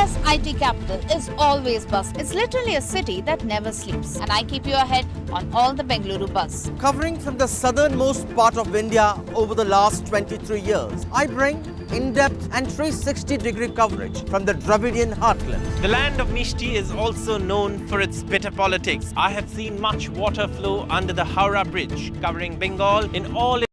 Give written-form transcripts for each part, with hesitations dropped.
India's IT capital is always buzz. It's literally a city that never sleeps. And I keep you ahead on all the Bengaluru buzz. Covering from the southernmost part of India over the last 23 years, I bring in-depth and 360-degree coverage from the Dravidian heartland. The land of Mishti is also known for its bitter politics. I have seen much water flow under the Howrah Bridge, covering Bengal in all its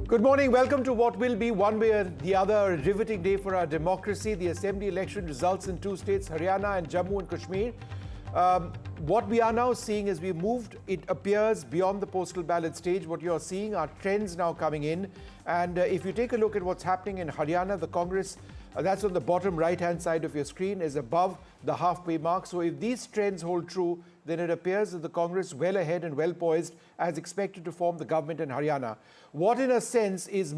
Good morning. Welcome to what will be one way or the other a riveting day for our democracy. The assembly election results in two states, Haryana and Jammu and Kashmir. What we are now seeing as we moved, it appears beyond the postal ballot stage. What you are seeing are trends now coming in. And if you take a look at what's happening in Haryana, the Congress, that's on the bottom right-hand side of your screen, is above the halfway mark. So if these trends hold true, then it appears that the Congress well ahead and well poised as expected to form the government in Haryana. What in a sense is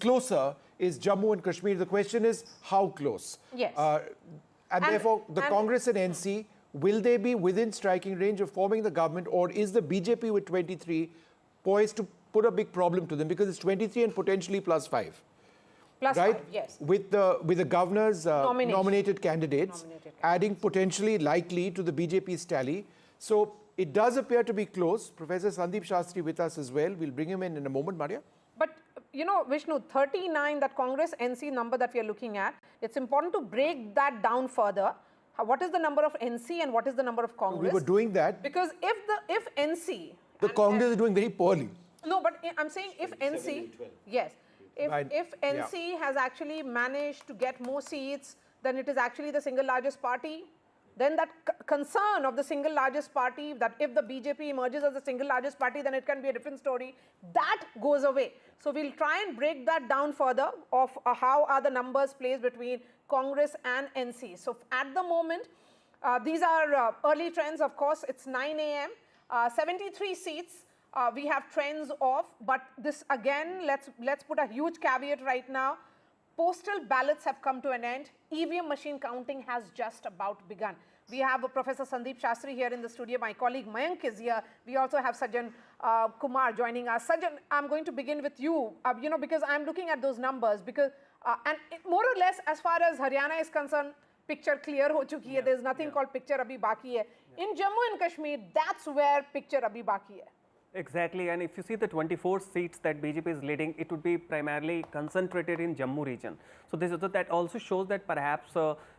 closer is Jammu and Kashmir. The question is how close? Yes. And therefore the Congress and NC, will they be within striking range of forming the government, or is the BJP with 23 poised to put a big problem to them because it's 23 and potentially plus 5? Plus right? 5, yes. With the governor's nominated candidates adding potentially likely to the BJP's tally. So it does appear to be close. Professor Sandeep Shastri with us as well. We'll bring him in a moment, Maria. But, you know, Vishnu, 39, that Congress NC number that we are looking at, it's important to break that down further. What is the number of NC and what is the number of Congress? We were doing that. Because if NC... The Congress is doing very poorly. No, but I'm saying if NC... Yes. If NC has actually managed to get more seats, then it is actually the single largest party. Then that concern of the single largest party, that if the BJP emerges as the single largest party, then it can be a different story. That goes away. So we'll try and break that down further of how are the numbers placed between Congress and NC. So at the moment, these are early trends. Of course, it's 9 a.m. 73 seats. We have trends of, but this again, let's put a huge caveat right now. Postal ballots have come to an end. EVM machine counting has just about begun. We have Professor Sandeep Shastri here in the studio. My colleague Mayank is here. We also have Sajjan Kumar joining us. Sajjan, I'm going to begin with you, because I'm looking at those numbers because, more or less, as far as Haryana is concerned, picture clear ho chuki hai. There's nothing called picture abhi baki hai. In Jammu and Kashmir, that's where picture abhi baki hai. Exactly, and if you see the 24 seats that BJP is leading, it would be primarily concentrated in Jammu region. So that also shows that perhaps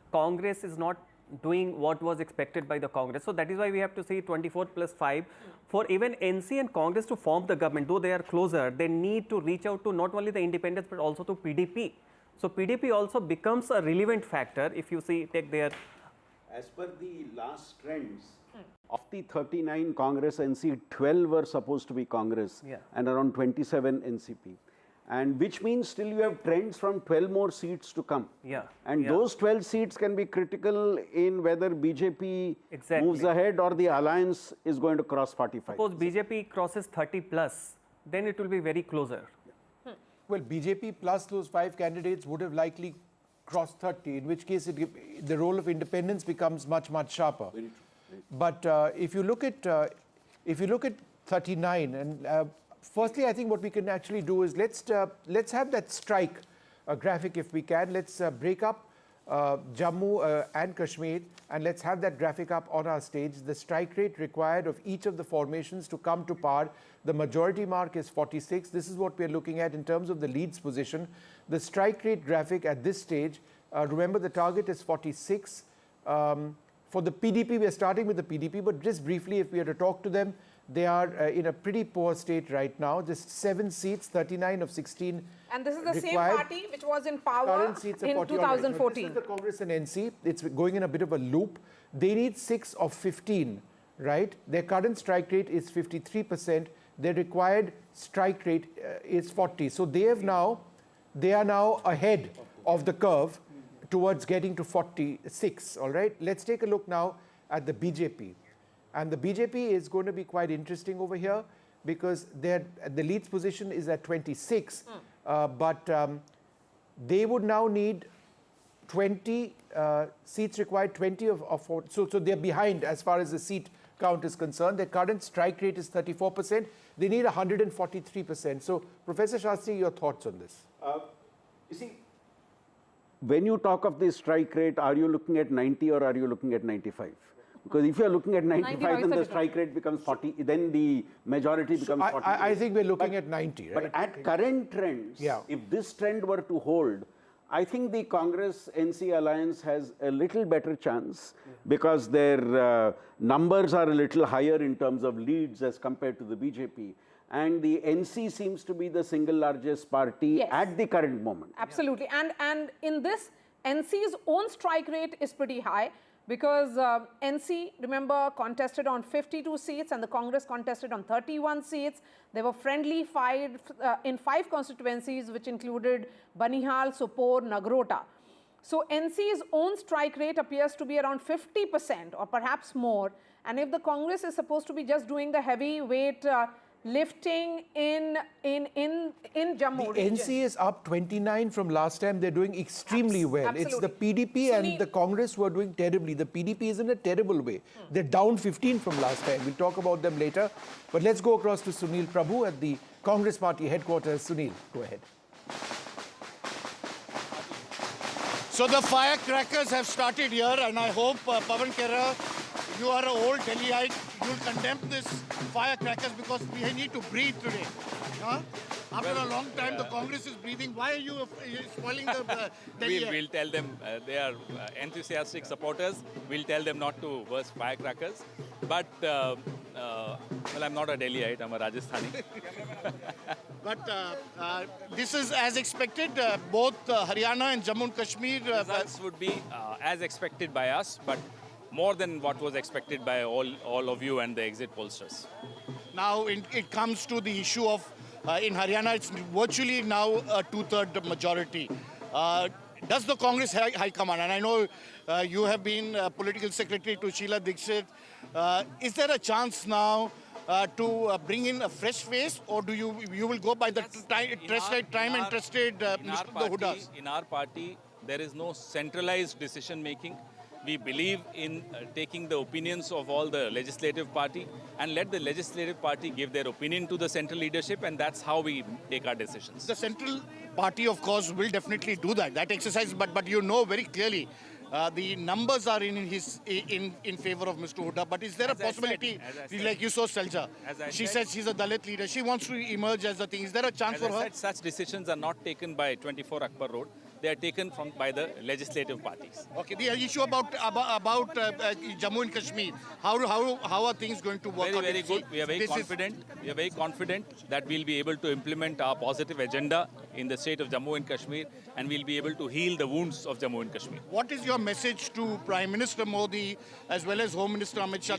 Congress is not doing what was expected by the Congress. So that is why we have to see 24 plus 5. For even NC and Congress to form the government, though they are closer, they need to reach out to not only the independents but also to PDP. So PDP also becomes a relevant factor if you see, take their... As per the last trends, of the 39 Congress NC, 12 were supposed to be Congress and around 27 NCP. And which means still you have trends from 12 more seats to come. Those 12 seats can be critical in whether BJP moves ahead or the alliance is going to cross 45. Suppose BJP crosses 30 plus, then it will be very closer. Well, BJP plus those 5 candidates would have likely crossed 30, in which case the role of independence becomes much, much sharper. Very true. But if you look at 39, and firstly, I think what we can actually do is let's have that strike graphic if we can. Let's break up Jammu and Kashmir, and let's have that graphic up on our stage. The strike rate required of each of the formations to come to par. The majority mark is 46. This is what we're looking at in terms of the leads position. The strike rate graphic at this stage, remember the target is 46. For the PDP, we are starting with the PDP, but just briefly, if we are to talk to them, they are in a pretty poor state right now. Just 7 seats, 39 of 16. And this is the required. Same party which was in power in 2014. This is the Congress and NC. It's going in a bit of a loop. They need 6 of 15, right? Their current strike rate is 53%. Their required strike rate is 40. So they are now ahead of the curve towards getting to 46, all right? Let's take a look now at the BJP. And the BJP is going to be quite interesting over here because the leads position is at 26, but they would now need 20 seats required, 20 of 40. So they're behind as far as the seat count is concerned. Their current strike rate is 34%. They need 143%. So, Professor Shastri, your thoughts on this? You see, when you talk of the strike rate, are you looking at 90 or are you looking at 95? Because if you are looking at 95, then the strike rate becomes 40, then the majority becomes 40. I think we're looking at 90, right? But at current trends, if this trend were to hold, I think the Congress-NC alliance has a little better chance because their numbers are a little higher in terms of leads as compared to the BJP. And the NC seems to be the single largest party at the current moment. Absolutely. And in this, NC's own strike rate is pretty high because NC, remember, contested on 52 seats and the Congress contested on 31 seats. They were friendly fight in 5 constituencies, which included Banihal, Sopore, Nagrota. So NC's own strike rate appears to be around 50% or perhaps more. And if the Congress is supposed to be just doing the heavyweight lifting in Jammu The region. NC is up 29 from last time. They're doing extremely well. It's the PDP and the Congress who are doing terribly. The PDP is in a terrible way. They're down 15 from last time. We'll talk about them later. But let's go across to Sunil Prabhu at the Congress Party headquarters. Sunil, go ahead. So the firecrackers have started here, and I hope, Pavan Kera, you are an old Delhiite, you'll condemn this firecrackers because we need to breathe today. Huh? After a long time, the Congress is breathing. Why are you spoiling the Delhi? We'll tell them they are enthusiastic supporters. We'll tell them not to burst firecrackers. But, well, I'm not a Delhiite, I'm a Rajasthani. But this is as expected, both Haryana and Jammu and Kashmir. Results would be as expected by us, but more than what was expected by all of you and the exit pollsters. Now, it comes to the issue of, in Haryana, it's virtually now a two-third majority. Does the Congress High Command, and I know you have been political secretary to Sheila Dixit, is there a chance now to bring in a fresh face, or do you will go by the time and trusted Mr. Hudas? In our party, there is no centralized decision making. We believe in taking the opinions of all the legislative party and let the legislative party give their opinion to the central leadership, and that's how we take our decisions. The central party, of course, will definitely do that exercise, but you know very clearly the numbers are in favor of Mr. Huda. But is there a possibility, like you saw Selja, she said she's a Dalit leader, she wants to emerge as the thing. Is there a chance for her? Such decisions are not taken by 24 Akbar Road. They are taken by the legislative parties. Okay, the issue about Jammu and Kashmir, how are things going to work out? Very good. We are very confident. We are very confident that we'll be able to implement our positive agenda in the state of Jammu and Kashmir, and we'll be able to heal the wounds of Jammu and Kashmir. What is your message to Prime Minister Modi as well as Home Minister Amit Shah?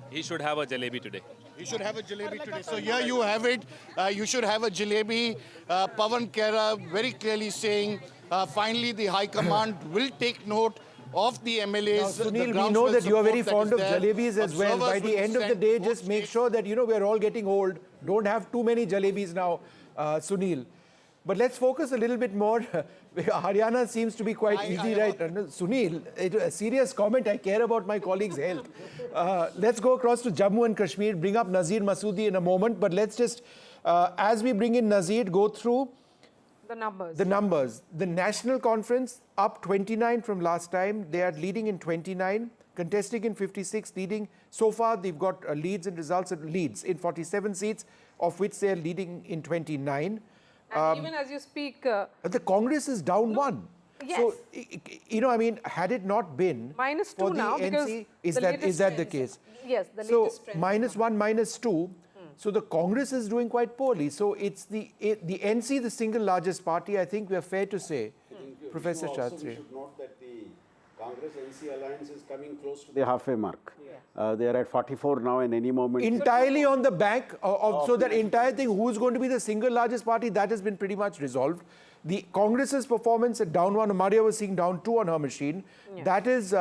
He should have a jalebi today. You should have a jalebi today. So here you have it. You should have a jalebi. Pavan Kera very clearly saying, finally the High Command will take note of the MLAs. Now, Sunil, we know that you are very fond of jalebis as well. By the end of the day, just make sure that, we're all getting old. Don't have too many jalebis now, Sunil. But let's focus a little bit more. Haryana seems to be quite easy, right? Sunil, a serious comment. I care about my colleagues' health. Let's go across to Jammu and Kashmir, bring up Nazir Masoodi in a moment. But let's just, as we bring in Nazir, go through the numbers. The numbers. The National Conference up 29 from last time. They are leading in 29, contesting in 56, leading. So far, they've got leads and results and leads in 47 seats, of which they are leading in 29. And even as you speak... the Congress is down 1. Yes. So, had it not been -2 for the now, NC, is that the case? Yes, the so, latest trend. -1, -2. So the Congress is doing quite poorly. So it's the NC, the single largest party. I think we are fair to say, Professor Shastri. We should note that the Congress-NC alliance is coming close to the halfway mark. They are at 44 now, and any moment. Entirely on the back of so that entire thing, who's going to be the single largest party, that has been pretty much resolved. The Congress's performance at down 1, Amaria was seeing down 2 on her machine. That is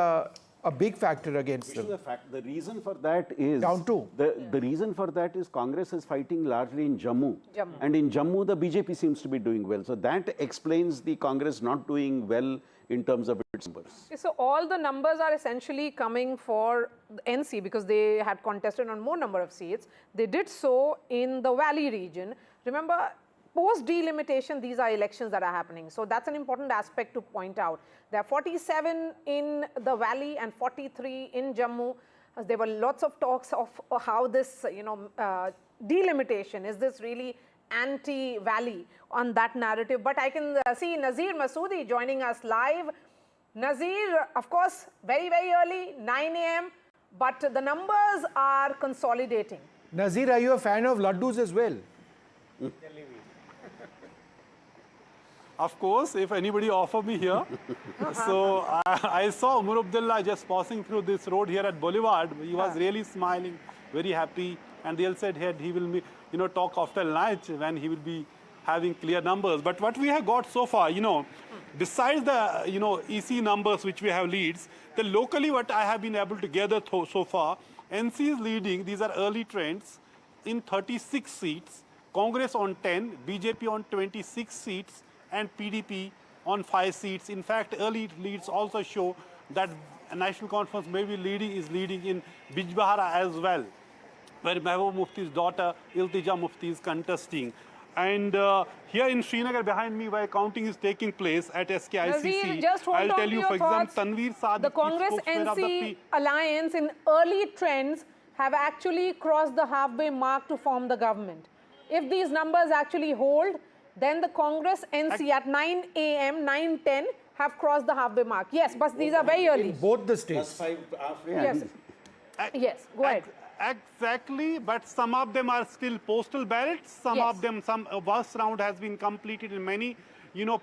a big factor against them. The reason for that is down two. The reason for that is Congress is fighting largely in Jammu. And in Jammu the BJP seems to be doing well. So that explains the Congress not doing well in terms of its numbers. So all the numbers are essentially coming for NC because they had contested on more number of seats. They did so in the Valley region. Remember, post delimitation, these are elections that are happening. So that's an important aspect to point out. There are 47 in the Valley and 43 in Jammu. There were lots of talks of how this, delimitation, is this really anti-Valley on that narrative? But I can see Nazir Masoodi joining us live. Nazir, of course, very, very early, 9 a.m., but the numbers are consolidating. Nazir, are you a fan of laddus as well? Of course, if anybody offer me here. So I saw Umar Abdullah just passing through this road here at Boulevard. He was really smiling, very happy. And they all said he will, talk after lunch when he will be having clear numbers. But what we have got so far, besides the, EC numbers which we have leads, the locally what I have been able to gather so far, NC is leading, these are early trends, in 36 seats, Congress on 10, BJP on 26 seats, and PDP on 5 seats. In fact, early leads also show that a National Conference is leading in Bijbehara as well, where Mehbooba Mufti's daughter, Iltija Mufti, is contesting. And here in Srinagar, behind me, where counting is taking place at SKICC, I'll tell you, for example, Tanveer Sadiq, the Congress-NC alliance in early trends have actually crossed the halfway mark to form the government. If these numbers actually hold, then the Congress-NC at 9 a.m., 9:10 have crossed the halfway mark. Yes, but these are very early. In both the states. Yes. Yes, go ahead. Exactly, but some of them are still postal ballots. Some of them, first round has been completed in many,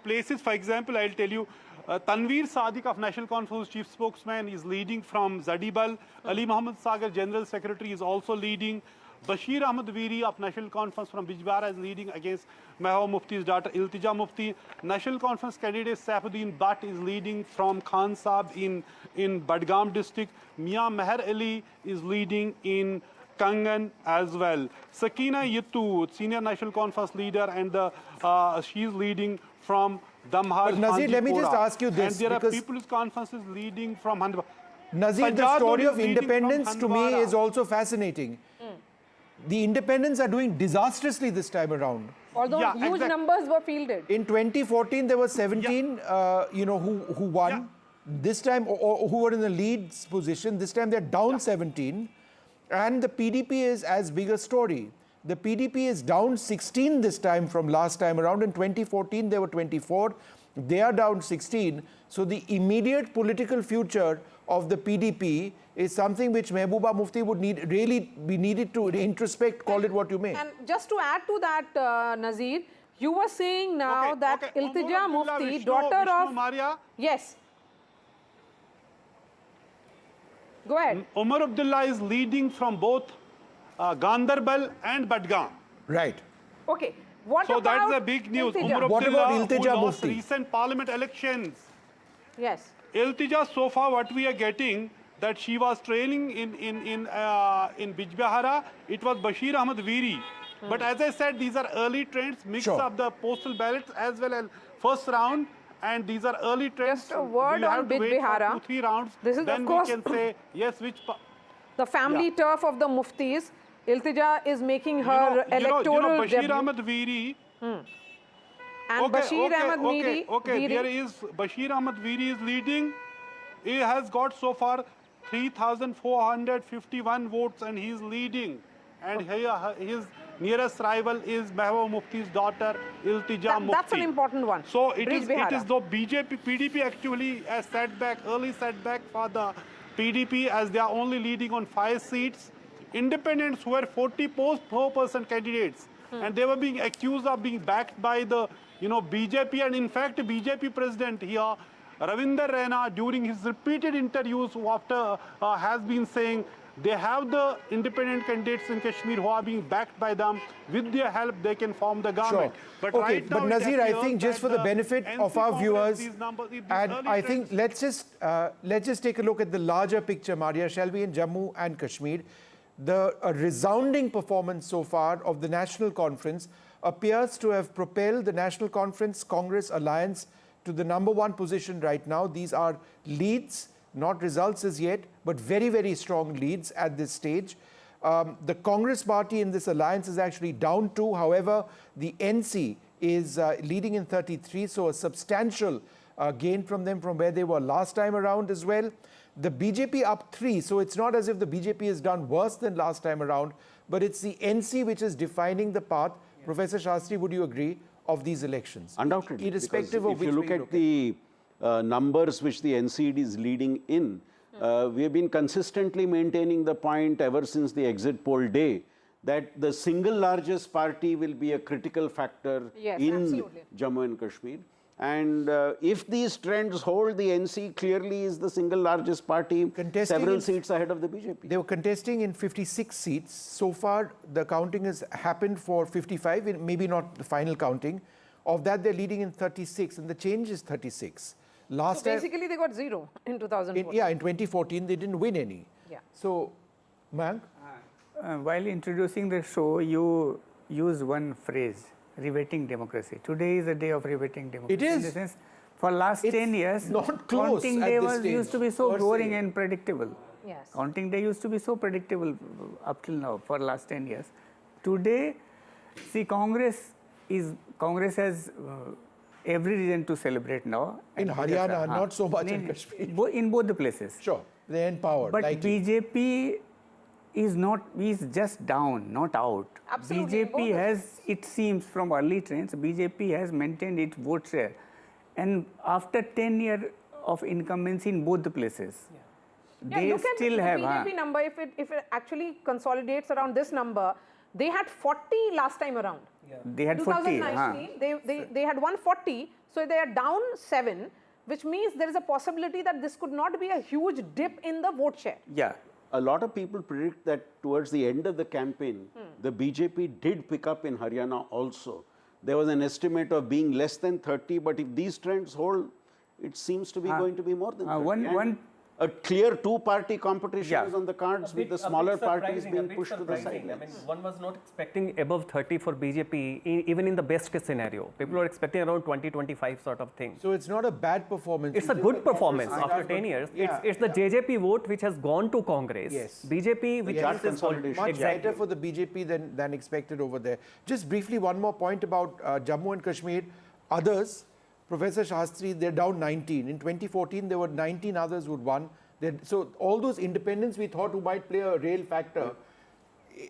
places. For example, I'll tell you, Tanveer Sadiq of National Conference chief spokesman is leading from Zadibal. Ali Muhammad Sagar, General Secretary, is also leading. Bashir Ahmad Veeri of National Conference from Bijbehara is leading against Mehbooba Mufti's daughter Iltija Mufti. National Conference candidate Saifuddin Butt is leading from Khan Sahib in Badgam district. Mia Meher Ali is leading in Kangan as well. Sakina Yittu, senior National Conference leader, and she is leading from Damhar. But Nazir, let me just ask you this. And there are People's Conferences leading from Handwa. Nazir, the story of independence to me is also fascinating. The independents are doing disastrously this time around. Although huge numbers were fielded. In 2014, there were 17, who won. This time, or who were in the lead position. This time, they're down 17. And the PDP is as big a story. The PDP is down 16 this time from last time around. In 2014, they were 24. They are down 16. So the immediate political future of the PDP is something which Mehbooba Mufti would really be needed to introspect, call it what you may. And just to add to that, Nazir, you were saying now that Iltija Mufti, daughter of... Maria. Yes. Go ahead. Umar Abdullah is leading from both Gandarbal and Badgam. Right. Okay. What so about that's the big news. Iltija? Umar What Abdullah, about Iltija who lost Mufti? recent parliament elections. Yes. Iltija, so far what we are getting, that she was trailing in Bijbehara. It was Bashir Ahmad Veeri. But as I said, these are early trends, mix of the postal ballots as well as first round. And these are early trends. Just a word on Bijbehara. 2-3 rounds. This is, then of course, we can say, yes, which... the family turf of the Muftis. Iltija is making her electoral Bashir debut. Ahmad Veeri. And Bashir Ahmad Veeri. There is Bashir Ahmad Veeri is leading. He has got so far 3,451 votes and he is leading. And his nearest rival is Mehbooba Mufti's daughter, Iltija Mufti. That's an important one. So it is though PDP actually a setback, early setback for the PDP as they are only leading on 5 seats. Independents were 44% candidates and they were being accused of being backed by the BJP, and in fact BJP president here, Ravinder Raina, during his repeated interviews after has been saying They have the independent candidates in Kashmir who are being backed by them. With their help, they can form the government. Sure. Okay, but Nazir, I think just for the benefit of our viewers, and I think let's just take a look at the larger picture, Maria, shall we, in Jammu and Kashmir. A resounding performance so far of the National Conference appears to have propelled the National Conference Congress alliance to the #1 position right now. These are leads, not results as yet, but very, very strong leads at this stage. The Congress party in this alliance is actually down 2. However, the NC is leading in 33, so a substantial gain from them from where they were last time around as well. The BJP up 3, so it's not as if the BJP has done worse than last time around, but it's the NC which is defining the path. Yeah. Professor Shastri, would you agree, of these elections? Undoubtedly. Irrespective of if which you look at the numbers which the NCD is leading in, we have been consistently maintaining the point ever since the exit poll day that the single largest party will be a critical factor in Jammu and Kashmir. And if these trends hold, the NC clearly is the single largest party, several seats ahead of the BJP. They were contesting in 56 seats. So far, the counting has happened for 55, maybe not the final counting. Of that, they're leading in 36, and the change is 36. So basically, they got 0 in 2014. Yeah, in 2014, they didn't win any. Yeah. So, Mayank? While introducing the show, you use one phrase, riveting democracy. Today is a day of riveting democracy. It is. In the sense, for last 10 years, not close counting day used to be so boring and predictable. Yes. Counting day used to be so predictable up till now for last 10 years. Today, see, Congress has every reason to celebrate now. In Haryana, not so much in Kashmir. In both the places. Sure, they're in power. But BJP is just down, not out. Absolutely. BJP has, it seems from early trends, BJP has maintained its vote share. And after 10 years of incumbency in both the places, they look still at have. The BJP number, if it actually consolidates around this number, they had 40 last time around. Yeah. They had 40. 2019, they had 140, so they are down 7, which means there is a possibility that this could not be a huge dip in the vote share. Yeah. A lot of people predict that towards the end of the campaign, the BJP did pick up in Haryana also. There was an estimate of being less than 30, but if these trends hold, it seems to be going to be more than 30. A clear two-party competition is on the cards with the smaller parties being pushed to the side. I mean, one was not expecting above 30 for BJP, even in the best case scenario. People were expecting around 20, 25 sort of thing. So it's not a bad performance. It's a good performance after 10 years. Yeah. It's the JJP vote which has gone to Congress. Yes. BJP, which is consolidation. Much better for the BJP than expected over there. Just briefly, one more point about Jammu and Kashmir. Others, Professor Shastri, they're down 19. In 2014, there were 19 others who won. So all those independents we thought who might play a real factor,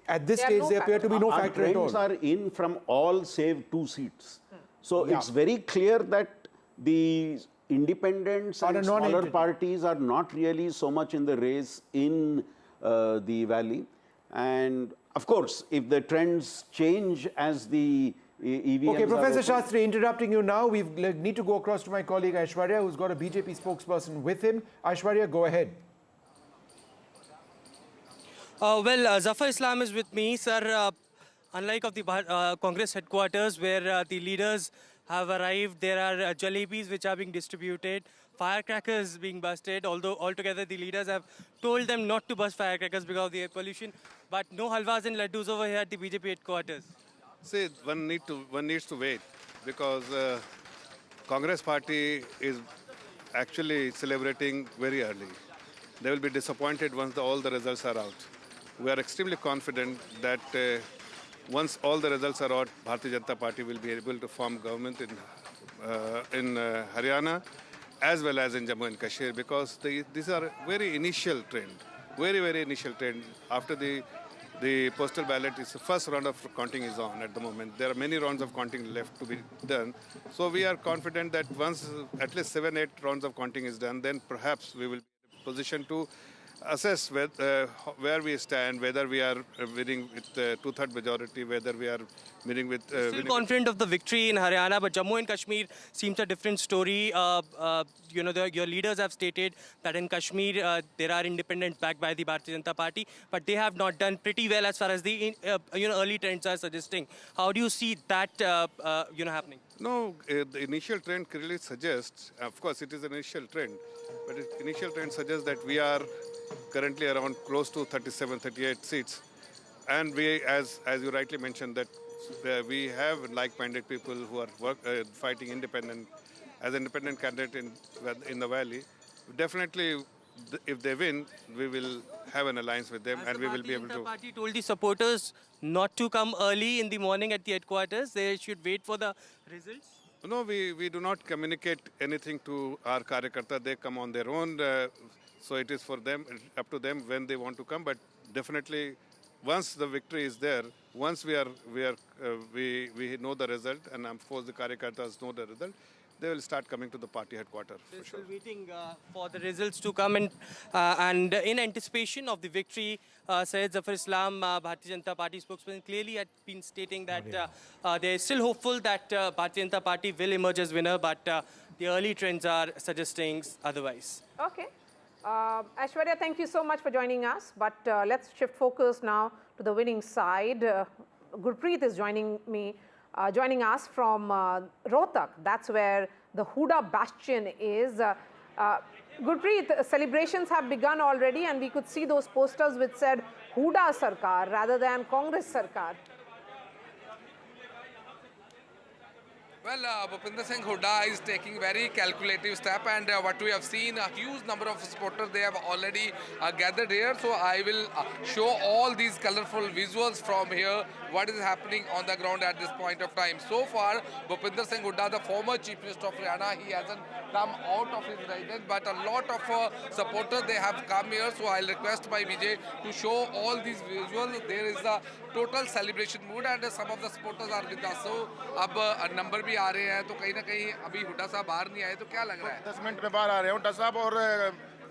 at this stage, there appear to be no factor at all. Trends are in from all save 2 seats. So it's very clear that the independents and smaller parties are not really so much in the race in the valley. And of course, if the trends change as the EVMs Okay, Professor Shastri, interrupting you now. We need to go across to my colleague Aishwarya, who's got a BJP spokesperson with him. Aishwarya, go ahead. Zafar Islam is with me, sir. Unlike of the Congress headquarters where the leaders have arrived, there are jalebis which are being distributed, firecrackers being busted, although altogether the leaders have told them not to bust firecrackers because of the air pollution, but no halwas and laddus over here at the BJP headquarters. See, one needs to wait because Congress party is actually celebrating very early. They will be disappointed once all the results are out. We are extremely confident that once all the results are out, Bharatiya Janata Party will be able to form government in Haryana as well as in Jammu and Kashmir because these are very initial trend, very initial trend. After the postal ballot, is the first round of counting is on at the moment. There are many rounds of counting left to be done. So we are confident that once at least 7-8 rounds of counting is done, then perhaps we will be in a position to assess where we stand, whether we are winning with 2/3 majority, whether we are winning with. Still confident of the victory in Haryana, but Jammu and Kashmir seems a different story. Your leaders have stated that in Kashmir there are independents backed by the Bharatiya Janata Party, but they have not done pretty well as far as the early trends are suggesting. How do you see that happening? No, the initial trend clearly suggests, of course it is an initial trend, but the initial trend suggests that we are currently around close to 37, 38 seats. And we, as you rightly mentioned, that we have like-minded people who are fighting as independent candidate in the valley. Definitely, if they win, we will have an alliance with them, and we will be able to. The party told the supporters not to come early in the morning at the headquarters. They should wait for the results. No, we do not communicate anything to our Karyakarta. They come on their own. So it is for them, up to them when they want to come. But definitely, once the victory is there, once we know the result, and of course the Karyakartas know the result, they will start coming to the party headquarters. They're still waiting for the results to come in, and in anticipation of the victory, Syed Zafar Islam, Bharatiya Janata Party spokesman, clearly had been stating that they are still hopeful that Bharatiya Janata Party will emerge as winner, but the early trends are suggesting otherwise. Okay. Aishwarya, thank you so much for joining us. But let's shift focus now to the winning side. Gurpreet is joining us from Rohtak. That's where the Huda Bastion is. Gurpreet, celebrations have begun already, and we could see those posters which said Huda Sarkar rather than Congress Sarkar. Well, Bhupinder Singh Huda is taking very calculative step, and what we have seen, a huge number of supporters, they have already gathered here. So I will show all these colorful visuals from here, what is happening on the ground at this point of time. So far, Bhupinder Singh Huda, the former Chief Minister of Haryana, he hasn't come out of his residence, but a lot of supporters, they have come here. So I'll request my Vijay to show all these visuals. There is a total celebration mood, and some of the supporters are with us. So अब number भी आ रहे हैं, तो कहीं ना कहीं अभी हुड्डा साहब बाहर नहीं आए, तो क्या लग रहा है? 10 मिनट में बाहर आ रहे हैं हुड्डा साहब, और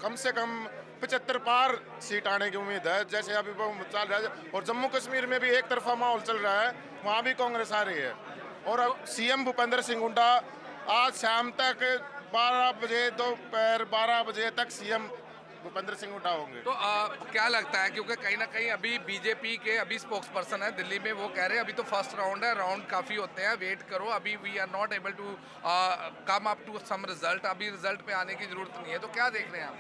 कम से कम 75 पार सीट आने की उम्मीद है, जैसे अभी वो चल रहा है। और जम्मू कश्मीर में भी एक तरफा माहौल चल रहा है, वहाँ भी कांग्रेस आ रही है। और अब सीएम भूपेंद्र सिंह हुड्डा आज शाम तक 12 बजे दोपहर 12 बजे तक सीएम भूपेंद्र सिंह हुड्डा होंगे। तो क्या लगता है, क्योंकि कहीं ना कहीं अभी बीजेपी के अभी स्पोक्स पर्सन है दिल्ली में, वो कह रहे हैं अभी तो फर्स्ट राउंड है, राउंड काफ़ी होते हैं, वेट करो, अभी we are not able to come up to some result, अभी रिजल्ट पे आने की जरूरत नहीं है। तो क्या देख रहे हैं आप?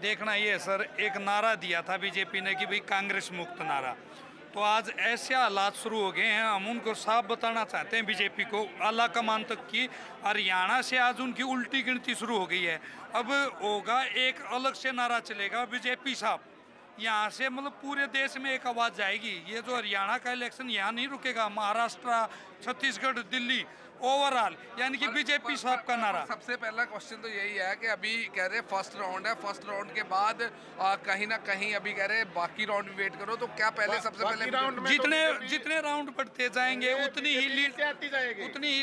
देखना ये सर, एक नारा दिया था बीजेपी ने कि भाई कांग्रेस मुक्त नारा, तो आज ऐसे हालात शुरू हो गए हैं, हम उनको साफ बताना चाहते हैं बीजेपी को, आला कमान तक की। हरियाणा से आज उनकी उल्टी गिनती शुरू हो गई है। अब होगा एक अलग से नारा चलेगा बीजेपी साहब, यहाँ से मतलब पूरे देश में एक आवाज़ जाएगी। ये जो हरियाणा का इलेक्शन यहाँ नहीं रुकेगा, महाराष्ट्र, छत्तीसगढ़, दिल्ली, ओवरऑल यानी कि बीजेपी साहब का नारा। सबसे पहला क्वेश्चन तो यही है कि अभी कह रहे फर्स्ट राउंड है, फर्स्ट राउंड के बाद कहीं ना कहीं अभी कह रहे बाकी राउंड भी वेट करो, तो क्या पहले सबसे पहले जितने राउंड बढ़ते जाएंगे उतनी ही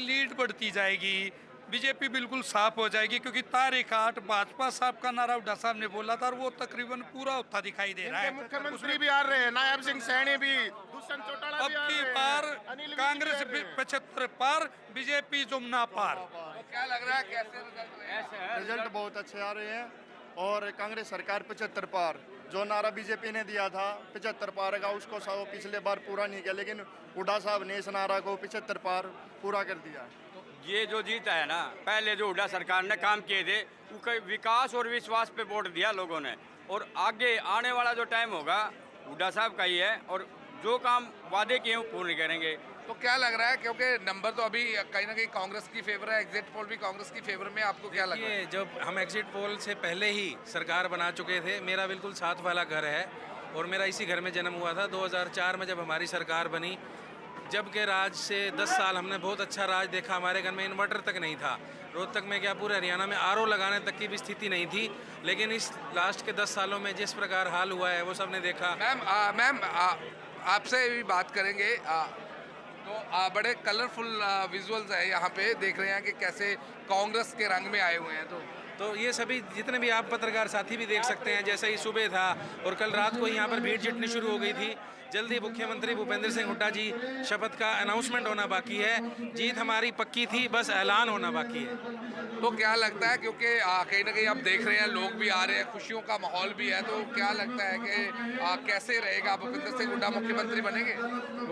लीड बढ़ती जाएगी, बीजेपी बिल्कुल साफ हो जाएगी। क्योंकि तारीख 8 भाजपा साहब का नारा हुड्डा साहब ने बोला था, और वो तकरीबन पूरा होता दिखाई दे रहा है। मुख्यमंत्री भी आ रहे हैं, नायब सिंह सैनी भी, अब की बार कांग्रेस 75 पार, बीजेपी जुमना पार। क्या लग रहा है, कैसे रिजल्ट बहुत अच्छे आ रहे हैं, और कांग्रेस सरकार 75 पार, जो नारा बीजेपी ने दिया था 75 पार का, उसको पिछले बार पूरा नहीं किया, लेकिन हुड्डा साहब ने इस नारा को 75 पार पूरा कर दिया। ये जो जीता है ना, पहले जो हुड्डा सरकार ने काम किए थे, उसका विकास और विश्वास पे वोट दिया लोगों ने, और आगे आने वाला जो टाइम होगा हुड्डा साहब का ही है, और जो काम वादे किए हैं वो पूर्ण करेंगे। तो क्या लग रहा है, क्योंकि नंबर तो अभी कहीं ना कहीं कांग्रेस की फेवर है, एग्जिट पोल भी कांग्रेस की फेवर में, आपको क्या लग रहा है? जब हम एग्जिट पोल से पहले ही सरकार बना चुके थे, मेरा बिल्कुल साथ वाला घर है, और मेरा इसी घर में जन्म हुआ था 2004 में जब हमारी सरकार बनी। जब के राज से 10 साल हमने बहुत अच्छा राज देखा, हमारे घर में इन्वर्टर तक नहीं था, रोहतक में क्या पूरे हरियाणा में आरओ लगाने तक की भी स्थिति नहीं थी, लेकिन इस लास्ट के 10 सालों में जिस प्रकार हाल हुआ है वो सब ने देखा। मैम आपसे भी बात करेंगे, तो बड़े कलरफुल विजुअल्स है यहाँ पे, देख रहे हैं कि कैसे कांग्रेस के रंग में आए हुए हैं। तो तो ये सभी जितने भी आप पत्रकार साथी भी देख सकते हैं, जैसे ही सुबह था और कल रात को यहाँ पर भीड़ जुटनी शुरू हो गई थी। जल्दी मुख्यमंत्री भूपेंद्र सिंह हुड्डा जी शपथ का अनाउंसमेंट होना बाकी है। जीत हमारी पक्की थी, बस ऐलान होना बाकी है। तो क्या लगता है, क्योंकि कहीं ना कहीं आप देख रहे हैं लोग भी आ रहे हैं, खुशियों का माहौल भी है, तो क्या लगता है कि कैसे रहेगा, भूपेंद्र सिंह हुड्डा मुख्यमंत्री बनेंगे?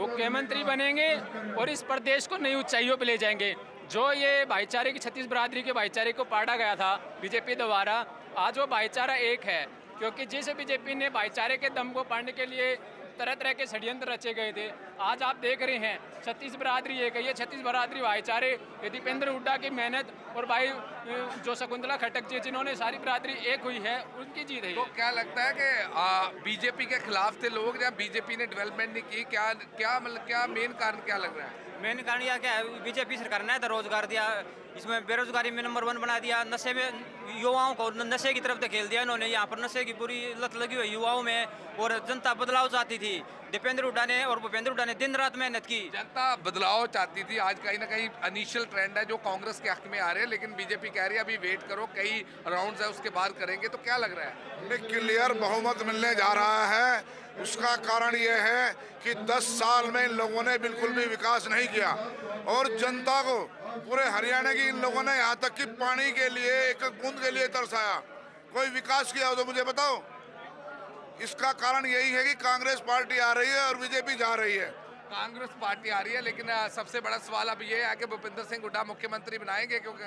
मुख्यमंत्री बनेंगे और इस प्रदेश को नई ऊंचाइयों पे ले जाएंगे। जो ये भाईचारे की, छत्तीस बिरादरी के भाईचारे को पाटा गया था बीजेपी द्वारा, आज वो भाईचारा एक है। क्योंकि जिस बीजेपी ने भाईचारे के दम को पाड़ने के लिए तरह तरह के षड्यंत्र रचे गए थे, आज आप देख रहे हैं छत्तीस बिरादरी एक है। ये छत्तीस बिरादरी भाईचारे, ये दीपेंद्र हुड्डा की मेहनत और भाई जो शकुंतला खट्टक जी जिन्होंने सारी बिरादरी एक हुई है, उनकी जीत है। तो क्या लगता है कि बीजेपी के खिलाफ थे लोग या बीजेपी ने डेवलपमेंट नहीं की? क्या मेन कारण क्या लग रहा है? मेन कारण यह क्या है, बीजेपी सरकार ने तो रोजगार दिया, इसमें बेरोजगारी में नंबर 1 बना दिया, नशे में युवाओं को नशे की तरफ धकेल दिया इन्होंने। यहाँ पर नशे की पूरी लत लगी हुई युवाओं में, और जनता बदलाव चाहती थी। दीपेंद्र हुड्डा ने और भूपेंद्र हुड्डा ने दिन रात मेहनत की। जनता बदलाव चाहती थी। आज कहीं ना कहीं इनिशियल ट्रेंड है जो कांग्रेस के हक में आ रहे हैं, लेकिन बीजेपी कह रही है अभी वेट करो, कई राउंड्स है उसके बाद करेंगे। तो क्या लग रहा है? क्लियर बहुमत मिलने जा रहा है। उसका कारण ये है कि 10 साल में इन लोगों ने बिल्कुल भी विकास नहीं किया, और जनता को, पूरे हरियाणा की इन लोगों ने यहाँ तक कि पानी के लिए, एक बूंद के लिए तरसाया। कोई विकास किया हो तो मुझे बताओ। इसका कारण यही है कि कांग्रेस पार्टी आ रही है और बीजेपी जा रही है। कांग्रेस पार्टी आ रही है, लेकिन सबसे बड़ा सवाल अब ये है कि भूपेंद्र सिंह हुड्डा मुख्यमंत्री बनाएंगे, क्योंकि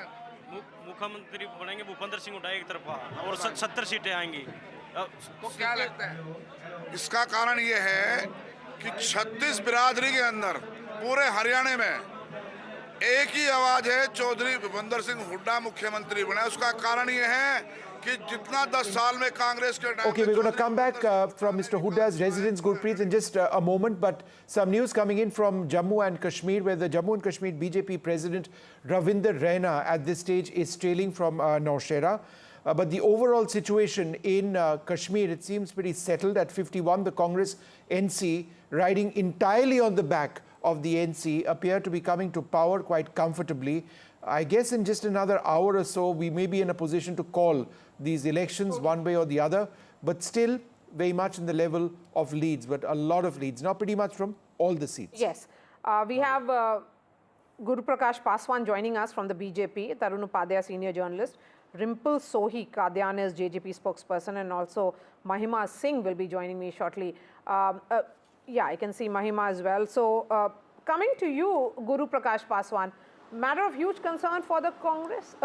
मुख्यमंत्री बनेंगे भूपेंद्र सिंह हुड्डा एक तरफा, और 70 सीटें आएंगी। तो क्या लगता है? इसका कारण ये है कि 36 बिरादरी के अंदर पूरे हरियाणा में एक ही आवाज है, चौधरी भूपेंद्र सिंह हुड्डा मुख्यमंत्री बने। उसका कारण ये है कि जितना 10 साल में कांग्रेस के Okay, we're going to come back from Mr. Huda's residence, Gurpreet, in just a moment. But some news coming in from Jammu and Kashmir, where the Jammu and Kashmir BJP President Ravinder Raina at this stage is trailing from Naushera. But the overall situation in Kashmir, it seems pretty settled. At 51, the Congress NC, riding entirely on the back of the NC, appear to be coming to power quite comfortably. I guess in just another hour or so, we may be in a position to call these elections one way or the other, but still very much in the level of leads, but a lot of leads, not pretty much from all the seats. Yes. We have Guru Prakash Paswan joining us from the BJP, Tarun Upadhyaya, senior journalist, Rimple Sohi, Kadyana's JJP spokesperson, and also Mahima Singh will be joining me shortly. Yeah, I can see Mahima as well. So, coming to you, Guru Prakash Paswan, matter of huge concern for the Congress,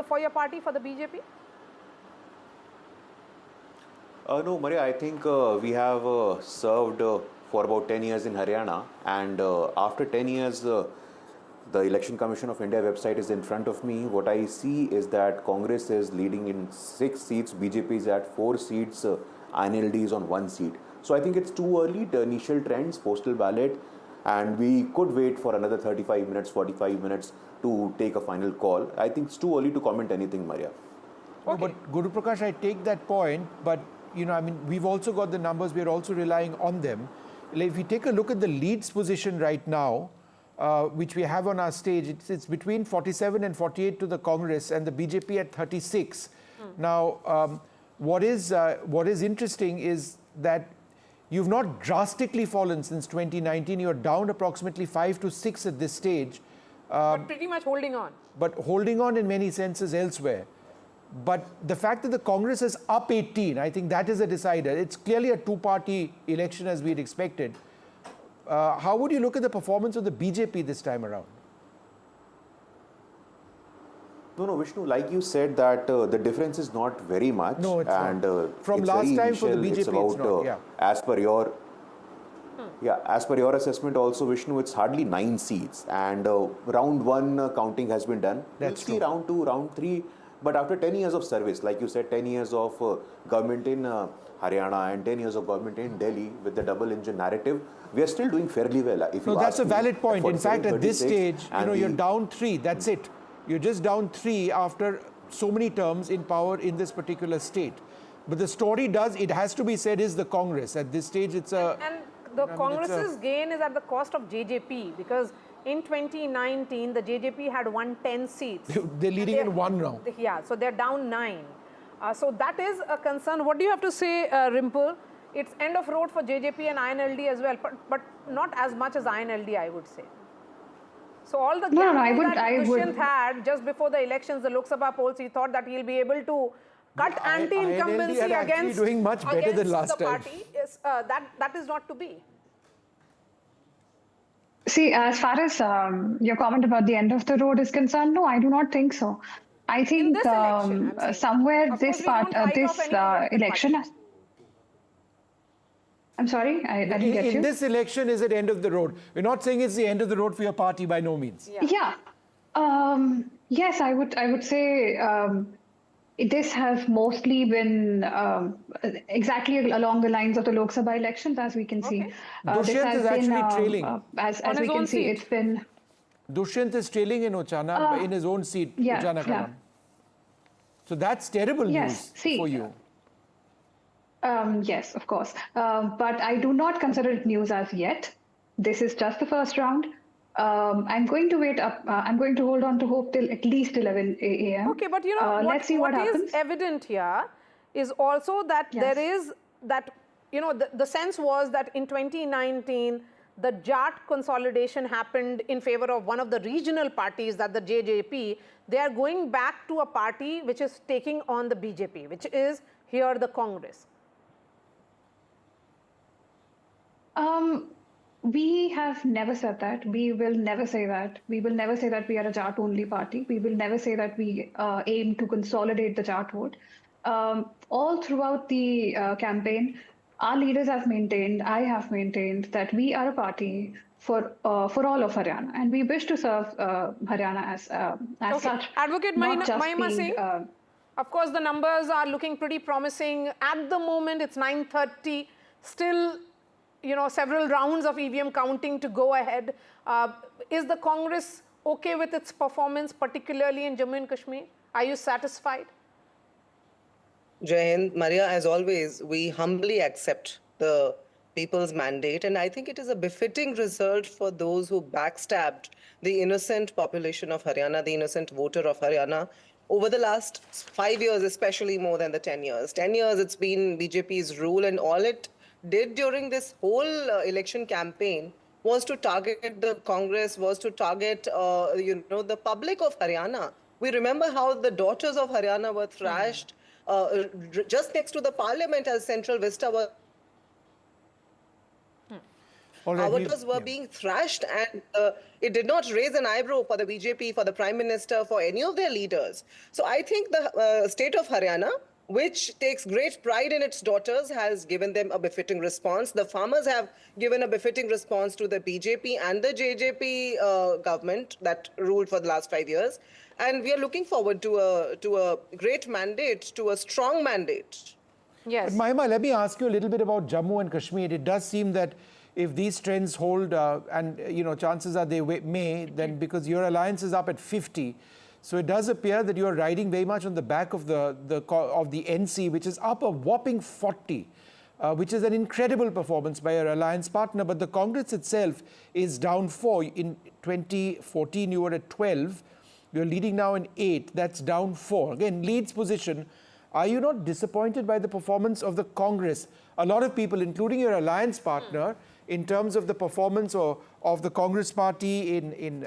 for your party, for the BJP? No, Maria, I think we have served for about 10 years in Haryana, and after 10 years, the Election Commission of India website is in front of me. What I see is that Congress is leading in 6 seats, BJP is at 4 seats, INLD is on 1 seat. So I think it's too early, the initial trends, postal ballot, and we could wait for another 35 minutes, 45 minutes to take a final call. I think it's too early to comment anything, Maria. Okay. No, but Guru Prakash, I take that point, but you know, I mean, we've also got the numbers, we're also relying on them. If we take a look at the leads position right now, which we have on our stage, it's between 47 and 48 to the Congress, and the BJP at 36. Now, what is interesting is that you've not drastically fallen since 2019. You're down approximately 5 to 6 at this stage. But pretty much holding on. But holding on in many senses elsewhere. But the fact that the Congress is up 18, I think that is a decider. It's clearly a two-party election as we'd expected. How would you look at the performance of the BJP this time around? No, Vishnu, like you said that the difference is not very much. No, it's and, not. From it's last time for the BJP, it's about, it's not, yeah. As per your assessment also, Vishnu, it's hardly 9 seats. And round 1 counting has been done. That's we'll see round 2, round 3. But after 10 years of service, like you said, 10 years of government in Haryana and 10 years of government in Delhi with the double engine narrative, we are still doing fairly well. If No, you that's ask a valid me, point. In fact, at this 36, stage, you know, and you're down 3, that's it. You're just down 3 after so many terms in power in this particular state. But the story does, it has to be said, is the Congress. At this stage, it's a... And the Congress's gain is at the cost of JJP, because In 2019, the JJP had won 10 seats. They're leading in one round. Yeah, so they're down 9. So that is a concern. What do you have to say, Rimple? It's end of road for JJP and INLD as well, but not as much as INLD, I would say. So all the that Dushyant had just before the elections, the Lok Sabha polls, he thought that he'll be able to cut anti-incumbency against doing much better than last the time. party. That is not to be. See, as far as your comment about the end of the road is concerned, no, I do not think so. I think somewhere this election. I'm sorry, I didn't get you. In this election, is it end of the road? We're not saying it's the end of the road for your party by no means. Yeah. Yes, I would say this has mostly been exactly along the lines of the Lok Sabha elections, as we can see. Dushyant is actually trailing. As we can see, it's been. Dushyant is trailing in Uchana, in his own seat, Uchana Kalam. So that's terrible news for you. Yes, of course. But I do not consider it news as yet. This is just the first round. I'm going to wait up. I'm going to hold on to hope till at least 11 a.m. Okay, but you know, let's see what happens. Is evident here is also that there is that, you know, the sense was that in 2019, the Jat consolidation happened in favor of one of the regional parties, that the JJP. They are going back to a party which is taking on the BJP, which is here the Congress. We have never said that. We will never say that. We will never say that we are a Jat-only party. We will never say that we aim to consolidate the Jat vote. All throughout the campaign, our leaders have maintained, I have maintained, that we are a party for all of Haryana, and we wish to serve Haryana as such. Advocate Mahima Singh, of course, the numbers are looking pretty promising. At the moment, it's 9:30. Still, you know, several rounds of EVM counting to go ahead. Is the Congress okay with its performance, particularly in Jammu and Kashmir? Are you satisfied? Jai Hind, Maria, as always, we humbly accept the people's mandate, and I think it is a befitting result for those who backstabbed the innocent population of Haryana, the innocent voter of Haryana, over the last 5 years, especially more than the 10 years. 10 years it's been BJP's rule, and all it did during this whole election campaign was to target the Congress, was to target, you know, the public of Haryana. We remember how the daughters of Haryana were thrashed just next to the parliament as Central Vista was. Our daughters were being thrashed, and it did not raise an eyebrow for the BJP, for the Prime Minister, for any of their leaders. So I think the state of Haryana, which takes great pride in its daughters, has given them a befitting response. The farmers have given a befitting response to the BJP and the JJP government that ruled for the last 5 years. And we are looking forward to a great mandate, to a strong mandate. Yes. But Mahima, let me ask you a little bit about Jammu and Kashmir. It does seem that if these trends hold, and you know, chances are they may, then because your alliance is up at 50, so it does appear that you are riding very much on the back of the NC, which is up a whopping 40, which is an incredible performance by your alliance partner. But the Congress itself is down 4. In 2014, you were at 12. You're leading now in 8. That's down 4. Again, leads position. Are you not disappointed by the performance of the Congress? A lot of people, including your alliance partner, in terms of the performance of the Congress party in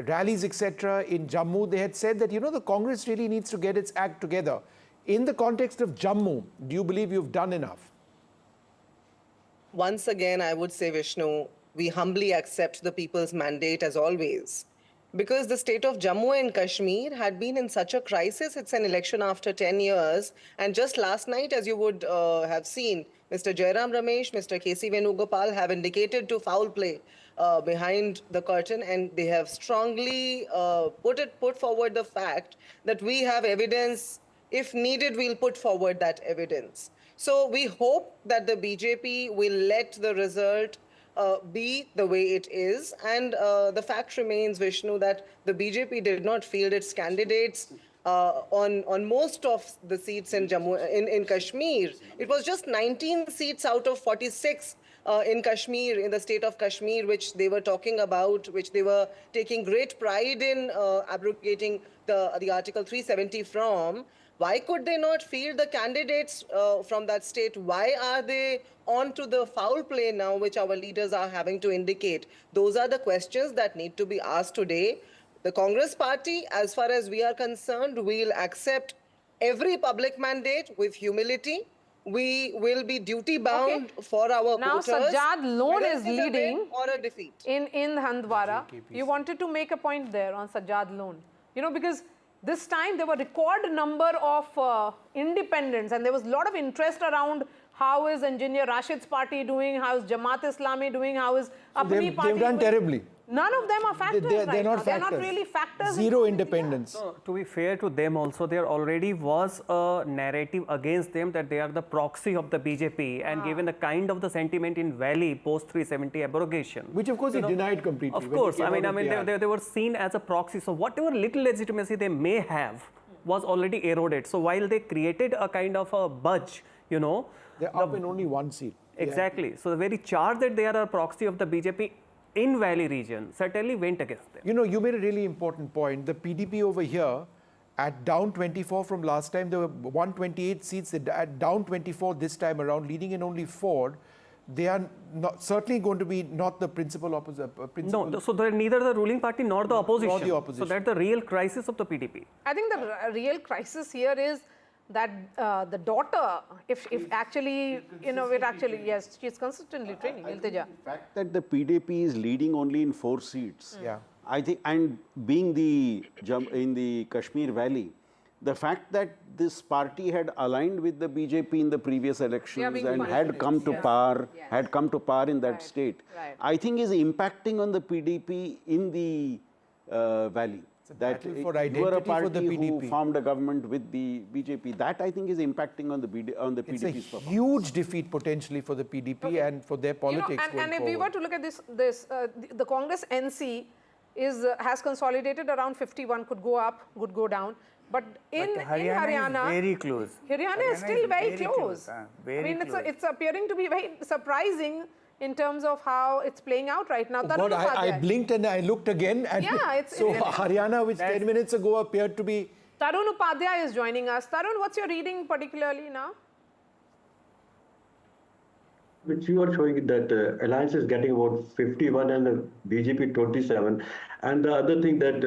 rallies, etc., in Jammu, they had said that, you know, the Congress really needs to get its act together. In the context of Jammu, do you believe you've done enough? Once again, I would say, Vishnu, we humbly accept the people's mandate as always. Because the state of Jammu and Kashmir had been in such a crisis. It's an election after 10 years. And just last night, as you would have seen, Mr. Jairam Ramesh, Mr. K.C. Venugopal have indicated to foul play behind the curtain, and they have strongly put forward the fact that we have evidence. If needed, we'll put forward that evidence. So we hope that the BJP will let the result be the way it is. And the fact remains, Vishnu, that the BJP did not field its candidates on most of the seats in Jammu in Kashmir. It was just 19 seats out of 46 in Kashmir, in the state of Kashmir, which they were talking about, which they were taking great pride in abrogating the Article 370 from. Why could they not field the candidates from that state? Why are they on to the foul play now, which our leaders are having to indicate? Those are the questions that need to be asked today. The Congress party, as far as we are concerned, will accept every public mandate with humility. We will be duty bound for our now voters. Sajjad Lone is whether it a leading win or a defeat. in Handwara. You wanted to make a point there on Sajjad Lone. You know, because this time there were record number of independents and there was a lot of interest around how is engineer Rashid's party doing, how is Jamaat Islami doing, how is Apni party They've done doing. terribly. None of them are factors They're right not now. factors. They're not really factors. Zero independence. So, to be fair to them also, there already was a narrative against them that they are the proxy of the BJP, and given the kind of the sentiment in Valley post 370 abrogation, Which of course he denied completely. of when he course, came I mean, out with the they were seen as a proxy. So whatever little legitimacy they may have was already eroded. So while they created a kind of a budge, you know, they're up in only one seat. Exactly. So the very charge that they are a proxy of the BJP in Valley region certainly went against them. You know, you made a really important point. The PDP over here, at down 24 from last time, there were 128 seats. At down 24 this time around, leading in only 4. They are not, certainly going to be not the principal opposition. No, so they're neither the ruling party nor the opposition. Nor the opposition. So that's the real crisis of the PDP. I think the real crisis here is that the daughter, if actually, you know, it actually, yes, she's consistently training, Iltija. The fact that the PDP is leading only in 4 seats, I think, and being in the Kashmir Valley, the fact that this party had aligned with the BJP in the previess elections and had come to power, in that state, I think is impacting on the PDP in the Valley. That you are a party who formed a government with the BJP. That I think is impacting on the PDP's It's a huge defeat potentially for the PDP and for their politics. You know, and if we were to look at this, the Congress NC has consolidated around 51, could go up, could go down. But in Haryana, is very close. Haryana is still very close. I mean, close. it's appearing to be very surprising in terms of how it's playing out right now. God, I blinked and I looked again. And so Haryana, which 10 minutes ago appeared to be... Tarun Upadhyay is joining us. Tarun, what's your reading particularly now? Which you are showing that Alliance is getting about 51 and the BJP 27. And the other thing that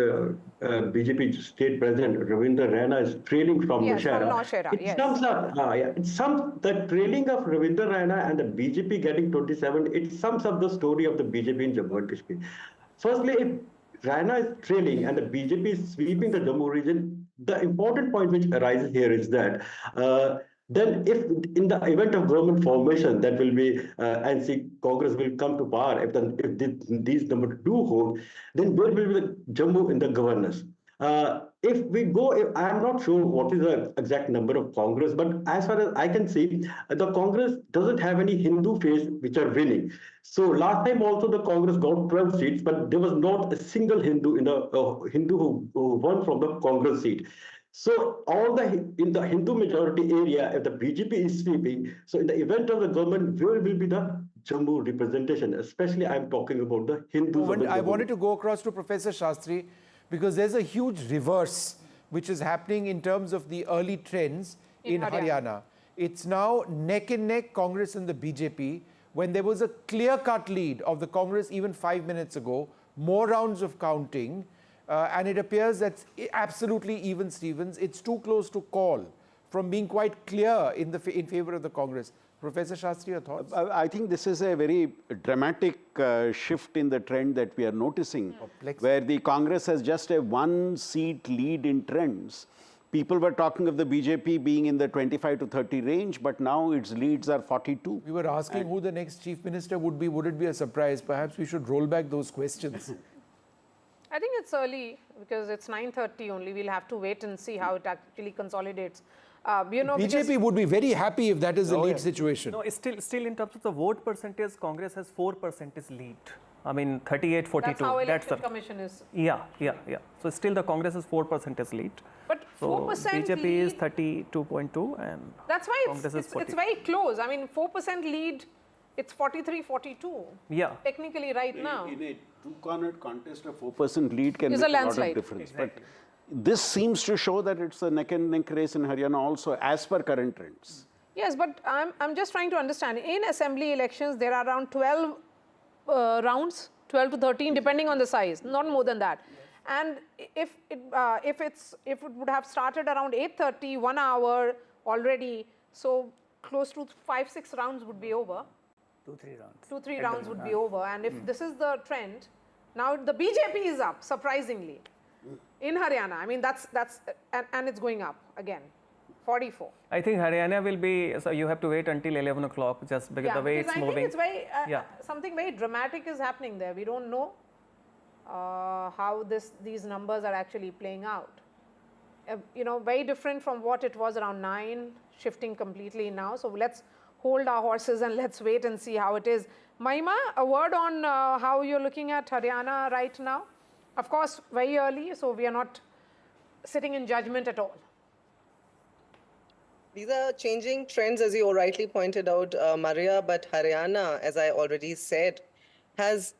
BJP state president Ravindra Rana is trailing from Naushera. It sums up, the trailing of Ravindra Rana and the BJP getting 27, it sums up the story of the BJP in Jammu and Kashmir. Firstly, if Rana is trailing and the BJP is sweeping the Jammu region, the important point which arises here is that then if in the event of government formation that will be NC Congress will come to power, if these numbers do hold, then where will be the Jammu in the governance? If we go, I am not sure what is the exact number of Congress, but as far as I can see, the Congress doesn't have any Hindu face which are winning. So last time also the Congress got 12 seats, but there was not a single Hindu in the Hindu who won from the Congress seat. So in the Hindu majority area, if the BJP is sweeping, so in the event of the government, where will be the Jammu representation? Especially I'm talking about the Hindus. I wanted to go across to Professor Shastri because there's a huge reverse which is happening in terms of the early trends in Haryana. It's now neck and neck, Congress and the BJP, when there was a clear-cut lead of the Congress even 5 minutes ago, more rounds of counting, and it appears that's absolutely even Stevens. It's too close to call from being quite clear in favor of the Congress. Professor Shastri, your thoughts? I think this is a very dramatic shift in the trend that we are noticing, where the Congress has just a 1-seat lead in trends. People were talking of the BJP being in the 25 to 30 range, but now its leads are 42. We were asking who the next chief minister would be. Would it be a surprise? Perhaps we should roll back those questions. I think it's early because it's 9:30 only. We'll have to wait and see how it actually consolidates. BJP would be very happy if that is the lead situation. No, it's still in terms of the vote percentage, Congress has 4% lead. I mean, 38-42. That's how election commission is. Yeah. So still the Congress is 4% lead. But 4% so BJP lead, is 32.2 and that's why Congress is 40. it's very close. I mean, 4% lead it's 43-42. Yeah. Technically right now. In a two-cornered contest, a 4% lead can Is make a a lot landslide. of difference. Exactly. But this seems to show that it's a neck-and-neck race in Haryana also, as per current trends. Yes, but I'm just trying to understand. In assembly elections, there are around 12 rounds, 12 to 13, depending on the size, not more than that. And if it would have started around 8:30, 1 hour already, so close to 5-6 rounds would be over. 2-3 rounds. 2-3 rounds would be over. And if this is the trend, now the BJP is up, surprisingly, in Haryana. I mean, and it's going up again, 44. I think Haryana will be, so you have to wait until 11 o'clock just because the way it's moving. I think it's very, something very dramatic is happening there. We don't know how these numbers are actually playing out. You know, very different from what it was around 9, shifting completely now. So let's hold our horses and let's wait and see how it is. Mahima, a word on how you're looking at Haryana right now? Of course, very early, so we are not sitting in judgment at all. These are changing trends, as you rightly pointed out, Maria, but Haryana, as I already said, has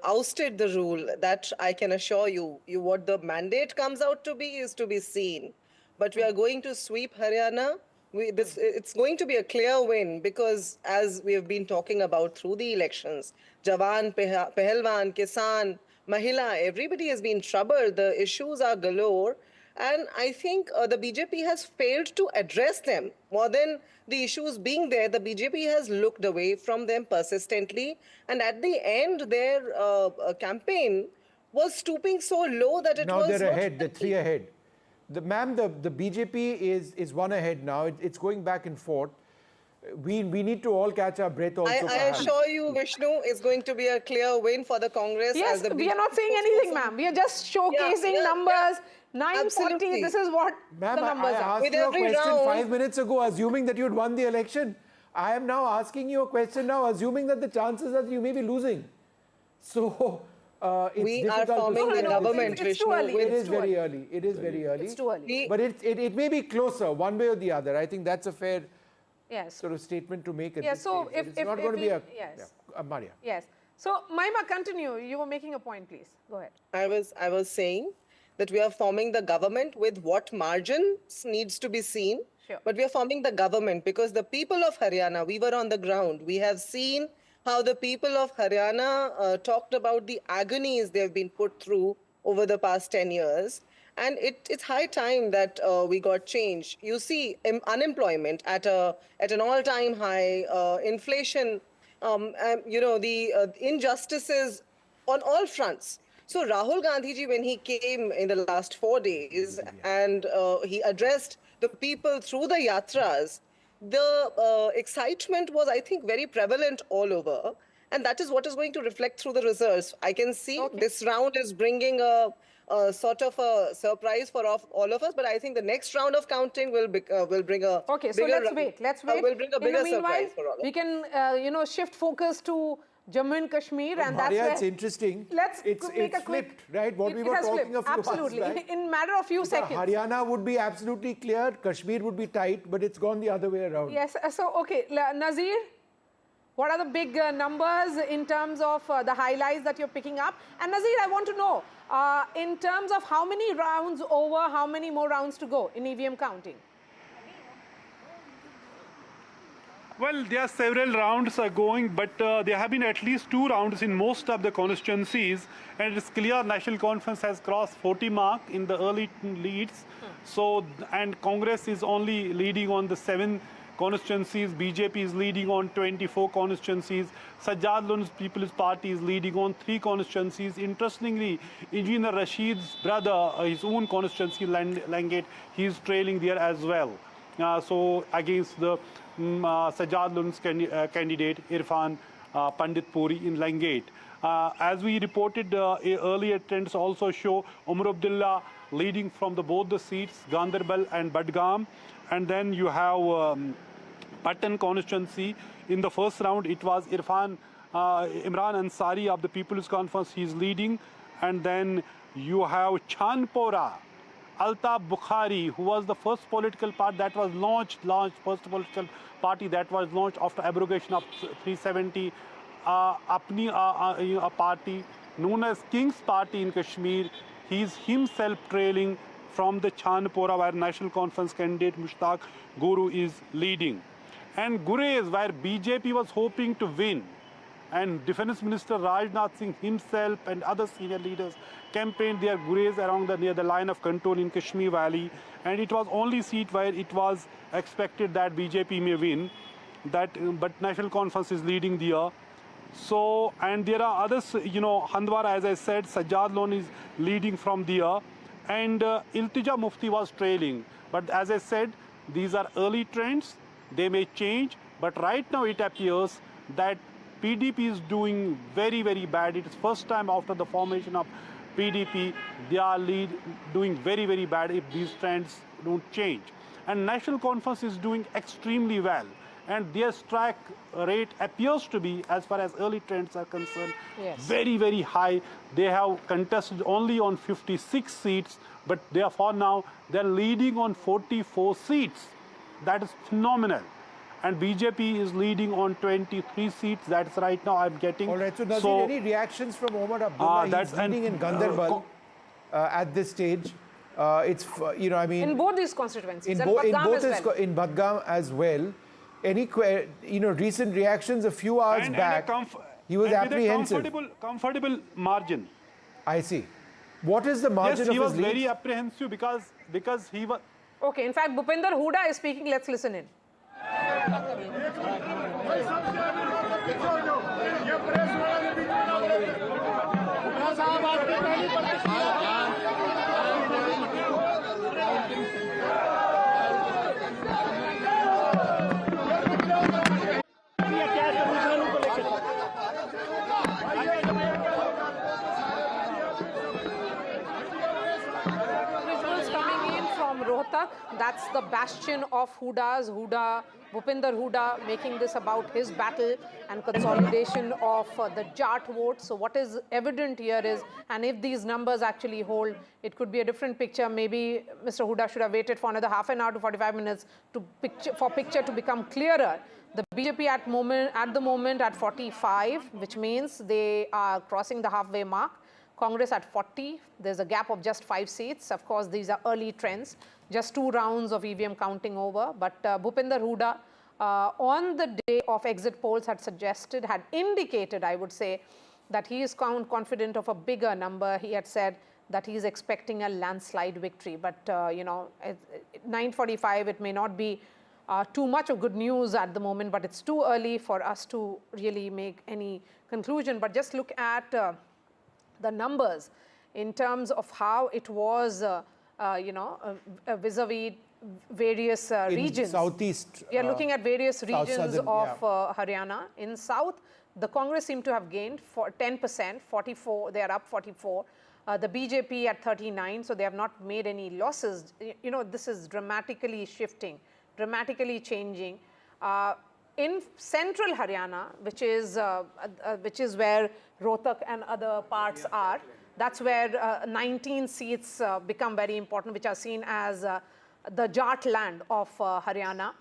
ousted the rule. That I can assure you. What the mandate comes out to be is to be seen. But we are going to sweep Haryana. It's going to be a clear win because, as we have been talking about through the elections, Jawan, Pehelwan, Kisan, Mahila, everybody has been troubled. The issues are galore. And I think the BJP has failed to address them. More than the issues being there, the BJP has looked away from them persistently. And at the end, their campaign was stooping so low that it was... Now they're ahead, they're 3 ahead. Ma'am, the BJP is 1 ahead now. It's going back and forth. We need to all catch our breath also. I assure you, Vishnu, it's going to be a clear win for the Congress. Yes, as the we are not saying anything, ma'am. We are just showcasing numbers. 940, this is what the numbers are. I asked you a question 5 minutes ago, assuming that you'd won the election. I am now asking you a question now, assuming that the chances are that you may be losing. So, it's we are forming the government, Vishnu. It is very early. It is very early. It's too early. But it may be closer, one way or the other. I think that's a fair sort of statement to make at this so stage. It's not going to be a... Maria. Yes. So, Mahima, continue. You were making a point, please. Go ahead. I was saying that we are forming the government with what margins needs to be seen. Sure. But we are forming the government because the people of Haryana, we were on the ground. We have seen how the people of Haryana talked about the agonies they have been put through over the past 10 years. And it's high time that we got change. You see unemployment at an all-time high, inflation, the injustices on all fronts. So Rahul Gandhi ji, when he came in the last 4 days and he addressed the people through the yatras, the excitement was, I think, very prevalent all over. And that is what is going to reflect through the results. I can see this round is bringing a sort of a surprise for all of us, but I think the next round of counting will bring a okay. So let's wait. Will bring a bigger surprise for all of us. We can shift focus to Jammu and Kashmir, and that's Maria, where it's interesting. It's flipped, right? What we were talking a few absolutely hours back. in a matter of few seconds. Haryana would be absolutely clear. Kashmir would be tight, but it's gone the other way around. Yes. So okay, Nazir. What are the big numbers in terms of the highlights that you're picking up? And Nazir, I want to know, in terms of how many rounds over, how many more rounds to go in EVM counting? Well, there are several rounds going, but there have been at least 2 rounds in most of the constituencies, and it's clear National Conference has crossed 40 mark in the early leads. So, and Congress is only leading on the 7 constituencies, BJP is leading on 24 constituencies, Sajjad Lun's People's Party is leading on 3 constituencies. Interestingly, Engineer Rashid's brother, his own constituency, Langate, he is trailing there as well. So against the Sajjad Lun's candidate, Irfan Panditpuri in Langate. As we reported earlier, trends also show Umar Abdullah leading from both the seats, Ganderbal and Badgam. And then you have Patan constituency. In the first round, it was Imran Ansari of the People's Conference. He's leading. And then you have Chanpora Altaf Bukhari, who was the first political party that was first political party that was launched after abrogation of 370, a party known as King's Party in Kashmir. He is himself trailing from the Chandpora, where National Conference candidate Mushtaq Guru is leading. And Gurez, where BJP was hoping to win, and Defence Minister Rajnath Singh himself and other senior leaders campaigned their Gurez around near the line of control in Kashmir Valley, and it was only seat where it was expected that BJP may win, but National Conference is leading there. So, and there are others, Handwara, as I said, Sajjad Lon is leading from there, and Iltija Mufti was trailing. But as I said, these are early trends, they may change, but right now it appears that PDP is doing very, very bad. It is first time after the formation of PDP, they are doing very, very bad if these trends don't change. And National Conference is doing extremely well. And their strike rate appears to be, as far as early trends are concerned, very, very high. They have contested only on 56 seats, but therefore now they're leading on 44 seats. That is phenomenal. And BJP is leading on 23 seats. That's right now I'm getting. All right, so Nazir, any reactions from Omar Abdullah? He's leading in Gandarbal at this stage. It's, I mean... In both these constituencies, in Badgam as well. Any, recent reactions a few hours back, he was apprehensive. With a comfortable margin. I see. What is the margin of his lead? Yes, he was very apprehensive because he was... Okay, in fact, Bhupinder Huda is speaking. Let's listen in. That's the bastion of Huda, Bhupinder Huda, making this about his battle and consolidation of the Jat vote. So what is evident here is, and if these numbers actually hold, it could be a different picture. Maybe Mr. Huda should have waited for another half an hour to 45 minutes for picture to become clearer. The BJP at the moment at 45, which means they are crossing the halfway mark. Congress at 40, there's a gap of just 5 seats. Of course, these are early trends, just 2 rounds of EVM counting over. But Bhupinder Huda, on the day of exit polls, had indicated, I would say, that he is confident of a bigger number. He had said that he is expecting a landslide victory. But, at 9:45, it may not be too much of good news at the moment, but it's too early for us to really make any conclusion. But just look at the numbers in terms of how it was, vis-a-vis various regions. Southeast. We are looking at various regions of Haryana. In South, the Congress seemed to have gained for 10%, 44, they are up 44. The BJP at 39, so they have not made any losses. This is dramatically shifting, dramatically changing. In central Haryana, which is where Rohtak and other parts are, that's where 19 seats become very important, which are seen as the Jat land of Haryana.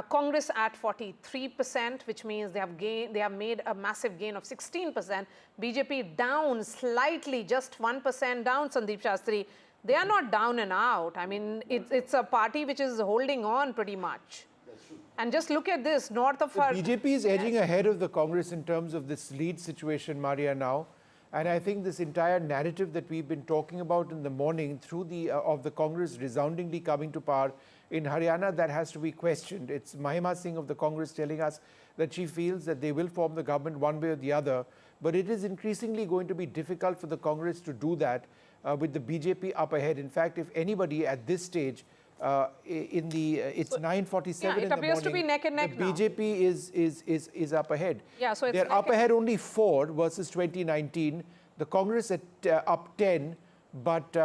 Congress at 43%, which means they have made a massive gain of 16%. BJP down slightly, just 1% down, Sandeep Shastri. They are not down and out. I mean, it's a party which is holding on pretty much. And just look at this, north of her... BJP is edging ahead of the Congress in terms of this lead situation, Maria, now. And I think this entire narrative that we've been talking about in the morning through of the Congress resoundingly coming to power in Haryana, that has to be questioned. It's Mahima Singh of the Congress telling us that she feels that they will form the government one way or the other. But it is increasingly going to be difficult for the Congress to do that with the BJP up ahead. In fact, if anybody at this stage, it's 9:47 in the morning. It appears to be neck and neck now. The BJP is up ahead. Yeah, so they're up ahead only 4 versus 2019. The Congress at up 10, but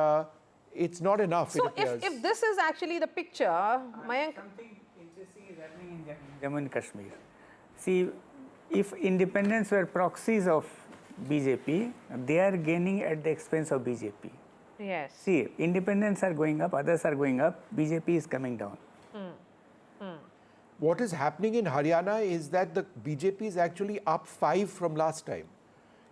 it's not enough. So if this is actually the picture, Mayank. Something interesting is happening in Jammu and Kashmir. See, if independents were proxies of BJP, they are gaining at the expense of BJP. Yes. See, independents are going up, others are going up, BJP is coming down. What is happening in Haryana is that the BJP is actually up 5 from last time.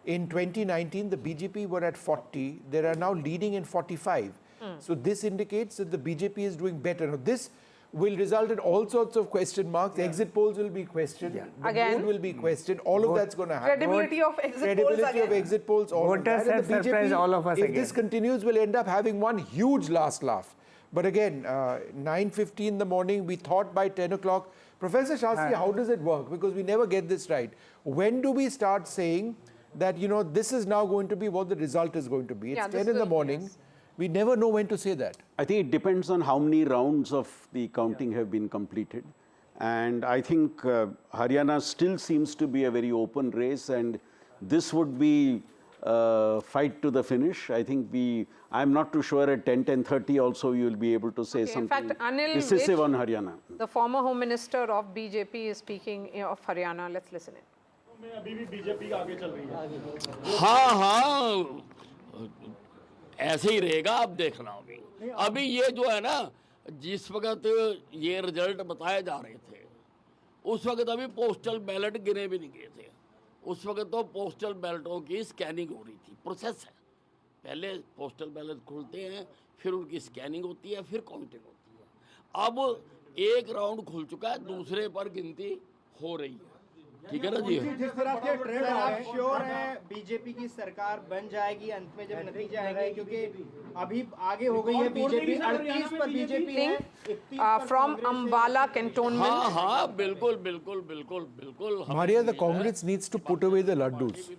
In 2019, the BJP were at 40. They are now leading in 45. So this indicates that the BJP is doing better. Now, this will result in all sorts of question marks. Exit polls will be questioned. The mood will be questioned. All of that's going to happen. Credibility of exit polls Credibility of exit polls. All of Voters that. have And the surprised all of us if again. this continues, will end up having one huge last laugh. But again, 9:50 in the morning, we thought by 10 o'clock. Professor Shastri, how does it work? Because we never get this right. When do we start saying that, you know, this is now going to be what the result is going to be? It's 10 in the morning. Yes. We never know when to say that. I think it depends on how many rounds of the counting have been completed. And I think Haryana still seems to be a very open race, and this would be fight to the finish. I think I'm not too sure at 10:30 also you will be able to say something in fact, Anil decisive on Haryana. The former Home Minister of BJP is speaking of Haryana. Let's listen in. हाँ, ऐसे ही रहेगा, आप देखना अभी ये जो है ना, जिस वक्त ये रिजल्ट बताए जा रहे थे, उस वक्त अभी पोस्टल बैलेट गिने भी नहीं गए थे। उस वक्त तो पोस्टल बैलेटों की स्कैनिंग हो रही थी। प्रोसेस है, पहले पोस्टल बैलेट खुलते हैं, फिर उनकी स्कैनिंग होती है, फिर काउंटिंग होती है। अब एक राउंड खुल चुका है, दूसरे पर गिनती हो रही है। ठीक है ना जी? जिस तरह के ट्रेंड आप श्योर है बीजेपी की सरकार बन जाएगी अंत में जब नतीजा आएगा, क्योंकि अभी आगे हो गई है बीजेपी, 38 पर बीजेपी है फ्रॉम अंबाला कैंटोनमेंट। हाँ हाँ, बिल्कुल बिल्कुल बिल्कुल बिल्कुल। Maria, the Congress needs to put away the laddus.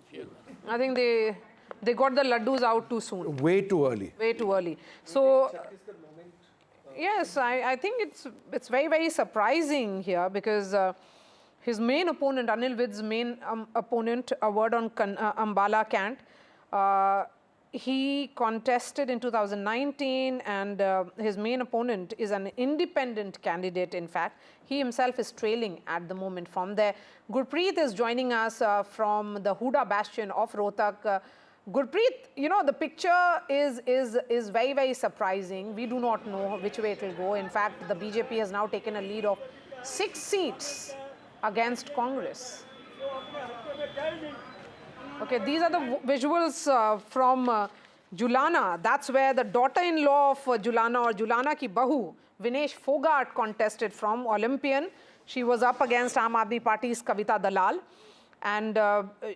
I think they got the laddus out too soon. Way too early. Way too early. So yes, I think it's very, very surprising here because his main opponent, Anil Vid's main opponent, a word on Ambala Cant, he contested in 2019 and his main opponent is an independent candidate. In fact, he himself is trailing at the moment from there. Gurpreet is joining us from the Huda Bastion of Rohtak. Gurpreet, you know, the picture is very, very surprising. We do not know which way it will go. In fact, the BJP has now taken a lead of 6 seats against Congress. Okay, these are the visuals from Julana. That's where the daughter-in-law of Julana or Julana ki bahu, Vinesh Fogart, contested from Olympian. She was up against Aam Aadmi Party's Kavita Dalal. And,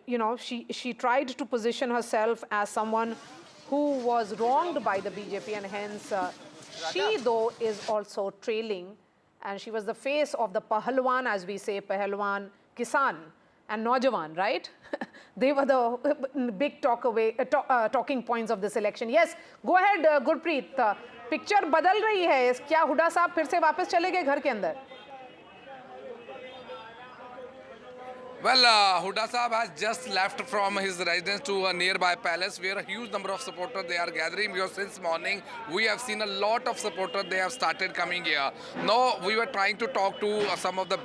you know, she tried to position herself as someone who was wronged by the BJP and hence she, though, is also trailing. And she was the face of the Pahalwan, as we say, Pahalwan, Kisan and Naujawan, right? They were the big talking points of this election. Yes, go ahead, Gurpreet. Picture badal rahi hai. Kya Huda साहब फिर से वापस चले गए घर के अंदर? Well, Huda Saab has just left from his residence to a nearby palace where a huge number of supporters they are gathering because since morning we have seen a lot of supporters they have started coming here. Now we were trying to talk to some of the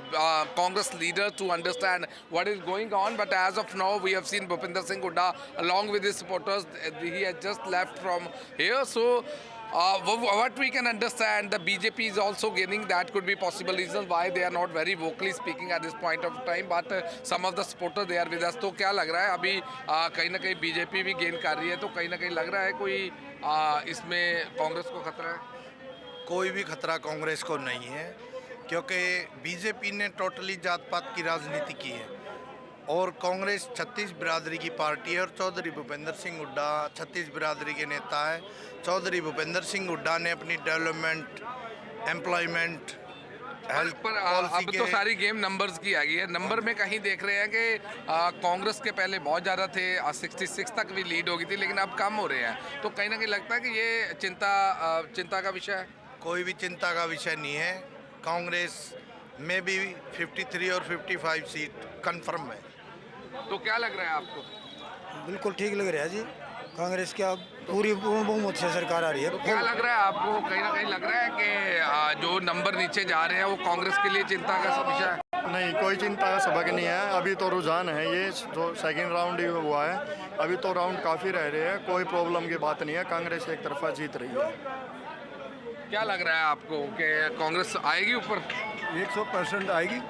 Congress leaders to understand what is going on, but as of now we have seen Bhupinder Singh Hooda along with his supporters. He has just left from here. So what we can understand, the BJP is also gaining. That could be possible reason why they are not very vocally speaking at this point of time. But some of the supporters they are with us. तो क्या लग रहा है अभी कहीं ना कहीं BJP भी गेन कर रही है, तो कहीं ना कहीं लग रहा है कोई इसमें कांग्रेस को खतरा है? कोई भी खतरा कांग्रेस को नहीं है, क्योंकि बीजेपी ने टोटली जात पात की राजनीति की है और कांग्रेस 36 बिरादरी की पार्टी है और चौधरी भूपेंद्र सिंह हुड्डा 36 बिरादरी के नेता है। चौधरी भूपेंद्र सिंह हुड्डा ने अपनी डेवलपमेंट, एम्प्लॉयमेंट, हेल्थ पर अब तो सारी गेम नंबर्स की आ गई है। नंबर में कहीं देख रहे हैं कि कांग्रेस के पहले बहुत ज़्यादा थे, 66 तक भी लीड हो गई थी, लेकिन अब कम हो रहे हैं। तो कहीं ना कहीं लगता है कि ये चिंता का विषय है। कोई भी चिंता का विषय नहीं है। कांग्रेस में भी 53 और 55 सीट कन्फर्म है। तो क्या लग रहा है आपको? बिल्कुल ठीक लग रहा है जी। कांग्रेस का पूरी पूर्ण बहुमत से सरकार आ रही है। तो क्या लग रहा है आपको, कहीं ना कहीं लग रहा है कि जो नंबर नीचे जा रहे हैं वो कांग्रेस के लिए चिंता का विषय है? नहीं, कोई चिंता का सबक नहीं है। अभी तो रुझान है, ये जो सेकंड राउंड हुआ है, अभी तो राउंड काफ़ी रह रहे हैं, कोई प्रॉब्लम की बात नहीं है। कांग्रेस एक तरफा जीत रही है। क्या लग रहा है आपको कि कांग्रेस आएगी ऊपर? 100% आएगी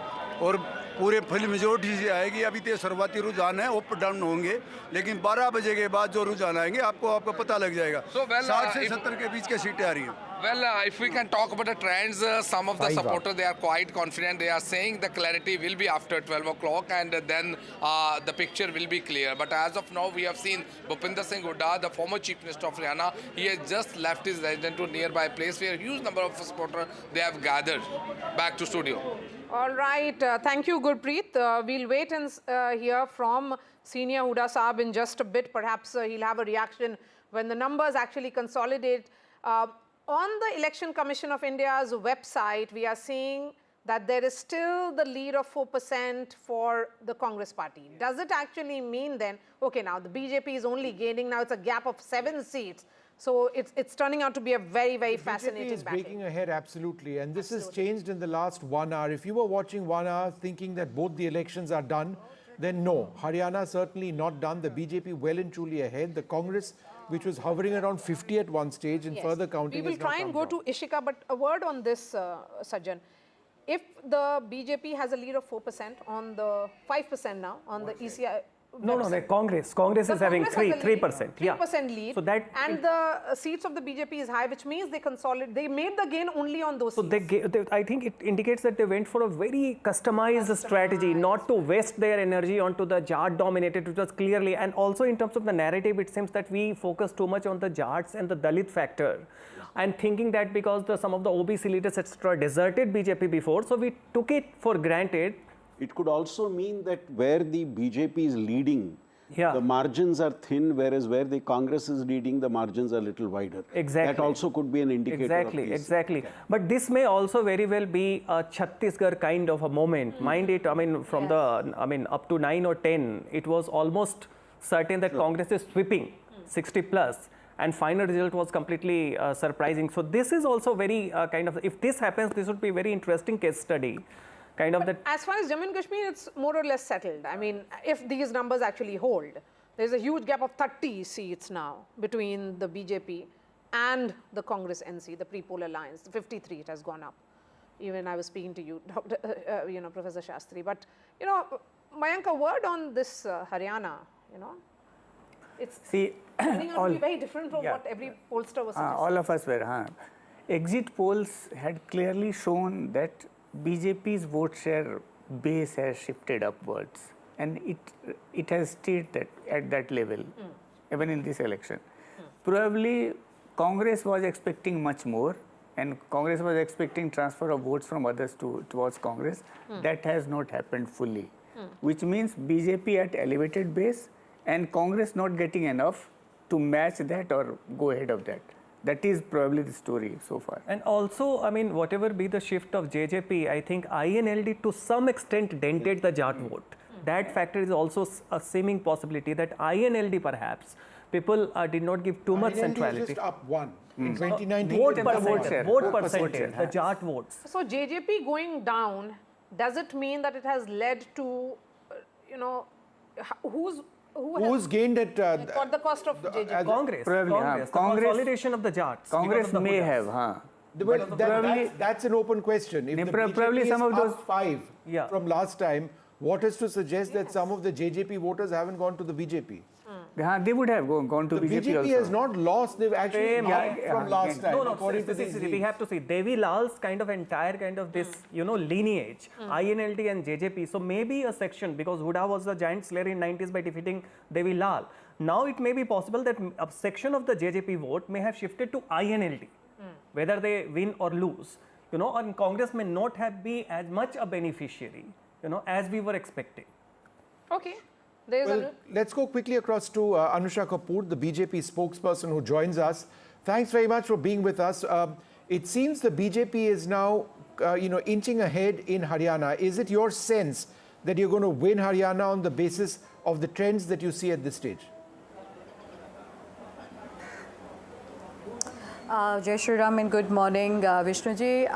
और पूरे फुल मेजोरिटी से आएगी। अभी तो शुरुआती रुझान है, अप डाउन होंगे, लेकिन 12 बजे के बाद जो रुझान आएंगे आपको पता लग जाएगा। 60 से 70 के बीच की सीटें आ रही हैं। Well, if we can talk about the trends, some of the supporters, they are quite confident. They are saying the clarity will be after 12 o'clock and then the picture will be clear. But as of now, we have seen Bhupinder Singh Huda, the former Chief Minister of Haryana, he has just left his residence to a nearby place where a huge number of supporters, they have gathered. Back to studio. All right. Thank you, Gurpreet. We'll wait and hear from Senior Huda Saab in just a bit. Perhaps he'll have a reaction when the numbers actually consolidate. On the Election Commission of India's website, we are seeing that there is still the lead of 4% for the Congress party. Does it actually mean then, okay, now the BJP is only gaining, now it's a gap of 7 seats. So it's turning out to be a very, very fascinating BJP is battle. breaking ahead, absolutely. And this has changed in the last 1 hour. If you were watching 1 hour thinking that both the elections are done, then no. Haryana certainly not done. The BJP well and truly ahead. The Congress, which was hovering around 50 at one stage and further counting. We will try and go to Ishika, but a word on this, Sajjan. If the BJP has a lead of 4% on the 5% now on the ECI. No, Congress is having 3%. 3% lead. So that and the seats of the BJP is high, which means they consolidate. They made the gain only on those seats. So I think it indicates that they went for a very customized strategy, not to waste their energy onto the Jat dominated, which was clearly, and also in terms of the narrative, it seems that we focus too much on the Jats and the Dalit factor. And thinking that because some of the OBC leaders, etc., deserted BJP before, so we took it for granted. It could also mean that where the BJP is leading, the margins are thin, whereas where the Congress is leading, the margins are a little wider. Exactly. That also could be an indicator of this. Exactly. But this may also very well be a Chhattisgarh kind of a moment. Mind it, I mean, from up to 9 or 10, it was almost certain that Congress is sweeping 60 plus. And final result was completely surprising. So this is also very kind of, if this happens, this would be a very interesting case study. Kind of that. As far as Jammu and Kashmir, it's more or less settled. I mean, if these numbers actually hold, there's a huge gap of 30 seats now between the BJP and the Congress NC, the pre-poll alliance. 53, it has gone up. Even I was speaking to you, Dr. Professor Shastri. But, Mayank, a word on this Haryana, it's turning out to be very different from what every pollster was suggesting. All of us were. Exit polls had clearly shown that BJP's vote share base has shifted upwards, and it has stayed at that level, even in this election. Probably Congress was expecting much more, and Congress was expecting transfer of votes from others towards Congress. That has not happened fully, which means BJP at elevated base and Congress not getting enough to match that or go ahead of that. That is probably the story so far. And also, I mean, whatever be the shift of JJP, I think INLD to some extent dented the Jat vote. That factor is also a seeming possibility that INLD perhaps, people did not give too much centrality. INLD is just up 1 in 2019. Vote percentage, the Jat votes. So JJP going down, does it mean that it has led to, who's gained at got the cost of JJP? Congress. Probably, Congress. The consolidation of the Jats. Congress may have, that's an open question. If the probably BJP some is of those up 5 from last time, what is to suggest that some of the JJP voters haven't gone to the BJP? They would have gone to the BJP also. has not lost, they've actually from last time. We have to see Devi Lal's kind of entire kind of this, lineage, INLD and JJP. So maybe a section, because Huda was a giant slayer in 90s by defeating Devi Lal. Now it may be possible that a section of the JJP vote may have shifted to INLD, whether they win or lose. And Congress may not have been as much a beneficiary, as we were expecting. Okay. Well, let's go quickly across to Anusha Kapoor, the BJP spokesperson who joins us. Thanks very much for being with us. It seems the BJP is now, inching ahead in Haryana. Is it your sense that you're going to win Haryana on the basis of the trends that you see at this stage? Jai Shri Ram and good morning, Vishnuji.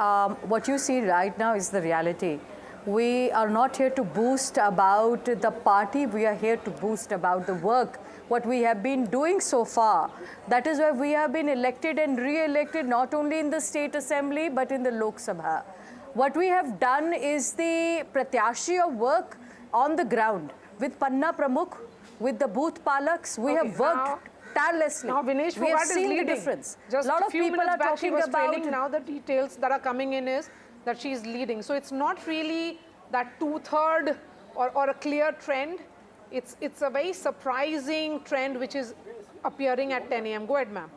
What you see right now is the reality. We are not here to boost about the party, we are here to boost about the work, what we have been doing so far. That is why we have been elected and re-elected not only in the State Assembly but in the Lok Sabha. What we have done is the pratyashi of work on the ground with Panna Pramukh, with the booth palaks. We have worked tirelessly. Now Vinesh we have Fogart is seen leading. the difference. Just a lot a of few people minutes are back she talking was about trailing. Now the details that are coming in is that she is leading. So it's not really that two-third or a clear trend. It's a very surprising trend which is appearing at 10 a.m. Go ahead, ma'am.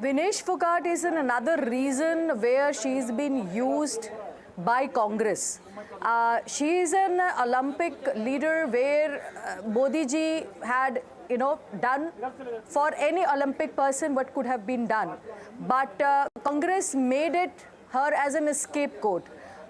Vinesh Fogart is in another reason where she's been used by Congress. She is an Olympic leader where Modi ji had, done for any Olympic person what could have been done. But Congress made it her as an scapegoat.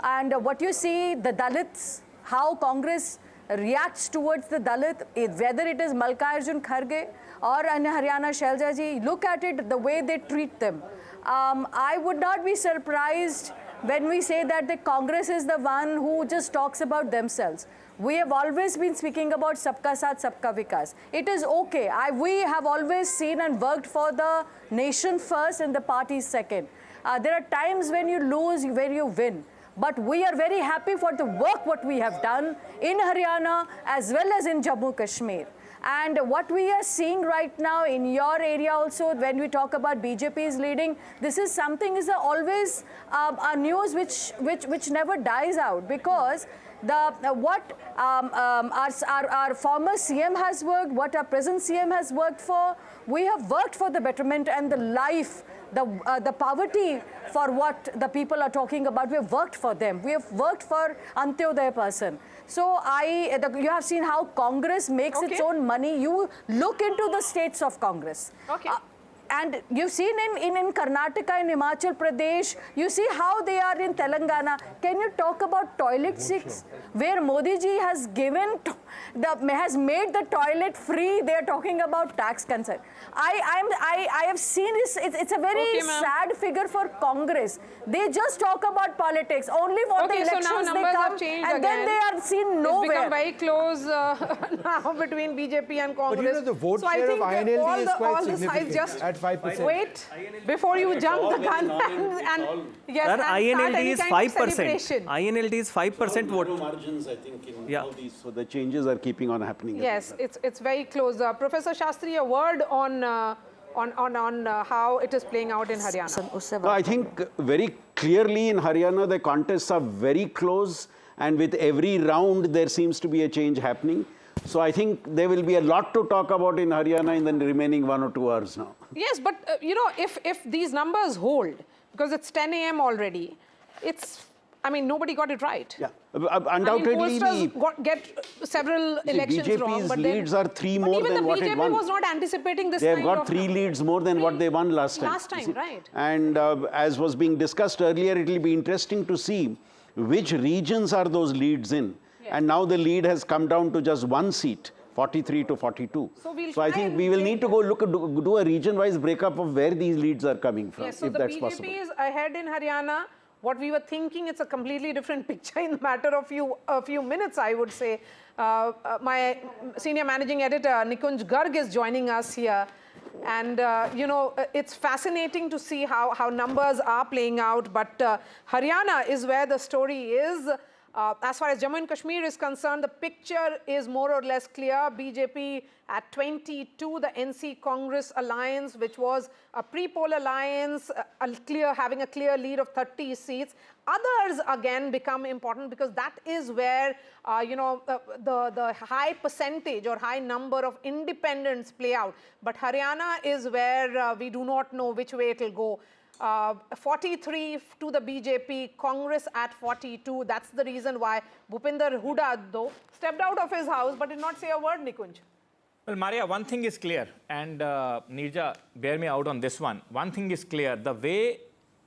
And what you see, the Dalits, how Congress reacts towards the Dalit, whether it is Mallikarjun Kharge or Haryana Shailja ji, look at it, the way they treat them. I would not be surprised when we say that the Congress is the one who just talks about themselves. We have always been speaking about Sabka Saath, Sabka Vikas. It is okay. We have always seen and worked for the nation first and the party second. There are times when you lose, when you win. But we are very happy for the work what we have done in Haryana as well as in Jammu Kashmir. And what we are seeing right now in your area also, when we talk about BJP is leading, this is something is always a news which never dies out, because what our former CM has worked, what our present CM has worked for, we have worked for the betterment and the life, the poverty for what the people are talking about. We have worked for them. We have worked for Antyodaya person. So you have seen how Congress makes its own money. You look into the states of Congress. Okay. And you've seen in Karnataka, in Himachal Pradesh, you see how they are in Telangana. Can you talk about toilet seats where Modi ji has has made the toilet free? They are talking about tax concern. I have seen this. It's a very sad figure for Congress. They just talk about politics. Only for the elections so now they come, have changed and then they are seen nowhere. It's become very close now between BJP and Congress. But the vote so share I think of INLD is quite significant significant at 5%. Wait before you jump the gun and yes, Sir, INLD is 5%. INLD is 5% vote. Margins, I think, in all these. So the changes are keeping on happening. Yes, it's very close. Professor Shastri, a word on how it is playing out in Haryana. No, I think very clearly in Haryana the contests are very close, and with every round there seems to be a change happening. So I think there will be a lot to talk about in Haryana in the remaining 1 or 2 hours now. Yes, but if these numbers hold, because it's 10 a.m. already, nobody got it right. Yeah, undoubtedly. Pollsters get several elections BJP's wrong, but leads are 3 more than what it won. Even the BJP was not anticipating this. They have got 3 leads more than what they won last time. Right. And as was being discussed earlier, it will be interesting to see which regions are those leads in. Yes. And now the lead has come down to just 1 seat, 43 to 42. So I think we will need to go do a region-wise breakup of where these leads are coming from, yes, so if the that's BJP possible. is ahead in Haryana. What we were thinking, it's a completely different picture in the matter of a few minutes, I would say. My senior managing editor, Nikunj Garg, is joining us here. And, it's fascinating to see how numbers are playing out. But Haryana is where the story is. As far as Jammu and Kashmir is concerned, the picture is more or less clear. BJP at 22, the NC Congress alliance, which was a pre-poll alliance, having a clear lead of 30 seats. Others again become important because that is where the high percentage or high number of independents play out. But Haryana is where we do not know which way it will go. 43 to the BJP, Congress at 42. That's the reason why Bhupinder Huda, though, stepped out of his house but did not say a word, Nikunj. Well, Maria, one thing is clear, and Nirja, bear me out on this one. One thing is clear, the way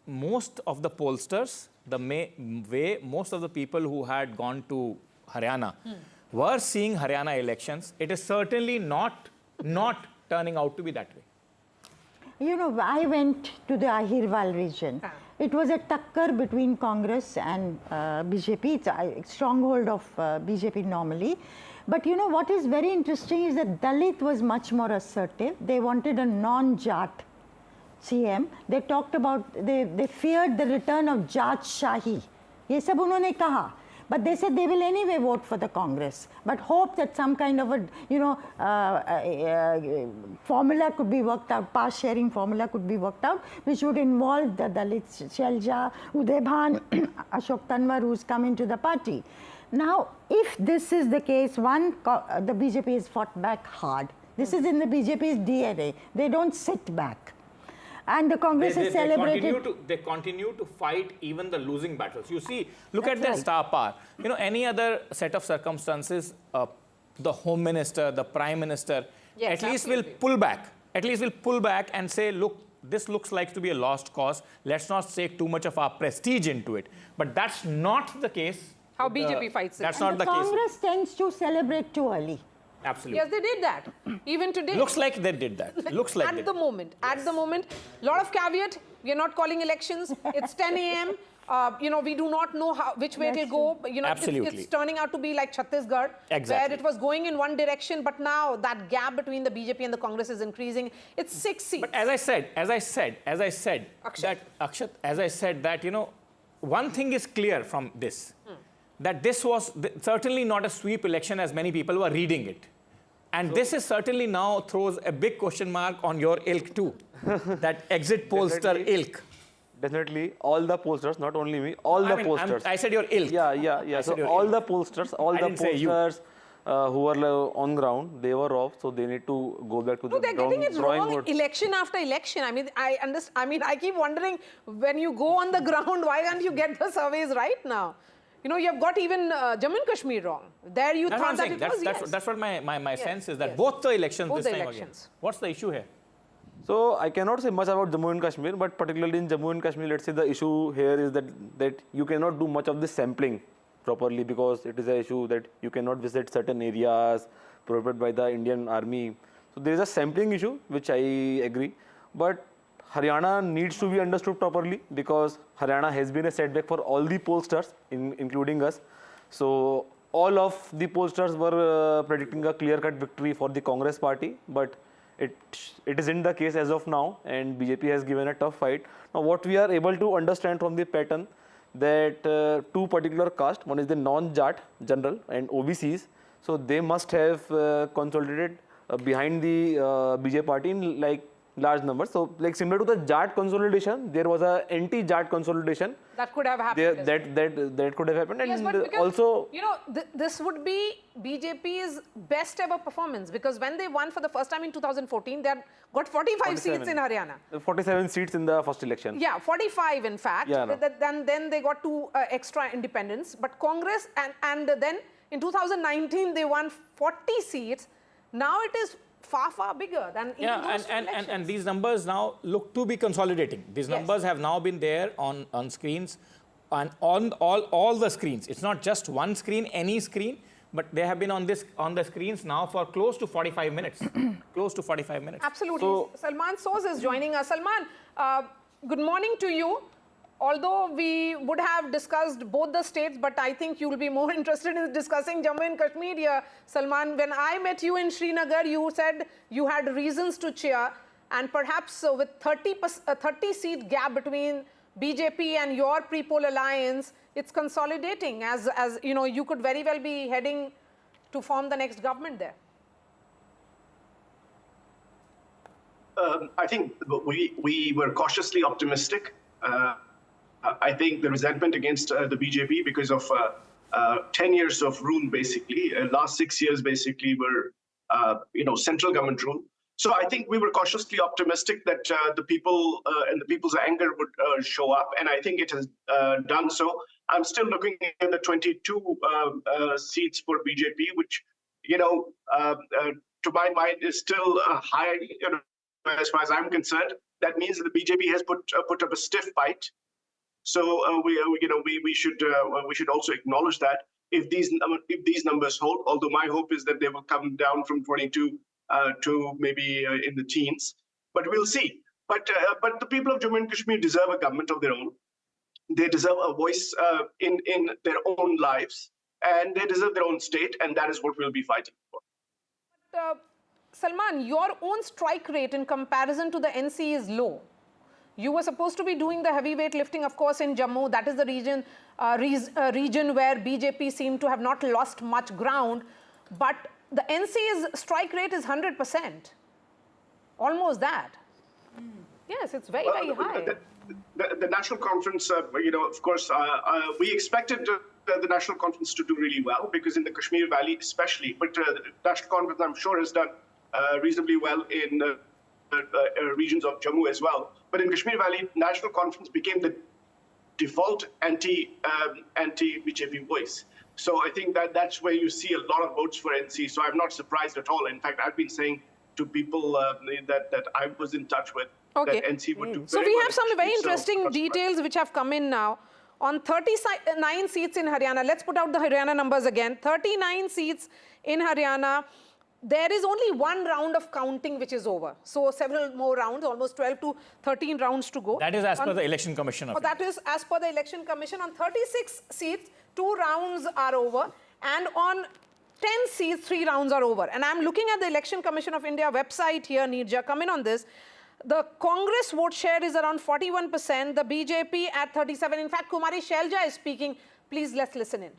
most of the pollsters, the way most of the people who had gone to Haryana were seeing Haryana elections, it is certainly not turning out to be that way. You know, I went to the Ahirwal region. It was a takkar between Congress and BJP. It's a stronghold of BJP normally. But you know, what is very interesting is that Dalit was much more assertive. They wanted a non-Jat CM. They talked about, they feared the return of Jat Shahi. Ye sab unhone kaha. But they said they will anyway vote for the Congress, but hope that some kind of a, you know, formula could be worked out, pass sharing formula could be worked out, which would involve the Dalits, Shelja, Uday Bhan, Ashok Tanwar, who's come into the party. Now, if this is the case, one, the BJP has fought back hard. This is in the BJP's DNA. They don't sit back. And the Congress has celebrated. They continue to fight even the losing battles. You see, look at their star power. You know, any other set of circumstances, the Home Minister, the Prime Minister, at least will pull back. At least will pull back and say, look, this looks like to be a lost cause. Let's not take too much of our prestige into it. But that's not the case. How BJP fights it. That's not the case. Congress tends to celebrate too early. Absolutely. Yes, they did that. Even today. Looks like they did that. Looks like at the moment. Yes. At the moment, lot of caveat. We are not calling elections. It's 10 a.m. You know, we do not know which way it will go. You know, it's turning out to be like Chhattisgarh, where it was going in one direction, but now that gap between the BJP and the Congress is increasing. It's 6 seats. But as I said, that, you know, one thing is clear from this, that this was certainly not a sweep election as many people were reading it. And this is certainly now throws a big question mark on your ilk too, that exit pollster ilk. Definitely, all the pollsters, not only me, all the pollsters. I said your ilk. Yeah. So all the pollsters, who were on ground, they were off, so they need to go back to the they're getting it wrong election after election. I mean, I understand. I mean, I keep wondering, when you go on the ground, why can't you get the surveys right now? You know, you have got even Jammu and Kashmir wrong. There you thought that it was, that's what my sense is, that both the elections this time again. What's the issue here? So I cannot say much about Jammu and Kashmir, but particularly in Jammu and Kashmir, let's say the issue here is that you cannot do much of this sampling properly, because it is an issue that you cannot visit certain areas provided by the Indian Army. So there is a sampling issue, which I agree. But Haryana needs to be understood properly, because Haryana has been a setback for all the pollsters, including us. So all of the pollsters were predicting a clear-cut victory for the Congress party, but it isn't the case as of now, and BJP has given a tough fight. Now, what we are able to understand from the pattern, that two particular castes, one is the non-Jat general and OBCs, so they must have consolidated behind the BJP party in like large numbers. So like similar to the Jat consolidation, there was a anti-Jat consolidation. That could have happened. That could have happened. Yes, and but because, also, you know, this would be BJP's best ever performance, because when they won for the first time in 2014, they had got 45 seats in Haryana. 47 seats in the first election. Yeah, 45 in fact. Yeah, no. Then they got 2 extra independents. But Congress, and then in 2019, they won 40 seats. Now it is far bigger than even those elections. And these numbers now look to be consolidating. These numbers have now been there on screens, and on all the screens. It's not just one screen, any screen, but they have been on the screens now for close to 45 minutes. Close to 45 minutes. Absolutely. So, Salman Soz is joining us. Salman, good morning to you. Although we would have discussed both the states, but I think you will be more interested in discussing Jammu and Kashmir here. Salman, when I met you in Srinagar, you said you had reasons to cheer, and perhaps with 30-seat gap between BJP and your pre-poll alliance, it's consolidating, as you know, you could very well be heading to form the next government there. I think we were cautiously optimistic. I think the resentment against the BJP because of 10 years of rule, basically, last 6 years basically were, central government rule. So I think we were cautiously optimistic that the people and the people's anger would show up, and I think it has done so. I'm still looking at the 22 seats for BJP, which, to my mind is still high, as far as I'm concerned. That means that the BJP has put up a stiff fight. So we should also acknowledge that if these numbers hold. Although my hope is that they will come down from 22 to maybe in the teens. But we'll see. But the people of Jammu and Kashmir deserve a government of their own. They deserve a voice in their own lives, and they deserve their own state, and that is what we'll be fighting for. Salman, your own strike rate in comparison to the NC is low. You were supposed to be doing the heavyweight lifting, of course, in Jammu. That is the region where BJP seemed to have not lost much ground. But the NC's strike rate is 100%. Almost that. Yes, it's very, very high. The National Conference, of course, we expected the National Conference to do really well, because in the Kashmir Valley especially, but the National Conference, I'm sure, has done reasonably well in regions of Jammu as well. But in Kashmir Valley, National Conference became the default anti-BJP voice. So I think that's where you see a lot of votes for NC. So I'm not surprised at all. In fact, I've been saying to people that I was in touch with, that NC would do very So we well have some very so interesting details which have come in now. On 39 seats in Haryana, let's put out the Haryana numbers again. 39 seats in Haryana. There is only one round of counting which is over. So several more rounds, almost 12 to 13 rounds to go. That is as per the Election Commission. That is as per the Election Commission. On 36 seats, 2 rounds are over. And on 10 seats, 3 rounds are over. And I'm looking at the Election Commission of India website here, Nirja, come in on this. The Congress vote share is around 41%, the BJP at 37%. In fact, Kumari Shelja is speaking. Please, let's listen in.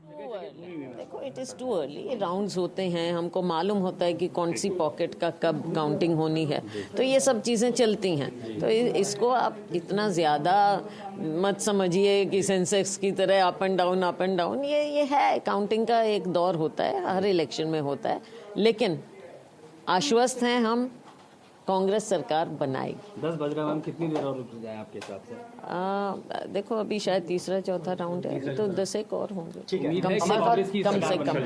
देखो, it is too early. Rounds होते हैं, हमको मालूम होता है कि कौन सी pocket का कब काउंटिंग होनी है, तो ये सब चीज़ें चलती हैं. तो इसको आप इतना ज़्यादा मत समझिए कि सेंसेक्स की तरह अप एंड डाउन. ये है, काउंटिंग का एक दौर होता है, हर इलेक्शन में होता है. लेकिन आश्वस्त हैं हम, कांग्रेस सरकार बनाएगी. 10 बज रहा है मैम, कितनी देर और रुक जाए आपके हिसाब से? देखो अभी शायद तीसरा चौथा राउंड है, तो 10 एक और होंगे. कम से कम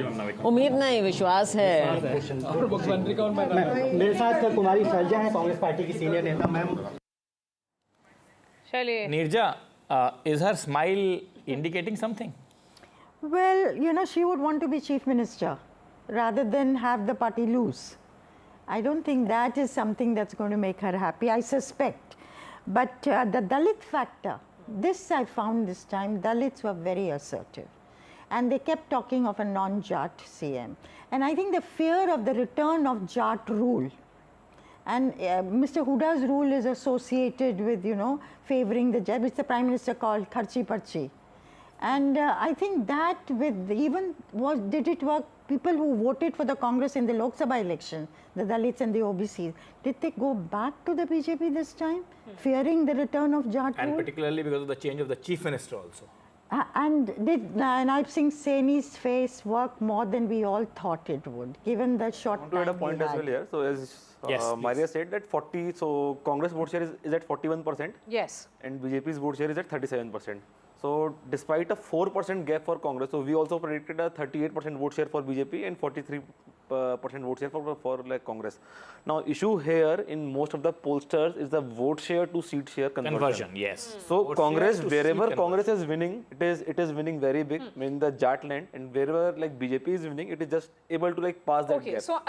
उम्मीद नहीं, विश्वास है. मेरे साथ कुमारी शैलजा है, कांग्रेस पार्टी की सीनियर नेता. मैम चलिए. Nirja, is her smile indicating something? Well, she would want to be chief minister rather than have the party lose. I don't think that is something that's going to make her happy, I suspect. But the Dalit factor, this I found this time, Dalits were very assertive. And they kept talking of a non-Jat CM. And I think the fear of the return of Jat rule, and Mr. Huda's rule is associated with, favoring the Jat, which the Prime Minister called Kharchi Parchi. And I think that did it work? People who voted for the Congress in the Lok Sabha election, the Dalits and the OBCs, did they go back to the BJP this time, fearing the return of Jat rule? And particularly because of the change of the chief minister also. And did Naib Singh Saini's face work more than we all thought it would, given the short time I want to add a point as well here. So as Maria said, that so Congress vote share is at 41%. Yes. And BJP's vote share is at 37%. So despite a 4% gap for Congress, so we also predicted a 38% vote share for BJP and 43% vote share for Congress. Now issue here in most of the pollsters is the vote share to seat share conversion. Yes. So Vote Congress, share to wherever seat Congress is winning, it is winning very big in the Jat land, and wherever BJP is winning, it is just able to pass that gap. So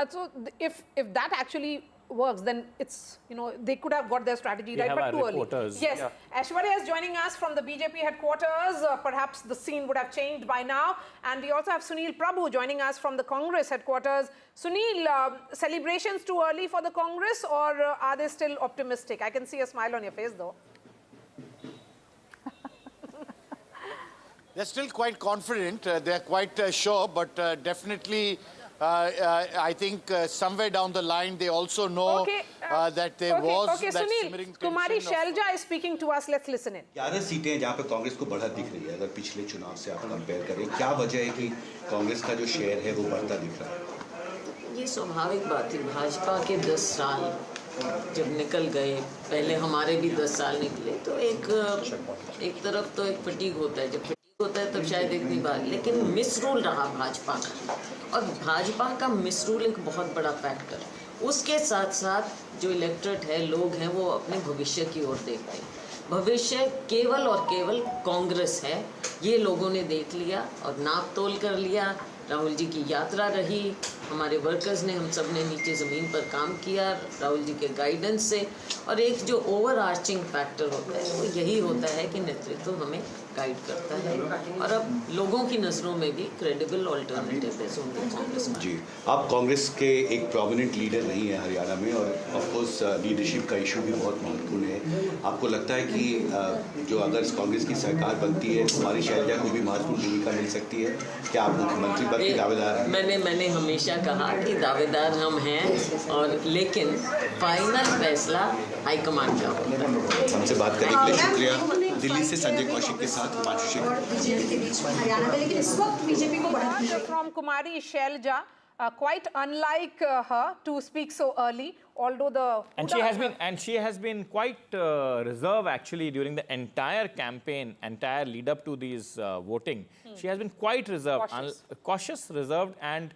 if that actually works, then it's, they could have got their strategy right, but too early. Yes, yeah. Aishwarya is joining us from the BJP headquarters. Perhaps the scene would have changed by now. And we also have Sunil Prabhu joining us from the Congress headquarters. Sunil, celebrations too early for the Congress, or are they still optimistic? I can see a smile on your face though. They're still quite confident. They're quite sure, but definitely I think somewhere down the line they also know that there was that simmering tension. Kumari Shelja is speaking to us. Let's listen in. 11 सीटें जहाँ पे कांग्रेस को बढ़त दिख रही है, अगर पिछले चुनाव से आप कंपेयर करें, क्या वजह है कि कांग्रेस का जो शेयर है वो बढ़ता दिख रहा है? ये स्वाभाविक बात है. भाजपा के 10 साल जब निकल गए, पहले हमारे भी 10 साल निकले, तो एक तरफ तो एक फटीग होता है. जब फटीग होता है तब शायद इतनी बात, लेकिन मिसरूल रहा भाजपा का, और भाजपा का मिसरूल एक बहुत बड़ा फैक्टर. उसके साथ साथ जो इलेक्टरेट है, लोग हैं, वो अपने भविष्य की ओर देखते हैं. भविष्य केवल और केवल कांग्रेस है, ये लोगों ने देख लिया और नाप तोल कर लिया. राहुल जी की यात्रा रही, हमारे वर्कर्स ने, हम सब ने नीचे ज़मीन पर काम किया राहुल जी के गाइडेंस से। और एक जो ओवर आर्चिंग फैक्टर होता है वो यही होता है कि नेतृत्व हमें गाइड करता है, और अब लोगों की नज़रों में भी क्रेडिबल ऑल्टरनेटिव है कांग्रेस। जी, आप कांग्रेस के एक प्रोमिनेंट लीडर नहीं है हरियाणा में, और ऑफकोर्स लीडरशिप का इशू भी बहुत महत्वपूर्ण है। आपको लगता है कि जो अगर कांग्रेस की सरकार बनती है कुमारी शैलजा को भी महत्वपूर्ण भूमिका मिल सकती है? क्या आप मुख्यमंत्री पद के दावेदार हैं? मैंने हमेशा कहा कि दावेदार हम हैं, और लेकिन फाइनल फैसला हाईकमांड का होता है। हमसे बात करने के लिए शुक्रिया। दिल्ली से संजय कौशिक के साथ हिमांशु शेखर। बीजेपी के बीच में हरियाणा में, लेकिन इस वक्त बीजेपी को बढ़ा from Kumari Selja, quite unlike her to speak so early, although the she has been quite reserved actually during the entire campaign, entire lead up to these voting. She has been quite reserved, cautious, reserved, and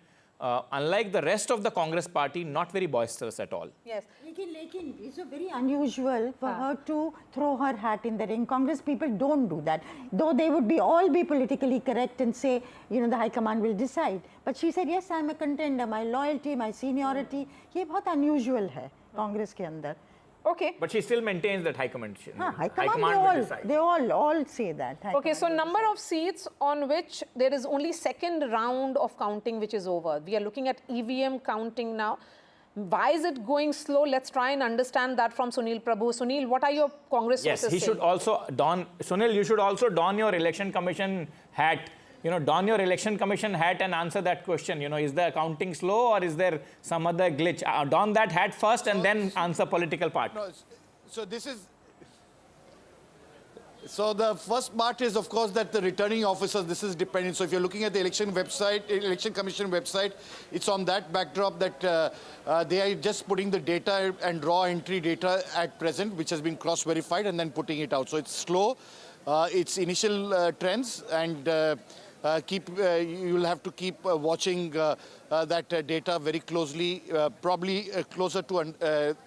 unlike the rest of the Congress party, not very boisterous at all. Yes. Lekin, it's very unusual for her to throw her hat in the ring. Congress people don't do that. Though they would all be politically correct and say, you know, the High Command will decide. But she said, yes, I'm a contender. My loyalty, my seniority, ये बहुत unusual है Congress के अंदर. Okay. But she still maintains that High Command. High Command will decide. They all say that. Okay, so number of seats on which there is only second round of counting which is over. We are looking at EVM counting now. Why is it going slow? Let's try and understand that from Sunil Prabhu. Sunil, what are your Congress sources saying? Yes, he should also don, Sunil, you should also don your election commission hat. You know, don your election commission hat and answer that question. You know, is the counting slow or is there some other glitch? Don that hat first and then answer political part. No, so this is... So the first part is, of course, that the returning officers, this is dependent. So if you're looking at the election website, election commission website, it's on that backdrop that they are just putting the data and raw entry data at present, which has been cross-verified, and then putting it out. So it's slow. It's initial trends, and you'll have to keep watching that data very closely. Probably closer to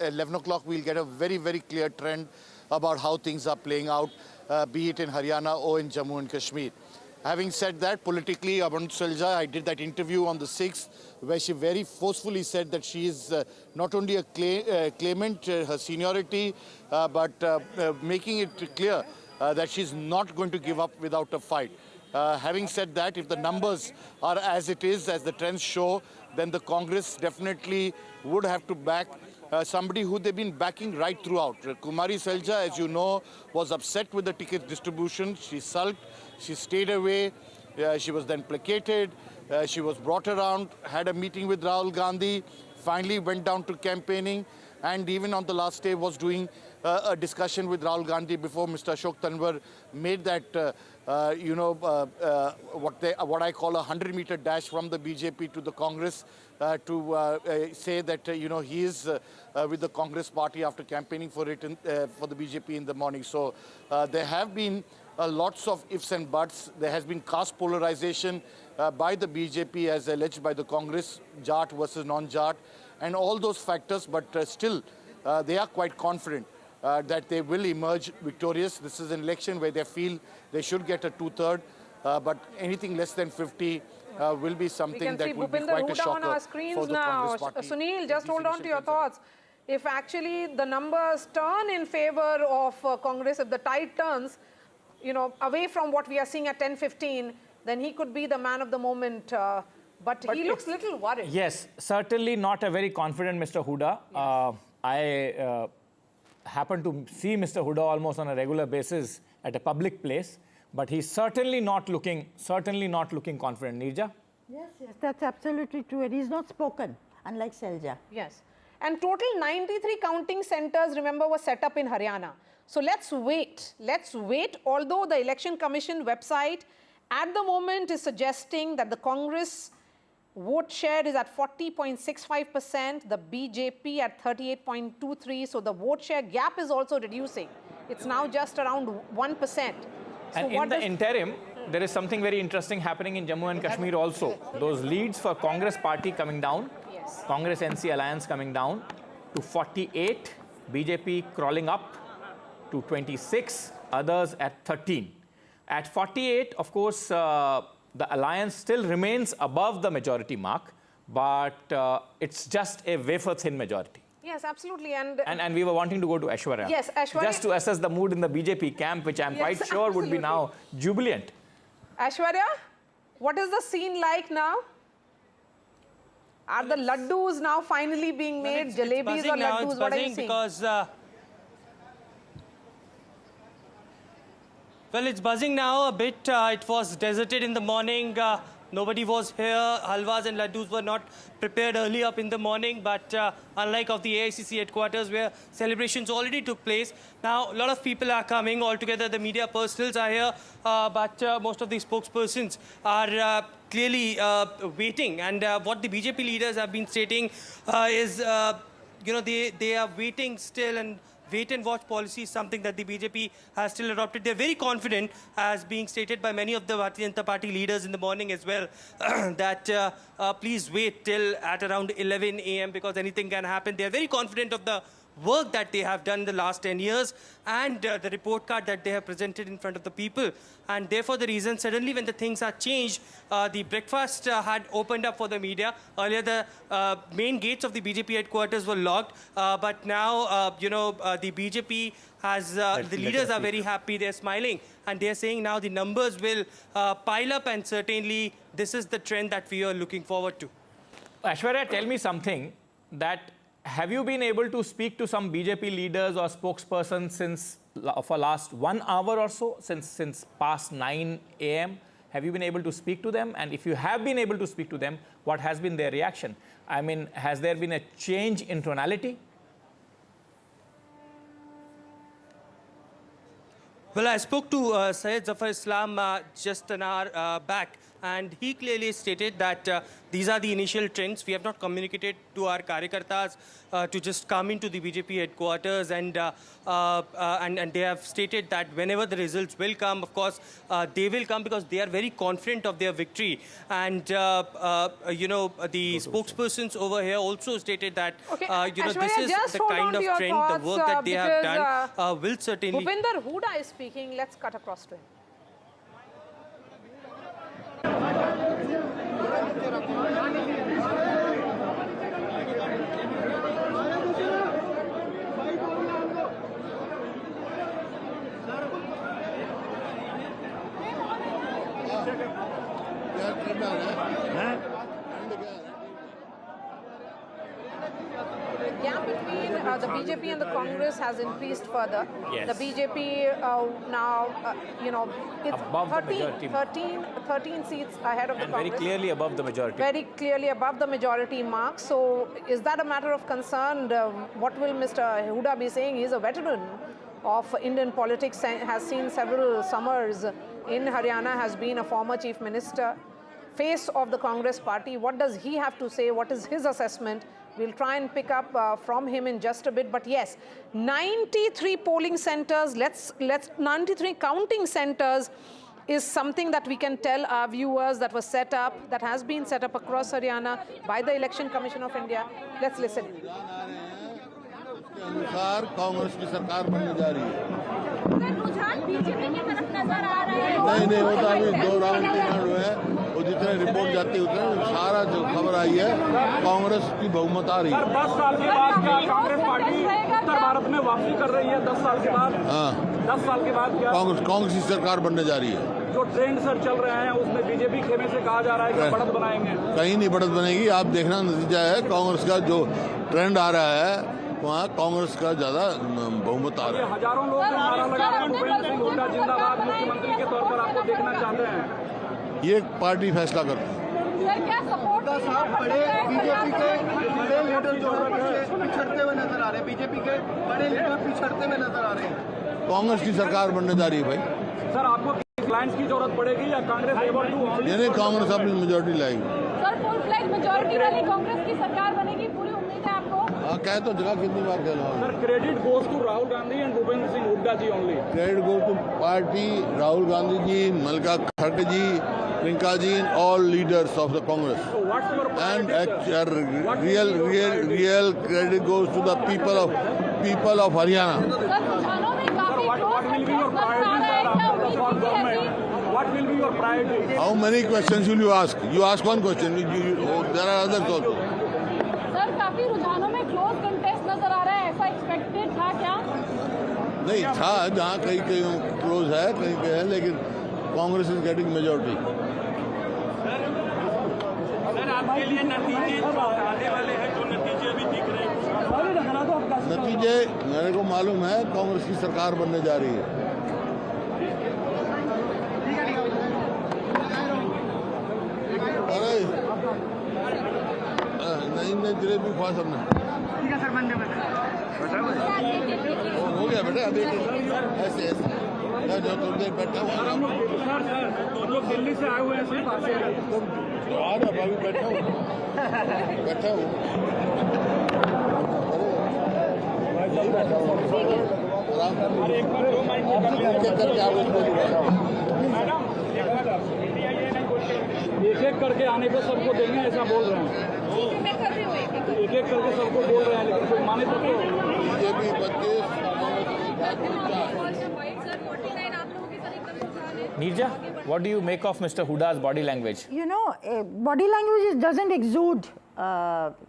11 o'clock, we'll get a very, very clear trend about how things are playing out, be it in Haryana or in Jammu and Kashmir. Having said that, politically, Aband Salja, I did that interview on the 6th, where she very forcefully said that she is not only a claimant, her seniority, but making it clear that she's not going to give up without a fight. Having said that, if the numbers are as it is, as the trends show, then the Congress definitely would have to back somebody who they've been backing right throughout. Kumari Selja, as you know, was upset with the ticket distribution. She sulked, she stayed away, she was then placated, she was brought around, had a meeting with Rahul Gandhi, finally went down to campaigning, and even on the last day was doing a discussion with Rahul Gandhi before Mr. Ashok Tanwar made that, what I call a 100-meter dash from the BJP to the Congress to say that, he is with the Congress party after campaigning for it for the BJP in the morning. So there have been lots of ifs and buts. There has been caste polarization by the BJP as alleged by the Congress, Jat versus non-Jat, and all those factors, but still they are quite confident that they will emerge victorious. This is an election where they feel they should get a 2/3, but anything less than 50 will be something that will be quite a shocker on our screens for the now. Congress party. Sunil, just hold on to your thoughts. If actually the numbers turn in favor of Congress, if the tide turns, away from what we are seeing at 10-15, then he could be the man of the moment. But he looks a little worried. Yes, certainly not a very confident Mr. Huda. Yes. I happen to see Mr. Huda almost on a regular basis at a public place, but he's certainly not looking confident. Nirja? Yes, that's absolutely true. And he's not spoken, unlike Selja. Yes. And total 93 counting centers, remember, were set up in Haryana. So let's wait. Let's wait. Although the Election Commission website at the moment is suggesting that the Congress vote share is at 40.65%, the BJP at 38.23%. So the vote share gap is also reducing. It's now just around 1%. So and in the interim, there is something very interesting happening in Jammu and Kashmir also. Those leads for Congress party coming down, yes. Congress NC alliance coming down to 48, BJP crawling up to 26, others at 13. At 48, of course, the alliance still remains above the majority mark, but it's just a wafer-thin majority. Yes, absolutely. And we were wanting to go to Aishwarya. Yes, Aishwarya. Just to assess the mood in the BJP camp, which I'm quite sure would be now jubilant. Aishwarya, what is the scene like now? Are the laddus now finally being made? Jalebis or laddus? What are you seeing? Because, well, it's buzzing now a bit. It was deserted in the morning. Nobody was here. Halwas and laddus were not prepared early up in the morning. But unlike of the AICC headquarters where celebrations already took place, now a lot of people are coming. Altogether, the media personals are here. But most of the spokespersons are clearly waiting. And what the BJP leaders have been stating is, they are waiting still, and wait and watch policy is something that the BJP has still adopted. They're very confident, as being stated by many of the Bharatiya Janata Party leaders in the morning as well, that please wait till at around 11 a.m. because anything can happen. They're very confident of the work that they have done in the last 10 years and the report card that they have presented in front of the people. And therefore, the reason suddenly when the things are changed, the breakfast had opened up for the media. Earlier, the main gates of the BJP headquarters were locked. But now, the BJP has, the leaders are very happy. They're smiling. And they're saying now the numbers will pile up. And certainly, this is the trend that we are looking forward to. Aishwarya, tell me something that have you been able to speak to some BJP leaders or spokespersons since for last 1 hour or so, since past 9 a.m.? Have you been able to speak to them? And if you have been able to speak to them, what has been their reaction? I mean, has there been a change in tonality? Well, I spoke to Syed Zafar Islam just an hour back, and he clearly stated that these are the initial trends. We have not communicated to our Karyakartas to just come into the BJP headquarters, and they have stated that whenever the results will come, of course, they will come because they are very confident of their victory. And, the spokespersons over here also stated that, this is the kind of trend, the work that they have done will certainly... Bhupinder Huda is speaking. Let's cut across to him. Gap between the BJP and the Congress has increased further. Yes. The BJP now, it's above 13 seats ahead of the and Congress. very clearly above the majority. Very clearly above the majority mark. So is that a matter of concern? What will Mr. Huda be saying? He's a veteran of Indian politics, has seen several summers in Haryana, has been a former chief minister, face of the Congress party. What does he have to say? What is his assessment? We'll try and pick up from him in just a bit. But yes, 93 polling centers, 93 counting centers is something that we can tell our viewers that was set up, that has been set up across Haryana by the Election Commission of India. Let's listen. अनुसार कांग्रेस की सरकार बनने जा रही है। नहीं होता, अभी 2 राउंड 3 राउंड हुए हैं, और जितने रिपोर्ट जाती है उतने सारा जो खबर आई है कांग्रेस की बहुमत आ रही है। 10 साल के बाद क्या कांग्रेस पार्टी उत्तर भारत में वापसी कर रही है? 10 साल के बाद? हाँ, 10 साल के बाद क्या कांग्रेस की सरकार बनने जा रही है? जो ट्रेंड सर चल रहे हैं उसमें बीजेपी खेमे से कहा जा रहा है कि बढ़त बनाएंगे। कहीं नहीं बढ़त बनेगी। आप देखना नतीजा है, कांग्रेस का जो ट्रेंड आ रहा है वहाँ कांग्रेस का ज्यादा बहुमत आ रहा है। हजारों लोग नारा लगा रहे हैं भूपेंद्र सिंह हुड्डा जिंदाबाद मुख्यमंत्री के तौर पर आपको देखना चाहते हैं। ये पार्टी फैसला करती है। बड़े बीजेपी के बड़े लीडर जो पिछड़ते हुए नजर आ रहे हैं, बीजेपी के बड़े लीडर पिछड़ते हुए नजर आ रहे हैं। कांग्रेस की सरकार बनने जा रही है भाई। सर आपको अलायंस की जरूरत पड़ेगी या कांग्रेस नहीं, कांग्रेस अपनी मेजोरिटी लाएगी। सर फुल फ्लैग मेजोरिटी वाली कांग्रेस की सरकार बनेगी, पूरी उम्मीद है आपको? हाँ, कहे तो जगह कितनी बार कह रहा हूँ। Sir credit goes to Rahul Gandhi and Bhupendra Singh Hooda ji only. Credit goes to party, Rahul Gandhi ji, Mallika खड़गे ji, Priyanka ji, all leaders of the Congress. So what's your and real credit goes to the people of Haryana. Sir, what will be your priorities for government? What will be your priority? How many questions will you ask? You ask one question. There are others also. Sir काफी रुझानों में close contest नजर आ रहा है, ऐसा expected था क्या? नहीं था, जहाँ कहीं कहीं क्लोज है, कहीं पे है, लेकिन Congress is getting majority. Sir आपके लिए नतीजे आने वाले हैं, जो नतीजे अभी दिख रहे हैं? नतीजे मेरे को मालूम है, कांग्रेस की सरकार बनने जा रही है. अरे नहीं जलेबी खुआ सबने. ठीक है सर, बंदे हो गया बेटा. अभी ऐसे जो थोड़ी देर बैठा हुआ सर लोग दिल्ली से आए हुए हैं तुम आ रहा अभी बैठा हूँ एक एक करके आने पे सबको देंगे, ऐसा बोल रहे हैं. एक एक करके सबको बोल रहे हैं, लेकिन कोई माने तो BJP 25. Nirja, what do you make of Mr. Huda's body language? You know, body language doesn't exude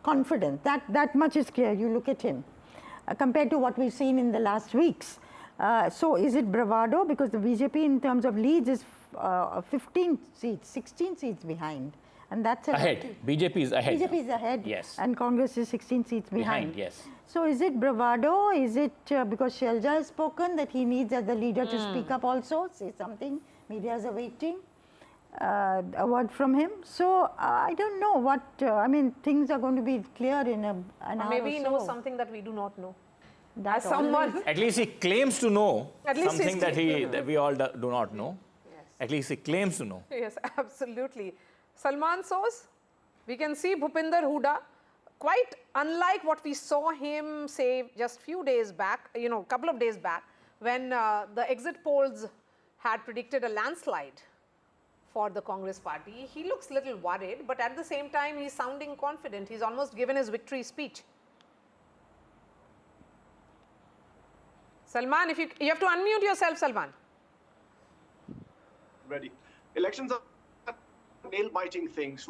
confidence. That much is clear. You look at him compared to what we've seen in the last weeks. So is it bravado? Because the BJP in terms of leads is 15 seats, 16 seats behind. And that's ahead. BJP is ahead. BJP is ahead. Yes. And Congress is 16 seats behind. Yes. So is it bravado? Is it because Shelja has spoken that he needs as the leader to speak up also, say something? Media is awaiting a word from him. So I don't know what, I mean, things are going to be clear in an hour Maybe he or so. knows something that we do not know. That's someone. At least he claims to know something that we all do not know. Yes. At least he claims to know. Yes, absolutely. Salman Soos, we can see Bhupinder Huda, quite unlike what we saw him say just few days back, couple of days back, when the exit polls had predicted a landslide for the Congress party. He looks a little worried, but at the same time, he's sounding confident. He's almost given his victory speech. Salman, if you have to unmute yourself, Salman. Ready. Elections are nail-biting things,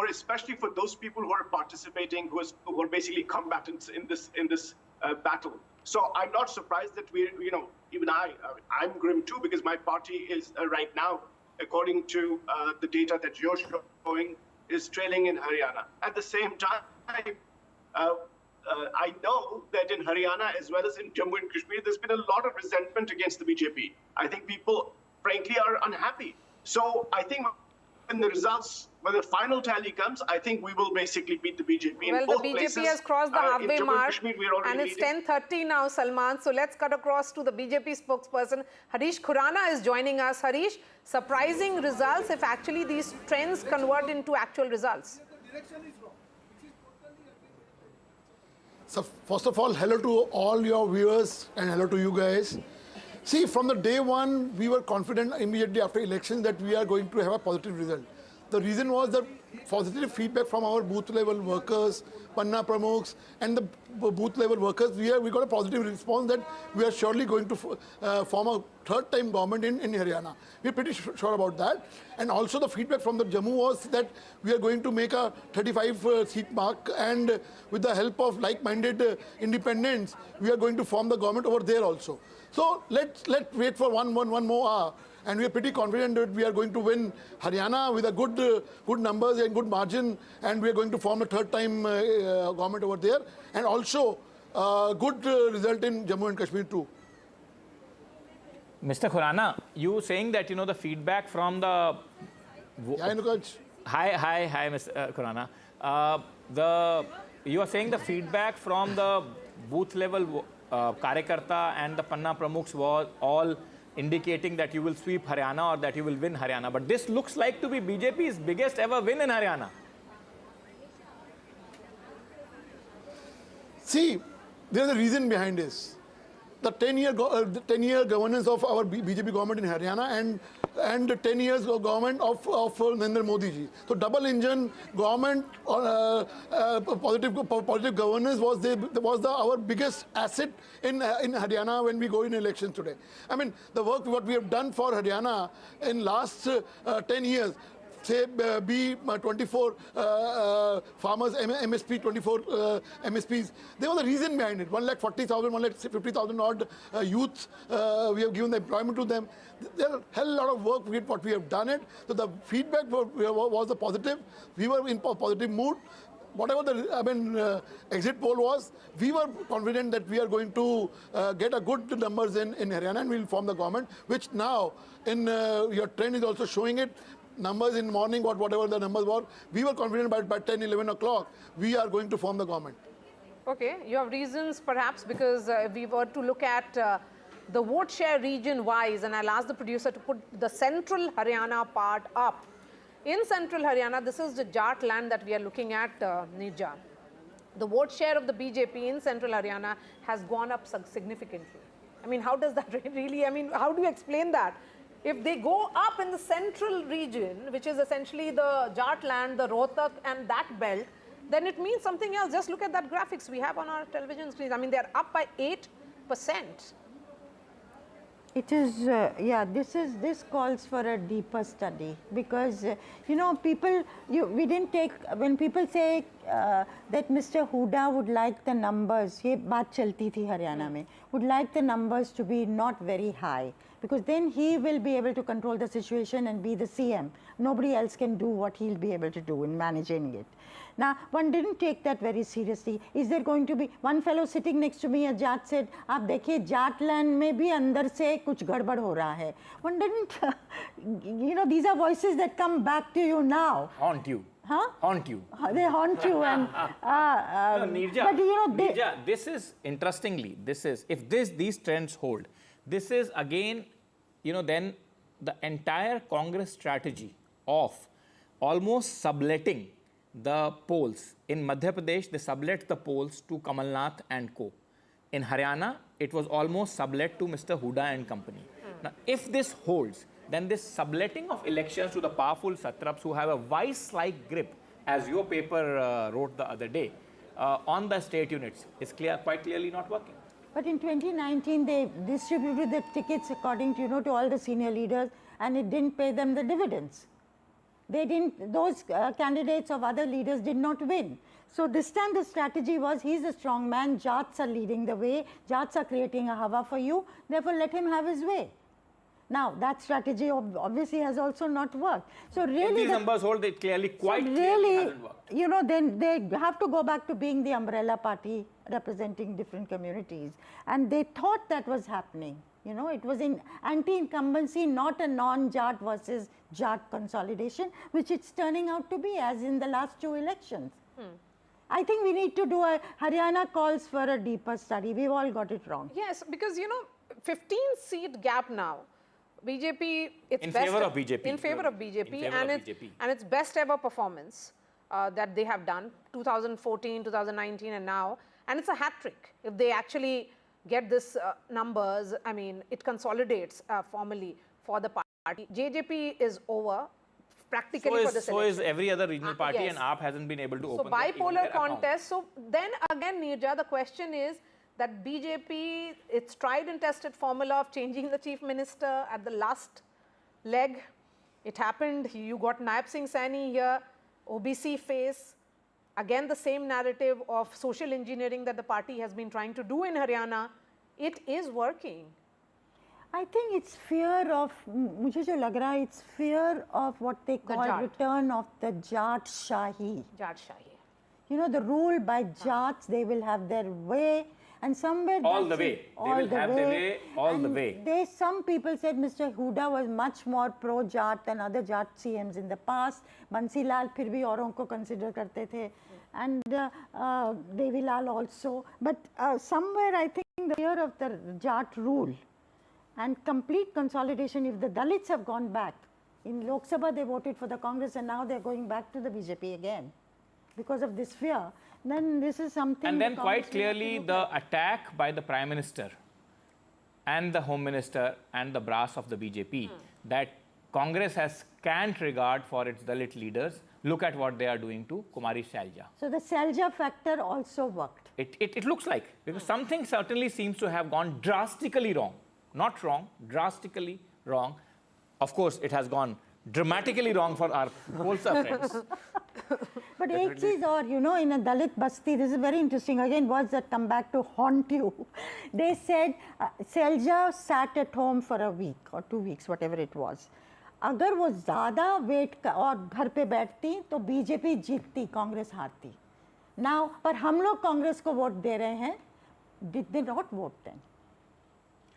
especially for those people who are participating, who are basically combatants in this battle. So I'm not surprised that even I'm grim too, because my party is right now, according to the data that you're showing, is trailing in Haryana. At the same time, I know that in Haryana as well as in Jammu and Kashmir, there's been a lot of resentment against the BJP. I think people, frankly, are unhappy. So I think when the final tally comes, I think we will basically beat the BJP in both places. Well, the BJP has crossed the halfway mark, and it's leading. 10:30 now, Salman. So let's cut across to the BJP spokesperson. Harish Khurana is joining us. Harish, surprising results if actually these trends convert into actual results. So first of all, hello to all your viewers and hello to you guys. See, from the day one, we were confident immediately after elections that we are going to have a positive result. The reason was the positive feedback from our booth level workers, Panna Pramukhs, and the booth level workers. We got a positive response that we are surely going to form a third-time government in Haryana. We're pretty sure about that. And also the feedback from the Jammu was that we are going to make a 35-seat mark, and with the help of like-minded independents, we are going to form the government over there also. So let's wait for one more hour. And we are pretty confident that we are going to win Haryana with a good numbers and good margin, and we are going to form a third-time government over there, and also good result in Jammu and Kashmir too. Mr. Khurana, you saying that the feedback from the hi, Mr. Khurana. You are saying the feedback from the booth level Karyakarta and the Panna Pramukhs was all indicating that you will sweep Haryana or that you will win Haryana. But this looks like to be BJP's biggest ever win in Haryana. See, there is a reason behind this. The 10-year governance of our BJP government in Haryana, and and 10 years of government of Narendra Modi ji. So double engine government, positive governance was our biggest asset in Haryana when we go in elections today. I mean, the work what we have done for Haryana in last 10 years, say be 24 farmers, MSP, 24 MSPs. They were the reason behind it. 1,40,000, 1,50,000 odd youths. We have given the employment to them. There are a hell lot of work what we have done it. So the feedback was the positive. We were in positive mood. Whatever the exit poll was, we were confident that we are going to get a good numbers in Haryana and we'll form the government, which now in your trend is also showing it. Numbers in morning, whatever the numbers were, we were confident by 10, 11 o'clock, we are going to form the government. Okay, you have reasons perhaps because if we were to look at the vote share region wise, and I'll ask the producer to put the central Haryana part up. In central Haryana, this is the Jat land that we are looking at, Nirja. The vote share of the BJP in central Haryana has gone up significantly. I mean, how does that really, I mean, how do you explain that? If they go up in the central region, which is essentially the Jat land, the Rohtak and that belt, then it means something else. Just look at that graphics we have on our television screens. I mean, they're up by 8%. It is, yeah, this calls for a deeper study because, you know, people, we didn't take, when people say that Mr. Huda would like the numbers, ye baat chalti thi Haryana mein, would like the numbers to be not very high because then he will be able to control the situation and be the CM. Nobody else can do what he'll be able to do in managing it. Now, one didn't take that very seriously. Is there going to be, one fellow sitting next to me, a Jat said, "Aap dekhiye, Jat land mein bhi andar se kuch gadbad ho raha hai." One didn't, you know, these are voices that come back to you now. Haunt you. Huh? Haunt you. They haunt you and, no, Nirja, but you know, Nirja, this is, interestingly, this is, if these trends hold, this is again, you know, then the entire Congress strategy of almost subletting the polls. In Madhya Pradesh, they sublet the polls to Kamal Nath and co. In Haryana, it was almost sublet to Mr. Huda and company. Now, if this holds, then this subletting of elections to the powerful satraps who have a vice-like grip, as your paper wrote the other day, on the state units is quite clearly not working. But in 2019, they distributed the tickets according to, you know, to all the senior leaders, and it didn't pay them the dividends. They didn't, those candidates of other leaders did not win. So this time the strategy was, he's a strong man, Jats are leading the way, Jats are creating a hawa for you, therefore let him have his way. Now, that strategy obviously has also not worked. So really, if these numbers hold, it clearly clearly hasn't worked. You know, then they have to go back to being the umbrella party representing different communities. And they thought that was happening. You know, it was in anti-incumbency, not a non-Jat versus Jat consolidation, which it's turning out to be, as in the last 2 elections. I think we need to do a, Haryana calls for a deeper study. We've all got it wrong. Yes, because, you know, 15-seat gap now. BJP, it's in best favor of BJP. In favor of BJP, and its best ever performance that they have done, 2014, 2019 and now. And it's a hat trick. If they actually get this numbers, I mean, it consolidates formally for the party. JJP is over practically for this election. So is every other regional party, yes. and AAP hasn't been able to open So bipolar contest. So then again, Nirja, the question is that BJP, its tried and tested formula of changing the chief minister at the last leg. It happened. You got Naib Singh Saini here, OBC face. Again, the same narrative of social engineering that the party has been trying to do in Haryana. It is working. I think it's fear of, mujhe jo lag raha hai, it's fear of what they call return of the Jat Shahi. Jat Shahi. You know, the rule by Jats, they will have their way. And somewhere all the way. They will have their way all the way. Some people said Mr. Huda was much more pro-Jat than other Jat CMs in the past. Bansi Lal phir bhi auron ko consider karte the. And Devi Lal also. But somewhere I think the fear of the Jat rule and complete consolidation, if the Dalits have gone back, in Lok Sabha they voted for the Congress and now they're going back to the BJP again because of this fear. Then this is something. And then quite clearly the attack by the Prime Minister and the Home Minister and the brass of the BJP that Congress has scant regard for its Dalit leaders. Look at what they are doing to Kumari Shailja. So the Shailja factor also worked. It looks like, because something certainly seems to have gone drastically wrong. Not wrong, drastically wrong. Of course, it has gone dramatically wrong for our Kholsa friends. But एक चीज और, you know, in a Dalit basti, this is very interesting. Again, words that come back to haunt you. They said Shailja sat at home for a week or 2 weeks, whatever it was. अगर वो ज़्यादा wait और घर पे बैठती तो BJP जीतती, Congress हारती. Now, पर हम लोग कांग्रेस को वोट दे रहे हैं. Did they not vote then?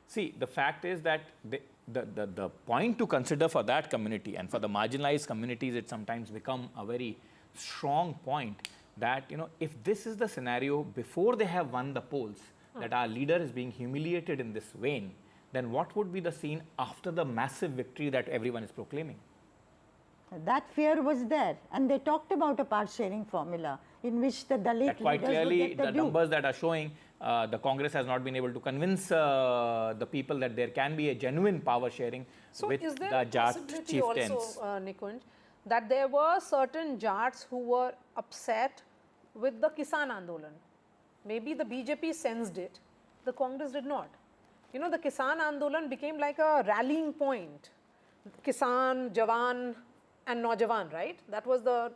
See, the fact is that the point to consider for that community and for the marginalized communities, it sometimes become a very strong point that, you know, if this is the scenario before they have won the polls, that our leader is being humiliated in this vein, then what would be the scene after the massive victory that everyone is proclaiming? That fear was there, and they talked about a part sharing formula in which the Dalit that quite leaders clearly, would get the due. numbers that are showing the Congress has not been able to convince the people that there can be a genuine power sharing with is there the a Jat possibility chieftains. also, Nikunj, that there were certain Jats who were upset with the Kisan Andolan? Maybe the BJP sensed it, the Congress did not. You know, the Kisan Andolan became like a rallying point. Kisan, Jawan and Naujawan, right? That was the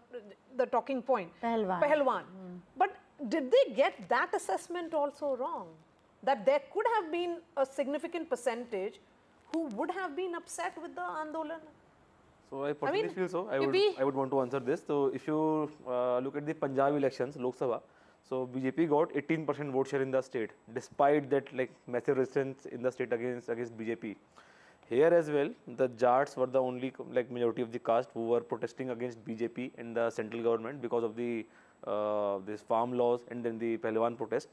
talking point. Pahalwan. But did they get that assessment also wrong? That there could have been a significant percentage who would have been upset with the Andolan? So I personally feel so. I if would want to answer this. So if you look at the Punjab elections, Lok Sabha, so BJP got 18% vote share in the state, despite that like massive resistance in the state against BJP. Here as well, the Jats were the only like majority of the caste who were protesting against BJP and the central government because of the these farm laws and then the Pahalwan protest.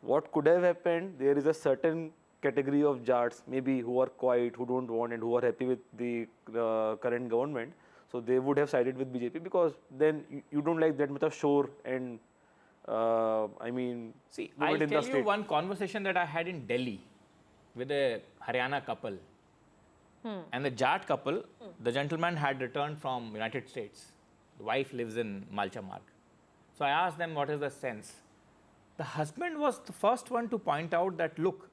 What could have happened? There is a certain category of Jats maybe who are quiet, who don't want and who are happy with the current government. So they would have sided with BJP because then you don't like that much of shore and I mean. See, I'll tell you one conversation that I had in Delhi with a Haryana couple. And the Jat couple, the gentleman had returned from United States. The wife lives in Malcha Marg. So I asked them what is the sense. The husband was the first one to point out that, look,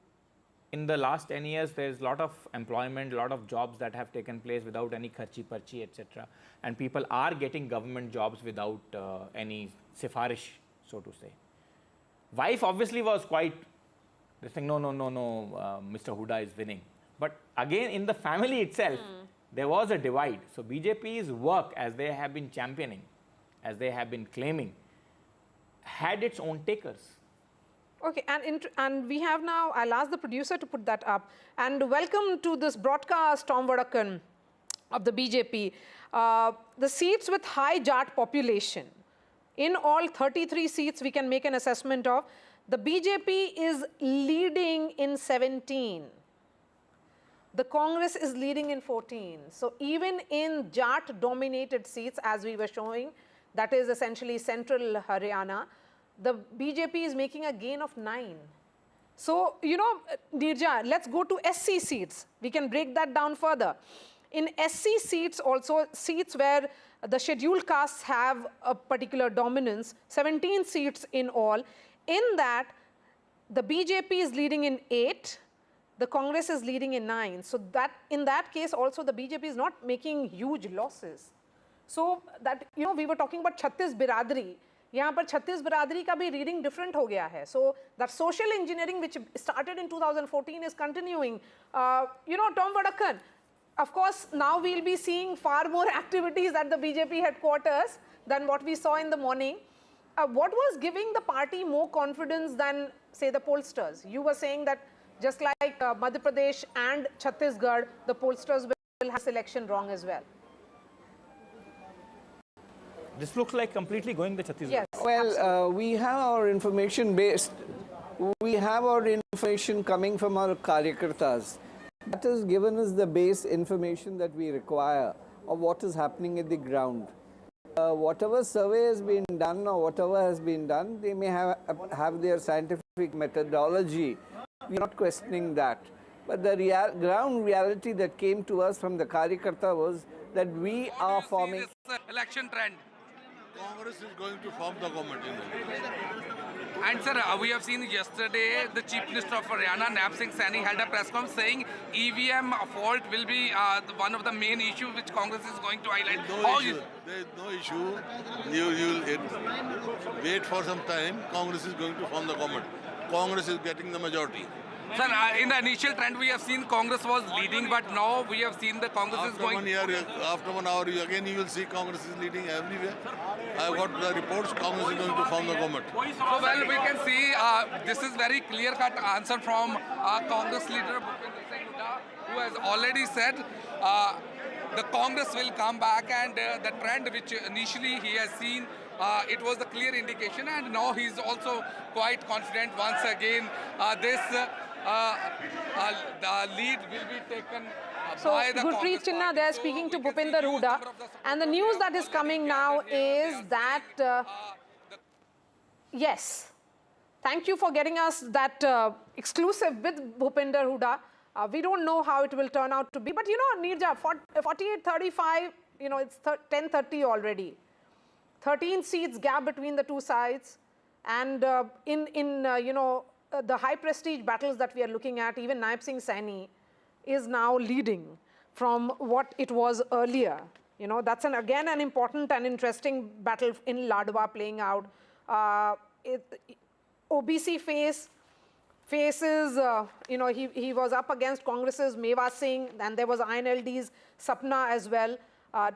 in the last 10 years, there is a lot of employment, a lot of jobs that have taken place without any kharchi parchi, etc. And people are getting government jobs without any sifarish, so to say. Wife obviously was quite, saying, no, Mr. Huda is winning. But again, in the family itself, there was a divide. So BJP's work, as they have been championing, as they have been claiming, had its own takers. Okay, and we have now, I'll ask the producer to put that up. And welcome to this broadcast, Tom Vadakan of the BJP. The seats with high Jat population, in all 33 seats we can make an assessment of. The BJP is leading in 17. The Congress is leading in 14. So even in Jat-dominated seats, as we were showing, that is essentially central Haryana, the BJP is making a gain of 9. So, you know, Nirja, let's go to SC seats. We can break that down further. In SC seats also, seats where the scheduled castes have a particular dominance, 17 seats in all. In that, the BJP is leading in 8. The Congress is leading in 9. So that in that case also the BJP is not making huge losses. So that, you know, we were talking about Chhattis Biradri. यहाँ पर Chhattis Biradri का भी reading different हो गया है. So that social engineering which started in 2014 is continuing. You know, Tom Vadakan, of course, now we'll be seeing far more activities at the BJP headquarters than what we saw in the morning. What was giving the party more confidence than, say, the pollsters? You were saying that just like Madhya Pradesh and Chhattisgarh, the pollsters will have selection wrong as well. This looks like completely going the Chhattisgarh. Yes, well, we have our information based. We have our information coming from our Karyakartas. That has given us the base information that we require of what is happening at the ground. Whatever survey has been done or whatever has been done, they may have their scientific methodology. We are not questioning that. But the ground reality that came to us from the Karyakarta was that we are forming... Election trend. Congress is going to form the government in India. And sir, we have seen yesterday the Chief Minister of Haryana, Nab Singh Saini, held a press conference saying EVM fault will be one of the main issues which Congress is going to highlight. There is no issue. You will wait for some time. Congress is going to form the government. Congress is getting the majority. Sir, in the initial trend we have seen Congress was leading, but now we have seen the Congress is going... After 1 hour, again you will see Congress is leading everywhere. I have got the reports, Congress is going to form the government. So, well, we can see this is very clear-cut answer from Congress leader Huda, who has already said the Congress will come back, and the trend which initially he has seen, it was a clear indication, and now he's also quite confident once again this the lead will be taken by the Gurpreet Chinna there speaking to Bhupinder Huda, and the news that is coming now is that yes, thank you for getting us that exclusive with Bhupinder Huda. We don't know how it will turn out to be, but you know, Neerja, 48-35, you know, it's 10:30 already. 13 seats gap between the two sides, and you know, the high prestige battles that we are looking at, even Nab Singh Saini is now leading from what it was earlier. You know, that's again an important and interesting battle in Ladwa playing out. OBC faces, you know, he was up against Congress's Meva Singh, and there was INLD's Sapna as well.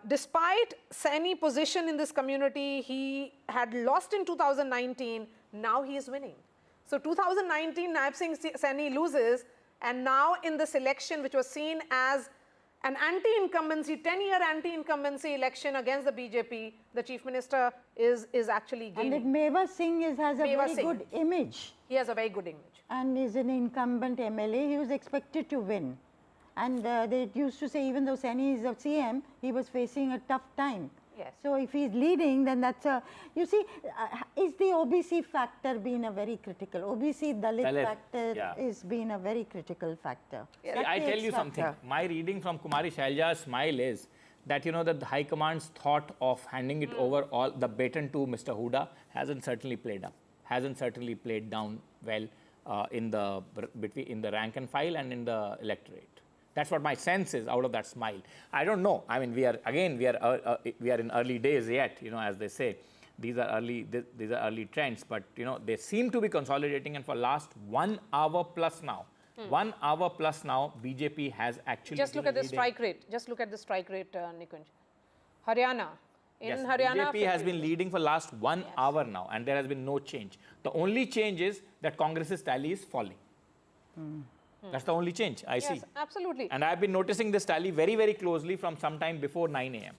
Despite Saini's position in this community, he had lost in 2019, now he is winning. So 2019, Nab Singh Saini loses, and now in this election, which was seen as an anti-incumbency, 10-year anti-incumbency election against the BJP, the Chief Minister is actually gaining. And Meva Singh has a very good image. He has a very good image. And is an incumbent MLA. He was expected to win. And they used to say, even though Saini is a CM, he was facing a tough time. Yes. So if he's leading, then that's a, you see, is the OBC factor being a very critical, OBC Dalit factor is being a very critical factor. See, I tell you something, my reading from Kumari Shailaja's smile is that, you know, that the High Command's thought of handing it over all the baton to Mr. Huda hasn't certainly played up, hasn't certainly played down well in the rank and file and in the electorate. That's what my sense is out of that smile. I don't know. I mean, we are in early days yet, you know, as they say. These are early trends, but you know, they seem to be consolidating, and for last 1 hour plus now, 1 hour plus now, BJP has actually just look at the strike rate. Just look at the strike rate, Nikunj. Haryana. In Haryana, BJP has been leading for last 1 hour now, and there has been no change. The only change is that Congress's tally is falling. That's the only change I see. Yes, absolutely. And I've been noticing this tally very, very closely from sometime before 9 a.m.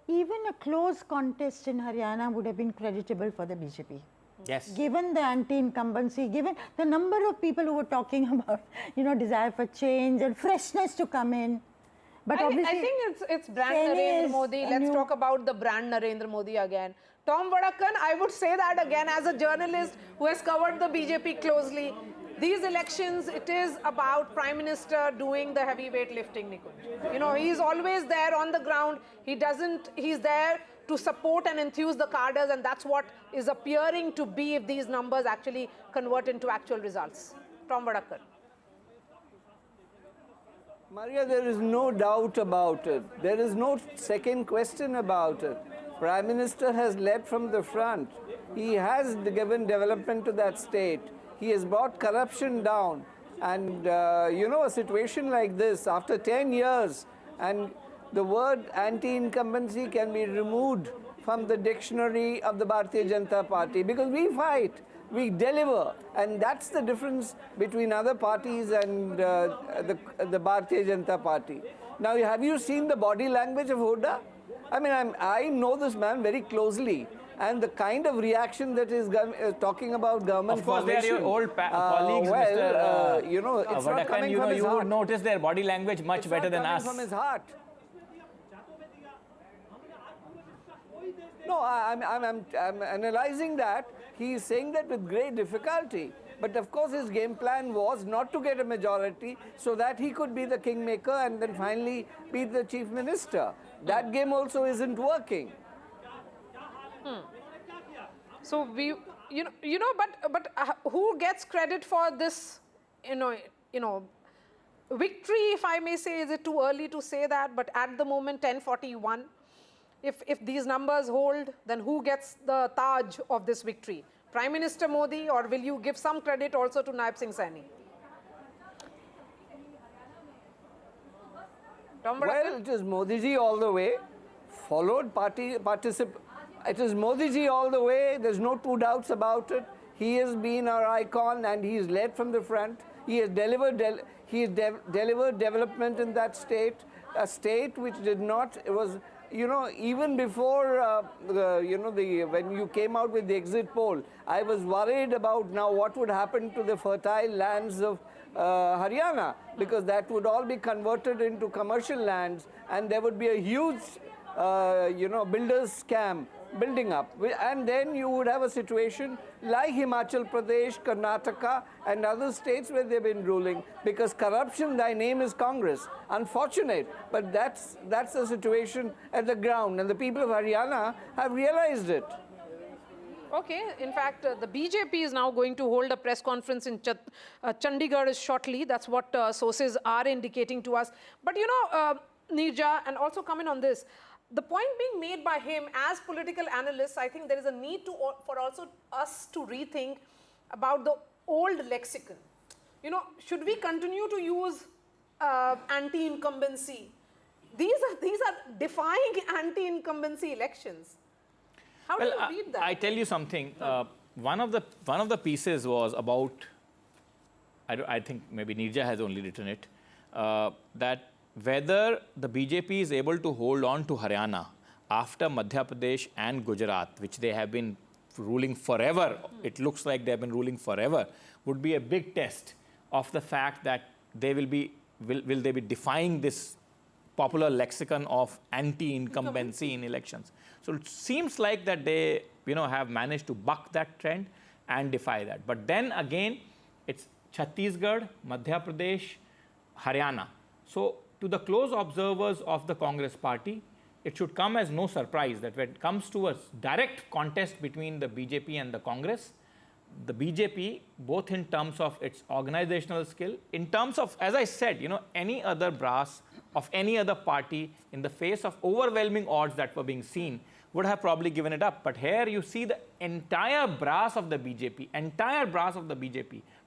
Even a close contest in Haryana would have been creditable for the BJP. Yes. Given the anti-incumbency, given the number of people who were talking about, you know, desire for change and freshness to come in. But obviously, I think it's brand Narendra Modi. Let's talk about the brand Narendra Modi again. Tom Vadakkan, I would say that again as a journalist who has covered the BJP closely. These elections, it is about Prime Minister doing the heavyweight lifting, Nikunj. You know, he's always there on the ground. He's there to support and enthuse the cadres, and that's what is appearing to be if these numbers actually convert into actual results. Tom Vadakkan. Maria, there is no doubt about it. There is no second question about it. Prime Minister has led from the front. He has given development to that state. He has brought corruption down. And, you know, a situation like this, after 10 years, and the word anti-incumbency can be removed from the dictionary of the Bharatiya Janata Party, because we fight, we deliver. And that's the difference between other parties and the Bharatiya Janata Party. Now, have you seen the body language of Huda? I mean, I know this man very closely. And the kind of reaction that is talking about government of course, formation, they are your old colleagues, Mr. you know, it's not coming from his you heart. would notice their body language much better than us. It's not coming from his heart. No, I'm analyzing that. He is saying that with great difficulty. But of course, his game plan was not to get a majority so that he could be the kingmaker and then finally be the chief minister. That game also isn't working. So but who gets credit for this, victory, if I may say? Is it too early to say that? But at the moment, 1041. If these numbers hold, then who gets the Taj of this victory? Prime Minister Modi, or will you give some credit also to Naib Singh Saini? Well, it is Modi ji all the way, followed it is Modi ji all the way, there's no two doubts about it. He has been our icon and he has led from the front. He has delivered development in that state, a state which did not, it was, even before, when you came out with the exit poll, I was worried about now what would happen to the fertile lands of Haryana, because that would all be converted into commercial lands and there would be a huge, builders scam building up. And then you would have a situation like Himachal Pradesh, Karnataka and other states where they've been ruling, because corruption, thy name is Congress. Unfortunate, but that's the situation at the ground, and the people of Haryana have realized it. Okay, in fact, the BJP is now going to hold a press conference in Chandigarh shortly. That's what sources are indicating to us. But Neerja, and also comment on this, the point being made by him as political analysts, I think there is a need for also us to rethink about the old lexicon. Should we continue to use anti-incumbency? These are defying anti-incumbency elections. How do you read that? I tell you something. One of the pieces was about, I think maybe Neerja has only written it, that whether the BJP is able to hold on to Haryana after Madhya Pradesh and Gujarat, which they have been ruling forever, it looks like they have been ruling forever, would be a big test of the fact that they will they be defying this popular lexicon of anti-incumbency in elections. So it seems like that they have managed to buck that trend and defy that. But then again, it's Chhattisgarh, Madhya Pradesh, Haryana. So to the close observers of the Congress party, it should come as no surprise that when it comes to a direct contest between the BJP and the Congress, the BJP, both in terms of its organizational skill, in terms of, as I said, any other brass of any other party in the face of overwhelming odds that were being seen would have probably given it up. But here you see the entire brass of the BJP,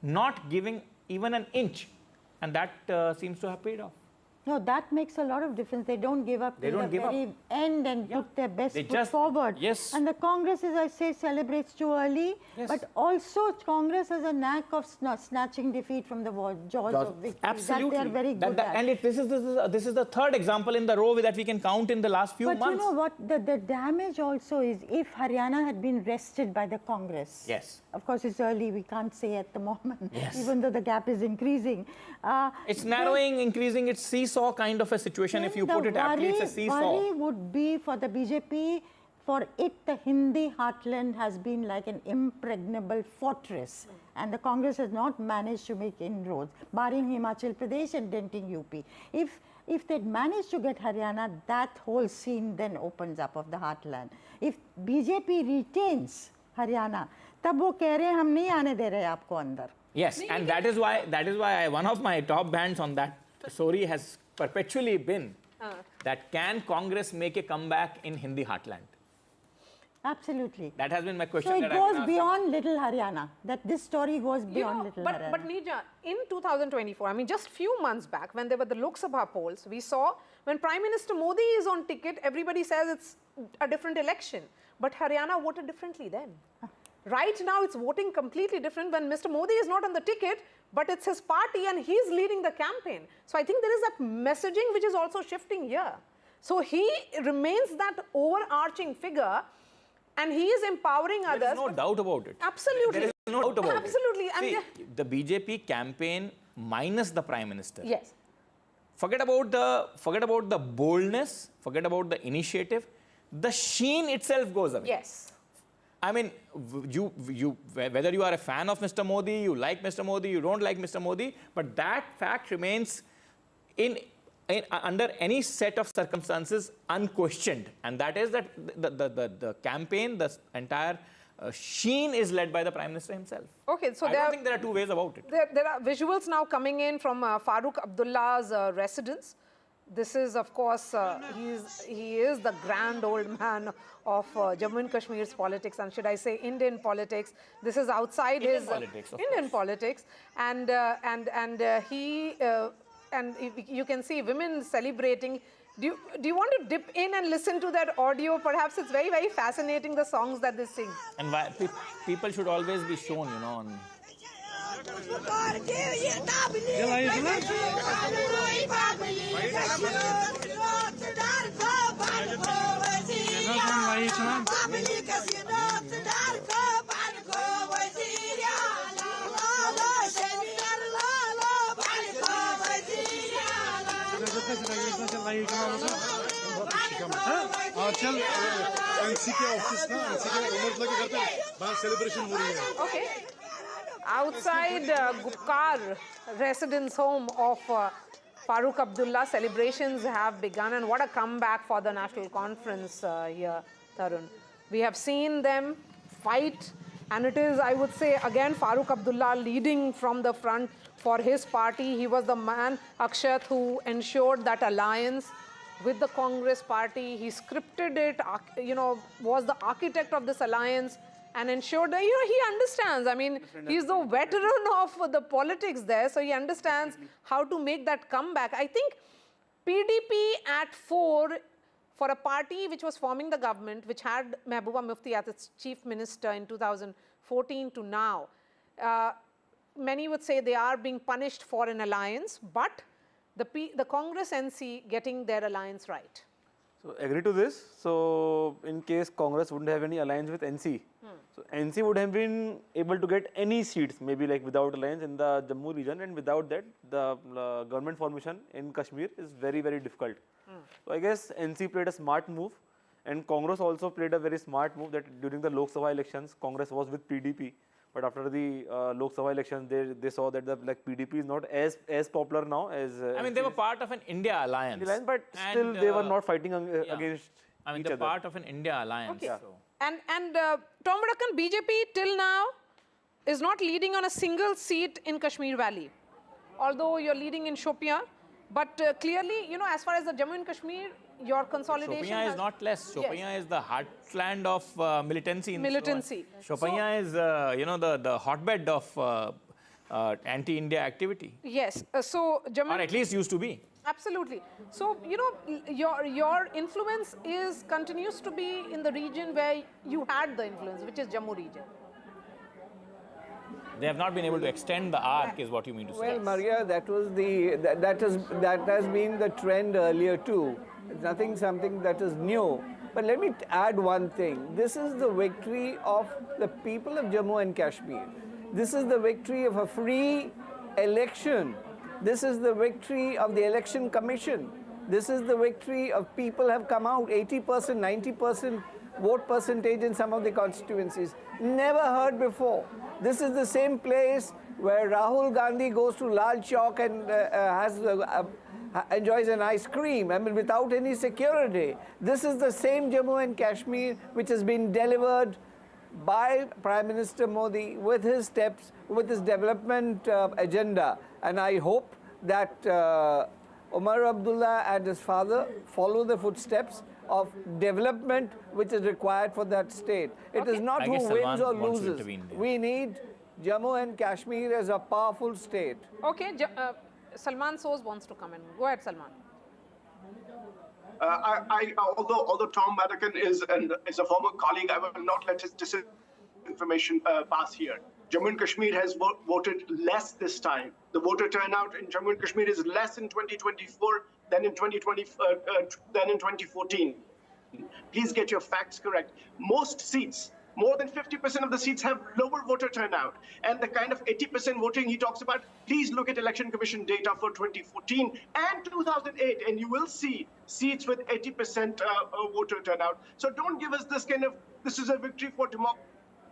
not giving even an inch. And that seems to have paid off. No, that makes a lot of difference. They don't give up till the very end and put their best foot forward. Yes. And the Congress, as I say, celebrates too early. Yes. But also Congress has a knack of snatching defeat from the jaws of victory. Absolutely. That they are very good at. And this is the third example in the row that we can count in the last few months. But you know what? The damage also is if Haryana had been wrested by the Congress. Yes. Of course, it's early. We can't say at the moment, even though the gap is increasing. It's narrowing, increasing. It's seesaw kind of a situation. If you put it aptly, it's a seesaw. The worry would be for the BJP, for it, the Hindi heartland has been like an impregnable fortress. And the Congress has not managed to make inroads, barring Himachal Pradesh and denting UP. If they'd managed to get Haryana, that whole scene then opens up of the heartland. If BJP retains Haryana, तब वो कह रहे हैं हम नहीं आने दे रहे आपको अंदर. Yes, and that is why one of my top bands on that story has perpetually been that can Congress make a comeback in Hindi heartland? Absolutely. That has been my question. So it goes beyond little Haryana. That this story goes beyond little Haryana. But Neerja, in 2024, I mean, just few months back, when there were the Lok Sabha polls, we saw when Prime Minister Modi is on ticket, everybody says it's a different election. But Haryana voted differently then. Right now, it's voting completely different when Mr. Modi is not on the ticket, but it's his party and he's leading the campaign. So I think there is that messaging which is also shifting here. So he remains that overarching figure and he is empowering others. There is no doubt about it. Absolutely. There is no doubt about Absolutely. it. See, the BJP campaign minus the Prime Minister. Yes. Forget about the boldness, forget about the initiative. The sheen itself goes away. Yes. I mean, whether you are a fan of Mr. Modi, you like Mr. Modi, you don't like Mr. Modi, but that fact remains under any set of circumstances unquestioned, and that is that the campaign, the entire sheen is led by the Prime Minister himself. Okay, so I don't think there are two ways about it. There are visuals now coming in from Farooq Abdullah's residence. This is, of course, he is the grand old man of Jammu and Kashmir's politics, and should I say Indian politics. This is outside his Indian politics, and you can see women celebrating. Do you want to dip in and listen to that audio? Perhaps it's very, very fascinating, the songs that they sing. And why, people should always be shown, you know. आजकल NC के office ना NC के उमर के घर पे बाहर celebration हो रही है. Okay. Outside Gupkar residence home of Farooq Abdullah, celebrations have begun, and what a comeback for the National Conference here, Tarun. We have seen them fight, and it is, I would say, again Farooq Abdullah leading from the front for his party. He was the man, Akshat, who ensured that alliance with the Congress party. He scripted it, was the architect of this alliance, and ensured that, he understands. I mean, he's the veteran of the politics there, so he understands how to make that comeback. I think PDP at 4, for a party which was forming the government, which had Mehbooba Mufti as its chief minister in 2014 to now, many would say they are being punished for an alliance, but the Congress NC getting their alliance right. So agree to this. So in case Congress wouldn't have any alliance with NC, so NC would have been able to get any seats, maybe like without alliance in the Jammu region, and without that, the government formation in Kashmir is very, very difficult. So I guess NC played a smart move, and Congress also played a very smart move that during the Lok Sabha elections, Congress was with PDP. But after the Lok Sabha elections, they saw that the PDP is not as popular now as. I mean, they were part of an India alliance. But still, they were not fighting against I mean, each they're other. part of an India alliance. Okay. So. And Tom Vadakkan, BJP till now is not leading on a single seat in Kashmir Valley, although you're leading in Shopian. But clearly, as far as the Jammu and Kashmir, your consolidation. Shopian is not less. Shopian is the heartland of militancy. Militancy. Shopian is, the hotbed of anti-India activity. Yes. So Jammu. Or at least used to be. Absolutely. So, your influence continues to be in the region where you had the influence, which is Jammu region. They have not been able to extend the arc, is what you mean to say. Well, Maria, that was that has been the trend earlier too. It's something that is new. But let me add one thing. This is the victory of the people of Jammu and Kashmir. This is the victory of a free election. This is the victory of the Election Commission. This is the victory of people have come out, 80%, 90% vote percentage in some of the constituencies. Never heard before. This is the same place where Rahul Gandhi goes to Lal Chowk and enjoys an ice cream, without any security. This is the same Jammu and Kashmir which has been delivered by Prime Minister Modi with his steps, with his development agenda. And I hope that Umar Abdullah and his father follow the footsteps of development which is required for that state. It is not who wins or loses. We need Jammu and Kashmir as a powerful state. Okay, Salman Soz wants to come in. Go ahead, Salman. Although Tom Vadakkan is a former colleague, I will not let his disinformation pass here. Jammu and Kashmir has voted less this time. The voter turnout in Jammu and Kashmir is less in 2024 than in 2014. Please get your facts correct. Most seats, more than 50% of the seats have lower voter turnout. And the kind of 80% voting he talks about, please look at Election Commission data for 2014 and 2008, and you will see seats with 80% voter turnout. So don't give us this kind of, this is a victory for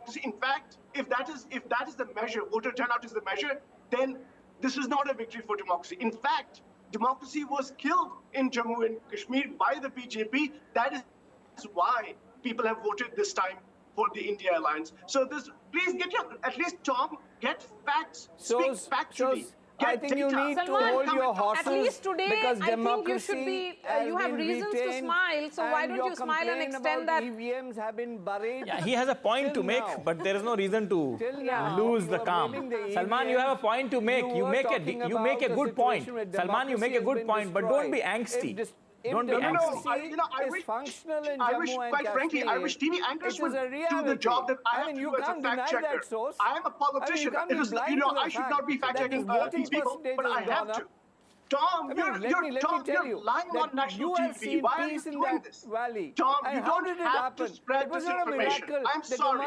democracy. In fact, if that is the measure, voter turnout is the measure, then this is not a victory for democracy. In fact, democracy was killed in Jammu and Kashmir by the BJP. That is why people have voted this time for the India alliance. So please get at least Tom, get facts, speak factually. I think you need to hold your horses. At least today, because I think you should be. You have reasons to smile. So why don't you smile and extend that? EVMs have been buried. Yeah, he has a point to make, but there is no reason to lose the calm. Salman, you have a point to make. You make a good point. Salman, you make a good point, but don't be angsty. Don't be angsty. I wish, quite frankly, I wish TV anchors would do the job that I have to do as a fact checker. I am a politician. I should not be fact checking these people, but I have to. Tom, you're lying on national TV. Why are you doing this? Tom, you don't have to spread disinformation. I'm sorry.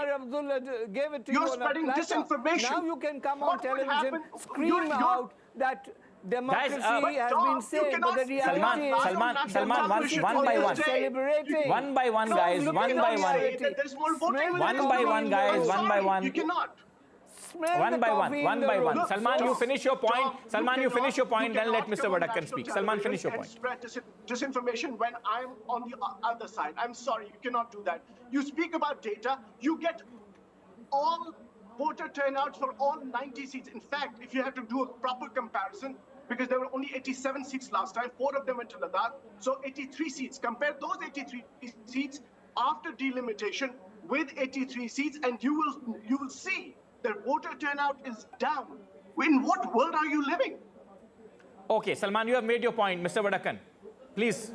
You're spreading disinformation. Now you can come on television, scream out that democracy has been saved, but the reality is Salman, one by one. Celebrating. One by one, guys. One by one. One by one, guys. One by one. You cannot. One by one. Salman, you finish your point. Salman, you finish your point, then let Mr. Vadakan speak. Salman, finish your point. Spread disinformation when I'm on the other side. I'm sorry, you cannot do that. You speak about data, you get all voter turnouts for all 90 seats. In fact, if you have to do a proper comparison, because there were only 87 seats last time, 4 of them went to Ladakh, so 83 seats. Compare those 83 seats after delimitation with 83 seats, and you will see that voter turnout is down. In what world are you living? Okay, Salman, you have made your point. Mr. Vadakan, please.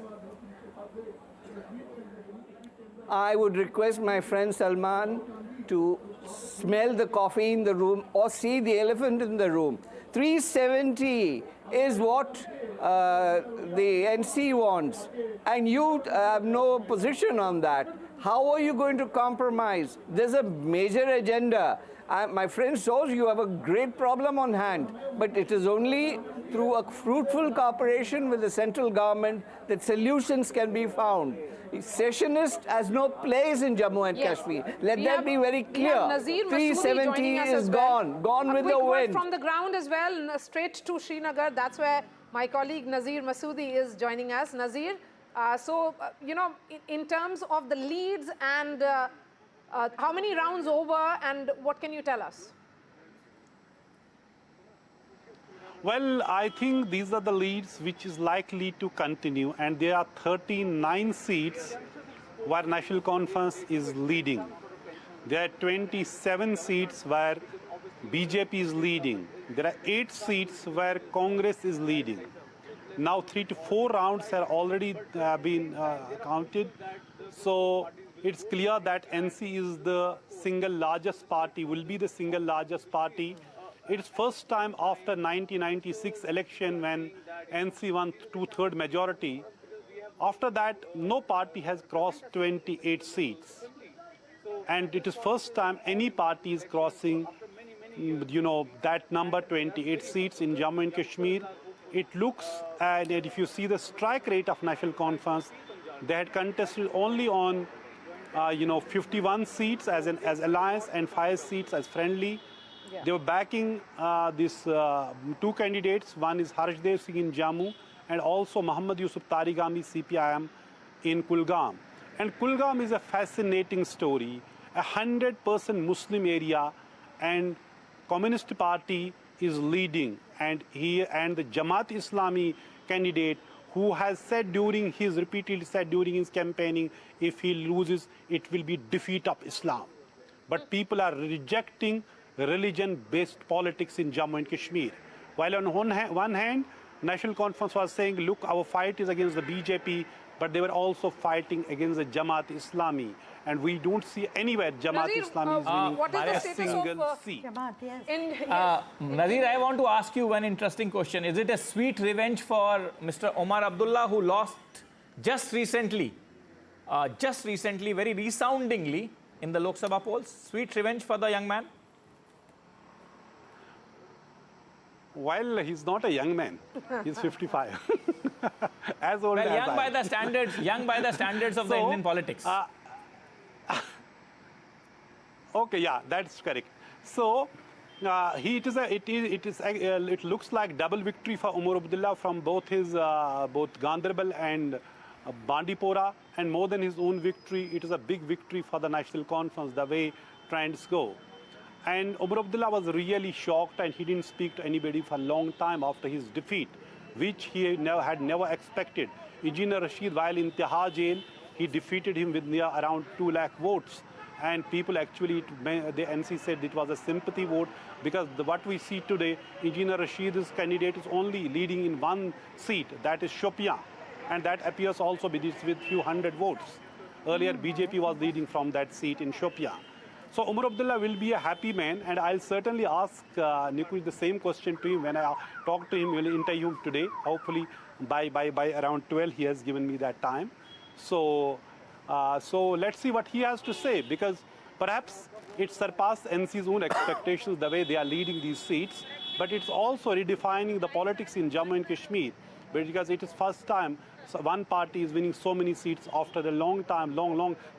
I would request my friend Salman to smell the coffee in the room or see the elephant in the room. 370 is what the NC wants, and you have no position on that. How are you going to compromise? There's a major agenda. My friend shows you have a great problem on hand, but it is only through a fruitful cooperation with the central government that solutions can be found. Secessionist has no place in Jammu and Kashmir. Let that be very clear. 370 is gone with the wind. From the ground as well, straight to Srinagar. That's where my colleague Nazir Masoodi is joining us. Nazir, in terms of the leads and how many rounds over, and what can you tell us? Well, I think these are the leads which is likely to continue, and there are 39 seats where National Conference is leading. There are 27 seats where BJP is leading. There are 8 seats where Congress is leading. Now 3 to 4 rounds have already been counted. So it's clear that NC is the single largest party, will be the single largest party. It's first time after 1996 election when NC won 2/3 majority. After that, no party has crossed 28 seats. And it is first time any party is crossing, that number 28 seats in Jammu and Kashmir. It looks, and if you see the strike rate of National Conference, they had contested only on 51 seats as alliance and 5 seats as friendly. Yeah. They were backing these 2 candidates. One is Harshdev Singh in Jammu and also Muhammad Yusuf Tarigami CPIM in Kulgam. And Kulgam is a fascinating story. 100% Muslim area, and Communist Party is leading. And the Jamaat Islami candidate, who has repeatedly said during his campaigning, if he loses, it will be defeat of Islam. But people are rejecting religion-based politics in Jammu and Kashmir. While on one hand, National Conference was saying, look, our fight is against the BJP, but they were also fighting against the Jamaat Islami. And we don't see anywhere Jamaat Islami is winning by a single seat. Nazir, I want to ask you one interesting question. Is it a sweet revenge for Mr. Omar Abdullah, who lost just recently, very resoundingly in the Lok Sabha polls? Sweet revenge for the young man? Well, he's not a young man. He's 55. As old as I am. Young by the standards of the Indian politics. Okay, yeah, that's correct. So it looks like double victory for Umar Abdullah from both Ganderbal and Bandipora, and more than his own victory, it is a big victory for the National Conference, the way trends go. And Umar Abdullah was really shocked, and he didn't speak to anybody for a long time after his defeat, which he had never expected. Engineer Rashid, while in Tihar jail, he defeated him with near around 2 lakh votes. And people actually, the NC said it was a sympathy vote, because what we see today, Engineer Rashid's candidate is only leading in one seat, that is Shopian. And that appears also with few hundred votes. Earlier, BJP was leading from that seat in Shopian. So Umar Abdullah will be a happy man, and I'll certainly ask Nikunj the same question to him when I talk to him, will interview him today. Hopefully by around 12, he has given me that time. So let's see what he has to say, because perhaps it surpassed NC's own expectations the way they are leading these seats, but it's also redefining the politics in Jammu and Kashmir, because it is first time one party is winning so many seats after a long time,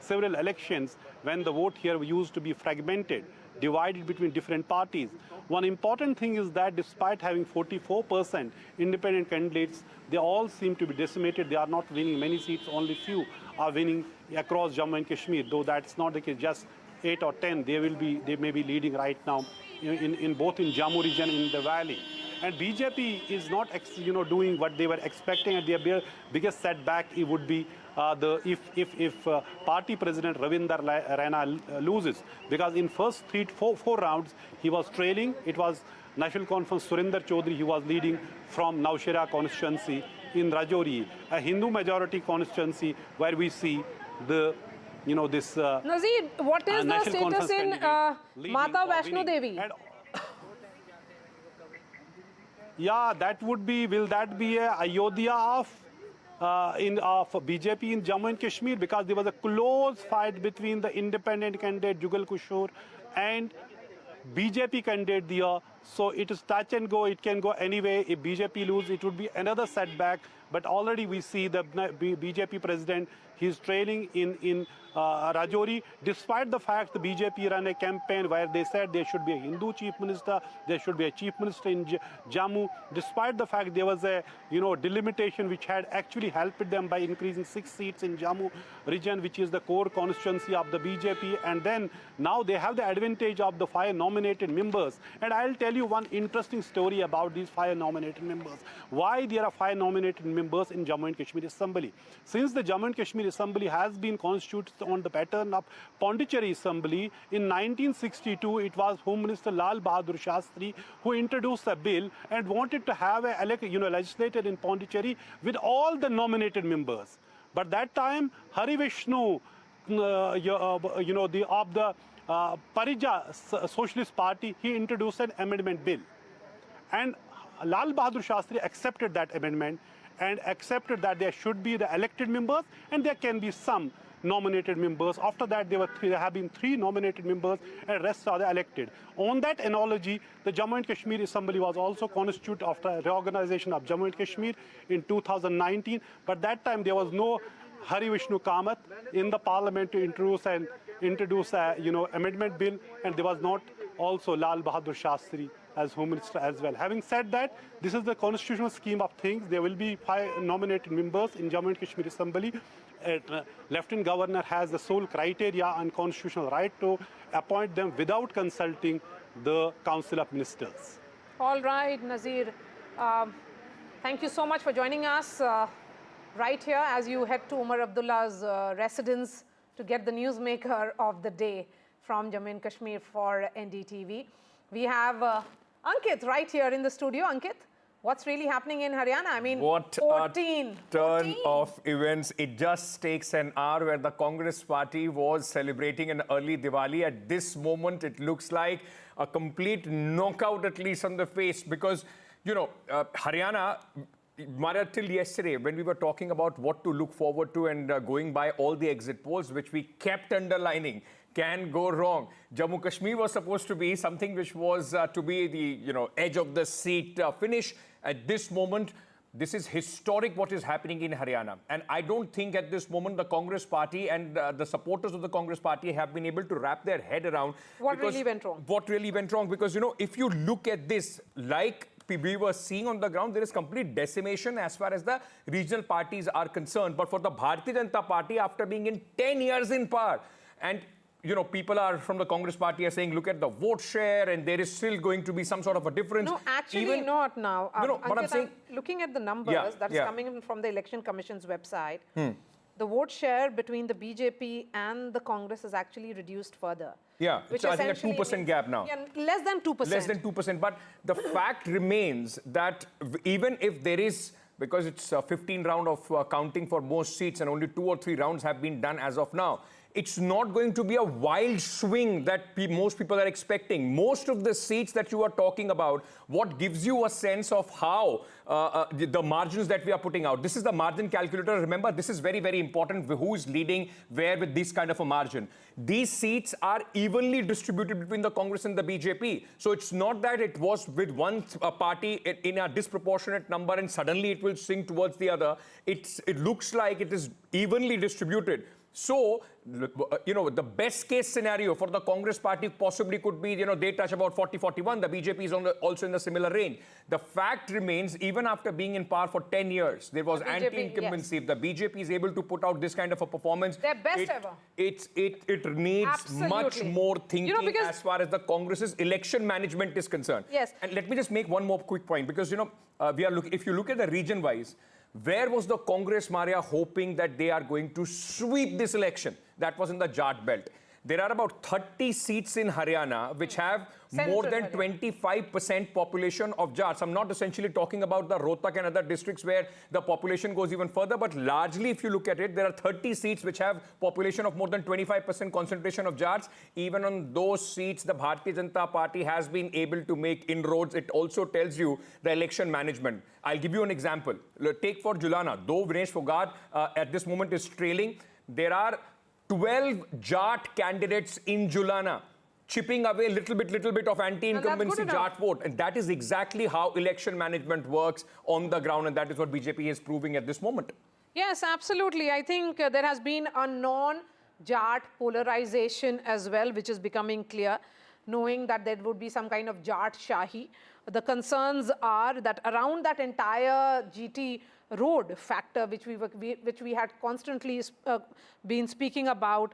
several elections, when the vote here used to be fragmented, divided between different parties. One important thing is that despite having 44% independent candidates, they all seem to be decimated. They are not winning many seats, only few are winning across Jammu and Kashmir, though that's not the case, just 8 or 10, they may be leading right now in both in Jammu region and in the valley. And BJP is not doing what they were expecting, and their biggest setback it would be if party president Ravinder Raina loses, because in first 4 rounds he was trailing. It was National Conference Surinder Chaudhary, he was leading from Naushera constituency in Rajouri, a Hindu majority constituency where we see the this Nazir, what is the status in Mata Vaishno Devi? Yeah, will that be a Ayodhya of BJP in Jammu and Kashmir? Because there was a close fight between the independent candidate Jugal Kishore and BJP candidate there. So it is touch and go. It can go anyway. If BJP loses, it would be another setback. But already we see the BJP president, he's trailing in Rajouri, despite the fact the BJP ran a campaign where they said there should be a Hindu chief minister, there should be a chief minister in Jammu, despite the fact there was a delimitation which had actually helped them by increasing 6 seats in Jammu region, which is the core constituency of the BJP. And then now they have the advantage of the 5 nominated members. And I'll tell you one interesting story about these 5 nominated members. Why there are 5 nominated members in Jammu and Kashmir Assembly? Since the Jammu and Kashmir Assembly has been constituted on the pattern of Pondicherry Assembly, in 1962 it was Home Minister Lal Bahadur Shastri who introduced a bill and wanted to have a legislature in Pondicherry with all the nominated members. But that time Hari Vishnu, of the Parija Socialist Party, he introduced an amendment bill, and Lal Bahadur Shastri accepted that amendment and accepted that there should be the elected members and there can be some nominated members. After that, there have been 3 nominated members and rest are the elected. On that analogy, the Jammu and Kashmir Assembly was also constituted after a reorganization of Jammu and Kashmir in 2019, but that time there was no Hari Vishnu Kamath in the parliament to introduce a amendment bill, and there was not also Lal Bahadur Shastri as Home Minister as well. Having said that, this is the constitutional scheme of things. There will be 5 nominated members in Jammu and Kashmir Assembly. Lieutenant Governor has the sole criteria and constitutional right to appoint them without consulting the Council of Ministers. All right, Nazir. Thank you so much for joining us right here as you head to Umar Abdullah's residence to get the newsmaker of the day from Jammu and Kashmir for NDTV. We have Ankit right here in the studio. Ankit, what's really happening in Haryana? I mean, what 14. A turn of events. It just takes an hour where the Congress party was celebrating an early Diwali. At this moment, it looks like a complete knockout, at least on the face, because, Haryana, Mara, till yesterday, when we were talking about what to look forward to and going by all the exit polls, which we kept underlining, can go wrong. Jammu Kashmir was supposed to be something which was to be the edge of the seat finish. At this moment, This is historic what is happening in Haryana. And I don't think at this moment the Congress party and the supporters of the Congress party have been able to wrap their head around what really went wrong. What really went wrong. Because, you know, if you look at this, like we were seeing on the ground, there is complete decimation as far as the regional parties are concerned. But for the Bharatiya Janata Party, after being in 10 years in power, and you know, people are from the Congress party are saying, look at the vote share, and there is still going to be some sort of a difference. No, actually not now. No, but I'm saying, looking at the numbers that is coming in from the Election Commission's website, the vote share between the BJP and the Congress is actually reduced further. Yeah, it's I think a 2% gap now. Yeah, less than 2%. Less than 2%. But the fact remains that even if there is, because it's a 15 round of counting for most seats and only 2 or 3 rounds have been done as of now, it's not going to be a wild swing that most people are expecting. Most of the seats that you are talking about, what gives you a sense of how the margins that we are putting out. This is the margin calculator. Remember, this is very, very important. Who is leading where with this kind of a margin? These seats are evenly distributed between the Congress and the BJP. So it's not that it was with one party in a disproportionate number and suddenly it will swing towards the other. It looks like it is evenly distributed. So, you know, the best case scenario for the Congress party possibly could be, you know, they touch about 40-41. The BJP is also in the similar range. The fact remains, even after being in power for 10 years, there was anti-incumbency. If the BJP is able to put out this kind of a performance, their best ever. It needs much more thinking as far as the Congress's election management is concerned. Yes. And let me just make one more quick point, because, you know, if you look at the region-wise, where was the Congress, Maria, hoping that they are going to sweep this election? That was in the Jat belt. There are about 30 seats in Haryana which have more than 25% population of Jats. I'm not essentially talking about the Rohtak and other districts where the population goes even further, but largely if you look at it, there are 30 seats which have population of more than 25% concentration of Jats. Even on those seats, the Bharatiya Janata Party has been able to make inroads. It also tells you the election management. I'll give you an example. Take for Julana, though Vinesh Fogad at this moment is trailing, there are 12 Jat candidates in Julana, chipping away little bit of anti-incumbency Jat vote. And that is exactly how election management works on the ground. And that is what BJP is proving at this moment. Yes, absolutely. I think there has been a non-Jat polarization as well, which is becoming clear, knowing that there would be some kind of Jat Shahi. The concerns are that around that entire GT road factor, which we had constantly been speaking about,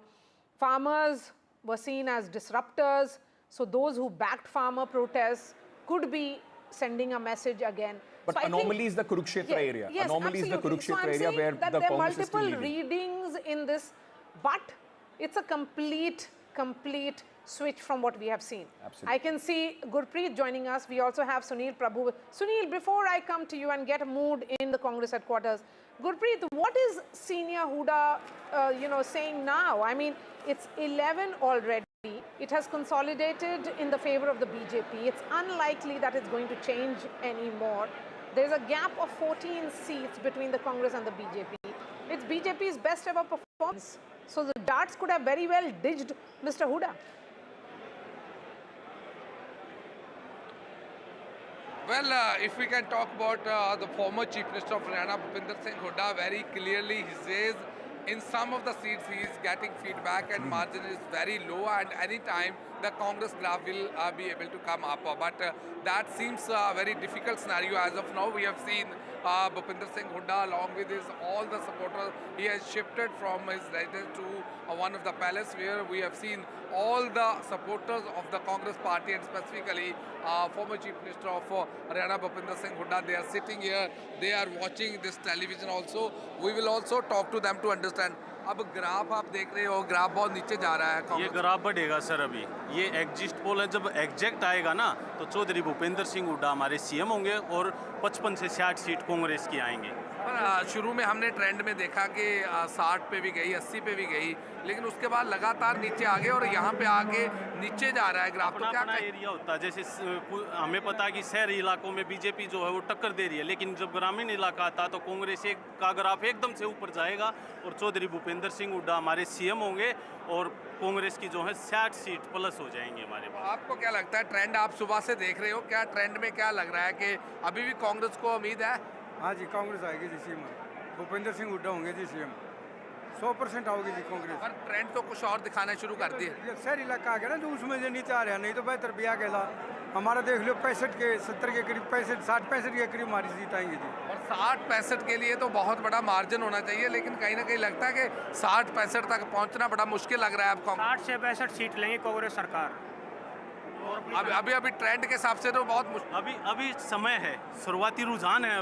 farmers were seen as disruptors. So those who backed farmer protests could be sending a message again. But so anomaly is the Kurukshetra area. Yes, anomaly is the Kurukshetra area where that the there are Congress is still multiple leading. readings in this, but it's a complete switch from what we have seen. Absolutely. I can see Gurpreet joining us. We also have Sunil Prabhu. Sunil, before I come to you and get a mood in the Congress headquarters, Gurpreet, what is Senior Huda, saying now? I mean, it's 11 already. It has consolidated in the favor of the BJP. It's unlikely that it's going to change anymore. There's a gap of 14 seats between the Congress and the BJP. It's BJP's best ever performance. So the Jats could have very well ditched Mr. Huda. Well, if we can talk about the former Chief Minister of Haryana, Bhupinder Singh Huda, very clearly he says in some of the seats he is getting feedback and margin is very low, and any time the Congress graph will be able to come up. But that seems a very difficult scenario as of now. We have seen Bhupinder Singh Huda along with all the supporters, he has shifted from his residence to one of the palace where we have seen all the supporters of the Congress party and specifically former Chief Minister of Haryana Bhupinder Singh Huda. They are sitting here, they are watching this television also. We will also talk to them to understand. अब graph आप देख रहे हो, graph बहुत नीचे जा रहा है। ये ग्राफ बढ़ेगा सर। अभी ये एग्जिट पोल है, जब एग्जैक्ट आएगा ना तो चौधरी भूपेंद्र सिंह हुड्डा हमारे सीएम होंगे और 55 से 60 सीट कांग्रेस की आएंगी। शुरू में हमने ट्रेंड में देखा कि 60 पे भी गई, 80 पे भी गई, लेकिन उसके बाद लगातार नीचे आ गए और यहाँ पे आके नीचे जा रहा है ग्राफ। तो क्या एरिया होता है, जैसे हमें पता है कि शहरी इलाकों में बीजेपी जो है वो टक्कर दे रही है, लेकिन जब ग्रामीण इलाका आता है तो कांग्रेस का ग्राफ एकदम से ऊपर जाएगा और चौधरी भूपेंद्र सिंह हुड्डा हमारे सीएम होंगे और कांग्रेस की जो है 60 सीट प्लस हो जाएंगी हमारे पास। आपको क्या लगता है, ट्रेंड आप सुबह से देख रहे हो, क्या ट्रेंड में क्या लग रहा है कि अभी भी कांग्रेस को उम्मीद है? हाँ जी कांग्रेस आएगी जी सीएम भूपेंद्र सिंह हुड्डा होंगे जी सीएम 100% आओगे जी कांग्रेस। पर ट्रेंड तो कुछ और दिखाना शुरू कर दिए। ये शहरी इलाका आ गया ना तो उसमें जो नीचे आ रहा नहीं तो बेहतर भी आ गया हमारा देख लो 65 के 70 के करीब 60-65 के करीब हमारी जीत आएंगे जी। और 60-65 के लिए तो बहुत बड़ा मार्जिन होना चाहिए लेकिन कहीं ना कहीं लगता है कि 60-65 तक पहुंचना बड़ा मुश्किल लग रहा है आपको। 60 से 62 सीट लेंगे कांग्रेस सरकार। अभी ट्रेंड के हिसाब से तो बहुत मुश्किल। अभी समय है, शुरुआती रुझान है,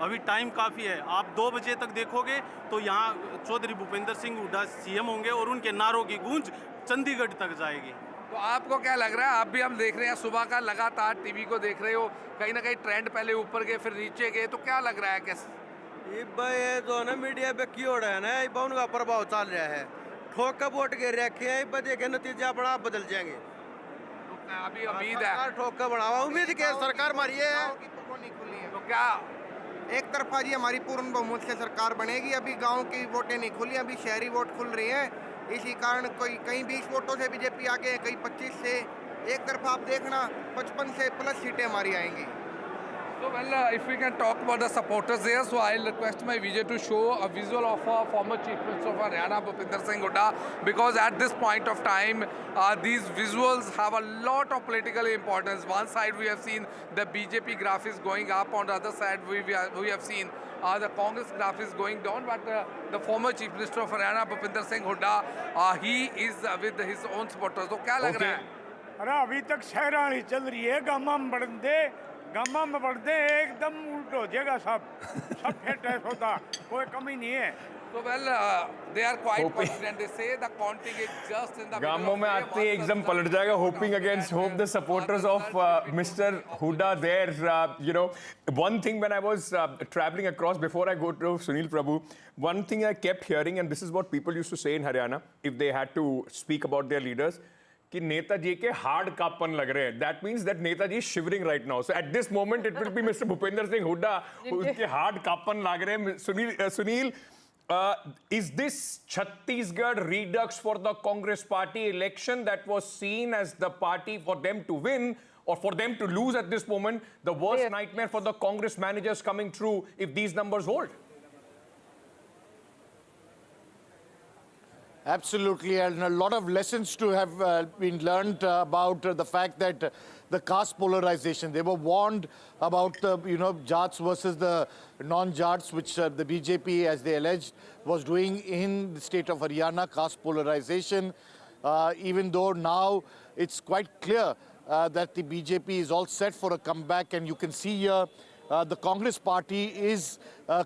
अभी टाइम काफ़ी है। आप 2 बजे तक देखोगे तो यहाँ चौधरी भूपेंद्र सिंह हुड्डा सीएम होंगे और उनके नारों की गूंज चंडीगढ़ तक जाएगी। तो आपको क्या लग रहा है? आप भी हम देख रहे हैं सुबह का लगातार टीवी को देख रहे हो, कहीं ना कहीं ट्रेंड पहले ऊपर गए फिर नीचे गए, तो क्या लग रहा है कैसे? ये जो है ना मीडिया पे की हो रहा है ना उनका प्रभाव चल रहा है, ठोक कर वोट गिर रखे हैं, देखे नतीजे अपना बदल जाएंगे। अभी उम्मीद है ठोक कर बढ़ावा उम्मीद के सरकार मारी है तो क्या एक तरफा जी हमारी पूर्ण बहुमत से सरकार बनेगी। अभी गांव की वोटें नहीं खुली, अभी शहरी वोट खुल रही हैं, इसी कारण कोई कहीं 20 वोटों से बीजेपी आगे है, कहीं 25 से। एक तरफा आप देखना 55 से प्लस सीटें हमारी आएंगी। So well, if we can talk about the supporters there, so I'll request my Vijay to show a visual of former Chief Minister of Haryana, Bhupinder Singh Huda, because at this point of time, these visuals have a lot of political importance. One side we have seen the BJP graphics going up, on the other side we have seen the Congress graphics going down, but the former Chief Minister of Haryana, Bhupinder Singh Huda, he is with his own supporters. So क्या लग रहा है? अरे अभी तक शहरानी चल रही है, गामा में बढ़ते एकदम उल्ट हो जाएगा, सब फिट है, होता कोई कमी नहीं है। So well, they are quite confident. They say the counting is just in the middle गामों में आते ही एकदम पलट जाएगा. Hoping against hope, the supporters of Mr. Huda there. You know, one thing when I was traveling across before I go to Sunil Prabhu, one thing I kept hearing, and this is what people used to say in Haryana if they had to speak about their leaders, कि नेताजी के hard Kapan लग रहे हैं. That means that Netaji is shivering right now. So at this moment it will be Mr. Bhupinder Singh Huda उसके hard Kapan लग रहे हैं. Sunil, is this Chhattisgarh redux for the Congress party election that was seen as the party for them to win or for them to lose at this moment, the worst nightmare for the Congress managers coming true if these numbers hold? Absolutely, and a lot of lessons to have been learned about the fact that the caste polarization. They were warned about Jats versus the non-Jats, which the BJP, as they alleged, was doing in the state of Haryana, caste polarization. Even though now it's quite clear that the BJP is all set for a comeback, and you can see here the Congress party is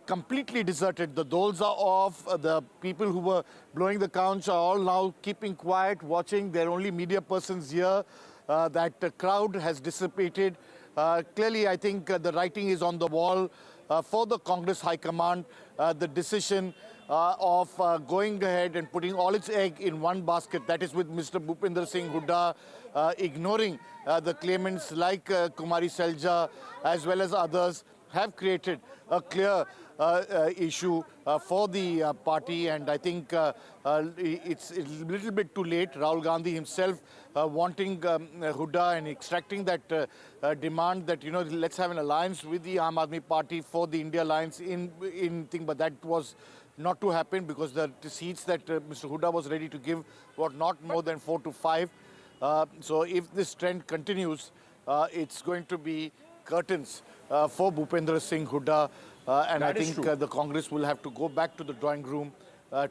completely deserted. The doles are off. The people who were blowing the conch are all now keeping quiet, watching. There are only media persons here. That crowd has dissipated. Clearly, I think the writing is on the wall for the Congress High Command. The decision of going ahead and putting all its egg in one basket, that is with Mr. Bhupinder Singh Huda, ignoring the claimants like Kumari Selja as well as others, have created a clear issue for the party, and I think it's a little bit too late. Rahul Gandhi himself wanting Huda and extracting that demand that, let's have an alliance with the Aam Aadmi Party for the India Alliance in thing, but that was not to happen because the seats that Mr. Huda was ready to give were not more than 4 to 5. So if this trend continues, it's going to be curtains for Bhupinder Singh Huda, and I think the Congress will have to go back to the drawing room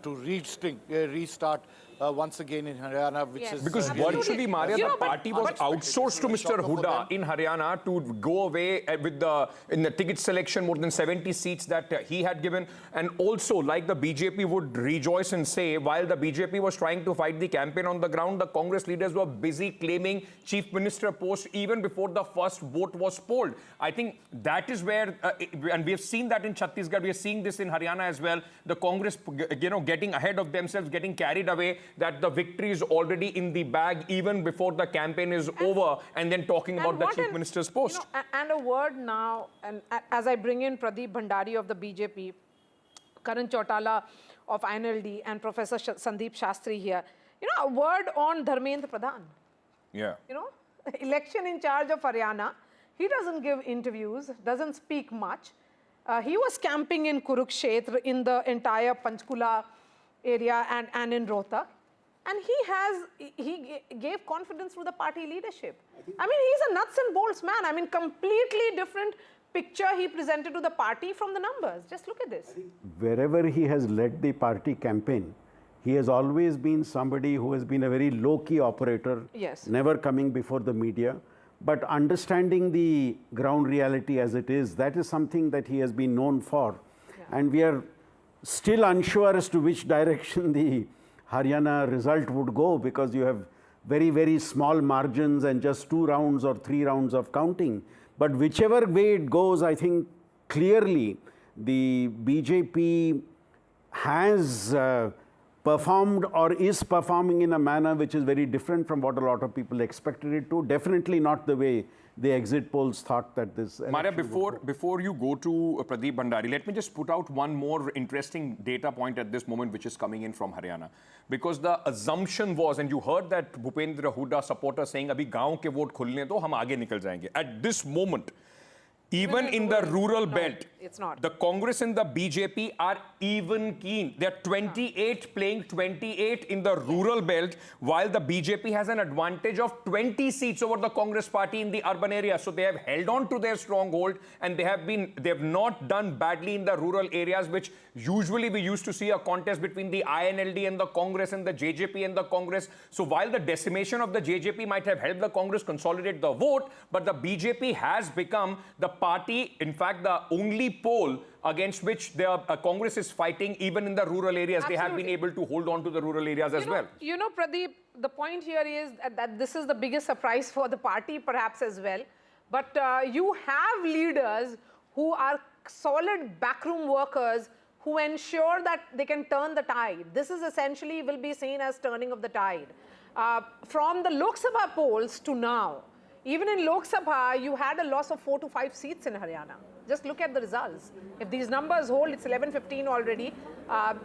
to restart once again in Haryana, which is... Because virtually, Maria, the party was outsourced to Mr. Huda in Haryana to go away with in the ticket selection, more than 70 seats that he had given. And also, like the BJP would rejoice and say, while the BJP was trying to fight the campaign on the ground, the Congress leaders were busy claiming chief minister post even before the first vote was polled. I think that is where, and we have seen that in Chhattisgarh, we are seeing this in Haryana as well, the Congress, getting ahead of themselves, getting carried away, that the victory is already in the bag even before the campaign is over, and then talking about the chief minister's post. And a word now, and as I bring in Pradeep Bhandari of the BJP, Karan Chautala of INLD, and Professor Sandeep Shastri here, a word on Dharmendra Pradhan. Yeah. Election in charge of Haryana. He doesn't give interviews, doesn't speak much. He was camping in Kurukshetra, in the entire Panchkula area and in Rohtak. And he gave confidence to the party leadership. I mean, he's a nuts and bolts man. I mean, completely different picture he presented to the party from the numbers. Just look at this. Wherever he has led the party campaign, he has always been somebody who has been a very low-key operator, yes, never coming before the media. But understanding the ground reality as it is, that is something that he has been known for. Yeah. And we are still unsure as to which direction the Haryana result would go, because you have very, very small margins and just 2 rounds or 3 rounds of counting. But whichever way it goes, I think clearly the BJP has performed or is performing in a manner which is very different from what a lot of people expected it to. Definitely not the way the exit polls thought that this. Maria, before you go to Pradeep Bhandari, let me just put out one more interesting data point at this moment, which is coming in from Haryana. Because the assumption was, and you heard that Bhupendra Huda supporter saying, "Abhi gaon ke vote khulne do, hum aage nikal jayenge." At this moment, even in the rural belt, it's not. The Congress and the BJP are even keen. They are 28 playing 28 in the rural belt, while the BJP has an advantage of 20 seats over the Congress party in the urban area. So they have held on to their stronghold, and they have not done badly in the rural areas, which usually we used to see a contest between the INLD and the Congress and the JJP and the Congress. So while the decimation of the JJP might have helped the Congress consolidate the vote, but the BJP has become the party, in fact, the only poll against which the Congress is fighting, even in the rural areas. Absolutely. They have been able to hold on to the rural areas as well. You know, Pradeep, the point here is that this is the biggest surprise for the party perhaps as well. But you have leaders who are solid backroom workers who ensure that they can turn the tide. This is essentially will be seen as turning of the tide. From the Lok Sabha polls to now, even in Lok Sabha, you had a loss of 4 to 5 seats in Haryana. Just look at the results. If these numbers hold, it's 11-15 already.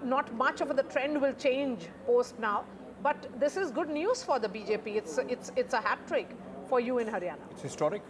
Not much of the trend will change post now. But this is good news for the BJP. It's a hat trick for you in Haryana. It's historic.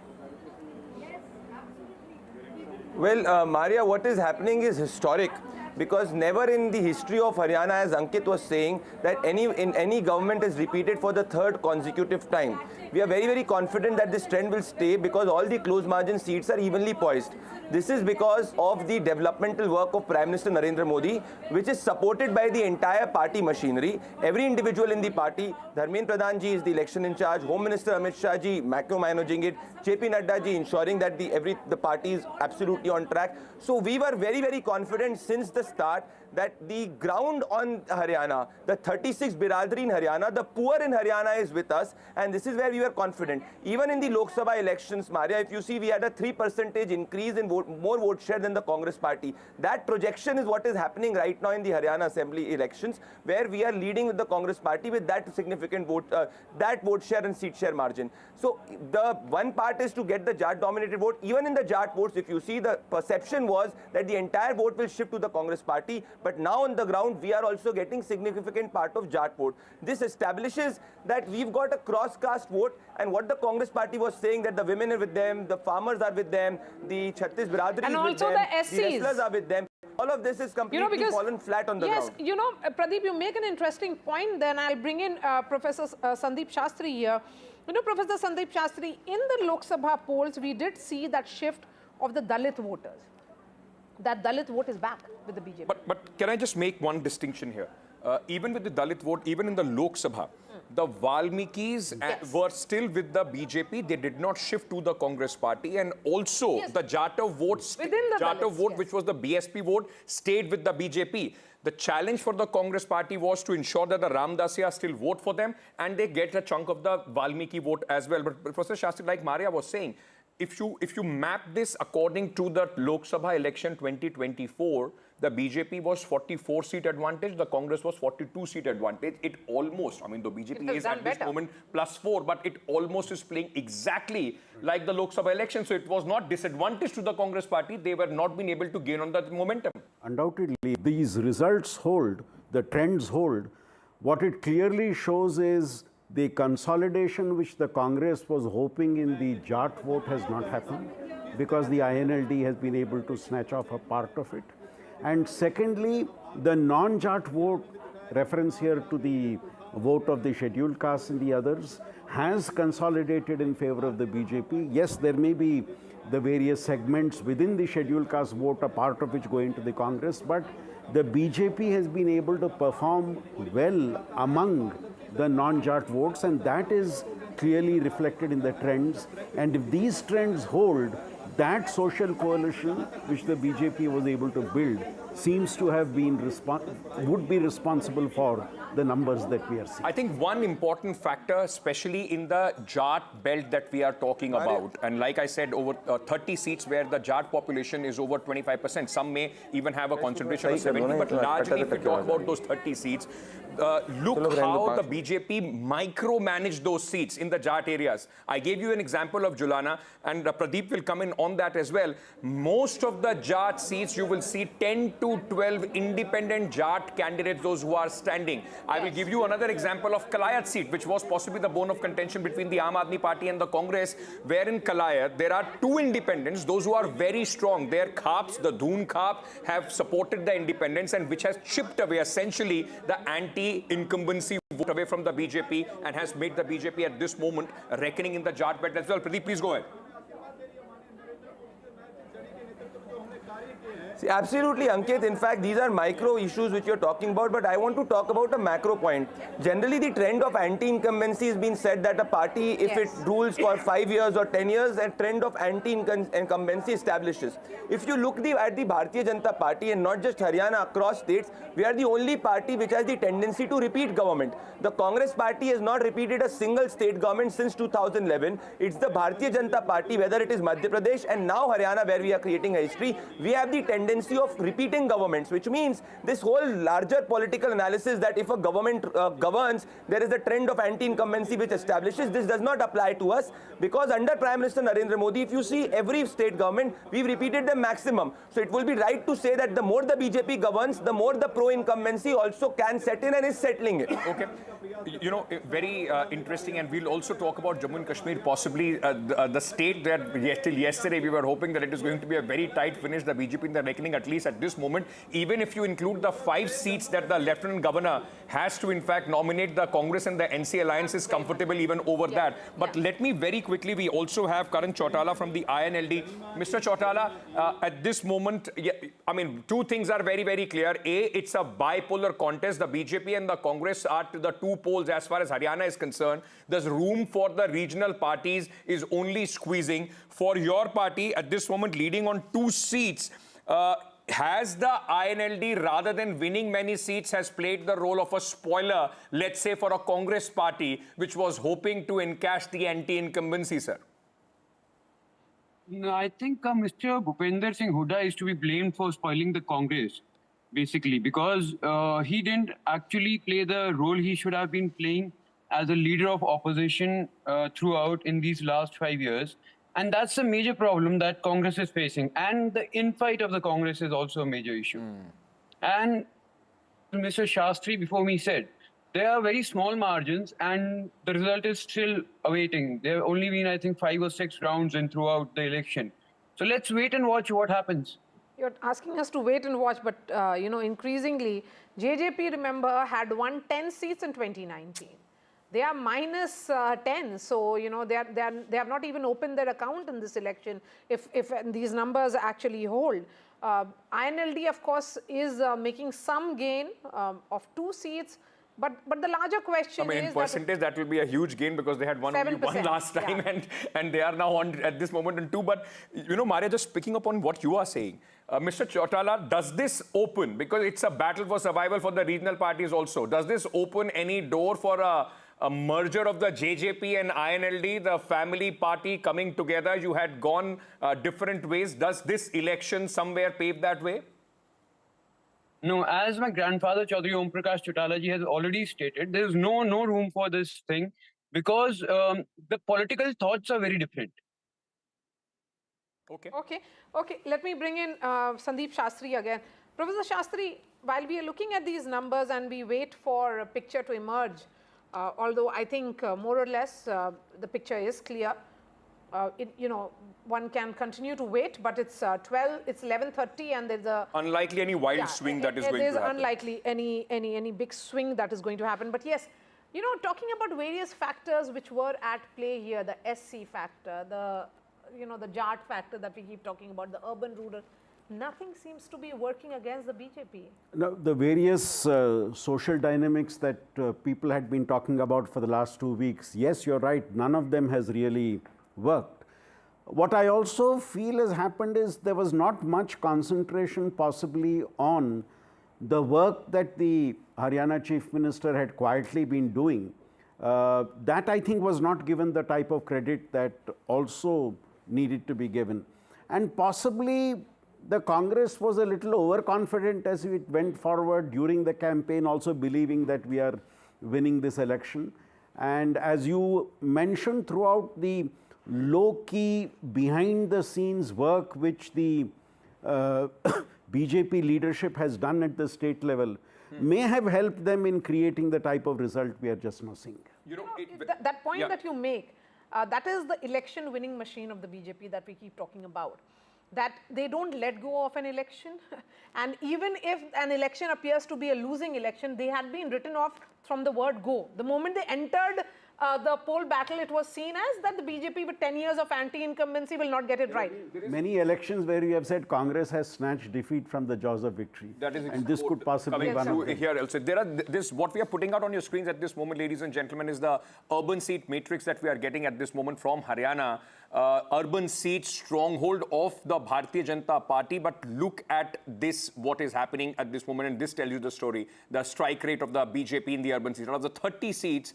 Well, Maria, what is happening is historic, because never in the history of Haryana, as Ankit was saying, that any government is repeated for the 3rd consecutive time. We are very, very confident that this trend will stay, because all the close margin seats are evenly poised. This is because of the developmental work of Prime Minister Narendra Modi, which is supported by the entire party machinery. Every individual in the party, Dharmendra Pradhan ji is the election in charge, Home Minister Amit Shah ji managing it, JP Nadda ji ensuring that the party is absolutely on track. So we were very, very confident since the start that the ground on Haryana, the 36 Biradri in Haryana, the poor in Haryana is with us, and this is where we were confident. Even in the Lok Sabha elections, Maria, if you see, we had a 3% increase in more vote share than the Congress party. That projection is what is happening right now in the Haryana Assembly elections, where we are leading with the Congress party with that significant vote share and seat share margin. So the one part is to get the Jat-dominated vote. Even in the Jat votes, if you see, the perception was that the entire vote will shift to the Congress party. But now on the ground, we are also getting significant part of Jat vote. This establishes that we've got a cross-caste vote, and what the Congress party was saying, that the women are with them, the farmers are with them, the Chhattis Biradri is with them, also the SCs. the wrestlers are with them. All of this is completely fallen flat on the ground. Yes, you know, Pradeep, you make an interesting point. Then I'll bring in Professor Sandeep Shastri here. You know, Professor Sandeep Shastri, in the Lok Sabha polls, we did see that shift of the Dalit voters. That Dalit vote is back with the BJP. But can I just make one distinction here? Even with the Dalit vote, even in the Lok Sabha, the Valmikis were still with the BJP. They did not shift to the Congress party. And also the Jatav vote, which was the BSP vote, stayed with the BJP. The challenge for the Congress party was to ensure that the Ramdasias still vote for them, and they get a chunk of the Valmiki vote as well. But Professor Shastri, like Maria was saying, if you map this according to the Lok Sabha election 2024, the BJP was 44 seat advantage, the Congress was 42 seat advantage. It almost, I mean, the BJP is at this moment +4, but it almost is playing exactly like the Lok Sabha election. So it was not disadvantage to the Congress party. They were not being able to gain on that momentum. Undoubtedly, these results hold, the trends hold. What it clearly shows is the consolidation which the Congress was hoping in the Jat vote has not happened. because the INLD has been able to snatch off a part of it. And secondly, the non-Jat vote, reference here to the vote of the scheduled castes and the others, has consolidated in favor of the BJP. Yes, there may be the various segments within the scheduled caste vote, a part of which go into the Congress, but the BJP has been able to perform well among the non-Jat votes, and that is clearly reflected in the trends. And if these trends hold, that social coalition which the BJP was able to build seems to have been would be responsible for the numbers that we are seeing. I think one important factor, especially in the Jat belt that we are talking about, and like I said, over 30 seats where the Jat population is over 25%. Some may even have a concentration of 70, but largely if we talk about those 30 seats, look how the BJP micromanaged those seats in the Jat areas. I gave you an example of Julana, and Pradeep will come in on that as well. Most of the Jat seats, you will see 10 to 12 independent Jat candidates, those who are standing. I will give you another example of Kalayat seat, which was possibly the bone of contention between the Aam Aadmi Party and the Congress, where in Kalayat, there are two independents, those who are very strong. Their Khaps, the Dhoon Khap, have supported the independents, and which has chipped away essentially the anti-incumbency vote away from the BJP and has made the BJP at this moment reckoning in the Jat belt as well. Pradeep, please go ahead. See, absolutely, Ankit. In fact, these are micro issues which you're talking about, but I want to talk about a macro point. Generally, the trend of anti-incumbency has been said that a party, if it rules for 5 years or 10 years, a trend of anti-incumbency establishes. If you look at the Bharatiya Janata Party, and not just Haryana, across states, we are the only party which has the tendency to repeat government. The Congress Party has not repeated a single state government since 2011. It's the Bharatiya Janata Party, whether it is Madhya Pradesh and now Haryana, where we are creating a history, we have the tendency of repeating governments, which means this whole larger political analysis that if a government governs, there is a trend of anti-incumbency which establishes. This does not apply to us, because under Prime Minister Narendra Modi, if you see every state government, we've repeated the maximum. So it will be right to say that the more the BJP governs, the more the pro-incumbency also can set in and is settling it. Okay. You know, very interesting, and we'll also talk about Jammu and Kashmir, possibly the state that till yesterday we were hoping that it is going to be a very tight finish, the BJP in the reckoning, at least at this moment, even if you include the 5 seats that the Lieutenant Governor has to in fact nominate, the Congress and the NC alliance is comfortable even over that. But let me very quickly, we also have Karan Chautala from the INLD. Mr. Chautala, at this moment, I mean, two things are very, very clear. A, it's a bipolar contest. The BJP and the Congress are to the two poles as far as Haryana is concerned. There's room for the regional parties is only squeezing. For your party, at this moment, leading on 2 seats, has the INLD, rather than winning many seats, has played the role of a spoiler, let's say, for a Congress party, which was hoping to encash the anti-incumbency, sir? No, I think Mr. Bhupender Singh Huda is to be blamed for spoiling the Congress, basically, because he didn't actually play the role he should have been playing as a leader of opposition throughout in these last 5 years. And that's a major problem that Congress is facing. And the infight of the Congress is also a major issue. And Mr. Shastri before me said, there are very small margins and the result is still awaiting. There have only been, I think, 5 or 6 rounds in throughout the election. So let's wait and watch what happens. You're asking us to wait and watch, but you know, increasingly, JJP, remember, had won 10 seats in 2019. They are minus 10, so you know they have not even opened their account in this election. If these numbers actually hold, INLD of course is making some gain of 2 seats. But the larger question is, I mean, in percentage, that will be a huge gain, because they had won only 1 last time, and they are now on at this moment in 2. But you know, Maria, just picking up on what you are saying, Mr. Chautala, does this open, because it's a battle for survival for the regional parties also, does this open any door for a merger of the JJP and INLD, the family party coming together? You had gone different ways. Does this election somewhere pave that way? No, as my grandfather Chaudhry Om Prakash Chautala ji has already stated, there is no room for this thing, because the political thoughts are very different. Okay. Let me bring in Sandeep Shastri again. Professor Shastri, while we are looking at these numbers and we wait for a picture to emerge, although I think more or less the picture is clear, one can continue to wait, but it's 11:30, and there's a unlikely any wild swing that is going to happen. There's unlikely any big swing that is going to happen. But yes, talking about various factors which were at play here, the SC factor, the Jat factor that we keep talking about, the urban-rural, nothing seems to be working against the BJP. Now, the various social dynamics that people had been talking about for the last 2 weeks, yes, you're right, none of them has really worked. What I also feel has happened is there was not much concentration possibly on the work that the Haryana Chief Minister had quietly been doing. That I think was not given the type of credit that also needed to be given. And possibly the Congress was a little overconfident as it went forward during the campaign, also believing that we are winning this election. And as you mentioned, throughout the low-key, behind-the-scenes work which the BJP leadership has done at the state level may have helped them in creating the type of result we are just now seeing. That point that you make, that is the election winning machine of the BJP that we keep talking about. That they don't let go of an election, and even if an election appears to be a losing election, they had been written off from the word go. The moment they entered the poll battle, it was seen as that the BJP with 10 years of anti-incumbency will not get it right. Many elections where you have said Congress has snatched defeat from the jaws of victory. That is and this could possibly be one of them. Here also. What we are putting out on your screens at this moment, ladies and gentlemen, is the urban seat matrix that we are getting at this moment from Haryana. Urban seat stronghold of the Bharatiya Janata Party, but look at this, what is happening at this moment, and this tells you the story. The strike rate of the BJP in the urban seats. Out of the 30 seats,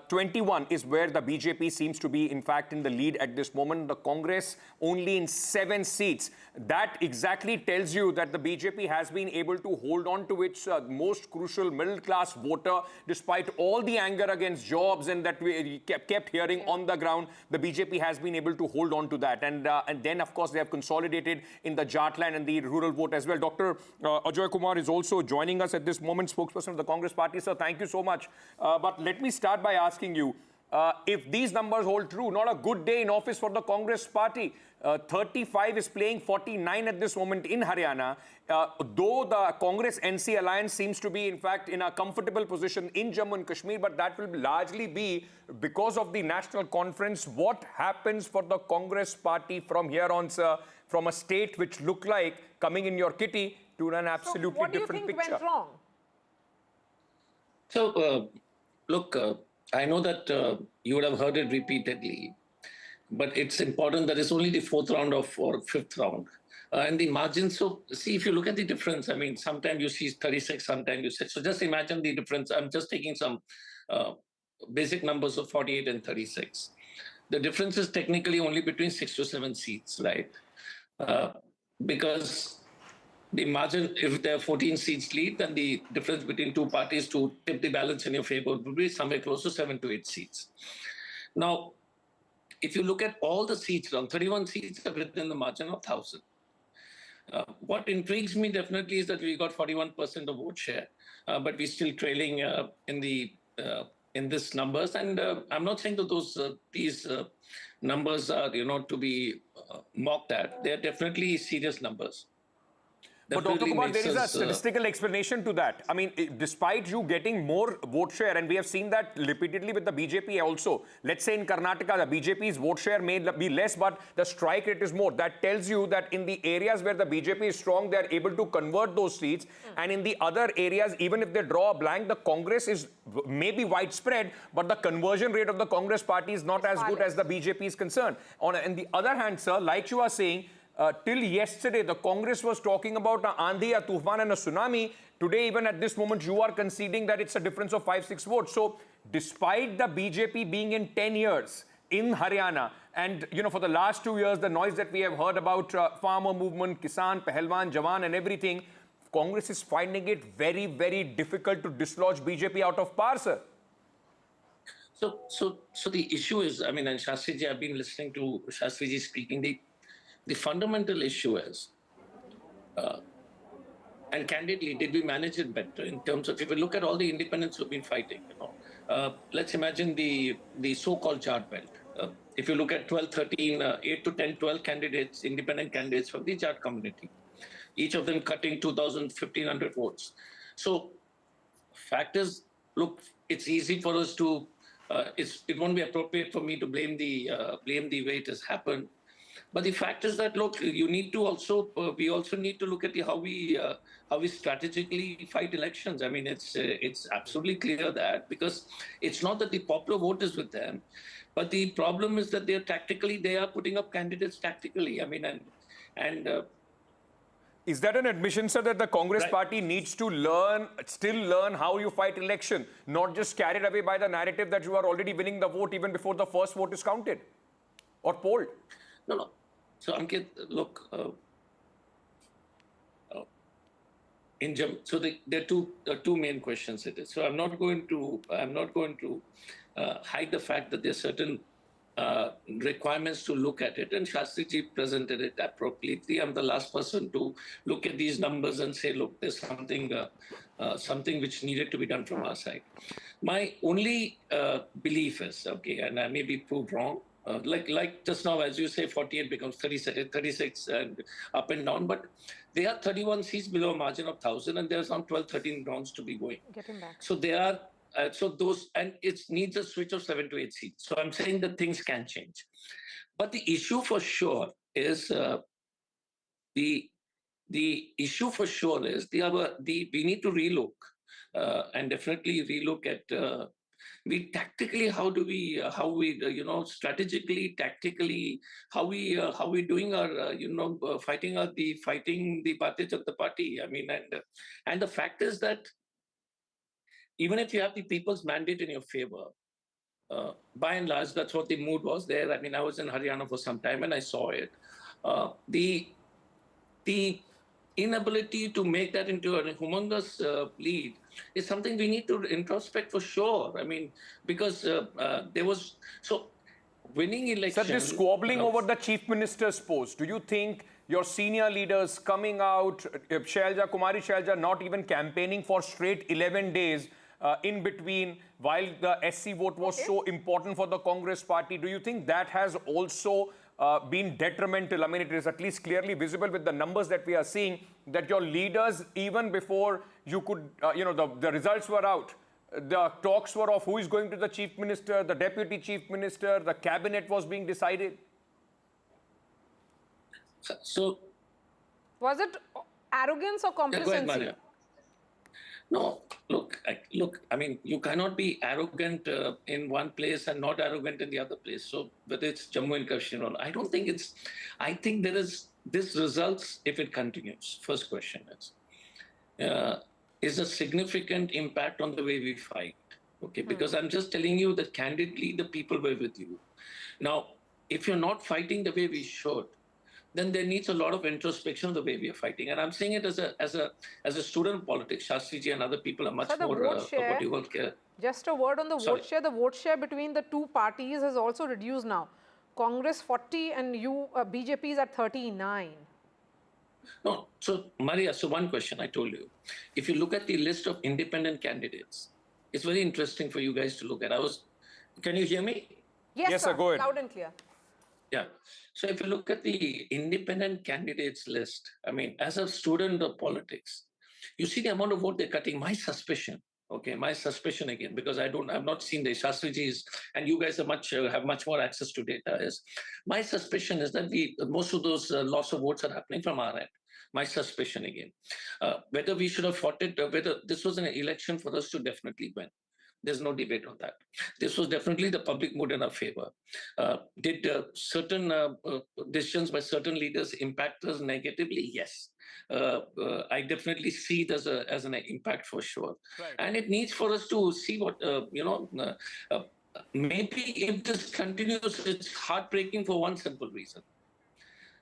21 is where the BJP seems to be, in fact, in the lead at this moment. The Congress only in 7 seats. That exactly tells you that the BJP has been able to hold on to its most crucial middle-class voter, despite all the anger against jobs and that we kept hearing on the ground. The BJP has been able to hold on to that. And then, of course, they have consolidated in the Jatland and the rural vote as well. Dr. Ajoy Kumar is also joining us at this moment, spokesperson of the Congress party. Sir, thank you so much. But let me start by asking you, if these numbers hold true, not a good day in office for the Congress party. 35 is playing 49 at this moment in Haryana. Though the Congress-NC alliance seems to be, in fact, in a comfortable position in Jammu and Kashmir, but that will largely be because of the national conference. What happens for the Congress party from here on, sir, from a state which looked like coming in your kitty to an absolutely different picture? What do you think went wrong? So, look, I know that you would have heard it repeatedly, but it's important that it's only the 4th round or 5th round. And the margins, so see, if you look at the difference, I mean, sometimes you see 36, sometimes you see, so just imagine the difference. I'm just taking some basic numbers of 48 and 36. The difference is technically only between 6 to 7 seats, right? Because the margin, if there are 14 seats lead, then the difference between two parties to tip the balance in your favor would be somewhere close to 7 to 8 seats. Now, if you look at all the seats, around 31 seats are within the margin of 1,000. What intrigues me definitely is that we got 41% of vote share, but we're still trailing in this numbers. And I'm not saying that these numbers are, to be mocked at. They're definitely serious numbers. But Dr. Kumar, there is a statistical explanation to that. I mean, despite you getting more vote share, and we have seen that repeatedly with the BJP also. Let's say in Karnataka, the BJP's vote share may be less, but the strike rate is more. That tells you that in the areas where the BJP is strong, they are able to convert those seats. And in the other areas, even if they draw a blank, the Congress is maybe widespread, but the conversion rate of the Congress party is not as good as the BJP is concerned. On the other hand, sir, like you are saying, till yesterday, the Congress was talking about an Andhi, a Tufan and a tsunami. Today, even at this moment, you are conceding that it's a difference of 5-6 votes. So, despite the BJP being in 10 years in Haryana, and, for the last 2 years, the noise that we have heard about farmer movement, Kisan, Pahalwan, Jawan and everything, Congress is finding it very, very difficult to dislodge BJP out of power, sir. So the issue is, I mean, and Shastriji, I've been listening to Shastriji speaking, the fundamental issue is, and candidly, did we manage it better in terms of, if we look at all the independents who've been fighting, let's imagine the so-called chart belt. if you look at 12, 13, 8 to 10, 12 candidates, independent candidates from the Jat community, each of them cutting 2,000, 1,500 votes. So fact is, look, it's easy for us to, it won't be appropriate for me to blame the way it has happened. But the fact is that, look, you need to also, we also need to look at how we strategically fight elections. I mean, it's absolutely clear that, because it's not that the popular vote is with them, but the problem is that they are putting up candidates tactically. I mean, is that an admission, sir, that the Congress party needs to still learn how you fight election, not just carried away by the narrative that you are already winning the vote even before the first vote is counted or polled? No. So, Ankit, look, so there are two main questions in it. So I'm not going to hide the fact that there are certain requirements to look at it, and Shastriji presented it appropriately. I'm the last person to look at these numbers and say, look, there's something which needed to be done from our side. My only belief is, okay, and I may be proved wrong, like just now, as you say, 48 becomes 36 and up and down, but they are 31 seats below a margin of 1,000, and there's some 12, 13 rounds to be going. Get him back. So they are, and it needs a switch of 7 to 8 seats. So I'm saying that things can change. But the issue for sure is, we need to relook and definitely relook at, tactically, strategically, tactically, how we doing our, fighting the Bharatiya Janata Party. I mean, and the fact is that even if you have the people's mandate in your favor, by and large, that's what the mood was there. I mean, I was in Haryana for some time and I saw it. The inability to make that into a humongous lead is something we need to introspect for sure. I mean, because there was, so winning elections... Sir, this squabbling over the Chief Minister's post, do you think your senior leaders coming out, Kumari Shailja not even campaigning for straight 11 days in between, while the SC vote was so important for the Congress party, do you think that has also been detrimental? I mean, it is at least clearly visible with the numbers that we are seeing that your leaders, even before you could, the results were out, the talks were of who is going to the Chief Minister, the Deputy Chief Minister, the cabinet was being decided. So, was it arrogance or complacency? No, look, I mean, you cannot be arrogant in one place and not arrogant in the other place. So whether it's Jammu and Kashmir or I don't think it's, I think this results if it continues. First question is a significant impact on the way we fight. Okay, because I'm just telling you that candidly, the people were with you. Now, if you're not fighting the way we should, then there needs a lot of introspection of the way we are fighting. And I'm saying it as a student of politics. Shastriji and other people are much more what you will care. Just a word on the vote share. The vote share between the two parties has also reduced now. Congress 40 and BJP is at 39. No, so Maria, so one question I told you. If you look at the list of independent candidates, it's very interesting for you guys to look at. Can you hear me? Yes, sir, go ahead. Loud and clear. Yeah. So if you look at the independent candidates list, I mean, as a student of politics, you see the amount of vote they're cutting. My suspicion, again, because I've not seen the Shastriji's, and you guys have much more access to data. My suspicion is that most of those loss of votes are happening from our end. My suspicion again, whether we should have fought it, whether this was an election for us to definitely win. There's no debate on that. This was definitely the public mood in our favor. Did certain decisions by certain leaders impact us negatively? Yes. I definitely see it as an impact for sure. Right. And it needs for us to see what, maybe if this continues, it's heartbreaking for one simple reason.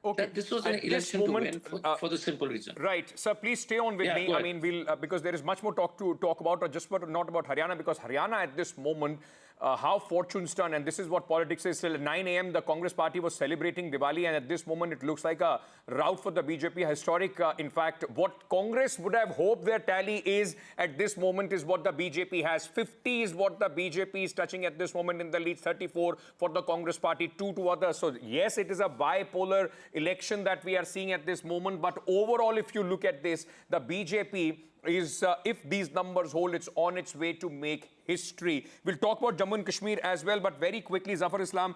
Okay. That this was an election to win for the simple reason. Right. Sir, please stay on with me. I mean, we'll because there is much more talk about, or just not about Haryana, because Haryana at this moment, how fortunes turn. And this is what politics is. Till 9 a.m., the Congress party was celebrating Diwali, and at this moment, it looks like a rout for the BJP. Historic, in fact, what Congress would have hoped their tally is at this moment is what the BJP has. 50 is what the BJP is touching at this moment in the lead, 34 for the Congress party, 2 to others. So, yes, it is a bipolar election that we are seeing at this moment. But overall, if you look at this, the BJP is, if these numbers hold, it's on its way to make history. We'll talk about Jammu and Kashmir as well, but very quickly, Zafar Islam,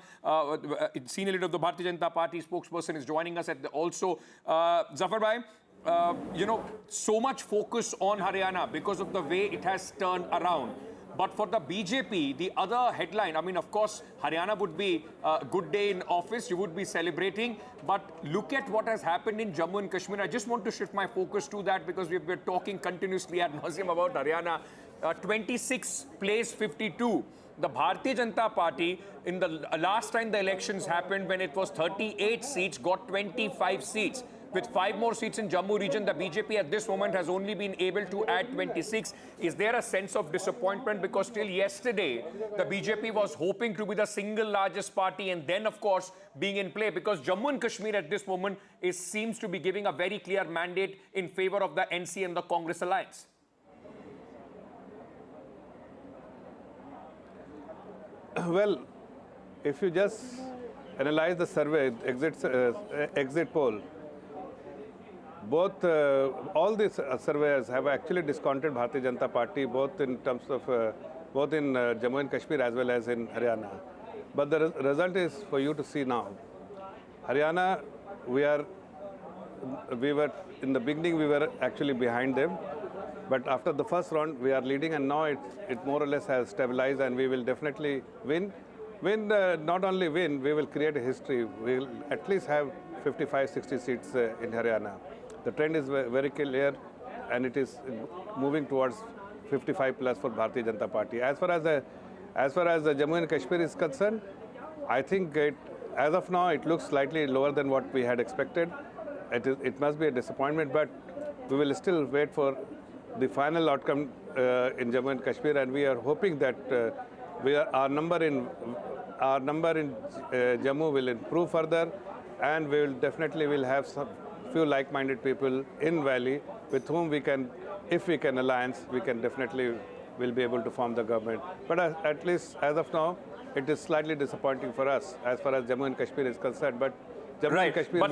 senior leader of the Bharatiya Janata Party, spokesperson, is joining us also. Zafar bhai, you know, so much focus on Haryana because of the way it has turned around. But for the BJP, the other headline, I mean, of course, Haryana would be a good day in office. You would be celebrating. But look at what has happened in Jammu and Kashmir. I just want to shift my focus to that because we've been talking continuously ad nauseum about Haryana. 26 place 52. The Bharatiya Janata Party, in the last time the elections happened, when it was 38 seats, got 25 seats. With 5 more seats in Jammu region, the BJP at this moment has only been able to add 26. Is there a sense of disappointment? Because till yesterday, the BJP was hoping to be the single largest party and then, of course, being in play. Because Jammu and Kashmir at this moment seems to be giving a very clear mandate in favor of the NC and the Congress alliance. Well, if you just analyze the survey, exit poll, both all these surveyors have actually discounted Bharatiya Janata Party, both in terms of both in Jammu and Kashmir as well as in Haryana. But the result is for you to see now. Haryana, we were in the beginning we were actually behind them, but after the first round we are leading, and now it more or less has stabilized, and we will definitely win. Not only win, we will create a history. We will at least have 55-60 seats in Haryana. The trend is very clear, and it is moving towards 55 plus for Bharatiya Janata Party. As far as the Jammu and Kashmir is concerned, I think as of now it looks slightly lower than what we had expected. It must be a disappointment, but we will still wait for the final outcome in Jammu and Kashmir, and we are hoping that our number in Jammu will improve further, and we will definitely have some few like-minded people in Valley with whom we can, if we can alliance, we can definitely will be able to form the government. But at least as of now, it is slightly disappointing for us as far as Jammu and Kashmir is concerned. But Jammu and Kashmir,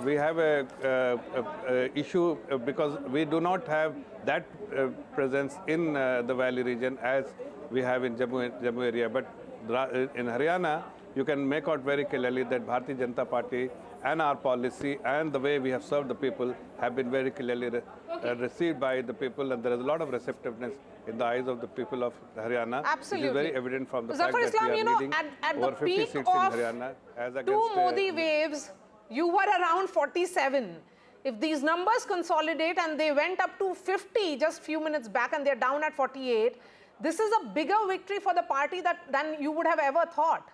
we have a issue because we do not have that presence in the Valley region as we have in Jammu area. But in Haryana, you can make out very clearly that Bharatiya Janata Party and our policy and the way we have served the people have been very clearly received by the people, and there is a lot of receptiveness in the eyes of the people of Haryana. Absolutely. It is very evident from the Zafar fact that Islam, we are leading at over the 50 peak seats in of Haryana as against 2 Modi waves, you were around 47. If these numbers consolidate and they went up to 50 just few minutes back and they're down at 48, this is a bigger victory for the party than you would have ever thought.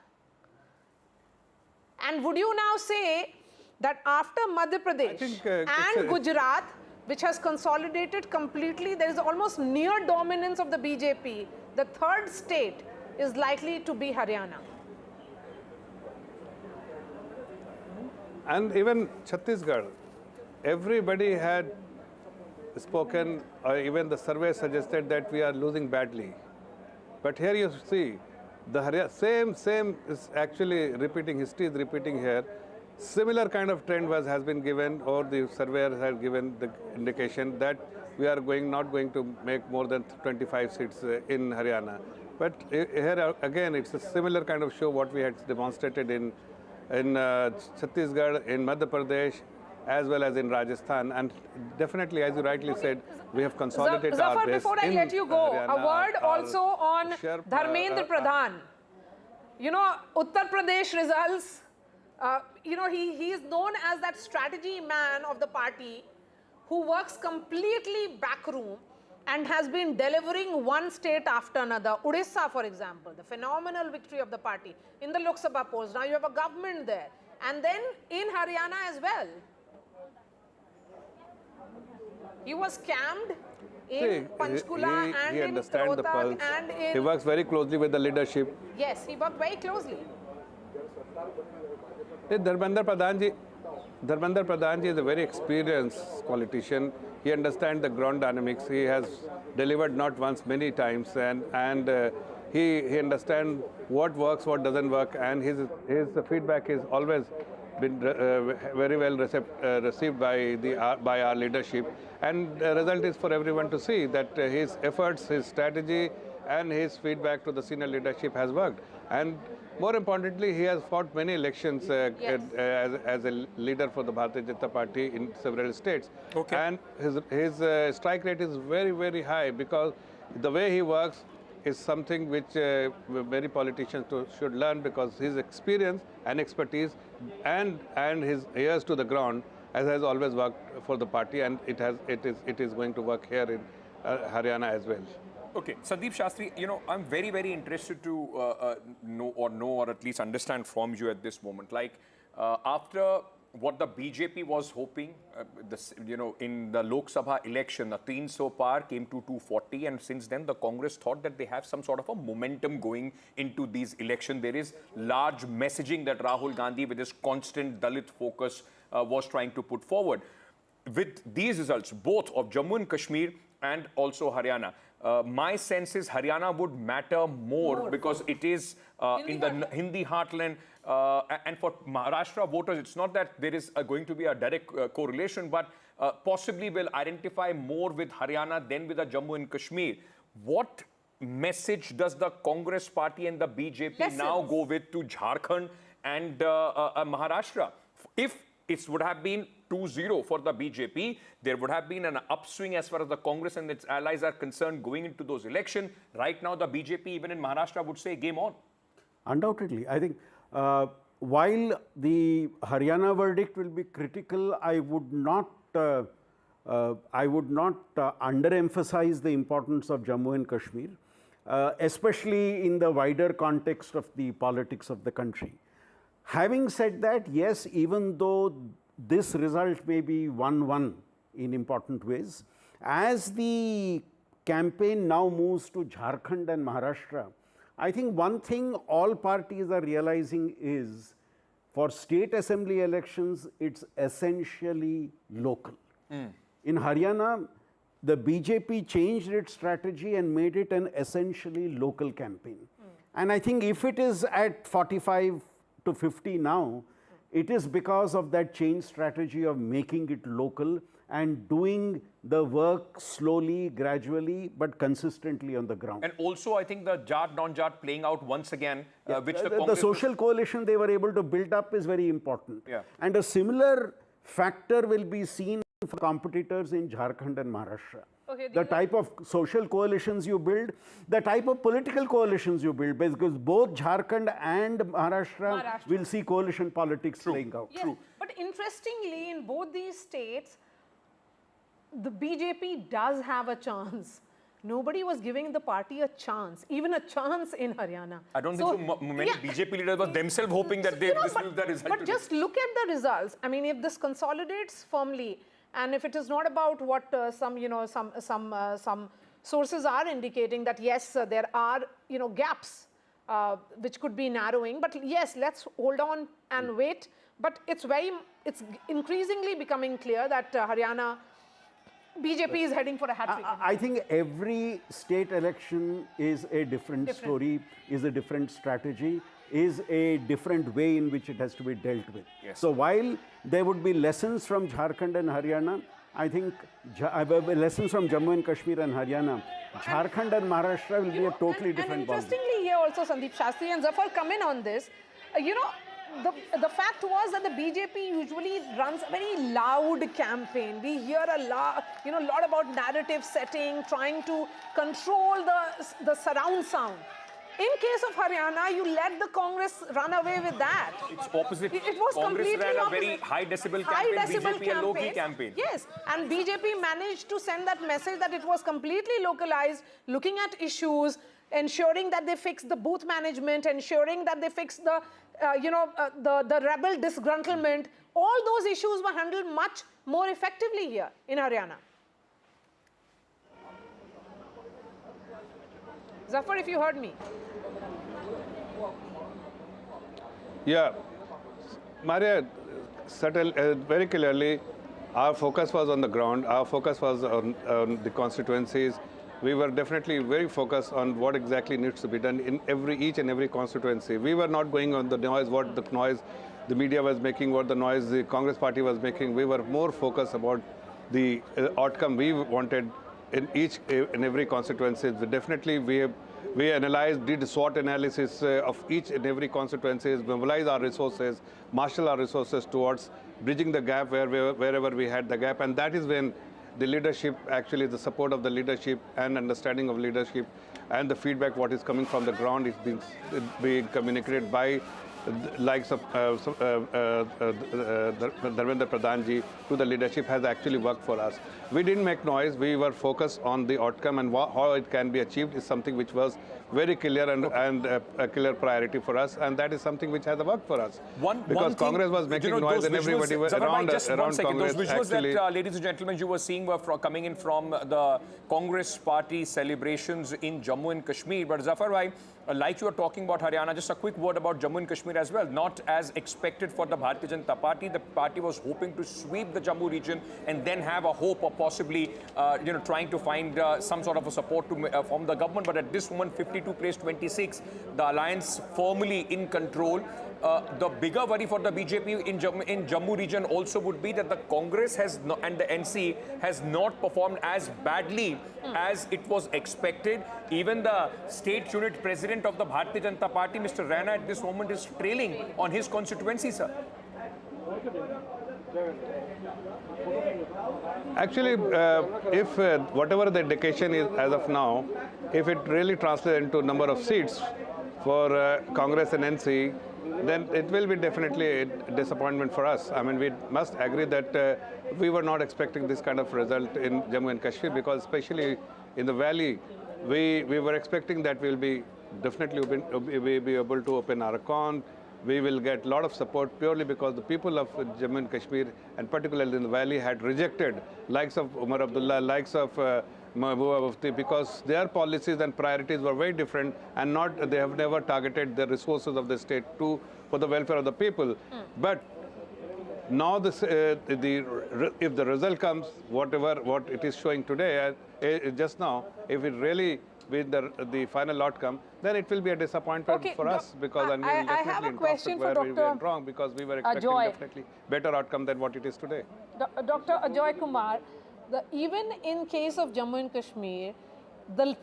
And would you now say that after Madhya Pradesh and Gujarat, which has consolidated completely, there is almost near dominance of the BJP, the third state is likely to be Haryana? And even Chhattisgarh, everybody had spoken, or even the survey suggested that we are losing badly. But here you see, the same is actually repeating, history is repeating here. Similar kind of trend has been given, or the surveyors have given the indication that we are not going to make more than 25 seats in Haryana. But here again, it's a similar kind of show what we had demonstrated in Chhattisgarh, in Madhya Pradesh, as well as in Rajasthan. And definitely, as you rightly said, we have consolidated our base. Before I let you go, Haryana, a word also on Dharmendra Pradhan. You know, Uttar Pradesh results, you know, he is known as that strategy man of the party who works completely backroom and has been delivering one state after another. Odisha, for example, the phenomenal victory of the party in the Lok Sabha polls. Now you have a government there. And then in Haryana as well. He was scammed in Panchkula and he in understands the pulse. Rohtak and in... He works very closely with the leadership. Yes, he worked very closely. Dharmendra Pradhan ji is a very experienced politician. He understands the ground dynamics. He has delivered not once, many times, and he understands what works, what doesn't work, and his feedback is always been very well received by our leadership. And the result is for everyone to see that his efforts, his strategy, and his feedback to the senior leadership has worked. And more importantly, he has fought many elections as a leader for the Bharatiya Janata Party in several states. Okay. And his strike rate is very, very high because the way he works is something which many politicians should learn, because his experience and expertise and his ears to the ground has always worked for the party, and it is going to work here in Haryana as well. Okay, Sandeep Shastri, you know, I'm very, very interested to know or at least understand from you at this moment. Like, after what the BJP was hoping, in the Lok Sabha election, the 300 par came to 240, and since then the Congress thought that they have some sort of a momentum going into these elections. There is large messaging that Rahul Gandhi, with his constant Dalit focus, was trying to put forward. With these results, both of Jammu and Kashmir and also Haryana, my sense is Haryana would matter more because it is in the Hindi heartland. And for Maharashtra voters, it's not that there is going to be a direct correlation, but possibly will identify more with Haryana than with the Jammu and Kashmir. What message does the Congress party and the BJP now go with to Jharkhand and Maharashtra? If it would have been 2-0 for the BJP, there would have been an upswing as far as the Congress and its allies are concerned going into those elections. Right now, the BJP, even in Maharashtra, would say game on. Undoubtedly. I think while the Haryana verdict will be critical, I would not underemphasize the importance of Jammu and Kashmir, especially in the wider context of the politics of the country. Having said that, yes, even though this result may be 1-1 in important ways, as the campaign now moves to Jharkhand and Maharashtra, I think one thing all parties are realizing is, for state assembly elections, it's essentially local. In Haryana, the BJP changed its strategy and made it an essentially local campaign. And I think if it is at 45 to 50 now, it is because of that change strategy of making it local and doing the work slowly, gradually, but consistently on the ground. And also, I think the Jat, non-Jat playing out once again, which the social coalition they were able to build up is very important. Yeah. And a similar factor will be seen for competitors in Jharkhand and Maharashtra. Okay, the type of social coalitions you build, the type of political coalitions you build, because both Jharkhand and Maharashtra will see coalition politics playing out. Yes, but interestingly, in both these states, the BJP does have a chance. Nobody was giving the party a chance, even a chance in Haryana. I don't think so many BJP leaders were themselves hoping that this will be the result. But just look at the results. I mean, if this consolidates firmly, and if it is not about what some sources are indicating that yes, there are gaps which could be narrowing. But yes, let's hold on and wait. But it's increasingly becoming clear that Haryana BJP is heading for a hat-trick. I think every state election is a different story, is a different strategy, is a different way in which it has to be dealt with. Yes. So while there would be lessons from Jharkhand and Haryana, I think lessons from Jammu and Kashmir and Haryana, Jharkhand and Maharashtra will be a totally different ballgame. And interestingly here also, Sandeep Shastri and Zafar come in on this. The fact was that the BJP usually runs a very loud campaign. We hear a lot about narrative setting, trying to control the surround sound. In case of Haryana, you let the Congress run away with that. It's opposite. It was Congress completely ran a opposite. very high decibel campaign, BJP a low-key campaign. Yes, and BJP managed to send that message that it was completely localized, looking at issues, ensuring that they fix the booth management, ensuring that they fix the rebel disgruntlement. All those issues were handled much more effectively here in Haryana. Zafar, if you heard me. Yeah, Maria, very clearly, our focus was on the ground. Our focus was on the constituencies. We were definitely very focused on what exactly needs to be done in each and every constituency. We were not going on the noise, what the noise the media was making, what the noise the Congress party was making. We were more focused about the outcome we wanted in each and every constituency. We analyzed, did SWOT analysis of each and every constituency, mobilized our resources, marshal our resources towards bridging the gap wherever we had the gap. And that is when the leadership, actually the support of the leadership and understanding of leadership and the feedback what is coming from the ground is being communicated by likes of Dharmendra Pradhan ji to the leadership has actually worked for us. We didn't make noise. We were focused on the outcome, and how it can be achieved is something which was very clear and a clear priority for us, and that is something which has worked for us. Because Congress was making noise and everybody was around Congress. Those visuals actually, that, ladies and gentlemen, you were seeing were coming in from the Congress party celebrations in Jammu and Kashmir. But Zafar bhai, like you were talking about Haryana, just a quick word about Jammu and Kashmir as well. Not as expected for the Bharatiya Janata Party. The party was hoping to sweep the Jammu region and then have a hope of possibly, trying to find some sort of a support from the government. But at this moment, 52 placed 26, the alliance firmly in control. The bigger worry for the BJP in Jammu region also would be that the Congress and the NC has not performed as badly as it was expected. Even the state unit president of the Bharatiya Janata Party, Mr. Rana, at this moment is trailing on his constituency, sir. Actually, if whatever the indication is as of now, if it really translates into number of seats for Congress and NC, then it will be definitely a disappointment for us. I mean, we must agree that we were not expecting this kind of result in Jammu and Kashmir, because especially in the valley, we were expecting that we'll be definitely we'll be able to open our account. We will get a lot of support purely because the people of Jammu and Kashmir, and particularly in the valley, had rejected likes of Umar Abdullah, likes of Mahbooba Mufti, because their policies and priorities were very different, and they have never targeted the resources of the state for the welfare of the people. But now if the result comes, what it is showing today, just now, if it really with the final outcome, then it will be a disappointment for us, because we will definitely interpret where we went wrong, because we were expecting definitely better outcome than what it is today. Dr. Ajoy Kumar, even in case of Jammu and Kashmir, the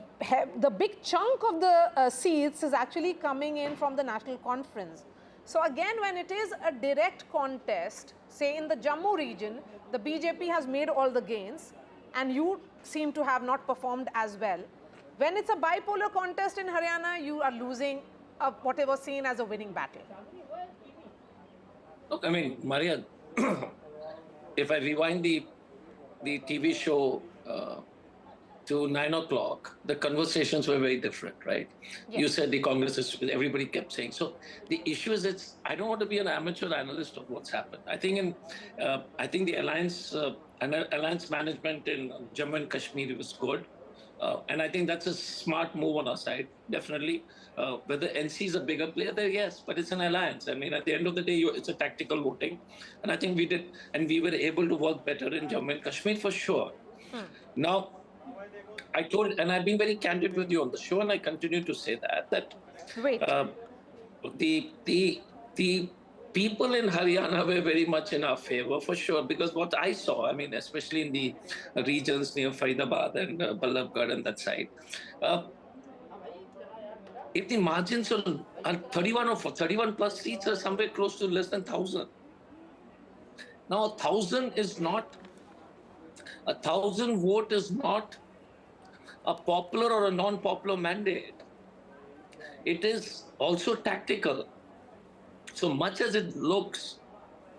big chunk of the seats is actually coming in from the National Conference. So again, when it is a direct contest, say in the Jammu region, the BJP has made all the gains, and you seem to have not performed as well. When it's a bipolar contest in Haryana, you are losing whatever was seen as a winning battle. Look, I mean, Maria, if I rewind the TV show to 9 o'clock, the conversations were very different, right? Yes. You said the Congress is, everybody kept saying. So the issue is, I don't want to be an amateur analyst of what's happened. I think the alliance management in Jammu and Kashmir was good. And I think that's a smart move on our side, definitely. Whether NC is a bigger player there, yes, but it's an alliance. I mean, at the end of the day, it's a tactical voting. And I think we did, and we were able to work better in Jammu and Kashmir for sure. Now, I told, and I've been very candid with you on the show, and I continue to say that the people in Haryana were very much in our favor, for sure, because what I saw, I mean, especially in the regions near Faridabad and Ballabgarh and that side, if the margins are 31 plus seats are somewhere close to less than 1,000. Now, 1,000 is not, 1,000 vote is not a popular or a non-popular mandate. It is also tactical. So much as it looks,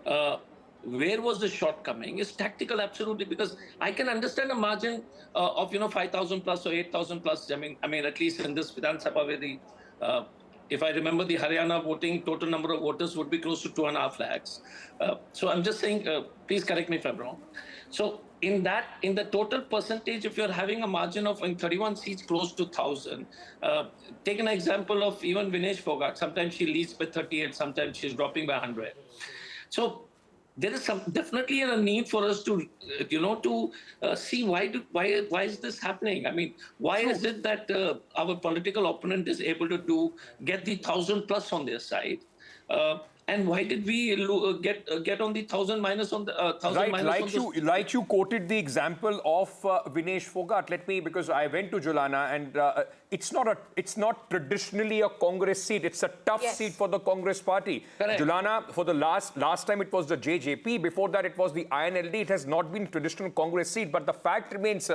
where was the shortcoming? It's tactical, absolutely, because I can understand a margin of 5,000 plus or 8,000 plus. I mean, at least in this Vidhan Sabha, where the if I remember, the Haryana voting total number of voters would be close to 2.5 lakhs. So I'm just saying, please correct me if I'm wrong. So in the total percentage, if you're having a margin of in 31 seats close to 1,000, take an example of even Vinesh Fogart. Sometimes she leads by 38, sometimes she's dropping by 100. So there is definitely a need for us to, see why is this happening? I mean, why is it that our political opponent is able to get the 1,000 plus on their side? And why did we get on the 1,000 minus on the 1,000 right, minus like you quoted the example of Vinesh Fogart. Because I went to Julana, and it's not traditionally a Congress seat. It's a tough seat for the Congress party. Correct. Julana, for the last time it was the JJP. Before that it was the INLD. It has not been traditional Congress seat. But the fact remains,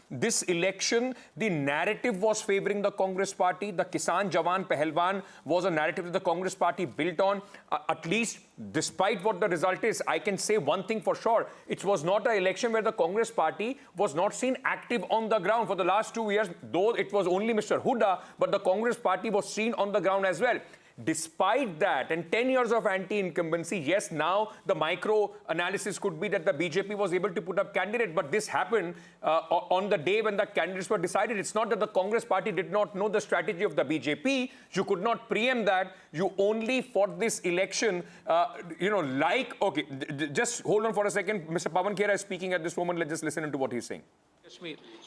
this election, the narrative was favoring the Congress party. The Kisan Jawan Pahalwan was a narrative that the Congress party built on. At least, despite what the result is, I can say one thing for sure. It was not an election where the Congress party was not seen active on the ground for the last 2 years, though it was only Mr. Huda, but the Congress party was seen on the ground as well. Despite that, and 10 years of anti-incumbency, yes, now the micro-analysis could be that the BJP was able to put up candidate, but this happened on the day when the candidates were decided. It's not that the Congress party did not know the strategy of the BJP. You could not preempt that. You only fought this election, okay, just hold on for a second. Mr. Pawan Khera is speaking at this moment. Let's just listen to what he's saying.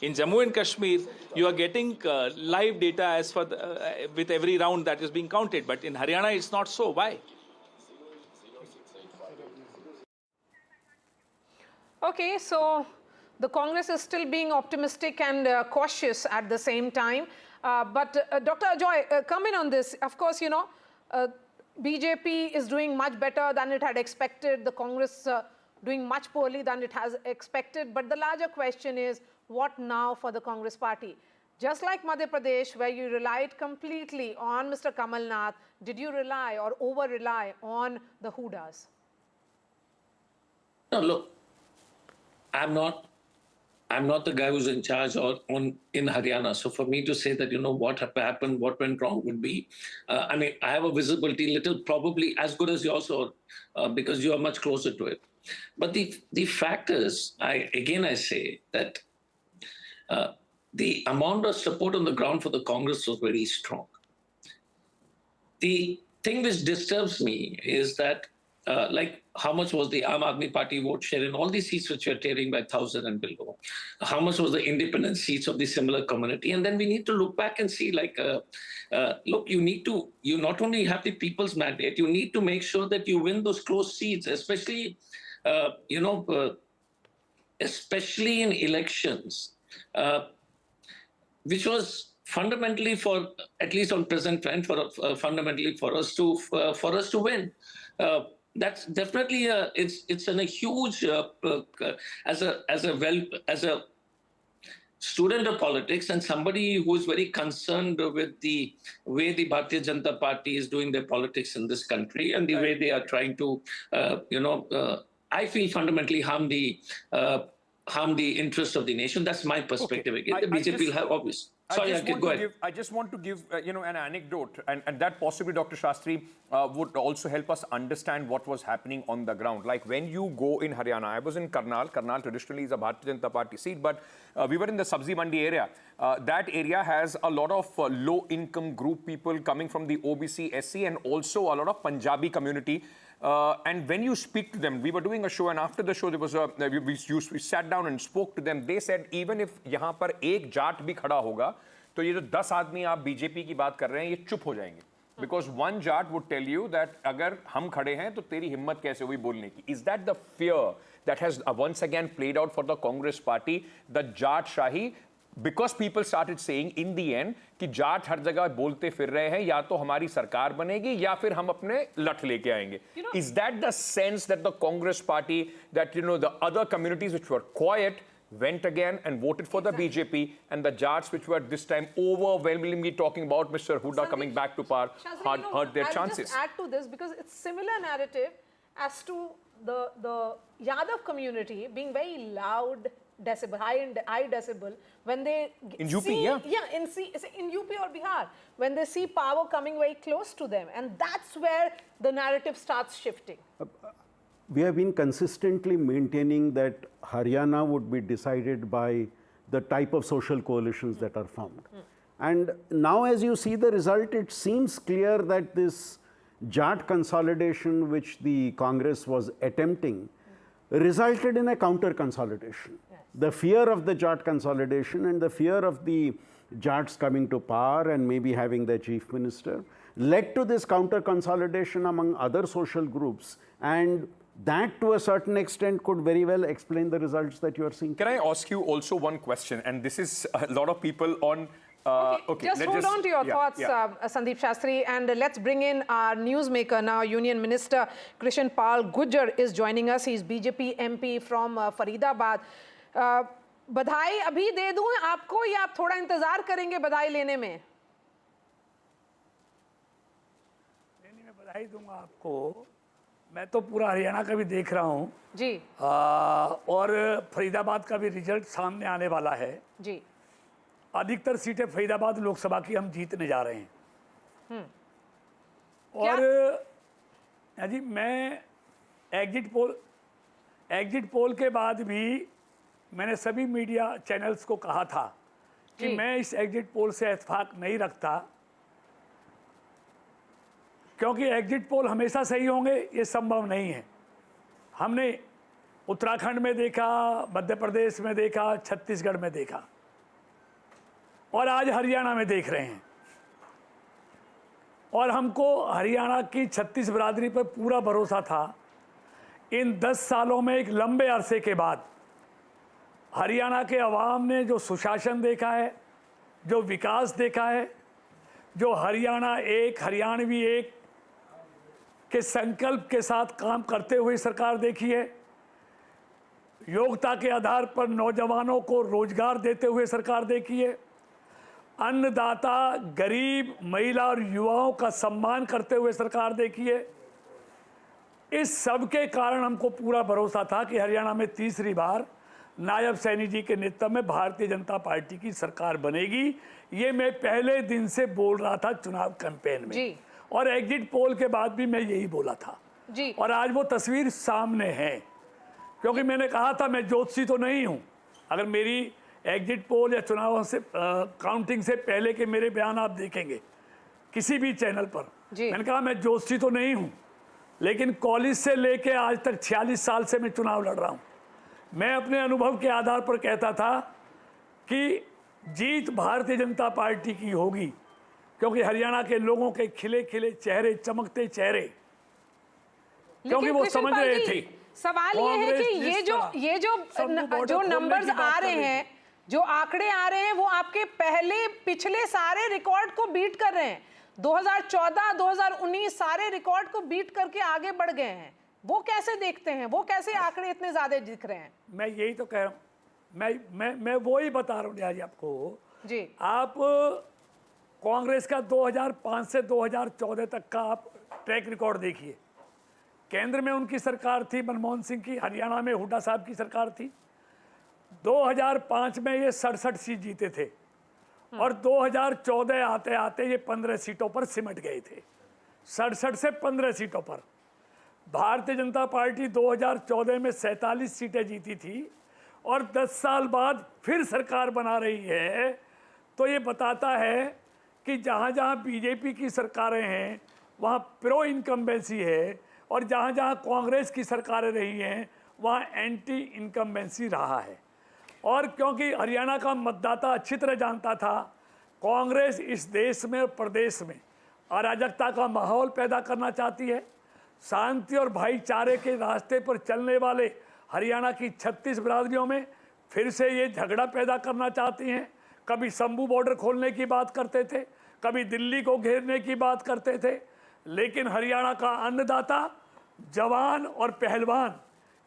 In Jammu and Kashmir, you are getting live data as for with every round that is being counted. But in Haryana, it's not so. Why? Okay, so the Congress is still being optimistic and cautious at the same time. But Dr. Ajoy, come in on this. Of course, BJP is doing much better than it had expected. The Congress doing much poorly than it has expected. But the larger question is, what now for the Congress party? Just like Madhya Pradesh, where you relied completely on Mr. Kamal Nath, did you rely or over-rely on the Hudas? No, look, I'm not the guy who's in charge in Haryana. So for me to say that, what happened, what went wrong would be, I have a visibility probably as good as yours, because you are much closer to it. But the fact is, I say that the amount of support on the ground for the Congress was very strong. The thing which disturbs me is that, how much was the Aam Aadmi Party vote share in all these seats which were tearing by 1,000 and below? How much was the independent seats of the similar community? And then we need to look back and see, look, you not only have the people's mandate, you need to make sure that you win those close seats, especially especially in elections, which was fundamentally for, at least on present trend, fundamentally for us to win. That's definitely it's in a huge as a student of politics and somebody who is very concerned with the way the Bharatiya Janata Party is doing their politics in this country and the way they are trying to I feel fundamentally harm the interest of the nation. That's my perspective. Okay. Again, the BJP will have obvious. Sorry, go ahead. I just want to give an anecdote, and that possibly, Dr. Shastri, would also help us understand what was happening on the ground. Like when you go in Haryana, I was in Karnal. Karnal traditionally is a Bharatiya Janata Party seat, but we were in the Sabzi Mandi area. That area has a lot of low-income group people coming from the OBC, SC, and also a lot of Punjabi community. And when you speak to them, we were doing a show, and after the show, there was we sat down and spoke to them. They said, even if यहाँ पर एक जाट भी खड़ा होगा, तो ये जो 10 आदमी आप बीजेपी की बात कर रहे हैं, ये चुप हो जाएंगे. Because one jat would tell you that अगर हम खड़े हैं, तो तेरी हिम्मत कैसे हुई बोलने की? Is that the fear that has once again played out for the Congress party, the Jat Shahi? Because people started saying in the end कि जाट हर जगह बोलते फिर रहे हैं, या तो हमारी सरकार बनेगी या फिर हम अपने लठ लेके आएंगे. Is that the sense that the Congress party, that the other communities which were quiet went again and voted for the BJP, and the Jats which were this time overwhelmingly talking about Mr. Huda coming back to power hurt their chances? I'll just add to this because it's similar narrative as to the Yadav community being very loud decibel, high decibel, when they in UP, see, yeah, in UP or Bihar, when they see power coming very close to them, and that's where the narrative starts shifting. We have been consistently maintaining that Haryana would be decided by the type of social coalitions that are formed. And now as you see the result, it seems clear that this Jat consolidation which the Congress was attempting resulted in a counter consolidation. Yes. The fear of the Jat consolidation and the fear of the Jats coming to power and maybe having their chief minister led to this counter consolidation among other social groups, and that to a certain extent could very well explain the results that you are seeing. Can I ask you also one question? And this is a lot of people on... Okay, just hold on to your thoughts, Sandeep Shastri, and let's bring in our newsmaker now. Union Minister Krishan Pal Gujjar is joining us. He's BJP MP from Faridabad. बधाई अभी दे दूं आपको या आप थोड़ा इंतजार करेंगे बधाई लेने में? बधाई दूंगा आपको। मैं तो पूरा हरियाणा का भी देख रहा हूँ जी, और फरीदाबाद का भी रिजल्ट सामने आने वाला है जी। अधिकतर सीटें फरीदाबाद लोकसभा की हम जीतने जा रहे हैं। और जी मैं एग्जिट पोल के बाद भी मैंने सभी मीडिया चैनल्स को कहा था कि मैं इस एग्जिट पोल से इत्तेफाक नहीं रखता, क्योंकि एग्जिट पोल हमेशा सही होंगे ये संभव नहीं है। हमने उत्तराखंड में देखा, मध्य प्रदेश में देखा, छत्तीसगढ़ में देखा और आज हरियाणा में देख रहे हैं। और हमको हरियाणा की 36 बिरादरी पर पूरा भरोसा था। इन 10 सालों में एक लंबे अरसे के बाद हरियाणा के अवाम ने जो सुशासन देखा है, जो विकास देखा है, जो हरियाणा एक, हरियाणवी एक के संकल्प के साथ काम करते हुए सरकार देखी है, योग्यता के आधार पर नौजवानों को रोजगार देते हुए सरकार देखी है, अन्नदाता, गरीब, महिला और युवाओं का सम्मान करते हुए सरकार देखी है। इस सब के कारण हमको पूरा भरोसा था कि हरियाणा में तीसरी बार नायब सैनी जी के नेतृत्व में भारतीय जनता पार्टी की सरकार बनेगी। ये मैं पहले दिन से बोल रहा था चुनाव कैंपेन में, और एग्जिट पोल के बाद भी मैं यही बोला था जी। और आज वो तस्वीर सामने है, क्योंकि मैंने कहा था मैं ज्योतिषी तो नहीं हूँ। अगर मेरी एग्जिट पोल या चुनाव से काउंटिंग से पहले के मेरे बयान आप देखेंगे किसी भी चैनल पर, मैंने कहा मैं ज्योतिषी तो नहीं हूँ, लेकिन कॉलेज से लेके आज तक 46 साल से मैं चुनाव लड़ रहा हूँ। मैं अपने अनुभव के आधार पर कहता था कि जीत भारतीय जनता पार्टी की होगी, क्योंकि हरियाणा के लोगों के खिले खिले चेहरे, चमकते चेहरे, क्योंकि वो समझ रहे थे। सवाल ये है कि ये जो नंबर्स आ रहे हैं, जो आंकड़े आ रहे हैं, वो आपके पिछले सारे रिकॉर्ड को बीट कर रहे हैं। 2014, 2019 सारे रिकॉर्ड को बीट करके आगे बढ़ गए हैं। वो कैसे देखते हैं? वो कैसे आंकड़े इतने ज्यादा दिख रहे हैं? मैं यही तो कह रहा हूँ, मैं वो ही बता रहा हूँ आपको जी। आप कांग्रेस का 2005 से 2014 तक का आप ट्रैक रिकॉर्ड देखिए। केंद्र में उनकी सरकार थी मनमोहन सिंह की, हरियाणा में हुड्डा साहब की सरकार थी। 2005 में ये 67 सीट जीते थे और 2014 आते आते ये 15 सीटों पर सिमट गए थे। 67 से 15 सीटों पर। भारतीय जनता पार्टी 2014 में 47 सीटें जीती थी और 10 साल बाद फिर सरकार बना रही है। तो ये बताता है कि जहाँ जहाँ बीजेपी की सरकारें हैं वहाँ प्रो इनकम्बेंसी है, और जहाँ जहाँ कांग्रेस की सरकारें रही हैं वहाँ एंटी इनकम्बेंसी रहा है। और क्योंकि हरियाणा का मतदाता अच्छी तरह जानता था कांग्रेस इस देश में और प्रदेश में अराजकता का माहौल पैदा करना चाहती है, शांति और भाईचारे के रास्ते पर चलने वाले हरियाणा की 36 बिरादरियों में फिर से ये झगड़ा पैदा करना चाहती हैं। कभी शंभू बॉर्डर खोलने की बात करते थे, कभी दिल्ली को घेरने की बात करते थे, लेकिन हरियाणा का अन्नदाता, जवान और पहलवान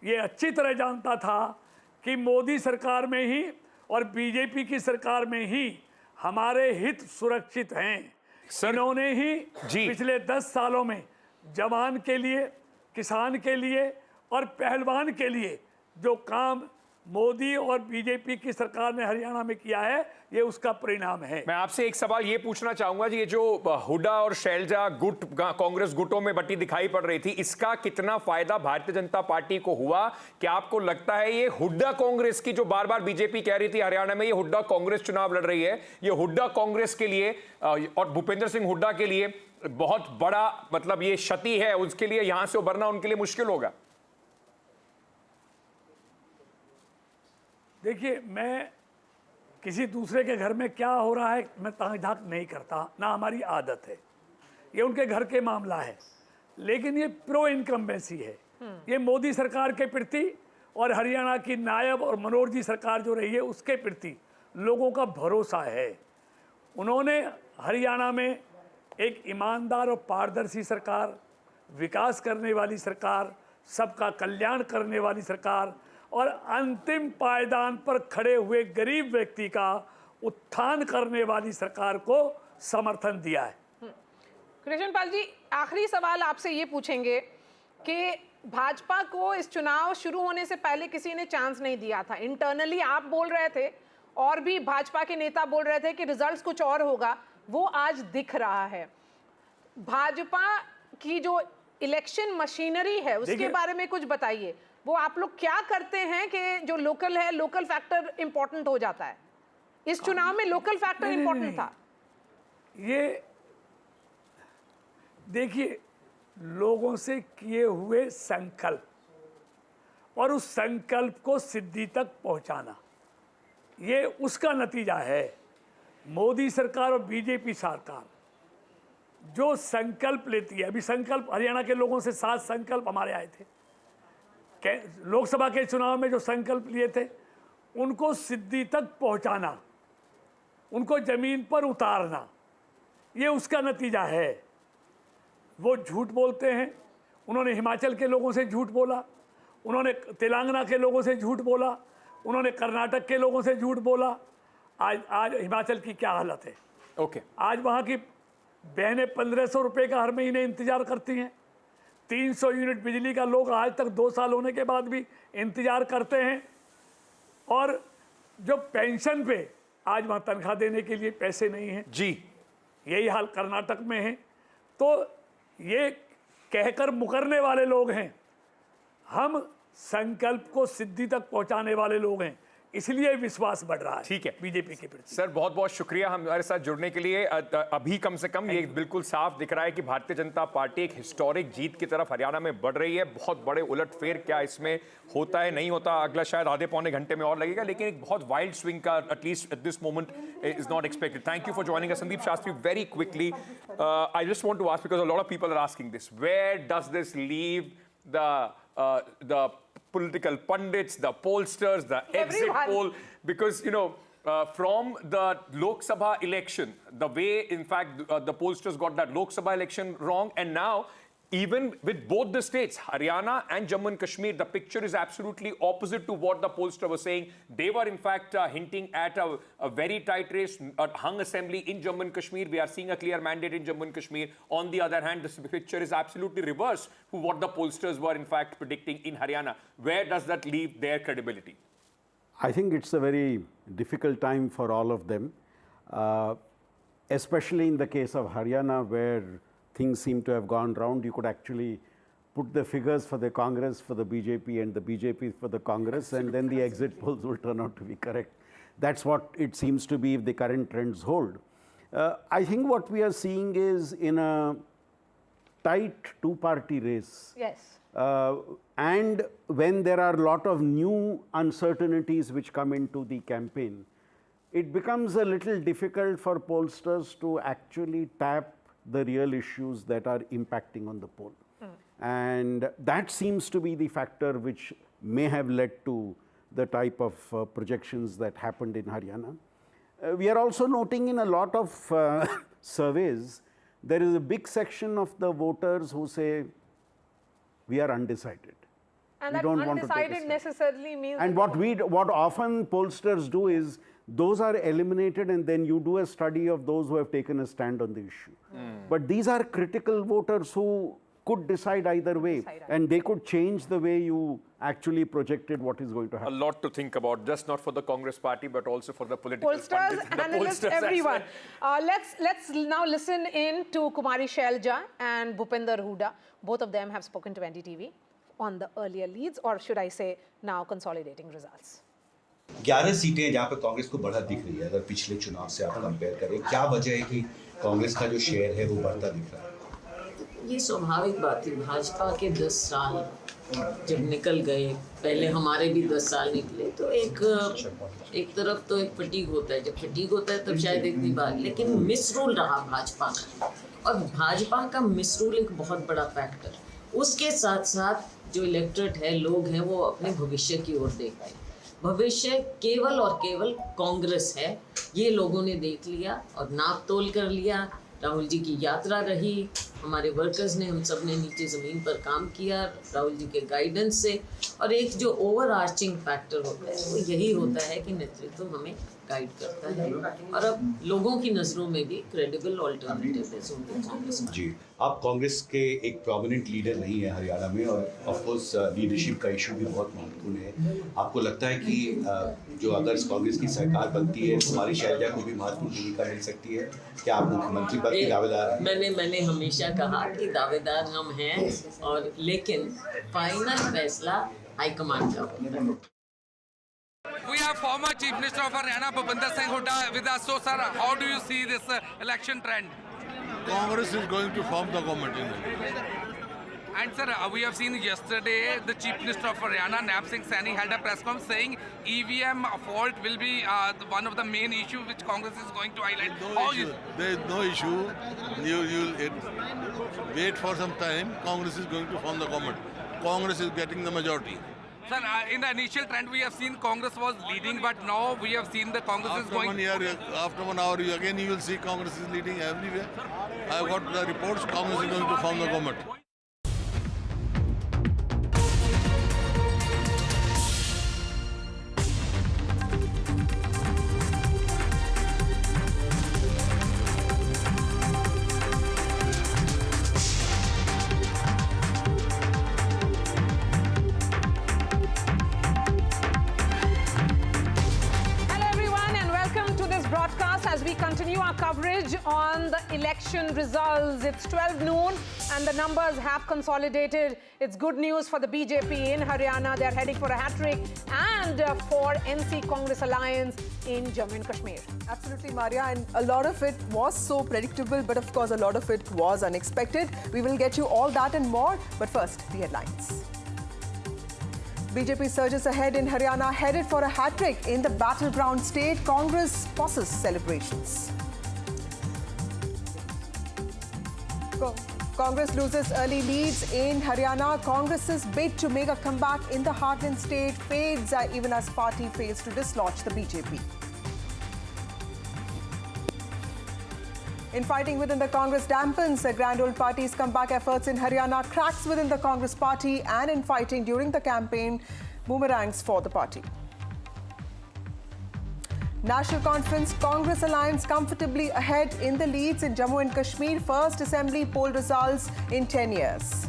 ये अच्छी तरह जानता था कि मोदी सरकार में ही और बीजेपी की सरकार में ही हमारे हित सुरक्षित हैं। इन्होंने ही पिछले 10 सालों में जवान के लिए, किसान के लिए और पहलवान के लिए जो काम मोदी और बीजेपी की सरकार ने हरियाणा में किया है, ये उसका परिणाम है। मैं आपसे एक सवाल ये पूछना चाहूंगा, ये जो हुडा और शैलजा गुट कांग्रेस गुटों में बटी दिखाई पड़ रही थी, इसका कितना फायदा भारतीय जनता पार्टी को हुआ? क्या आपको लगता है ये हुड्डा कांग्रेस की, जो बार बार बीजेपी कह रही थी हरियाणा में ये हुड्डा कांग्रेस चुनाव लड़ रही है, ये हुड्डा कांग्रेस के लिए और भूपेंद्र सिंह हुड्डा के लिए बहुत बड़ा मतलब ये क्षति है, उसके लिए यहां से उभरना उनके लिए मुश्किल होगा? देखिए, मैं किसी दूसरे के घर में क्या हो रहा है मैं ताक नहीं करता, ना हमारी आदत है, ये उनके घर के मामला है। लेकिन ये प्रो इनकम्बेंसी है, ये मोदी सरकार के प्रति और हरियाणा की नायब और मनोहर जी सरकार जो रही है उसके प्रति लोगों का भरोसा है। उन्होंने हरियाणा में एक ईमानदार और पारदर्शी सरकार, विकास करने वाली सरकार, सबका कल्याण करने वाली सरकार और अंतिम पायदान पर खड़े हुए गरीब व्यक्ति का उत्थान करने वाली सरकार को समर्थन दिया है। कृष्णपाल जी, आखिरी सवाल आपसे ये पूछेंगे कि भाजपा को इस चुनाव शुरू होने से पहले किसी ने चांस नहीं दिया था। इंटरनली आप बोल रहे थे और भी भाजपा के नेता बोल रहे थे कि रिजल्ट्स कुछ और होगा, वो आज दिख रहा है। भाजपा की जो इलेक्शन मशीनरी है उसके बारे में कुछ बताइए। वो आप लोग क्या करते हैं कि जो लोकल है, लोकल फैक्टर इंपॉर्टेंट हो जाता है? इस चुनाव में लोकल फैक्टर इंपॉर्टेंट था। ये देखिए, लोगों से किए हुए संकल्प और उस संकल्प को सिद्धि तक पहुंचाना, ये उसका नतीजा है। मोदी सरकार और बीजेपी सरकार जो संकल्प लेती है, अभी संकल्प हरियाणा के लोगों से 7 संकल्प हमारे आए थे, लोकसभा के चुनाव में जो संकल्प लिए थे उनको सिद्धि तक पहुंचाना, उनको जमीन पर उतारना, ये उसका नतीजा है। वो झूठ बोलते हैं, उन्होंने हिमाचल के लोगों से झूठ बोला, उन्होंने तेलंगाना के लोगों से झूठ बोला, उन्होंने कर्नाटक के लोगों से झूठ बोला। आज हिमाचल की क्या हालत है? आज वहाँ की बहनें 1500 रुपये का हर महीने इंतजार करती हैं। 300 यूनिट बिजली का लोग आज तक 2 साल होने के बाद भी इंतजार करते हैं। और जो पेंशन पे आज वहाँ तनख्वाह देने के लिए पैसे नहीं हैं जी, यही हाल कर्नाटक में है। तो ये कहकर मुकरने वाले लोग हैं, हम संकल्प को सिद्धि तक पहुंचाने वाले लोग हैं, इसलिए विश्वास बढ़ रहा है। ठीक है बीजेपी के प्रति। सर, बहुत बहुत शुक्रिया हमारे साथ जुड़ने के लिए। अभी कम से कम ये बिल्कुल साफ दिख रहा है कि भारतीय जनता पार्टी एक हिस्टोरिक जीत की तरफ हरियाणा में बढ़ रही है। बहुत बड़े उलटफेर क्या इसमें होता है नहीं होता, अगला शायद आधे पौने घंटे में और लगेगा, लेकिन एक बहुत वाइल्ड स्विंग का at least at this moment is not expected. Thank you for joining us. Sandeep Shastri, very quickly I just want to ask, because a lot of people are asking this, where does this leave the political pundits, the pollsters, the exit poll, because from the Lok Sabha election, the way in fact the pollsters got that Lok Sabha election wrong, and now even with both the states, Haryana and Jammu and Kashmir, the picture is absolutely opposite to what the pollster was saying. They were in fact hinting at a very tight race, a hung assembly in Jammu and Kashmir. We are seeing a clear mandate in Jammu and Kashmir. On the other hand, this picture is absolutely reversed to what the pollsters were in fact predicting in Haryana. Where does that leave their credibility? I think it's a very difficult time for all of them, especially in the case of Haryana, where things seem to have gone round. You could actually put the figures for the Congress, for the BJP, and the BJP for the Congress, and then the exit polls will turn out to be correct. That's what it seems to be if the current trends hold. I think what we are seeing is in a tight two-party race. Yes. And when there are a lot of new uncertainties which come into the campaign, it becomes a little difficult for pollsters to actually tap the real issues that are impacting on the poll. And that seems to be the factor which may have led to the type of projections that happened in Haryana. We are also noting in a lot of surveys, there is a big section of the voters who say, we are undecided. And we that don't want to take a undecided stand. necessarily means... And what often pollsters do is, those are eliminated and then you do a study of those who have taken a stand on the issue. But these are critical voters who could decide either way, and they could change the way you actually projected what is going to happen. A lot to think about, just not for the Congress party, but also for the political Pollsters, pundits, the analysts, pollsters as everyone. well. Let's now listen in to Kumari Shailja and Bhupinder Huda. Both of them have spoken to NDTV on the earlier leads, or should I say now consolidating results. 11 सीटें जहाँ पे कांग्रेस को बढ़त दिख रही है, अगर पिछले चुनाव से आप कंपेयर करें, क्या वजह है कि कांग्रेस का जो शेयर है वो बढ़ता दिख रहा है? ये स्वाभाविक बात है। भाजपा के 10 साल जब निकल गए, पहले हमारे भी 10 साल निकले, तो एक तरफ तो एक फटीग होता है। जब फटीग होता है तब शायद इतनी बात, लेकिन मिसरूल रहा भाजपा का, और भाजपा का मिसरूल एक बहुत बड़ा फैक्टर। उसके साथ साथ जो इलेक्टोरेट है, लोग हैं, वो अपने भविष्य की ओर देखते हैं। भविष्य केवल और केवल कांग्रेस है, ये लोगों ने देख लिया और नाप तोल कर लिया। राहुल जी की यात्रा रही, हमारे वर्कर्स ने, हम सब ने नीचे ज़मीन पर काम किया राहुल जी के गाइडेंस से, और एक जो ओवर आर्चिंग फैक्टर होता है वो यही होता है कि नेतृत्व हमें गाइड करता है, और अब लोगों की नज़रों में भी क्रेडिबल ऑल्टरनेटिव है कांग्रेस। जी, आप कांग्रेस के एक प्रोमिनेंट लीडर नहीं है हरियाणा में, और ऑफ कोर्स लीडरशिप का इशू भी बहुत महत्वपूर्ण है। आपको लगता है कि जो अगर कांग्रेस की सरकार बनती है, कुमारी शैलजा को भी महत्वपूर्ण भूमिका मिल सकती है? क्या आप मुख्यमंत्री पद के दावेदार हैं? मैंने हमेशा कहा कि दावेदार हम हैं, और लेकिन फाइनल फैसला हाईकमान का होता है। We have former Chief Minister of Haryana, Bhupinder Singh Huda, with us. So, sir, how do you see this election trend? Congress is going to form the government in India. And, sir, we have seen yesterday the Chief Minister of Haryana, Naib Singh Saini, held a press conference saying EVM fault will be one of the main issues which Congress is going to highlight. There is no issue. You wait for some time. Congress is going to form the government. Congress is getting the majority. Sir, in the initial trend, we have seen Congress was leading, but now we have seen the Congress is going... After 1 hour, again you will see Congress is leading everywhere. I have got the reports, Congress is going to form the government. As we continue our coverage on the election results, it's 12 noon and the numbers have consolidated. It's good news for the BJP in Haryana. They're heading for a hat-trick, and for NC Congress Alliance in Jammu and Kashmir. Absolutely, Maria, and a lot of it was so predictable, but of course a lot of it was unexpected. We will get you all that and more, but first, the headlines. BJP surges ahead in Haryana, headed for a hat-trick in the battleground state. Congress pauses celebrations. Congress loses early leads in Haryana. Congress's bid to make a comeback in the heartland state fades, even as party fails to dislodge the BJP. Infighting within the Congress dampens the grand old party's comeback efforts in Haryana. Cracks within the Congress party and infighting during the campaign boomerangs for the party. National Conference, Congress Alliance comfortably ahead in the leads in Jammu and Kashmir. First Assembly poll results in 10 years.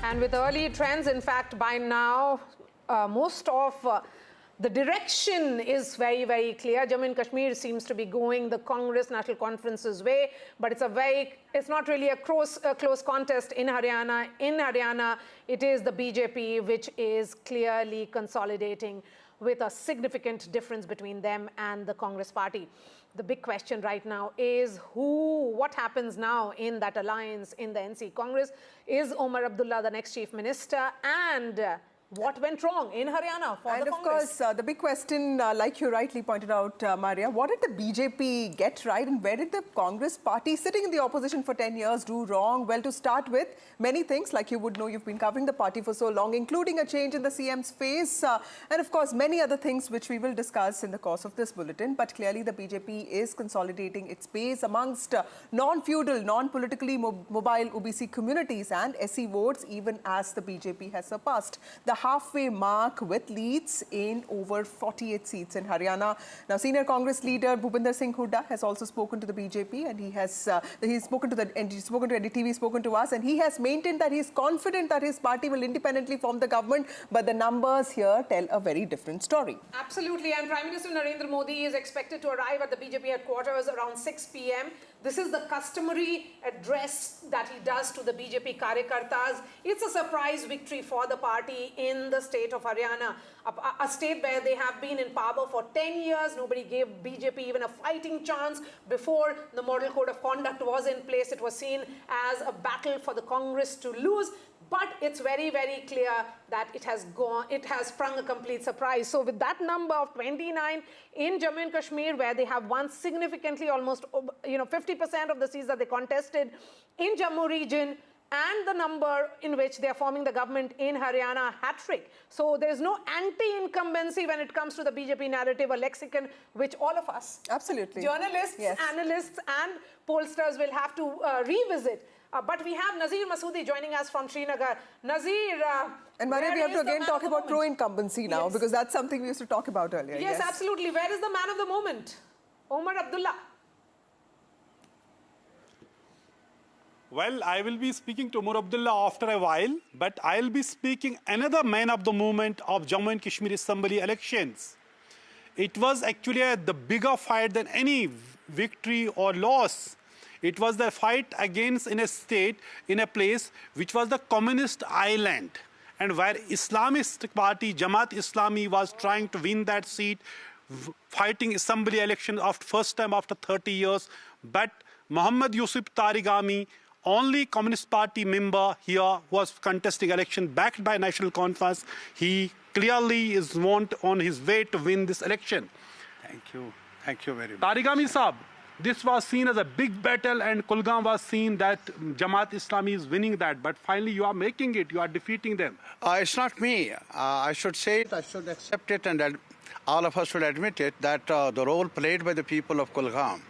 And with early trends, in fact, by now, most of the direction is very, very clear. Jammu and Kashmir seems to be going the Congress National Conference's way, but it's not really a close contest in Haryana. In Haryana, it is the BJP which is clearly consolidating, with a significant difference between them and the Congress party. The big question right now is what happens now in that alliance in the NC Congress? Is Omar Abdullah the next chief minister? And what went wrong in Haryana for the Congress? And of course, the big question, like you rightly pointed out, Maria, what did the BJP get right and where did the Congress party, sitting in the opposition for 10 years, do wrong? Well, to start with, many things, like you would know, you've been covering the party for so long, including a change in the CM's face, and of course, many other things which we will discuss in the course of this bulletin. But clearly, the BJP is consolidating its base amongst non-feudal, non-politically mobile OBC communities and SC votes, even as the BJP has surpassed the halfway mark with leads in over 48 seats in Haryana. Now, senior Congress leader Bhupinder Singh Huda has also spoken to the BJP, and he's spoken to NDTV, spoken to us, and he has maintained that he's confident that his party will independently form the government, but the numbers here tell a very different story. Absolutely, and Prime Minister Narendra Modi is expected to arrive at the BJP headquarters around 6 p.m. This is the customary address that he does to the BJP Karyakartas. It's a surprise victory for the party in the state of Haryana, a state where they have been in power for 10 years. Nobody gave BJP even a fighting chance. Before the Model Code of Conduct was in place, it was seen as a battle for the Congress to lose. But it's very, very clear that it has sprung a complete surprise. So with that number of 29 in Jammu and Kashmir, where they have won significantly, almost 50% of the seats that they contested in Jammu region, and the number in which they are forming the government in Haryana, hat-trick. So there's no anti-incumbency when it comes to the BJP narrative, a lexicon which all of us, absolutely, journalists, analysts and pollsters will have to revisit. But we have Nazir Masoodi joining us from Srinagar. Nazir, and Maria, we have to again talk about pro-incumbency now, because that's something we used to talk about earlier. Yes, absolutely. Where is the man of the moment? Omar Abdullah. Well, I will be speaking to Omar Abdullah after a while, but I'll be speaking another man of the moment of Jammu and Kashmir Assembly elections. It was actually the bigger fight than any victory or loss. It was the fight against in a state, in a place which was the communist island, and where Islamist party Jamaat Islami was trying to win that seat, fighting assembly election after first time after 30 years. But Muhammad Yusuf Tarigami, only Communist Party member here, was contesting election backed by National Conference. He clearly is on his way to win this election. Thank you very much. Tarigami Saab, this was seen as a big battle, and Kulgam was seen that Jamaat Islami is winning that. But finally, you are making it. You are defeating them. It's not me. I should say it. I should accept it, and all of us should admit it, that the role played by the people of Kulgam,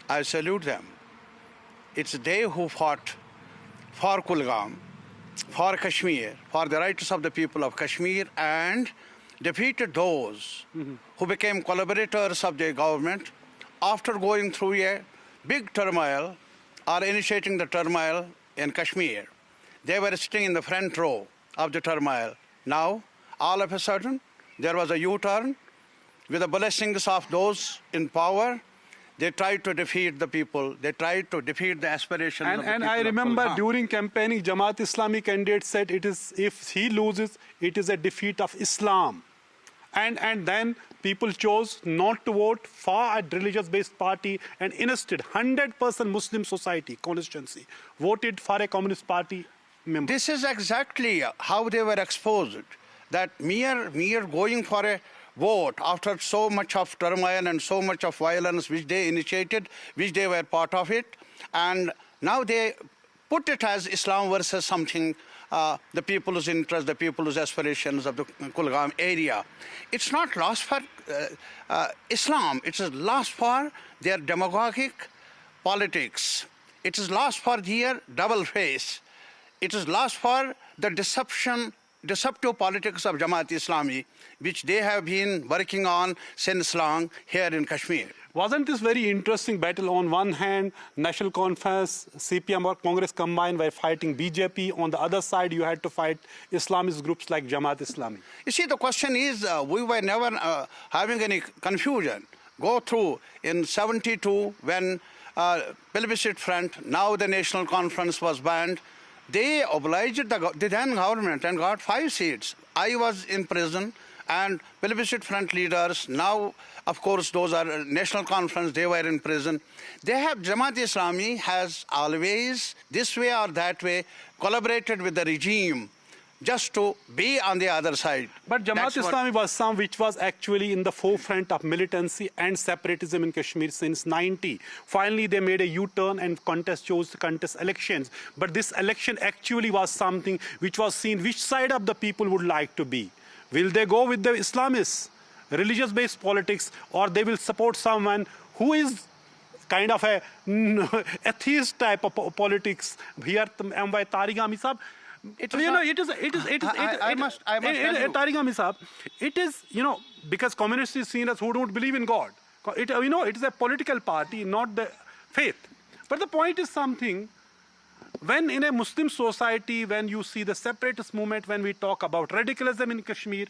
I salute them. It's they who fought for Kulgam, for Kashmir, for the rights of the people of Kashmir, and defeated those who became collaborators of the government after going through a big turmoil or initiating the turmoil in Kashmir. They were sitting in the front row of the turmoil. Now, all of a sudden, there was a U-turn. With the blessings of those in power, they tried to defeat the people. They tried to defeat the aspirations of the people. And I remember during campaigning, Jamaat Islami candidate said it is, if he loses, it is a defeat of Islam. And then people chose not to vote for a religious-based party, and instead 100% Muslim society constituency voted for a Communist Party member. This is exactly how they were exposed, that mere going for a vote after so much of turmoil and so much of violence which they initiated, which they were part of it, and now they put it as Islam versus something, the people's interest, the people's aspirations of the Kulgam area. It's not lost for Islam, it is lost for their demagogic politics. It is lost for their double face. It is lost for the deceptive politics of Jamaat Islami, which they have been working on since long here in Kashmir. Wasn't this very interesting battle? On one hand, National Conference, CPM or Congress combined were fighting BJP. On the other side, you had to fight Islamist groups like Jamaat Islami. You see, the question is, we were never having any confusion. Go through in 72 when Plebiscite Front, now the National Conference was banned. They obliged the then government and got 5 seats. I was in prison, and Plebiscite Front leaders, now of course those are National Conference, they were in prison. They have, Jamaat Islami has always, this way or that way, collaborated with the regime just to be on the other side. But Jamaat Islami was some which was actually in the forefront of militancy and separatism in Kashmir since 90. Finally, they made a U-turn and chose to contest elections. But this election actually was something which was seen which side of the people would like to be. Will they go with the Islamists, religious-based politics, or they will support someone who is kind of a atheist type of politics? Here, Tarigami Saab, Tarigami Saab, it is, because communists is seen as who don't believe in God. It is a political party, not the faith. But the point is something, when in a Muslim society, when you see the separatist movement, when we talk about radicalism in Kashmir,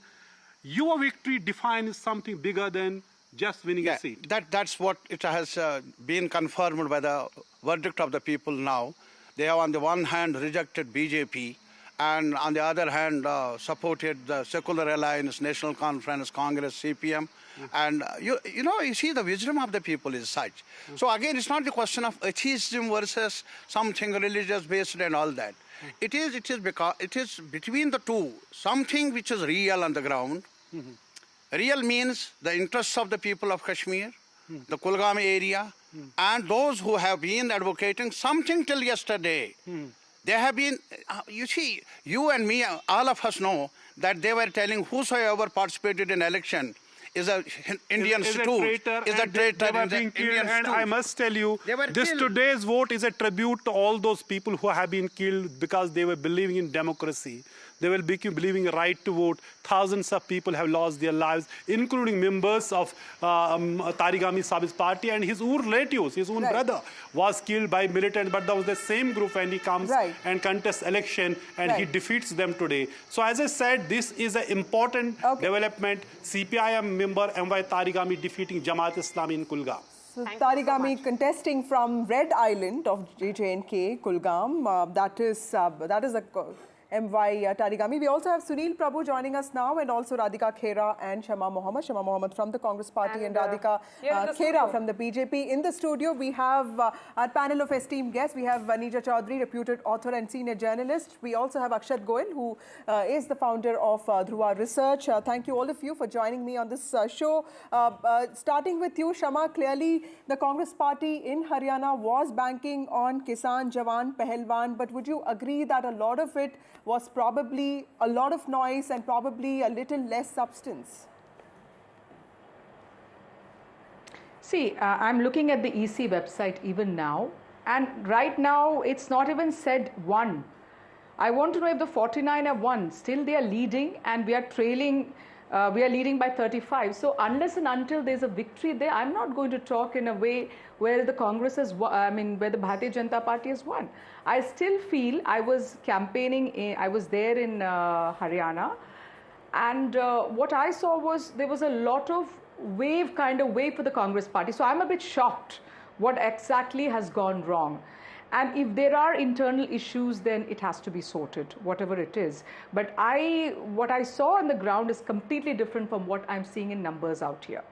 your victory defines something bigger than just winning a seat. That's what it has been confirmed by the verdict of the people now. They have on the one hand rejected BJP and on the other hand supported the Secular Alliance, National Conference, Congress, CPM. And you see the wisdom of the people is such. So again, it's not the question of atheism versus something religious based and all that. It is because it is between the two, something which is real on the ground. Real means the interests of the people of Kashmir, the Kulgam area, and those who have been advocating something till yesterday. They have been, you see, you and me, all of us know that they were telling whosoever participated in election is a Indian stew, is a traitor, they were being killed. And I must tell you, today's vote is a tribute to all those people who have been killed because they were believing in democracy. They will be believing a right to vote. Thousands of people have lost their lives, including members of Tarigami Saab's party, and his own relatives, his own brother was killed by militants, but that was the same group when he comes and contests election, and he defeats them today. So as I said, this is an important development. CPIM member M.Y. Tarigami defeating Jamaat Islami in Kulgam. So Tarigami contesting from Red Island of J&K Kulgam. That is a M.Y. Tarigami. We also have Sunil Prabhu joining us now, and also Radhika Khera and Shama Mohammed. Shama Mohammed from the Congress Party and Radhika Khera from the BJP. In the studio, we have our panel of esteemed guests. We have Vanija Chaudhary, reputed author and senior journalist. We also have Akshat Goel, who is the founder of Dhruva Research. Thank you all of you for joining me on this show. Starting with you, Shama, clearly the Congress Party in Haryana was banking on Kisan, Jawan, Pahalwan, but would you agree that a lot of it was probably a lot of noise and probably a little less substance? See, I'm looking at the EC website even now, and right now it's not even said one. I want to know if the 49 are won. Still they are leading, and we are trailing. We are leading by 35. So unless and until there's a victory there, I'm not going to talk in a way where the Congress has won, where the Bharatiya Janata Party has won. I still feel I was campaigning, I was there in Haryana, and what I saw was there was a lot of wave for the Congress Party. So I'm a bit shocked what exactly has gone wrong. And if there are internal issues, then it has to be sorted, whatever it is. But what I saw on the ground is completely different from what I'm seeing in numbers out here.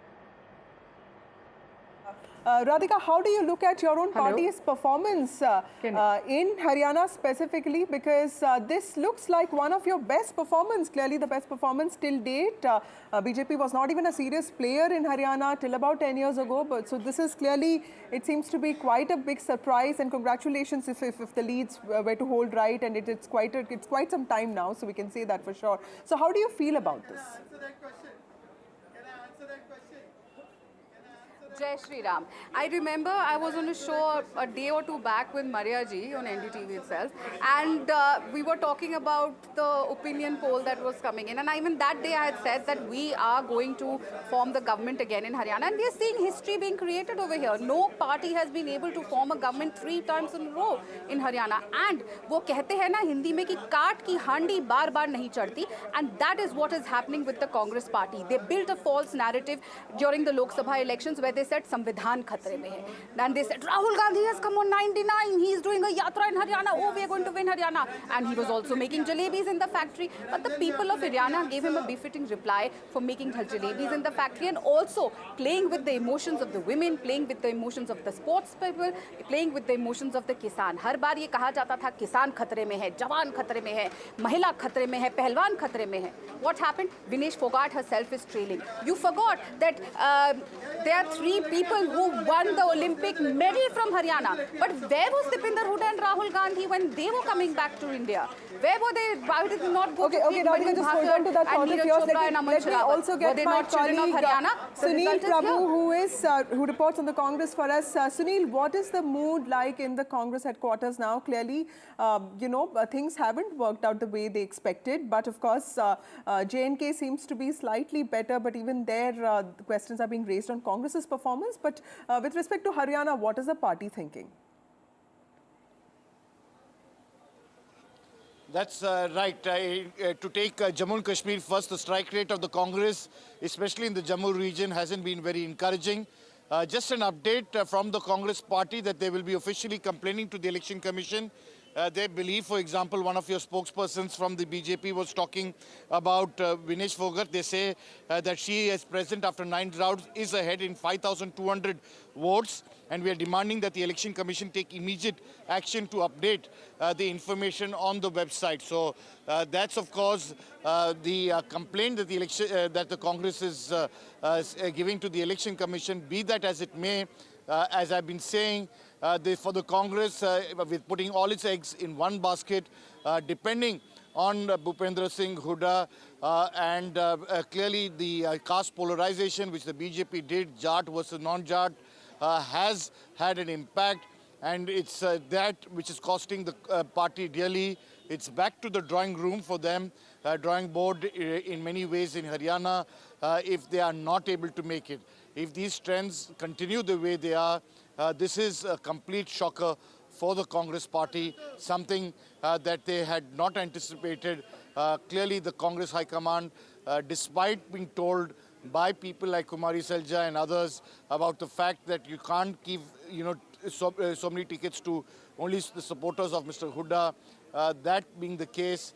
Radhika, how do you look at your own party's performance in Haryana specifically? Because this looks like one of your best performance, clearly the best performance till date. BJP was not even a serious player in Haryana till about 10 years ago. But so this is clearly, it seems to be quite a big surprise, and congratulations if the leads were to hold right, and it's quite some time now, so we can say that for sure. So how do you feel about this? Jai Shri Ram. I remember I was on a show a day or two back with Maria ji on NDTV itself, and we were talking about the opinion poll that was coming in, and even that day I had said that we are going to form the government again in Haryana, and we are seeing history being created over here. No party has been able to form a government 3 times in a row in Haryana, and वो कहते हैं ना हिंदी में कि काट की हांडी बार-बार नहीं चढ़ती, and that is what is happening with the Congress Party. They built a false narrative during the Lok Sabha elections where they said संविधान खतरे में है, and they said Rahul Gandhi has come on 99, he is doing a yatra in Haryana, oh we are going to win Haryana, and he was also making jalebis in the factory. But the people of Haryana gave him a befitting reply for making jalebis in the factory, and also playing with the emotions of the women, playing with the emotions of the sports people, playing with the emotions of the kisan. हर बार ये कहा जाता था किसान खतरे में है, जवान खतरे में है, महिला खतरे में है, पहलवान खतरे में है. What happened? Vinesh Fogart herself is trailing. You forgot that there are 3 three people who won the Olympic medal from Haryana. But where was Dipinder Huda and Rahul Gandhi when they were coming back to India? Where were they? Why did they not go to Radhika, just hold on to that thought of yours. Let me also get my colleague Sunil Prabhu, who reports on the Congress for us. Sunil, what is the mood like in the Congress headquarters now? Clearly, things haven't worked out the way they expected. But of course, J&K seems to be slightly better. But even there, the questions are being raised on Congress's performance. But with respect to Haryana, what is the party thinking? That's right. To take Jammu and Kashmir first, the strike rate of the Congress, especially in the Jammu region, hasn't been very encouraging. Just an update from the Congress party that they will be officially complaining to the Election Commission. They believe, for example, one of your spokespersons from the BJP was talking about Vinesh Phogat. They say that she, as president after 9 rounds, is ahead in 5,200 votes. And we are demanding that the Election Commission take immediate action to update the information on the website. So that's, of course, the complaint that that the Congress is giving to the Election Commission. Be that as it may, as I've been saying, for the Congress, with putting all its eggs in one basket, depending on Bhupendra Singh Huda and clearly the caste polarization which the BJP did, Jat versus non-Jat, has had an impact, and it's that which is costing the party dearly. It's back to the drawing room for them, drawing board in many ways in Haryana, if they are not able to make it. If these trends continue the way they are, this is a complete shocker for the Congress party, something that they had not anticipated. Clearly, the Congress High Command, despite being told by people like Kumari Selja and others about the fact that you can't give, so many tickets to only the supporters of Mr. Huda. That being the case,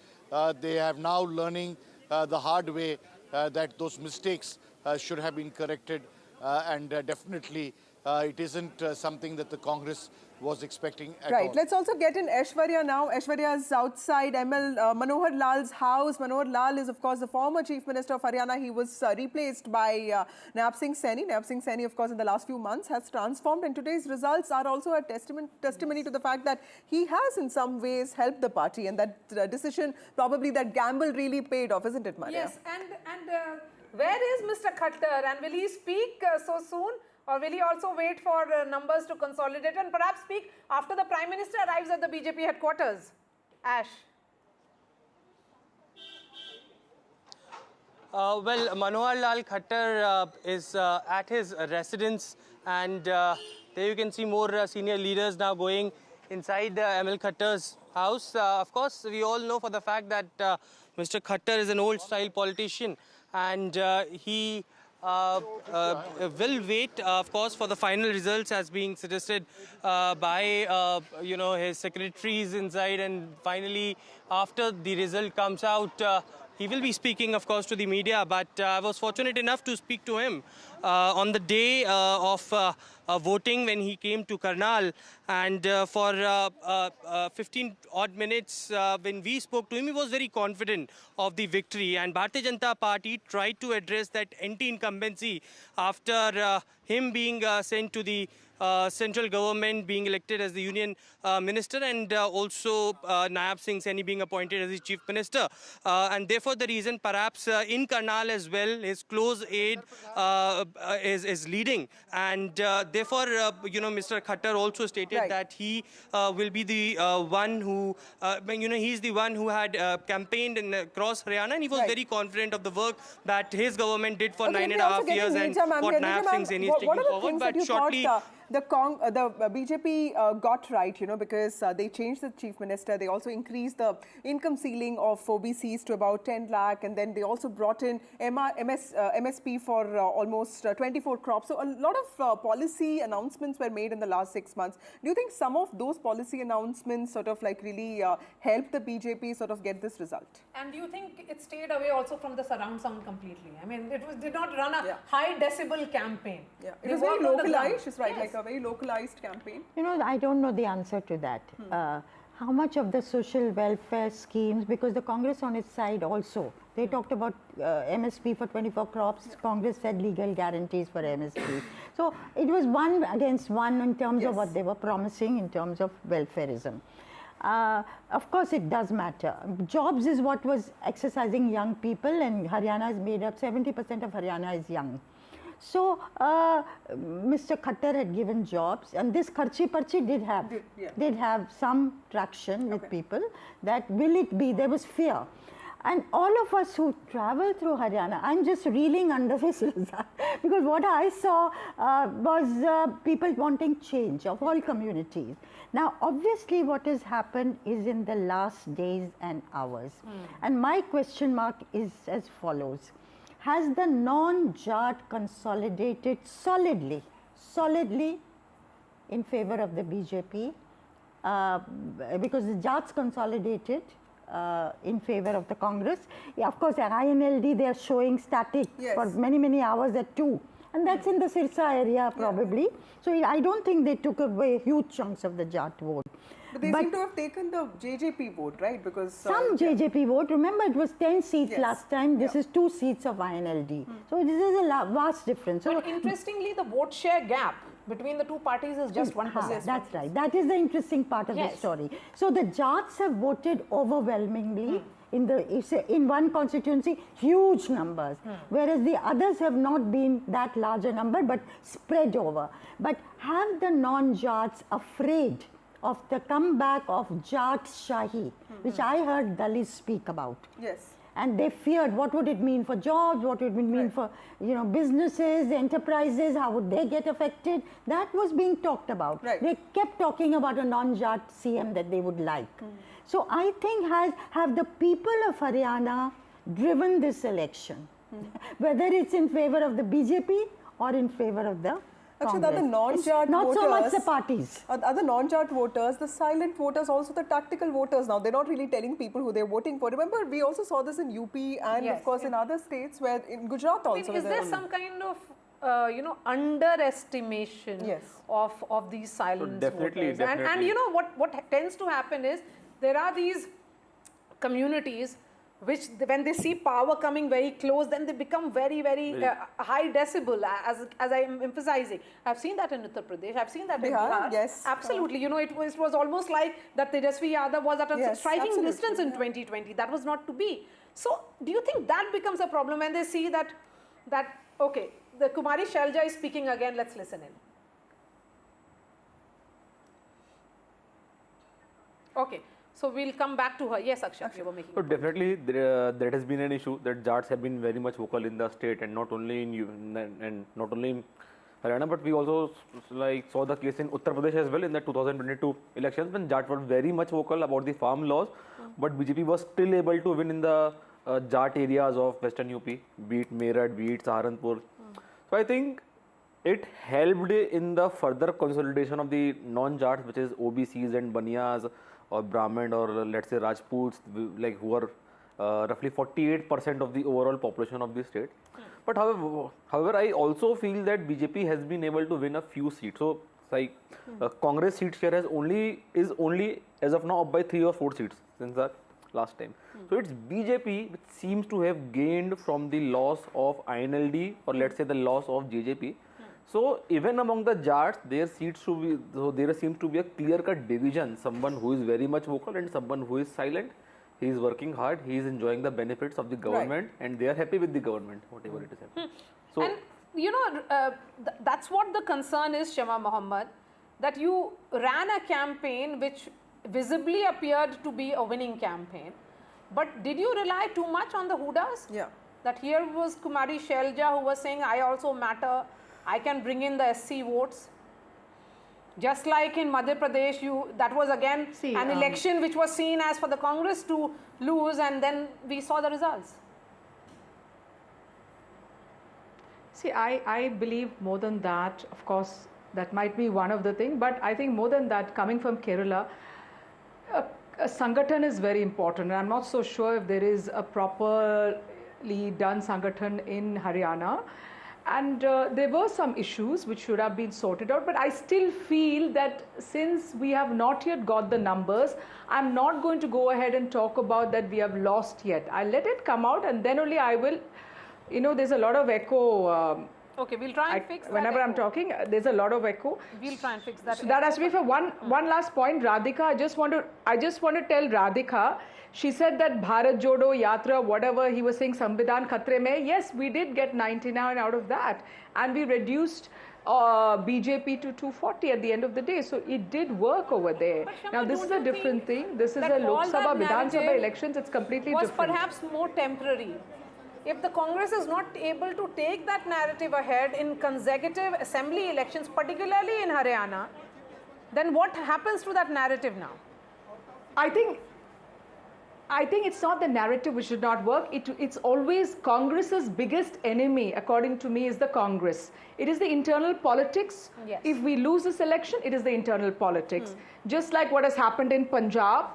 they have now learning the hard way that those mistakes should have been corrected, and definitely it isn't something that the Congress was expecting at all. Right. Let's also get in Aishwarya now. Aishwarya is outside Manohar Lal's house. Manohar Lal is, of course, the former Chief Minister of Haryana. He was replaced by Naab Singh Saini. Naab Singh Saini, of course, in the last few months has transformed, and today's results are also a testimony to the fact that he has in some ways helped the party, and that decision, probably that gamble really paid off, isn't it, Maria? Yes, and where is Mr. Khattar, and will he speak so soon? Or will he also wait for numbers to consolidate and perhaps speak after the Prime Minister arrives at the BJP headquarters? Ash. Well, Manohar Lal Khattar is at his residence, and there you can see more senior leaders now going inside ML Khattar's house. Of course, we all know for the fact that Mr. Khattar is an old-style politician, and he will wait, of course, for the final results as being suggested by, his secretaries inside. And finally, after the result comes out, he will be speaking, of course, to the media. But I was fortunate enough to speak to him on the day of voting when he came to Karnal. And for 15 odd minutes, when we spoke to him, he was very confident of the victory. And Bharatiya Janata Party tried to address that anti-incumbency after him being sent to the central government, being elected as the union minister, and also Naab Singh Saini being appointed as the chief minister. And therefore, the reason perhaps in Karnal as well, his close aide is leading. And therefore, Mr. Khattar also stated that he will be the one who, he's the one who had campaigned across Haryana, and he was very confident of the work that his government did for 9.5 years and what Naab Singh Saini is taking forward. But shortly, the BJP got right, because they changed the chief minister. They also increased the income ceiling of OBCs to about 10 lakh. And then they also brought in MSP for almost 24 crops. So a lot of policy announcements were made in the last 6 months. Do you think some of those policy announcements sort of like really helped the BJP sort of get this result? And do you think it stayed away also from the surround sound completely? I mean, did not run a high decibel campaign. Yeah. It was very localized, it's right, yes. Like a very localized campaign. I don't know the answer to that. How much of the social welfare schemes, because the Congress on its side also They talked about MSP for 24 crops. Congress said legal guarantees for MSP. So it was one against one in terms of what they were promising in terms of welfareism. Of course, it does matter. Jobs is what was exercising young people, and Haryana is made up, 70% of Haryana is young. So, Mr. Khattar had given jobs, and this Kharchi Parchi did have some traction with people. That will it be? There was fear. And all of us who travel through Haryana, I'm just reeling under this because what I saw was people wanting change of all communities. Now, obviously, what has happened is in the last days and hours. And my question mark is as follows. Has the non-Jat consolidated solidly in favor of the BJP? Because the Jats consolidated in favor of the Congress. Yeah, of course, at INLD they are showing static for many hours at 2. And that's in the Sirsa area probably. So I don't think they took away huge chunks of the Jat vote. But they seem to have taken the JJP vote, right? Because some JJP vote. Remember, it was 10 seats last time. This is 2 seats of INLD. So this is a vast difference. But interestingly, the vote share gap between the two parties is just 1%. That's right. That is the interesting part of the story. So the Jats have voted overwhelmingly in one constituency, huge numbers, whereas the others have not been that large a number, but spread over. But have the non-Jats afraid of the comeback of Jat Shahi, which I heard Dalits speak about? Yes. And they feared what would it mean for jobs, what would it mean for businesses, enterprises, how would they get affected? That was being talked about. They kept talking about a non-Jat CM that they would like. So I think have the people of Haryana driven this election, whether it's in favor of the BJP or in favor of the Actually, the other non-Jat voters, not so much the parties. Other non-Jat voters, the silent voters, also the tactical voters now, they're not really telling people who they're voting for. Remember, we also saw this in UP and of course in other states, where in Gujarat also. Is there some kind of underestimation of these silent voters? And you know what tends to happen is there are these communities which, when they see power coming very close, then they become very high decibel, as I am emphasizing. I've seen that in Uttar Pradesh, I've seen that in Bihar. Yes. Absolutely. You know, it was almost like that Tejasvi Yadav was at a striking distance in 2020. That was not to be. So, do you think that becomes a problem when they see that okay, the Kumari Shelja is speaking again, let's listen in. Okay. So we'll come back to her. Yes, Akshat, you were making. So definitely there has been an issue that Jats have been very much vocal in the state, and not only in Haryana, but we also saw the case in Uttar Pradesh as well in the 2022 elections when Jats were very much vocal about the farm laws, but BJP was still able to win in the Jat areas of Western UP, be it Meerut, be it Saharanpur. So I think it helped in the further consolidation of the non-Jats, which is OBCs and Baniyas, or Brahmin, or let's say Rajputs, who are roughly 48% of the overall population of the state. But however, I also feel that BJP has been able to win a few seats. So, Congress seat share is only as of now up by 3 or 4 seats since the last time. So it's BJP which seems to have gained from the loss of INLD, or let's say the loss of JJP. So even among the Jats, there seems to be a clear-cut division. Someone who is very much vocal and someone who is silent. He is working hard. He is enjoying the benefits of the government, and they are happy with the government, whatever it is happening. So, and you know, that's what the concern is, Shema Mohammed, that you ran a campaign which visibly appeared to be a winning campaign. But did you rely too much on the Hudas? Yeah. That here was Kumari Shelja who was saying, I also matter. I can bring in the SC votes. Just like in Madhya Pradesh, that was again an election which was seen as for the Congress to lose, and then we saw the results. See, I believe more than that. Of course, that might be one of the things, but I think more than that, coming from Kerala, a Sangathan is very important. And I'm not so sure if there is a properly done Sangathan in Haryana. And there were some issues which should have been sorted out, but I still feel that since we have not yet got the numbers, I'm not going to go ahead and talk about that we have lost yet. I'll let it come out and then only I will, you know, there's a lot of echo. Okay, we'll try and fix that. Whenever I'm talking, there's a lot of echo. We'll try and fix that. So that has to be for one last point. Radhika, I just want to tell Radhika, she said that Bharat Jodo Yatra, whatever he was saying, Samvidhan Khatre mein, yes, we did get 99 out of that. And we reduced BJP to 240 at the end of the day. So it did work over there. Now this is a different thing. This is a Lok Sabha, Vidhan Sabha elections. It's completely different. Was perhaps more temporary. If the Congress is not able to take that narrative ahead in consecutive assembly elections, particularly in Haryana, then what happens to that narrative now? I think it's not the narrative which should not work. It's always Congress's biggest enemy, according to me, is the Congress. It is the internal politics. Yes. If we lose this election, it is the internal politics. Just like what has happened in Punjab,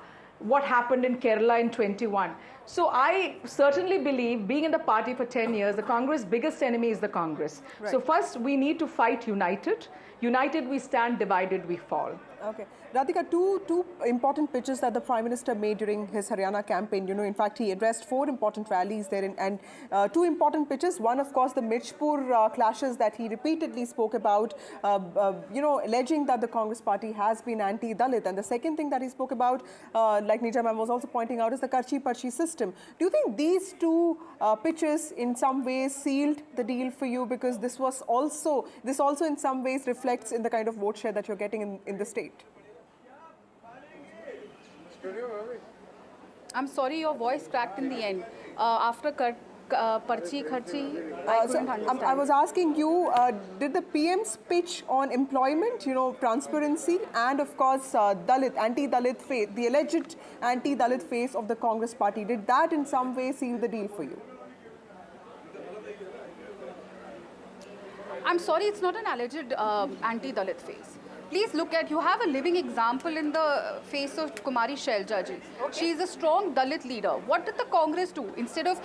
what happened in Kerala in 21. So I certainly believe, being in the party for 10 years, the Congress' biggest enemy is the Congress. Right. So first we need to fight united. United we stand, divided we fall. Okay. Radhika, two important pitches that the Prime Minister made during his Haryana campaign. You know, in fact, he addressed 4 important rallies there and 2 important pitches. One, of course, the Mirchpur clashes that he repeatedly spoke about, you know, alleging that the Congress party has been anti-Dalit. And the second thing that he spoke about, like Nija ma'am was also pointing out, is the Karchi-Parchi system. Do you think these 2 pitches in some ways sealed the deal for you? Because this also in some ways reflects in the kind of vote share that you're getting in the state. I'm sorry, your voice cracked in the end. After Parchi Kharchi, I couldn't understand. I was asking you, did the PM's pitch on employment, you know, transparency, and of course Dalit, anti-Dalit face, the alleged anti-Dalit face of the Congress party, did that in some way seal the deal for you? I'm sorry, it's not an alleged anti-Dalit face. Please look at, you have a living example in the face of Kumari Shailja ji. She is a strong Dalit leader. What did the Congress do? Instead of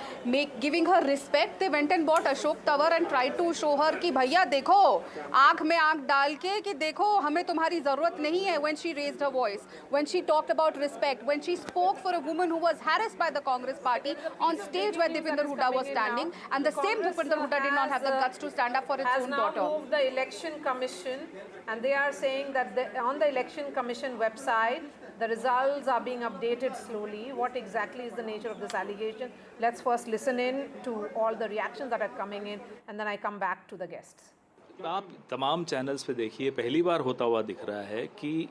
giving her respect, they went and bought Ashok Tawar and tried to show her कि भैया देखो, आँख में आँख डाल के कि देखो हमें तुम्हारी ज़रूरत नहीं है. When she raised her voice, when she talked about respect, when she spoke for a woman who was harassed by the Congress party on stage where Deepinder Huda was standing, and the same Deepinder Huda did not have the guts to stand up for its own daughter. Has now moved the Election Commission, and they are saying that on the Election Commission website, the results are being updated slowly. What exactly is the nature of this allegation? Let's first listen in to all the reactions that are coming in, and then I come back to the guests. आप तमाम channels पे देखिए, पहली बार होता हुआ दिख रहा है कि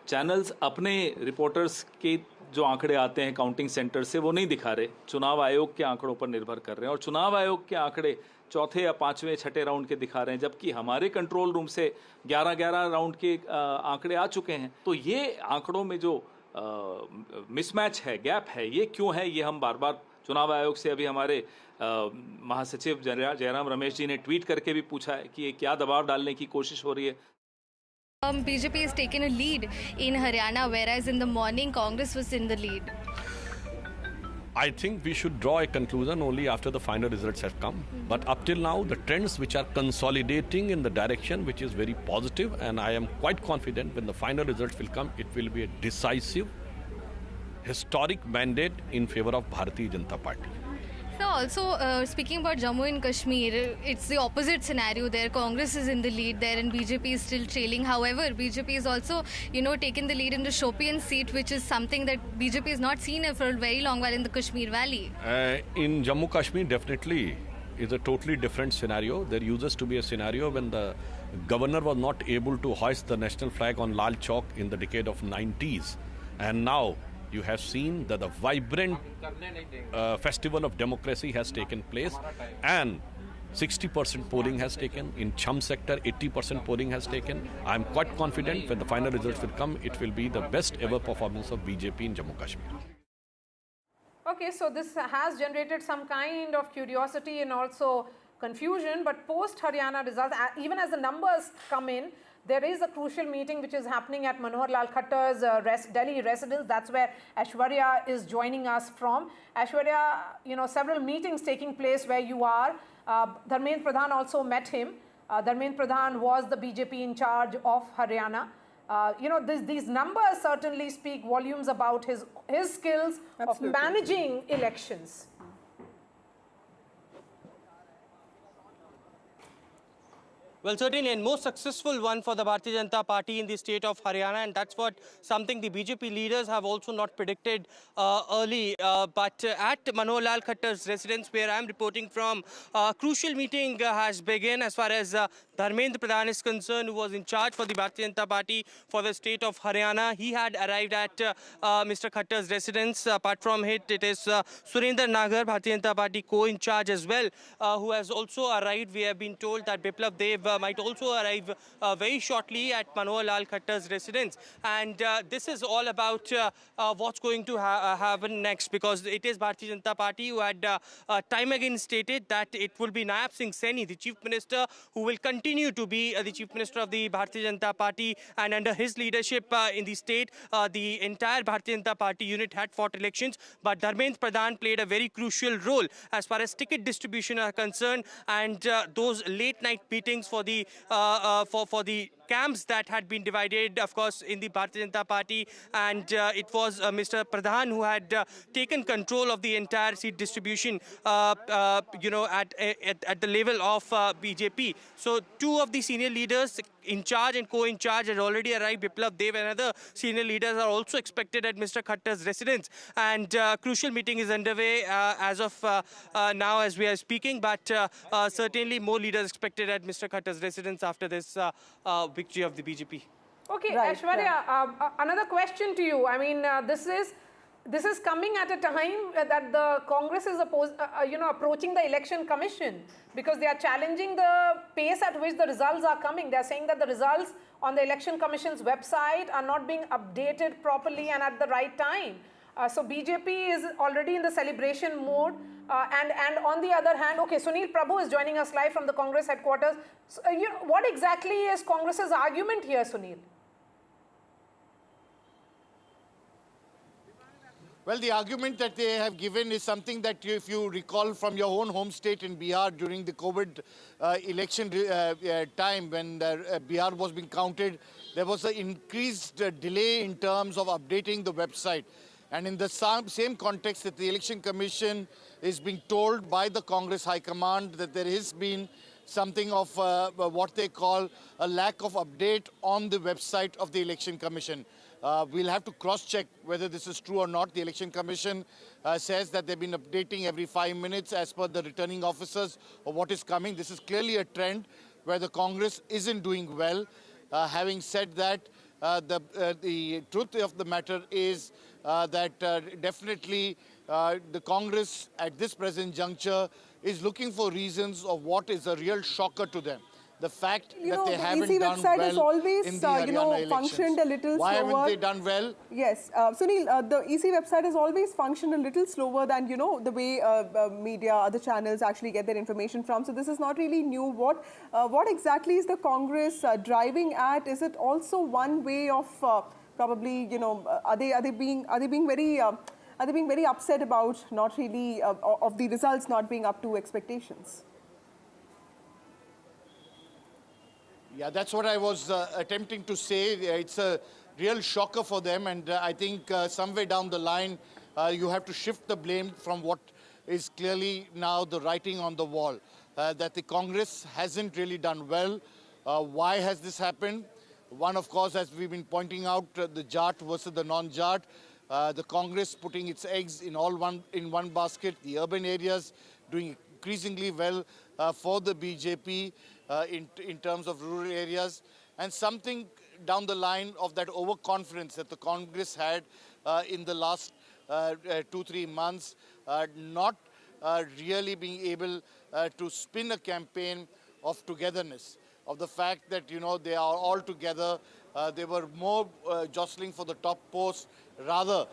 चैनल्स अपने रिपोर्टर्स के जो आंकड़े आते हैं काउंटिंग सेंटर से वो नहीं दिखा रहे, चुनाव आयोग के आंकड़ों पर निर्भर कर रहे हैं, और चुनाव आयोग के आंकड़े चौथे या 5वें 6ठे राउंड के दिखा रहे हैं, जबकि हमारे कंट्रोल रूम से 11 राउंड के आंकड़े आ चुके हैं. तो ये आंकड़ों में जो मिसमैच है, गैप है, ये क्यों है, ये हम बार बार चुनाव आयोग से अभी हमारे महासचिव जयराम रमेश जी ने ट्वीट करके भी पूछा है कि ये क्या दबाव डालने की कोशिश हो रही है. BJP has taken a lead in Haryana, whereas in the morning Congress was in the lead. I think we should draw a conclusion only after the final results have come. But up till now, the trends which are consolidating in the direction which is very positive, and I am quite confident when the final results will come, it will be a decisive, historic mandate in favor of Bharatiya Janata Party. So also speaking about Jammu and Kashmir, it's the opposite scenario there. Congress is in the lead there and BJP is still trailing. However, BJP is also, taken the lead in the Shopian seat, which is something that BJP has not seen for a very long while in the Kashmir Valley. In Jammu Kashmir, definitely is a totally different scenario. There used to be a scenario when the governor was not able to hoist the national flag on Lal Chowk in the decade of 90s. And now you have seen that the vibrant festival of democracy has taken place, and 60% polling has taken. In Cham sector, 80% polling has taken. I am quite confident when the final results will come, it will be the best ever performance of BJP in Jammu Kashmir. Okay, so this has generated some kind of curiosity and also confusion, but post Haryana results, even as the numbers come in, There is a crucial meeting which is happening at Manohar Lal Khattar's Delhi residence. That's where Aishwarya is joining us from. Aishwarya, several meetings taking place where you are. Dharmendra Pradhan also met him. Dharmendra Pradhan was the BJP in charge of Haryana. These numbers certainly speak volumes about his skills of managing elections. Well, certainly, and most successful one for the Bharatiya Janata Party in the state of Haryana, and that's something the BJP leaders have also not predicted early. But at Manohar Lal Khattar's residence, where I'm reporting from, a crucial meeting has begun as far as Dharmendra Pradhan is concerned, who was in charge for the Bharatiya Janata Party for the state of Haryana. He had arrived at Mr. Khattar's residence. Apart from it is Surendra Nagar, Bharatiya Janata Party co-in charge as well, who has also arrived. We have been told that Biplab Dev might also arrive very shortly at Manohar Lal Khattar's residence. And this is all about what's going to happen next, because it is Bharatiya Janata Party who had time again stated that it will be Nayab Singh Saini, the Chief Minister, who will continue to be the Chief Minister of the Bharatiya Janata Party. And under his leadership in the state, the entire Bharatiya Janata Party unit had fought elections. But Dharmendra Pradhan played a very crucial role as far as ticket distribution are concerned, and those late night meetings for the camps that had been divided, of course, in the Bharatiya Janata Party, and it was Mr. Pradhan who had taken control of the entire seat distribution, at the level of BJP. So two of the senior leaders in charge and co-in charge had already arrived. Biplab Dev and other senior leaders are also expected at Mr. Khattar's residence, and crucial meeting is underway as of now as we are speaking, but certainly more leaders expected at Mr. Khattar's residence after this victory of the BJP. Okay, right, Aishwarya, another question to you. I mean, this is coming at a time that the Congress is approaching the Election Commission, because they are challenging the pace at which the results are coming. They are saying that the results on the Election Commission's website are not being updated properly and at the right time. So BJP is already in the celebration mode, and on the other hand, okay, Sunil Prabhu is joining us live from the Congress headquarters. So, what exactly is Congress's argument here, Sunil? Well, the argument that they have given is something that, if you recall from your own home state in Bihar during the COVID election time, when Bihar was being counted, there was an increased delay in terms of updating the website. And in the same context, that the Election Commission is being told by the Congress High Command that there has been something of what they call a lack of update on the website of the Election Commission. We'll have to cross-check whether this is true or not. The Election Commission says that they've been updating every 5 minutes as per the returning officers of what is coming. This is clearly a trend where the Congress isn't doing well. Having said that, the truth of the matter is that definitely the Congress at this present juncture is looking for reasons of what is a real shocker to them. The fact that they haven't done well in the Haryana functioned a little Why slower. haven't they done well? Yes, Sunil, the EC website has always functioned a little slower than, the way media, other channels actually get their information from. So this is not really new. What exactly is the Congress driving at? Is it also one way of probably, are they being very upset about not really of the results not being up to expectations? Yeah, that's what I was attempting to say. It's a real shocker for them, and I think somewhere down the line, you have to shift the blame from what is clearly now the writing on the wall, that the Congress hasn't really done well. Why has this happened? One, of course, as we've been pointing out, the Jat versus the non-Jat, the Congress putting its eggs in one basket, the urban areas doing increasingly well for the BJP in terms of rural areas, and something down the line of that overconfidence that the Congress had in the last 2-3 months, not really being able to spin a campaign of togetherness, of the fact that, they are all together. They were more jostling for the top post rather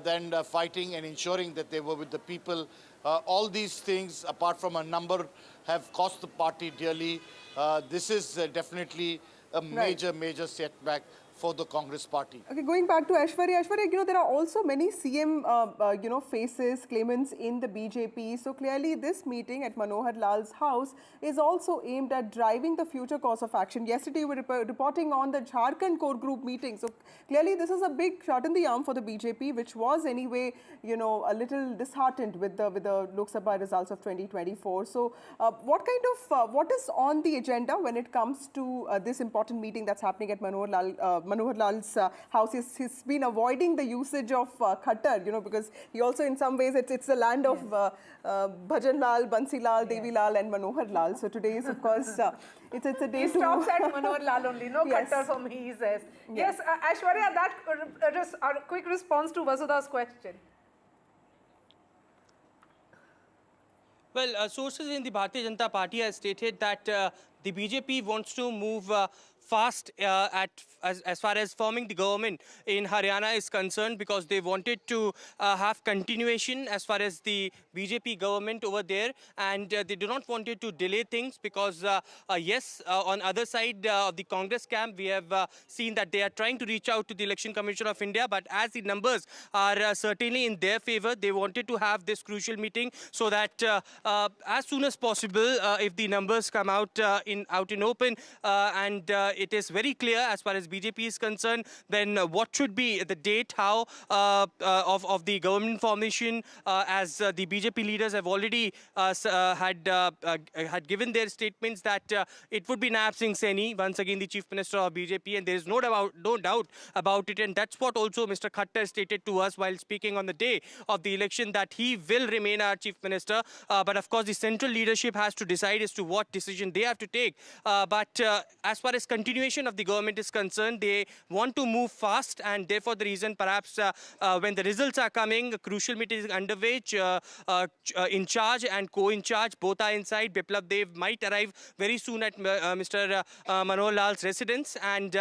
than fighting and ensuring that they were with the people. All these things, apart from a number, have cost the party dearly. This is definitely a major setback for the Congress party. Okay, going back to Aishwarya. Aishwarya, there are also many CM, faces, claimants in the BJP. So clearly this meeting at Manohar Lal's house is also aimed at driving the future course of action. Yesterday we were reporting on the Jharkhand core group meeting. So clearly this is a big shot in the arm for the BJP, which was anyway, a little disheartened with the Lok Sabha results of 2024. So what is on the agenda when it comes to this important meeting that's happening at Manohar Lal's house? He's been avoiding the usage of Khattar, because he also in some ways it's the land of Bhajan Lal, Bansi Lal, Devi Lal and Manohar Lal. So today is of course it's a day he stops at Manohar Lal only, no Yes. Khattar for me, he says. Yes, Aishwarya, that a quick response to Vasudha's question. Well, sources in the Bharatiya Janata Party have stated that the BJP wants to move fast as far as forming the government in Haryana is concerned, because they wanted to have continuation as far as the BJP government over there, and they do not want to delay things because on other side of the Congress camp we have seen that they are trying to reach out to the Election Commission of India, but as the numbers are certainly in their favor, they wanted to have this crucial meeting so that as soon as possible, if the numbers come out in open and it is very clear as far as BJP is concerned, then what should be the date, how of the government formation, as the BJP leaders have already had given their statements that it would be Nab Singh Saini, once again the Chief Minister of BJP, and there is no doubt about it, and that's what also Mr. Khattar stated to us while speaking on the day of the election, that he will remain our Chief Minister, but of course the central leadership has to decide as to what decision they have to take. But as far as continuation of the government is concerned, they want to move fast, and therefore the reason perhaps when the results are coming, a crucial meeting is underway. In charge and co-in charge both are inside. Biplab Dev might arrive very soon at Mr. Manohar Lal's residence, and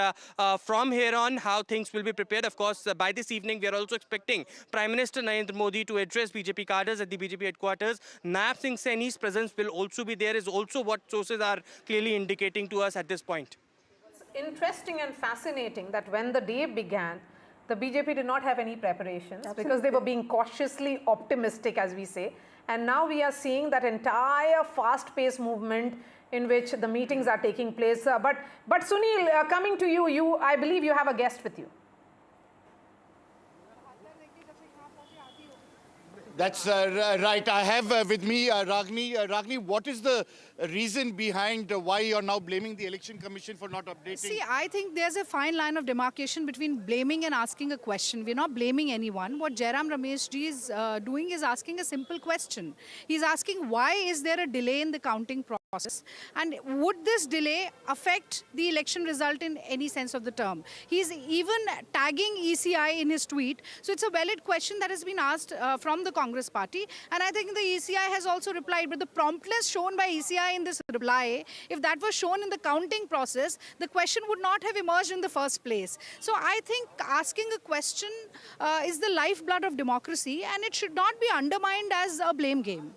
from here on how things will be prepared. Of course, by this evening we are also expecting Prime Minister Narendra Modi to address BJP cadres at the BJP headquarters. Nab Singh Saini's presence will also be there, is also what sources are clearly indicating to us at this point. It's interesting and fascinating that when the day began, the BJP did not have any preparations because they were being cautiously optimistic, as we say. And now we are seeing that entire fast-paced movement in which the meetings are taking place. But Sunil, coming to you, I believe you have a guest with you. That's right. I have with me Ragini. Ragini, what is the reason behind why you're now blaming the Election Commission for not updating? See, I think there's a fine line of demarcation between blaming and asking a question. We're not blaming anyone. What Jairam Ramesh ji is doing is asking a simple question. He's asking, why is there a delay in the counting process? And would this delay affect the election result in any sense of the term? He's even tagging ECI in his tweet. So it's a valid question that has been asked from the Congress party. And I think the ECI has also replied. But the promptness shown by ECI in this reply, if that was shown in the counting process, the question would not have emerged in the first place. So I think asking a question is the lifeblood of democracy, and it should not be undermined as a blame game.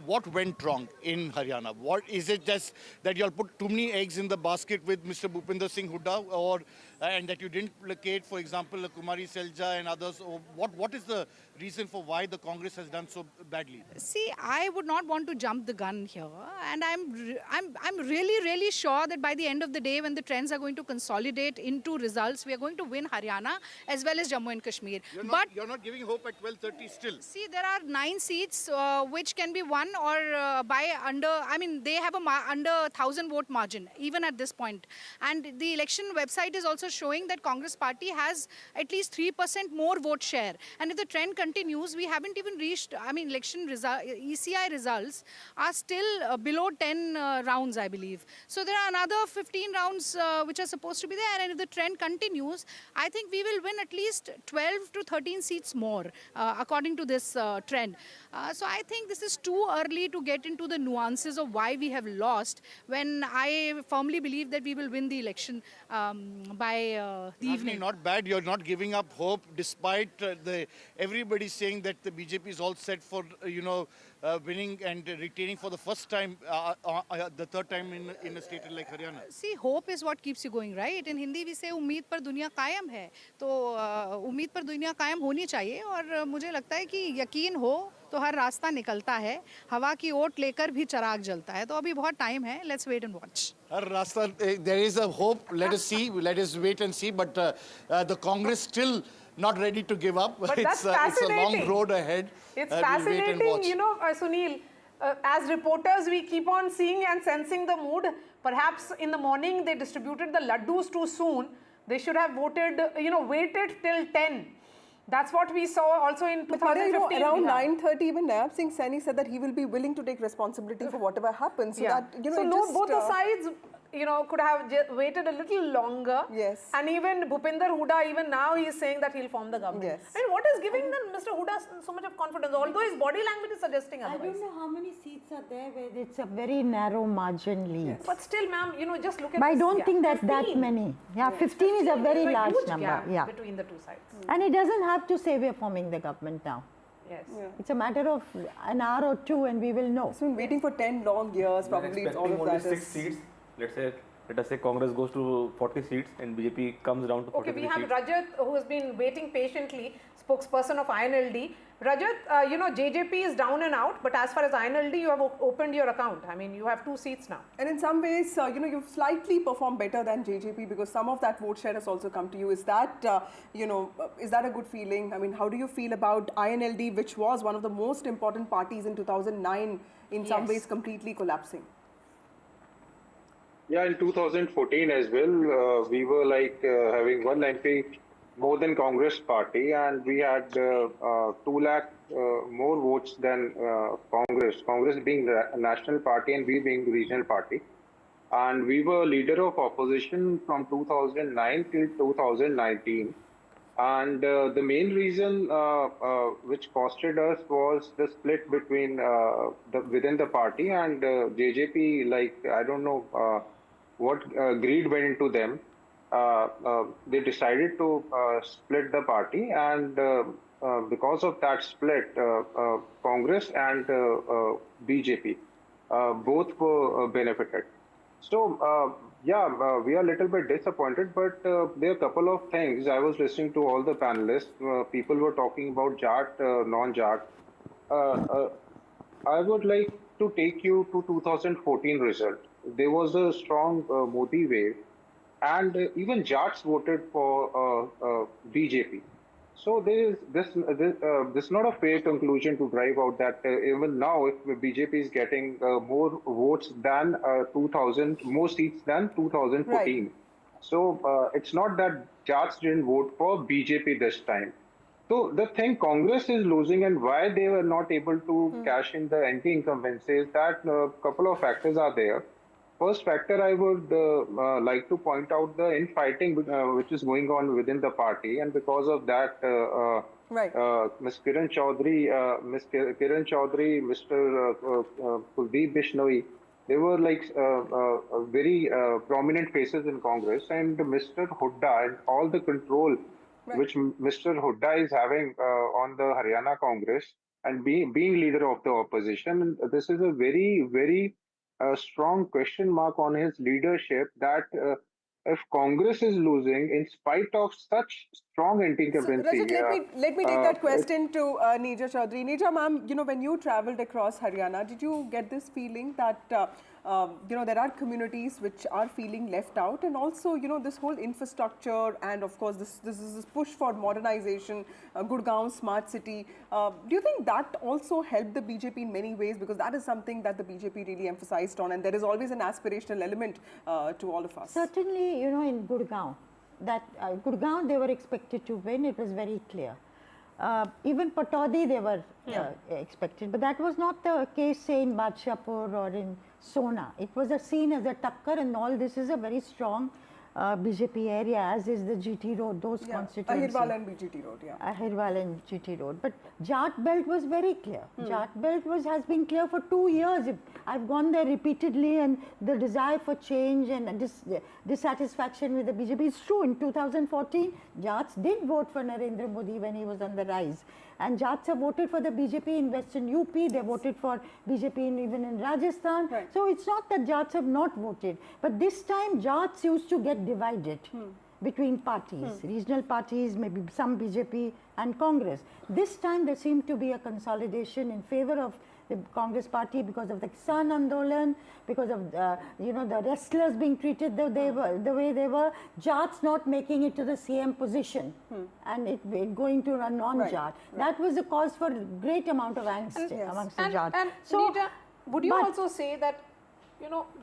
What went wrong in Haryana? What is it, just that you all put too many eggs in the basket with Mr. Bhupinder Singh Huda, or and that you didn't placate, for example, Kumari Selja and others? Or what is the reason for why the Congress has done so badly? See, I would not want to jump the gun here, and I'm really sure that by the end of the day, when the trends are going to consolidate into results, we are going to win Haryana as well as Jammu and Kashmir. You're not giving hope at 12:30 still. See, there are 9 seats which can be won or they have a under 1,000 vote margin even at this point. And the election website is also showing that Congress party has at least 3% more vote share. And if the trend continues, we haven't even reached, election ECI results are still below 10 rounds, I believe. So there are another 15 rounds which are supposed to be there. And if the trend continues, I think we will win at least 12 to 13 seats more according to this trend. So I think this is too early to get into the nuances of why we have lost, when I firmly believe that we will win the election by the evening. Not bad. You're not giving up hope despite everybody everybody's saying that the BJP is all set for, winning and retaining for the first time, the third time in a state like Haryana. See, hope is what keeps you going, right? In Hindi we say उम्मीद पर दुनिया कायम है, तो उम्मीद पर दुनिया कायम होनी चाहिए और मुझे लगता है कि यकीन हो तो हर रास्ता निकलता है, हवा की ओट लेकर भी चिराग जलता है, तो अभी बहुत टाइम है, let's wait and watch. हर रास्ता, there is a hope, let us see, let us wait and see, but the Congress still not ready to give up. But It's a long road ahead. It's We'll wait and fascinating, watch. Sunil, as reporters we keep on seeing and sensing the mood. Perhaps in the morning they distributed the laddus too soon. They should have voted, waited till 10. That's what we saw also in 2015. Around 9:30, even Nayab Singh Saini said that he will be willing to take responsibility for whatever happens. So that, both the sides, could have waited a little longer. Yes. And even Bhupinder Huda, even now he is saying that he'll form the government. Yes. I mean, what is giving them Mr. Huda so much of confidence? Although his body language is suggesting otherwise. I don't know how many seats are there where it's a very narrow margin lead. Yes. But still, ma'am, just look at But I this don't gap. think that's 15. that many. Yeah, 15 is a very large huge number. Gap Yeah. between the two sides. And it doesn't have to say we're forming the government now. Yes. It's a matter of an hour or two and we will know. So waiting for 10 long years, probably it's all of only that 6 is... seats. Let us say Congress goes to 40 seats and BJP comes down to 43 Okay, we have seats. Rajat, who has been waiting patiently, spokesperson of INLD. Rajat, JJP is down and out, but as far as INLD, you have opened your account. I mean, you have 2 seats now. And in some ways, you've slightly performed better than JJP because some of that vote share has also come to you. Is that, is that a good feeling? I mean, how do you feel about INLD, which was one of the most important parties in 2009, in some ways completely collapsing? Yeah, in 2014 as well, we were having 190 more than Congress party, and we had 2 lakh more votes than Congress. Congress being the national party and we being the regional party. And we were leader of opposition from 2009 till 2019. And the main reason which costed us was the split between within the party and JJP. I don't know what greed went into them. They decided to split the party, and because of that split, Congress and BJP both were benefited. So we are a little bit disappointed, but there are a couple of things. I was listening to all the panelists. People were talking about Jat, non-Jat. I would like to take you to 2014 result. There was a strong Modi wave, and even Jats voted for BJP. So this is not a fair conclusion to drive out that even now, if BJP is getting more votes than 2000, more seats than 2014. Right. So it's not that Jats didn't vote for BJP this time. So the thing Congress is losing and why they were not able to cash in the anti-incumbency is that a couple of factors are there. First factor, I would like to point out the infighting which is going on within the party, and because of that, Ms. Kiran Chaudhary, Mr. Kuldeep Bishnoi, they were very prominent faces in Congress, and Mr. Huda and all the control which Mr. Huda is having on the Haryana Congress and being leader of the opposition, this is a very, very strong question mark on his leadership that if Congress is losing in spite of such strong anti-incumbency. So, Rajat, let me take that question to Neeja Chaudhary. Neeja, ma'am, when you traveled across Haryana, did you get this feeling that there are communities which are feeling left out, and also this whole infrastructure and of course this push for modernization, Gurgaon smart city. Do you think that also helped the BJP in many ways, because that is something that the BJP really emphasized on, and there is always an aspirational element to all of us? Certainly, in Gurgaon, Gurgaon they were expected to win. It was very clear. Even Pataudi they were expected, but that was not the case, say, in Badshahpur or in Sona. It was seen as a takkar, and all this is a very strong BJP area, as is the GT road, those constituencies. Ahirwal and GT road, Ahirwal and GT road. But Jat belt was very clear. Jat belt has been clear for 2 years. I've gone there repeatedly, and the desire for change and dissatisfaction with the BJP is true. In 2014, Jats did vote for Narendra Modi when he was on the rise. And Jats have voted for the BJP in Western UP, they voted for BJP even in Rajasthan. So it's not that Jats have not voted. But this time Jats used to get divided between parties, regional parties, maybe some BJP and Congress. This time there seemed to be a consolidation in favor of the Congress party because of the Kisan Andolan, because of the wrestlers being treated the way they were, Jats not making it to the CM position and it going to a non-Jat. That was the cause for great amount of angst amongst the Jats. And So, Nita, would you also say that,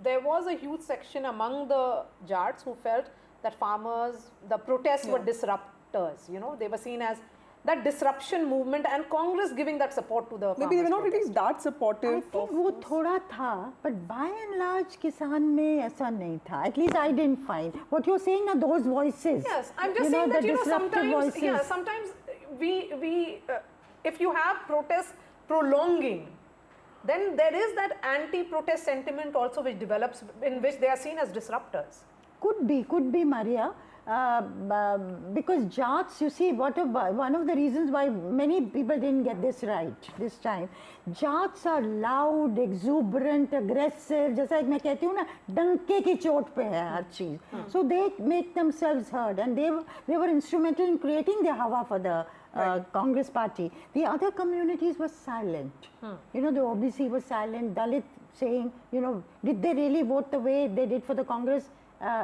there was a huge section among the Jats who felt that farmers, the protests were disruptors, they were seen as that disruption movement and Congress giving that support to the farmers. Maybe they were not really that supportive. I think वो थोड़ा था, but by and large किसान में ऐसा नहीं था. At least I didn't find. What you're saying are those voices. Yes, I'm just saying that sometimes, voices. sometimes we if you have protests prolonging, then there is that anti-protest sentiment also which develops in which they are seen as disruptors. Could be, Maria. Because Jats, you see, one of the reasons why many people didn't get this right this time, Jats are loud, exuberant, aggressive, जैसा मैं कहती हूँ ना, डंके की चोट पे है हर चीज. So they make themselves heard and they were instrumental in creating the hawa for the Congress party. The other communities were silent. The OBC was silent, Dalit saying, did they really vote the way they did for the Congress?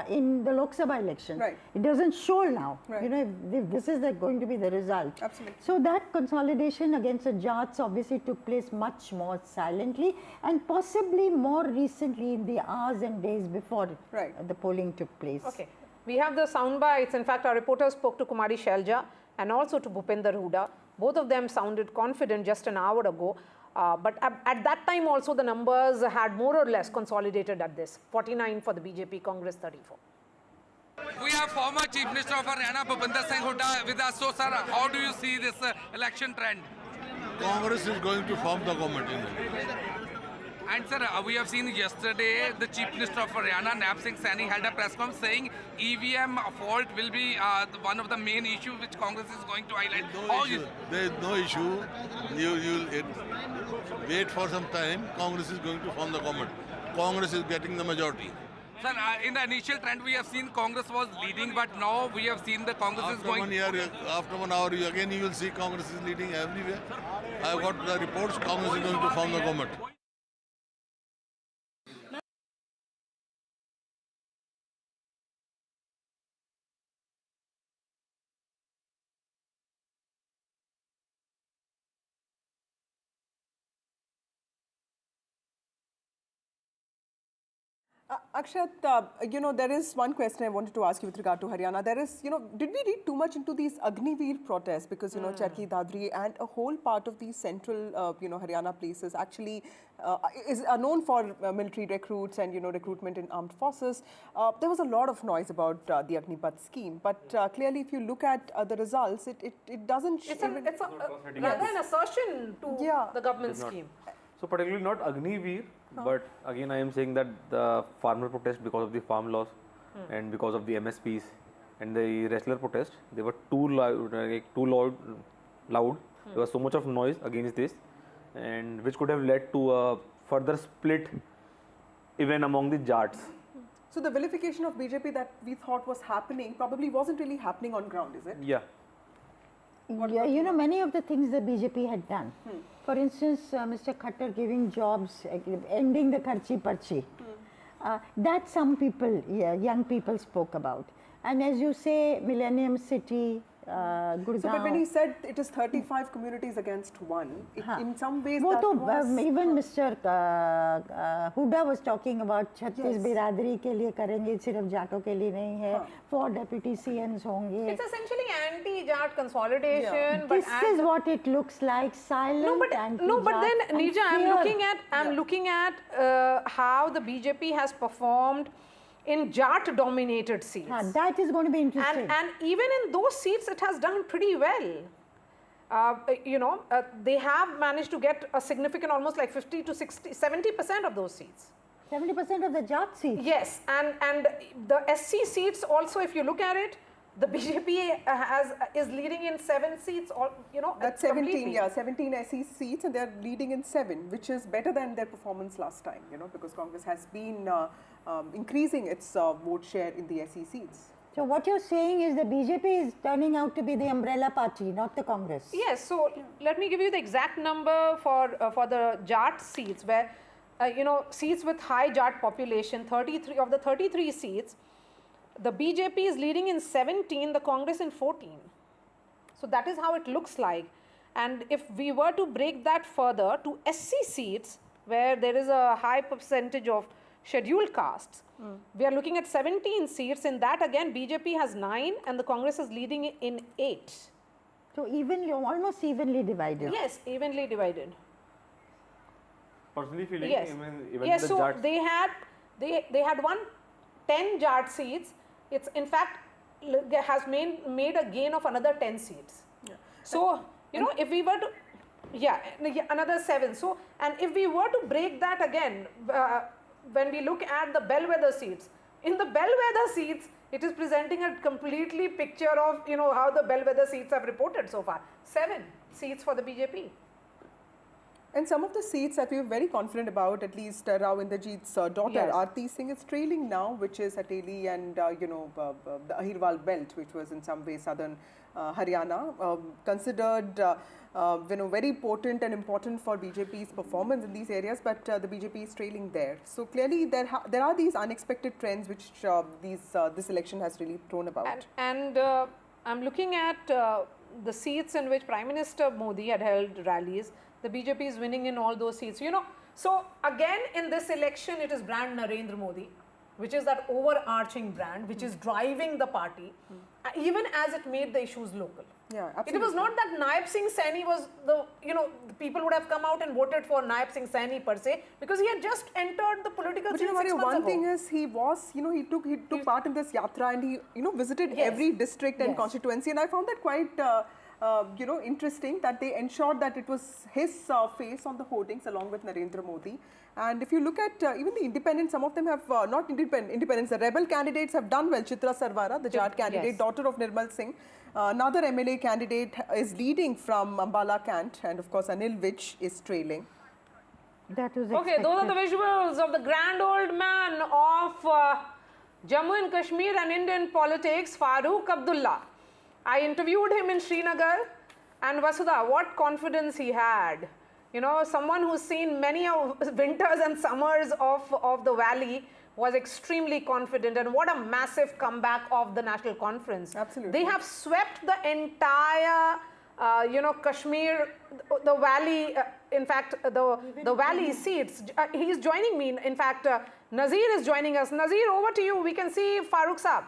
In the Lok Sabha elections. It doesn't show now. If this is going to be the result. Absolutely. So that consolidation against the Jats obviously took place much more silently and possibly more recently in the hours and days before the polling took place. Okay. We have the sound bites. In fact, our reporters spoke to Kumari Shelja and also to Bhupinder Huda. Both of them sounded confident just an hour ago. But at that time also the numbers had more or less consolidated at this, 49 for the BJP, Congress 34. We have former Chief Minister of Haryana, Bhupinder Singh Huda with us. So sir, how do you see this election trend? Congress is going to form the government in India. And sir, we have seen yesterday the Chief Minister of Haryana, Nab Singh Saini, held a press conference saying EVM fault will be one of the main issues which Congress is going to highlight. There is no issue. You'll wait for some time. Congress is going to form the government. Congress is getting the majority. Sir, in the initial trend we have seen Congress was leading, but now we have seen the Congress is going... After 1 hour, again you will see Congress is leading everywhere. I have got the reports, Congress is going to form the government. Akshat, there is one question I wanted to ask you with regard to Haryana. There is, did we read too much into these Agniveer protests? Because, Charki, Dadri and a whole part of these central, Haryana places actually are known for military recruits and, recruitment in armed forces. There was a lot of noise about the Agnipath scheme. But clearly, if you look at the results, it doesn't... It's rather an assertion to the government scheme. So particularly not Agniveer, but again I am saying that the farmer protest because of the farm laws and because of the MSPs and the wrestler protest, they were too loud. There was so much of noise against this, and which could have led to a further split even among the Jats. So the vilification of BJP that we thought was happening probably wasn't really happening on ground, is it? Yeah. Many of the things the BJP had done. For instance, Mr. Khattar giving jobs, ending the Kharchi Parchi. That some people, young people spoke about. And as you say, Millennium City, Gurgaon. So, but when he said it is 35 communities against one, in some ways that was... Even Mr. Huda was talking about Chhattis Biradari ke liye karenge, sirf Jato ke liye nahi hai. 4 deputy CMs honge. It's essentially anti-Jat consolidation. But this is what it looks like, silent but then Nija, I'm looking at how the BJP has performed in Jat-dominated seats. That is going to be interesting. And even in those seats, it has done pretty well. They have managed to get a significant, almost like 50 to 60, 70% of those seats. 70% of the Jat seats? Yes, and the SC seats also, if you look at it, The BJP is leading in 7 seats, or That's 17, completely. yeah, 17 SE seats, and they're leading in 7, which is better than their performance last time, because Congress has been increasing its vote share in the SE seats. So what you're saying is the BJP is turning out to be the umbrella party, not the Congress. Yes, so let me give you the exact number for the Jat seats, where, seats with high Jat population, 33 of the 33 seats, the BJP is leading in 17, the Congress in 14. So that is how it looks like. And if we were to break that further to SC seats, where there is a high percentage of scheduled castes, we are looking at 17 seats. In that, again, BJP has 9 and the Congress is leading in 8. So almost evenly divided. Yes, evenly divided. Personally feeling, Yes, even yes. the So Jats, they had won 10 Jat seats. It's in fact has made a gain of another 10 seats. Yeah. So if we were to another 7. So, and if we were to break that again, when we look at the bellwether seats, in the bellwether seats, it is presenting a completely picture of how the bellwether seats have reported so far. 7 seats for the BJP. And some of the seats that we were very confident about, at least Rao Inderjeet's daughter, Yes. Aarti Singh, is trailing now, which is Ateli and, the Ahirwal belt, which was in some way southern Haryana, considered, very potent and important for BJP's performance in these areas, but the BJP is trailing there. So clearly there are these unexpected trends which this election has really thrown about. And I'm looking at the seats in which Prime Minister Modi had held rallies. The BJP is winning in all those seats. So again in this election, it is brand Narendra Modi, which is that overarching brand which is driving the party, even as it made the issues local. Yeah, absolutely. It was not that Naib Singh Saini was the people would have come out and voted for Naib Singh Saini per se, because he had just entered the political But scene 6 months one ago. thing is he took part in this yatra, and he visited every district and constituency, and I found that quite interesting that they ensured that it was his face on the hoardings along with Narendra Modi. And if you look at even the independents, some of them have not independents, the rebel candidates have done well. Chitra Sarwara, the Jat candidate, Yes. daughter of Nirmal Singh. Another MLA candidate is leading from Ambala Cant, and of course Anil Vij is trailing. That was Okay, those are the visuals of the grand old man of Jammu and Kashmir and Indian politics, Farooq Abdullah. I interviewed him in Srinagar, and Vasudha, what confidence he had. Someone who's seen many of winters and summers of the valley was extremely confident, and what a massive comeback of the National Conference. Absolutely. They have swept the entire Kashmir, the valley, in fact, the valley seats. He's joining me. In fact, Nazir is joining us. Nazir, over to you. We can see Farooq Saab.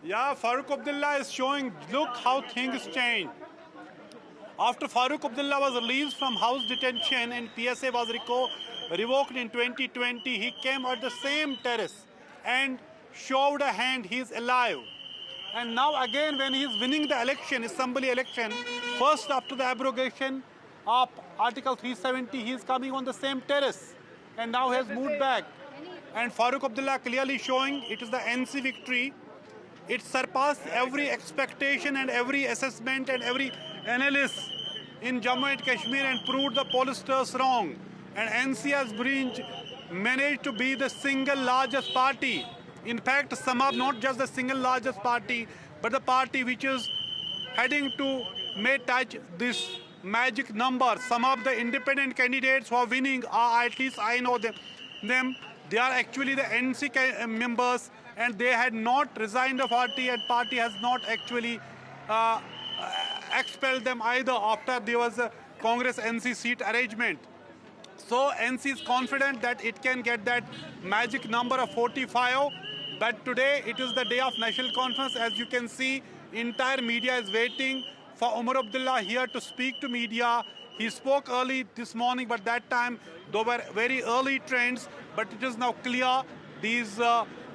Yeah, Farooq Abdullah is showing, look how things change. After Farooq Abdullah was released from house detention and PSA was revoked in 2020, he came at the same terrace and showed a hand, he's alive. And now again when he's winning the election, Assembly election, first after the abrogation of Article 370, he's coming on the same terrace and now has moved back. And Farooq Abdullah clearly showing it is the NC victory. It surpassed every expectation and every assessment and every analyst in Jammu and Kashmir and proved the pollsters wrong. And NC has managed to be the single largest party. In fact, not just the single largest party, but the party which is heading to may touch this magic number. Some of the independent candidates who are winning are, at least I know them. They are actually the NC members, and they had not resigned the party, and party has not actually expelled them either after there was a Congress NC seat arrangement. So NC is confident that it can get that magic number of 45, but today it is the day of National Conference. As you can see, entire media is waiting for Umar Abdullah here to speak to media. He spoke early this morning, but that time there were very early trends, but it is now clear these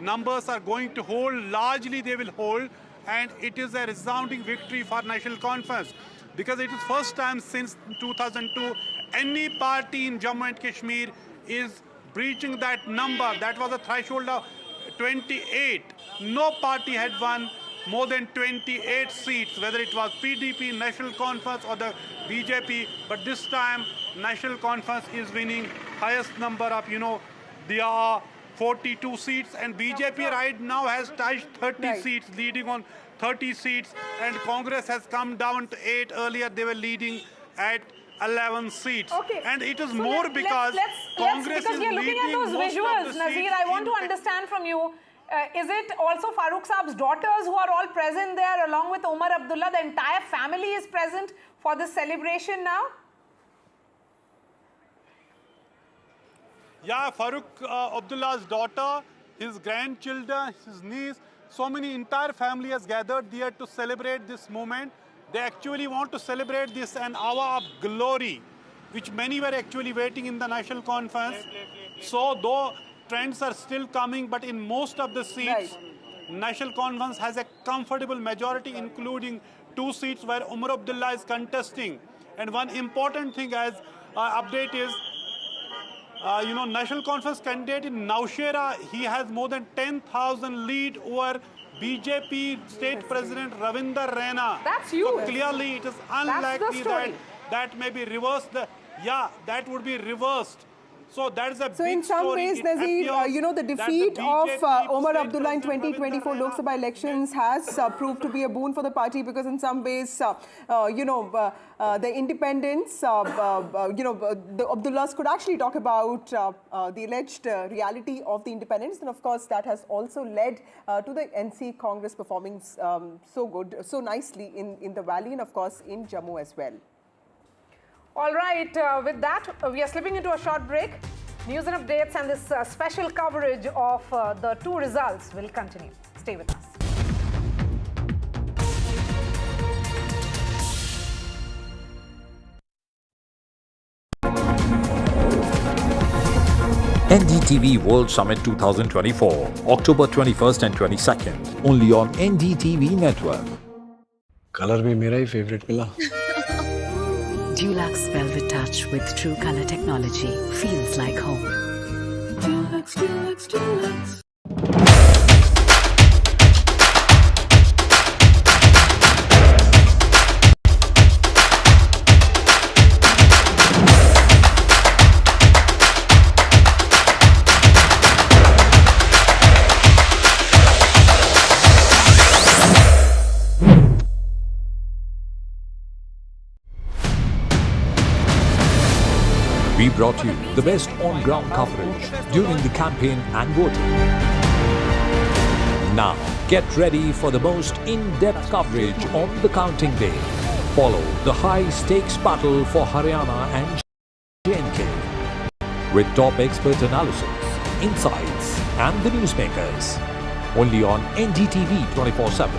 numbers are going to hold, largely they will hold, and it is a resounding victory for National Conference, because it is first time since 2002 any party in Jammu and Kashmir is breaching that number. That was a threshold of 28. No party had won more than 28 seats, whether it was PDP, National Conference or the BJP. But this time, National Conference is winning highest number of, there are 42 seats, and BJP right now has touched 30 seats, leading on 30 seats, and Congress has come down to 8. Earlier they were leading at 11 seats. Okay. And it is So more because Congress because is we are looking at those leading visuals, most of the Nazir, seats I want to understand from you, is it also Farooq Saab's daughters who are all present there along with Omar Abdullah? The entire family is present for this celebration now? Yeah, Farooq Abdullah's daughter, his grandchildren, his niece, so many entire family has gathered there to celebrate this moment. They actually want to celebrate this an hour of glory, which many were actually waiting in the National Conference. So though trends are still coming, but in most of the seats, National Conference has a comfortable majority, including 2 seats where Umar Abdullah is contesting. And one important thing as update is, National Conference candidate in Naushera, he has more than 10,000 lead over BJP State President Ravinder Raina. That's huge. So clearly it is unlikely that may be reversed. That would be reversed. So that is a So big in some story. ways, It Nazir, appears the that defeat of BJP Omar State Abdullah in President 2024 Ravinder Lok Sabha elections has proved to be a boon for the party, because in some ways, the independents, the Abdullahs could actually talk about the alleged reality of the independents. And of course, that has also led to the NC Congress performing so nicely in the valley and of course in Jammu as well. All right, with that, we are slipping into a short break. News and updates and this special coverage of the 2 results will continue. Stay with us. NDTV World Summit 2024, October 21st and 22nd, only on NDTV Network. Color bhi mera hi favorite mila. Dulux Velvet Touch with True Color Technology feels like home. Dulux, Dulux, Dulux. We brought you the best on-ground coverage during the campaign and voting. Now, get ready for the most in-depth coverage on the counting day. Follow the high-stakes battle for Haryana and J&K with top expert analysis, insights and the newsmakers. Only on NDTV 24/7.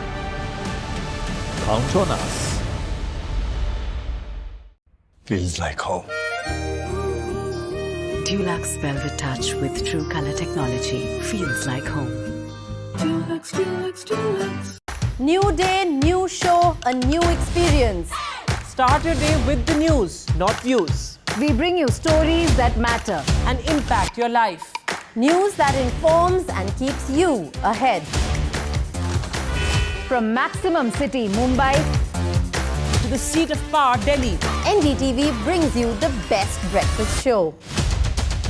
Count on us. Feels like home. Dulux Velvet Touch with True Color Technology feels like home. Dulux, Dulux, Dulux. New day, new show, a new experience. Start your day with the news, not views. We bring you stories that matter and impact your life. News that informs and keeps you ahead. From Maximum City, Mumbai, to the seat of power, Delhi, NDTV brings you the best breakfast show.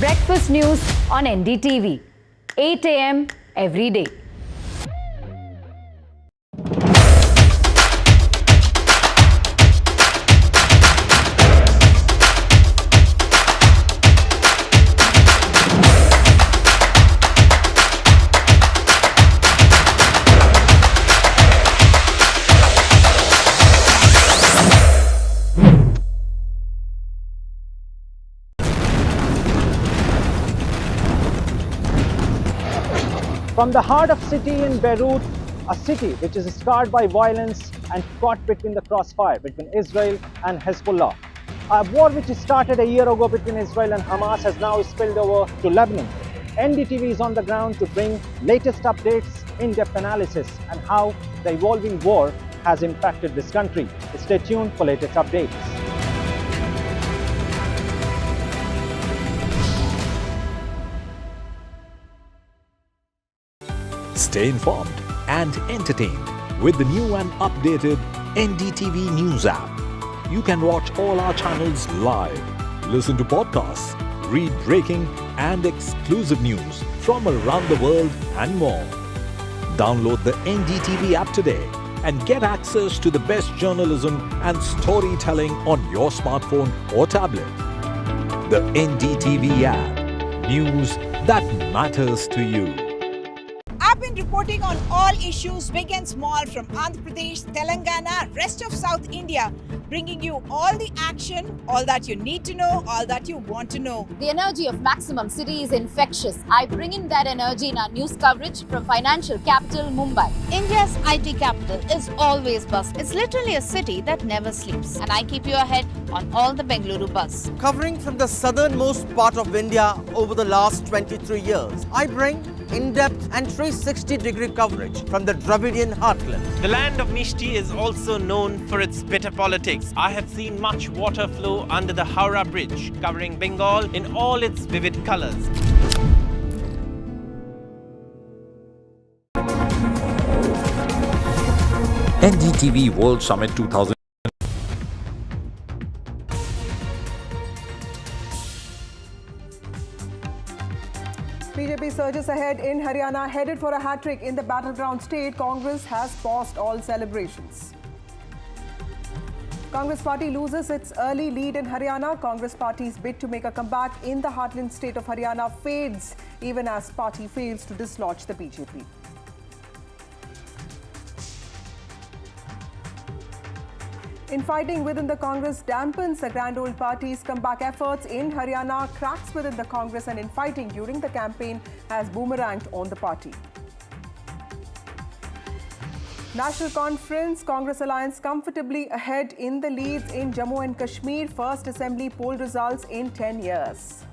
Breakfast news on NDTV, 8 a.m. every day. From the heart of city in Beirut, a city which is scarred by violence and caught between the crossfire between Israel and Hezbollah. A war which started a year ago between Israel and Hamas has now spilled over to Lebanon. NDTV is on the ground to bring latest updates, in-depth analysis and how the evolving war has impacted this country. Stay tuned for latest updates. Stay informed and entertained with the new and updated NDTV News app. You can watch all our channels live, listen to podcasts, read breaking and exclusive news from around the world and more. Download the NDTV app today and get access to the best journalism and storytelling on your smartphone or tablet. The NDTV app. News that matters to you. I've been reporting on all issues big and small from Andhra Pradesh, Telangana, rest of South India, bringing you all the action, all that you need to know, all that you want to know. The energy of Maximum City is infectious. I bring in that energy in our news coverage from financial capital Mumbai. India's IT capital is always buzz. It's literally a city that never sleeps. And I keep you ahead on all the Bengaluru buzz. Covering from the southernmost part of India over the last 23 years, I bring in-depth and 360-degree coverage from the Dravidian heartland. The land of Mishti is also known for its bitter politics. I have seen much water flow under the Howrah Bridge, covering Bengal in all its vivid colors. NDTV World Summit 2000. BJP surges ahead in Haryana, headed for a hat-trick in the battleground state. Congress has paused all celebrations. Congress party loses its early lead in Haryana. Congress party's bid to make a comeback in the heartland state of Haryana fades, even as party fails to dislodge the BJP. Infighting within the Congress dampens the grand old party's comeback efforts in Haryana. Cracks within the Congress and infighting during the campaign has boomeranged on the party. National Conference, Congress Alliance comfortably ahead in the leads in Jammu and Kashmir. First Assembly poll results in 10 years.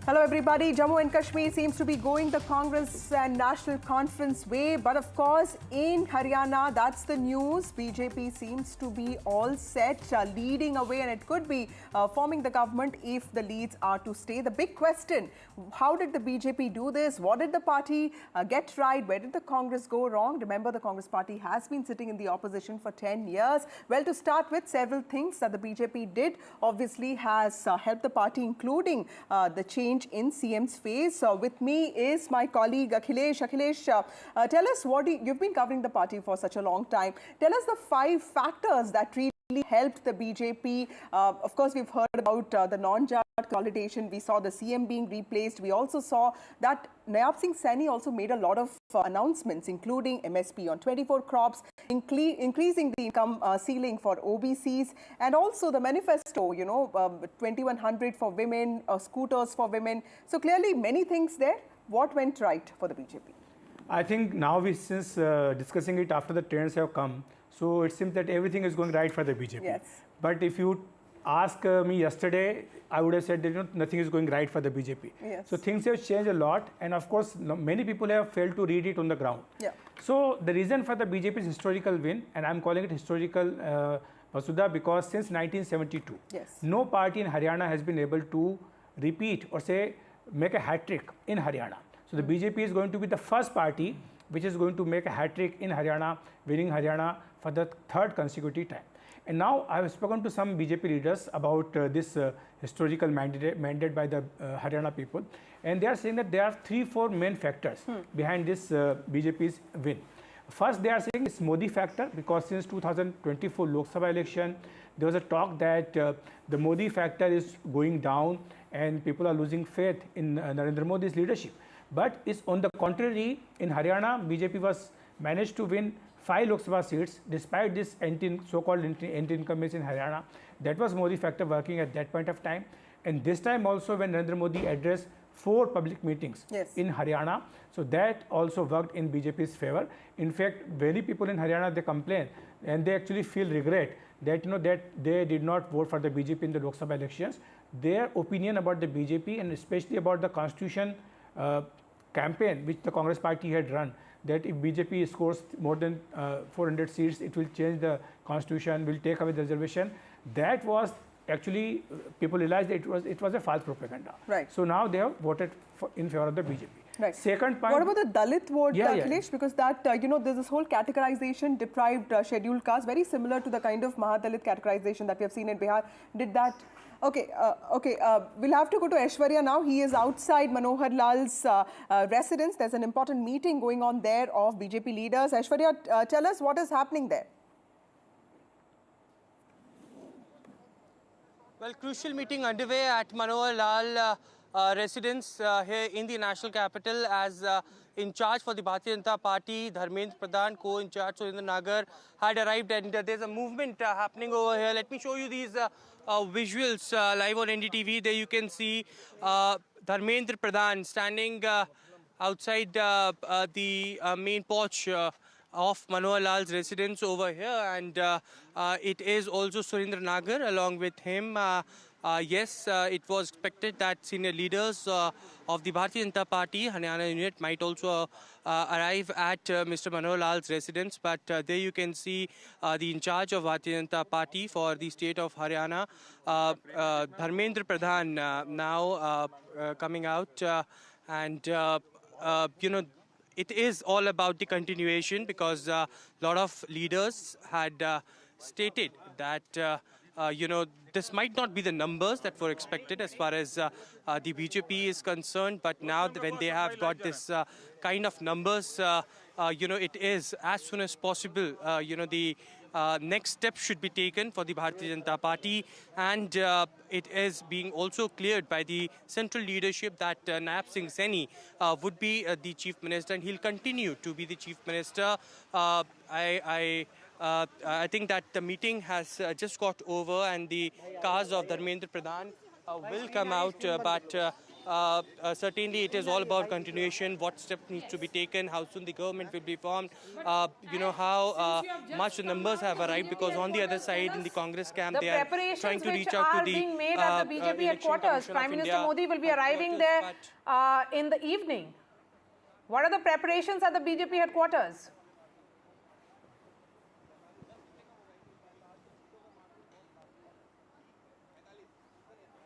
Hello everybody. Jammu and Kashmir seems to be going the Congress and National Conference way, but of course in Haryana, that's the news. BJP seems to be all set, leading away, and it could be forming the government if the leads are to stay. The big question, how did the BJP do this? What did the party get right? Where did the Congress go wrong? Remember, the Congress party has been sitting in the opposition for 10 years. Well, to start with, several things that the BJP did obviously has helped the party, including the change in CM's face. With me is my colleague Akhilesh. Akhilesh, tell us you've been covering the party for such a long time. Tell us the 5 factors that really helped the BJP. Of course, we've heard about the non-Jat consolidation. We saw the CM being replaced. We also saw that Nayab Singh Saini also made a lot of announcements, including MSP on 24 crops, increasing the income ceiling for OBCs, and also the manifesto, 2100 for women, scooters for women. So clearly many things there. What went right for the BJP? I think now since discussing it after the trends have come, so it seems that everything is going right for the BJP. Yes. But if you ask me yesterday, I would have said that nothing is going right for the BJP. Yes. So things have changed a lot, and of course many people have failed to read it on the ground. Yeah. So the reason for the BJP's historical win, and I'm calling it historical, Vasudha, because since 1972, yes, no party in Haryana has been able to repeat or say make a hat-trick in Haryana. So the BJP is going to be the first party which is going to make a hat-trick in Haryana, winning Haryana for the 3rd consecutive time. And now I have spoken to some BJP leaders about this historical mandate by the Haryana people, and they are saying that there are 3-4 main factors behind this BJP's win. First, they are saying it's Modi factor, because since 2024 Lok Sabha election, there was a talk that the Modi factor is going down and people are losing faith in Narendra Modi's leadership. But it's on the contrary, in Haryana, BJP was managed to win 5 Lok Sabha seats despite this so-called anti-incumbents in Haryana. That was Modi factor working at that point of time. And this time also, when Narendra Modi addressed 4 public meetings in Haryana, so that also worked in BJP's favor. In fact, many people in Haryana, they complain and they actually feel regret that that they did not vote for the BJP in the Lok Sabha elections. Their opinion about the BJP, and especially about the constitution campaign which the Congress party had run, that if BJP scores more than 400 seats, it will change the constitution, will take away the reservation. That was actually people realized that it was a false propaganda. Right. So now they have voted in favor of the BJP. Right. Second point. What about the Dalit vote, Yeah. Akhilesh? Because that, there's this whole categorization, deprived scheduled caste, very similar to the kind of Mahadalit categorization that we have seen in Bihar. Did that... Okay, we'll have to go to Aishwarya now. He is outside Manohar Lal's residence. There's an important meeting going on there of BJP leaders. Aishwarya, tell us what is happening there. Well, crucial meeting underway at Manohar Lal residence here in the national capital as in charge for the Bharatiya Janata Party, Dharmendra Pradhan, co-in charge Surendra Nagar had arrived, and there's a movement happening over here. Let me show you these visuals live on NDTV. There you can see Dharmendra Pradhan standing outside the main porch of Manohar Lal's residence over here, and it is also Surendra Nagar along with him. Yes, it was expected that senior leaders of the Bharatiya Janata Party, Haryana unit, might also arrive at Mr. Manohar Lal's residence, but there you can see the in charge of Bharatiya Janata Party for the state of Haryana, Dharmendra Pradhan, now coming out, and it is all about the continuation, because a lot of leaders had stated that this might not be the numbers that were expected as far as the BJP is concerned, but now when they have got this kind of numbers, it is as soon as possible, the next step should be taken for the Bharatiya Janata Party, and it is being also cleared by the central leadership that Naib Singh Saini would be the chief minister, and he'll continue to be the chief minister. I think that the meeting has just got over, and the cars of Dharmendra Pradhan will come out, but certainly it is all about continuation, what steps need to be taken, how soon the government will be formed, how much the numbers have arrived, because on the other side in the Congress camp they are trying to reach out to the being made at the BJP headquarters. Prime Minister Modi will be arriving there in the evening. What are the preparations at the BJP headquarters?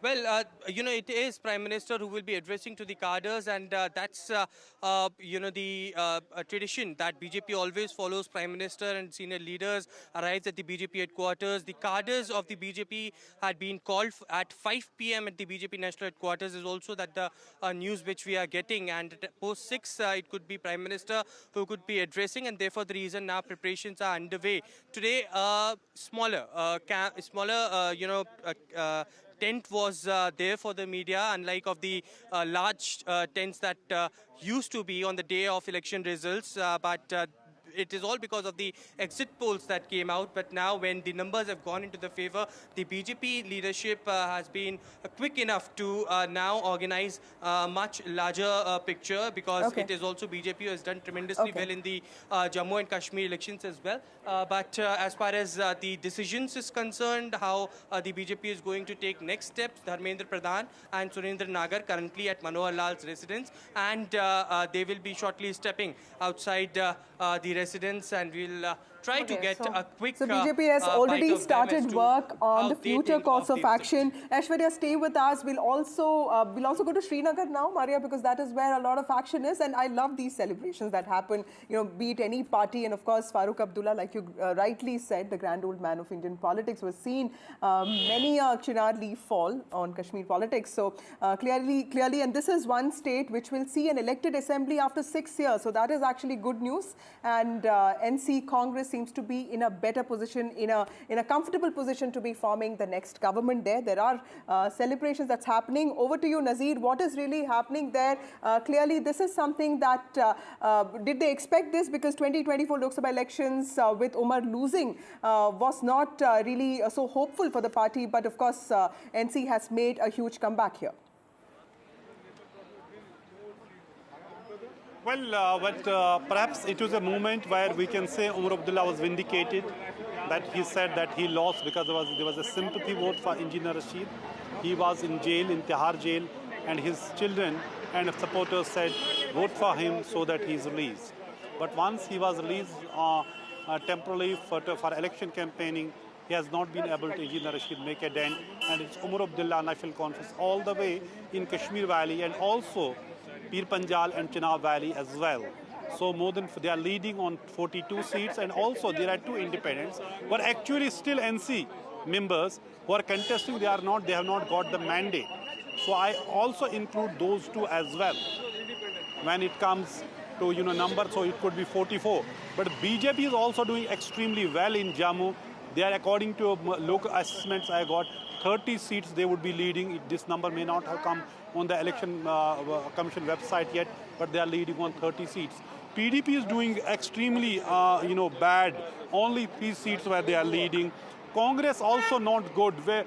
Well, it is Prime Minister who will be addressing to the cadres, and that's, the tradition that BJP always follows. Prime Minister and senior leaders arrives at the BJP headquarters. The cadres of the BJP had been called at 5 p.m. at the BJP national headquarters is also that the news which we are getting, and post 6 it could be Prime Minister who could be addressing, and therefore the reason now preparations are underway. Today, smaller, tent was there for the media, unlike of the large tents that used to be on the day of election results, but it is all because of the exit polls that came out. But now when the numbers have gone into the favor, the BJP leadership has been quick enough to now organize a much larger picture, because it is also BJP who has done tremendously well in the Jammu and Kashmir elections as well. But as far as the decisions is concerned, how the BJP is going to take next steps, Dharmendra Pradhan and Surendra Nagar currently at Manohar Lal's residence, and they will be shortly stepping outside the residence, and we'll try to get a quick... So BJP has already started work on the future course of action. Aishwarya, stay with us. We'll also go to Srinagar now, Maria, because that is where a lot of action is, and I love these celebrations that happen, be it any party, and of course Farooq Abdullah, like you rightly said, the grand old man of Indian politics, was seen many a chinar leaf fall on Kashmir politics. So clearly, and this is one state which will see an elected assembly after 6 years. So that is actually good news, and NC Congress seems to be in a better position, in a comfortable position to be forming the next government there. There are celebrations that's happening. Over to you, Nazir. What is really happening there? Clearly, this is something that, did they expect this? Because 2024 Lok Sabha elections with Umar losing was not really so hopeful for the party. But of course, NC has made a huge comeback here. Well, perhaps it was a moment where we can say Umar Abdullah was vindicated, that he said that he lost because there was a sympathy vote for Engineer Rashid. He was in jail, in Tihar jail, and his children and supporters said, vote for him so that he is released. But once he was released temporarily for election campaigning, he has not been able to, Engineer Rashid, make a dent. And it's Umar Abdullah National Conference all the way in Kashmir Valley and also Pir Panjal and Chenab Valley as well. So more than, they are leading on 42 seats, and also there are 2 independents, but actually still NC members who are contesting, they have not got the mandate. So I also include those 2 as well when it comes to number, so it could be 44. But BJP is also doing extremely well in Jammu. They are, according to local assessments I got, 30 seats they would be leading. This number may not have come on the election commission website yet, but they are leading on 30 seats. PDP is doing extremely bad. Only 3 seats where they are leading. Congress also not good, where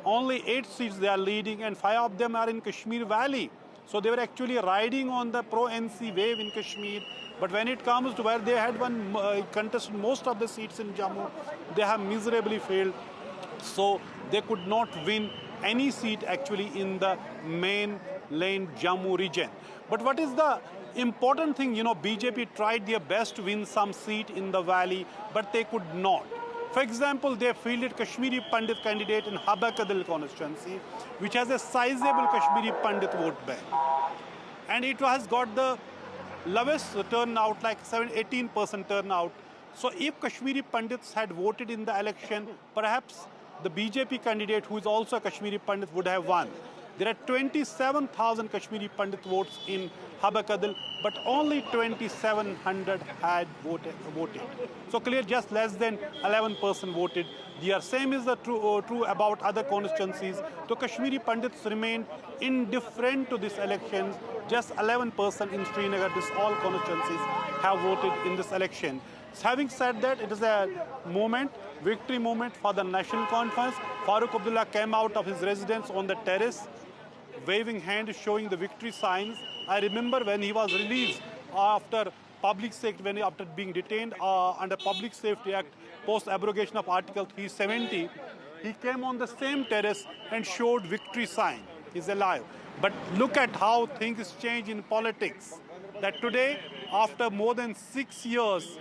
only 8 seats they are leading, and 5 of them are in Kashmir Valley. So they were actually riding on the pro-NC wave in Kashmir. But when it comes to where they had contested most of the seats in Jammu, they have miserably failed. So they could not win any seat actually in the mainland Jammu region. But what is the important thing, BJP tried their best to win some seat in the valley, but they could not. For example, they fielded Kashmiri Pandit candidate in Huda Bastion constituency, which has a sizable Kashmiri Pandit vote bank. And it has got the lowest turnout, like 18% turnout. So if Kashmiri Pandits had voted in the election, perhaps the BJP candidate, who is also a Kashmiri Pandit, would have won. There are 27,000 Kashmiri Pandit votes in Huda Bastion, but only 2,700 had voted. So clear, just less than 11% voted. The same is the true about other constituencies. So Kashmiri Pandits remained indifferent to this election. Just 11% in Srinagar, all constituencies have voted in this election. Having said that, it is a victory moment for the National Conference. Farooq Abdullah came out of his residence on the terrace, waving hand, showing the victory signs. I remember when he was released after after being detained under Public Safety Act, post-abrogation of Article 370, he came on the same terrace and showed victory sign. He's alive. But look at how things change in politics. That today, after more than 6 years,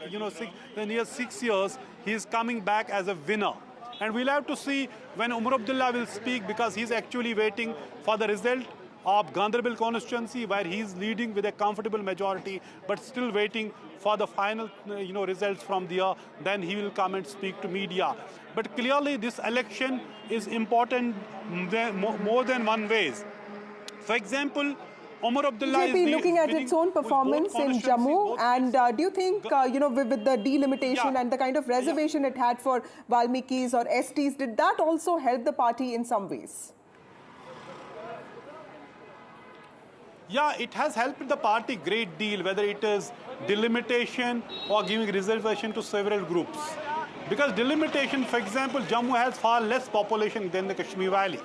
near 6 years, he is coming back as a winner. And we'll have to see when Umar Abdullah will speak, because he's actually waiting for the result of Ganderabal constituency, where he's leading with a comfortable majority, but still waiting for the final results from there. Then he will come and speak to media. But clearly this election is important more than one ways. For example, Umar Abdullah BJP looking at its own performance in Jammu, and do you think, with the delimitation and the kind of reservation it had for Valmikis or STs, did that also help the party in some ways? Yeah, it has helped the party great deal, whether it is delimitation or giving reservation to several groups. Because delimitation, for example, Jammu has far less population than the Kashmir Valley.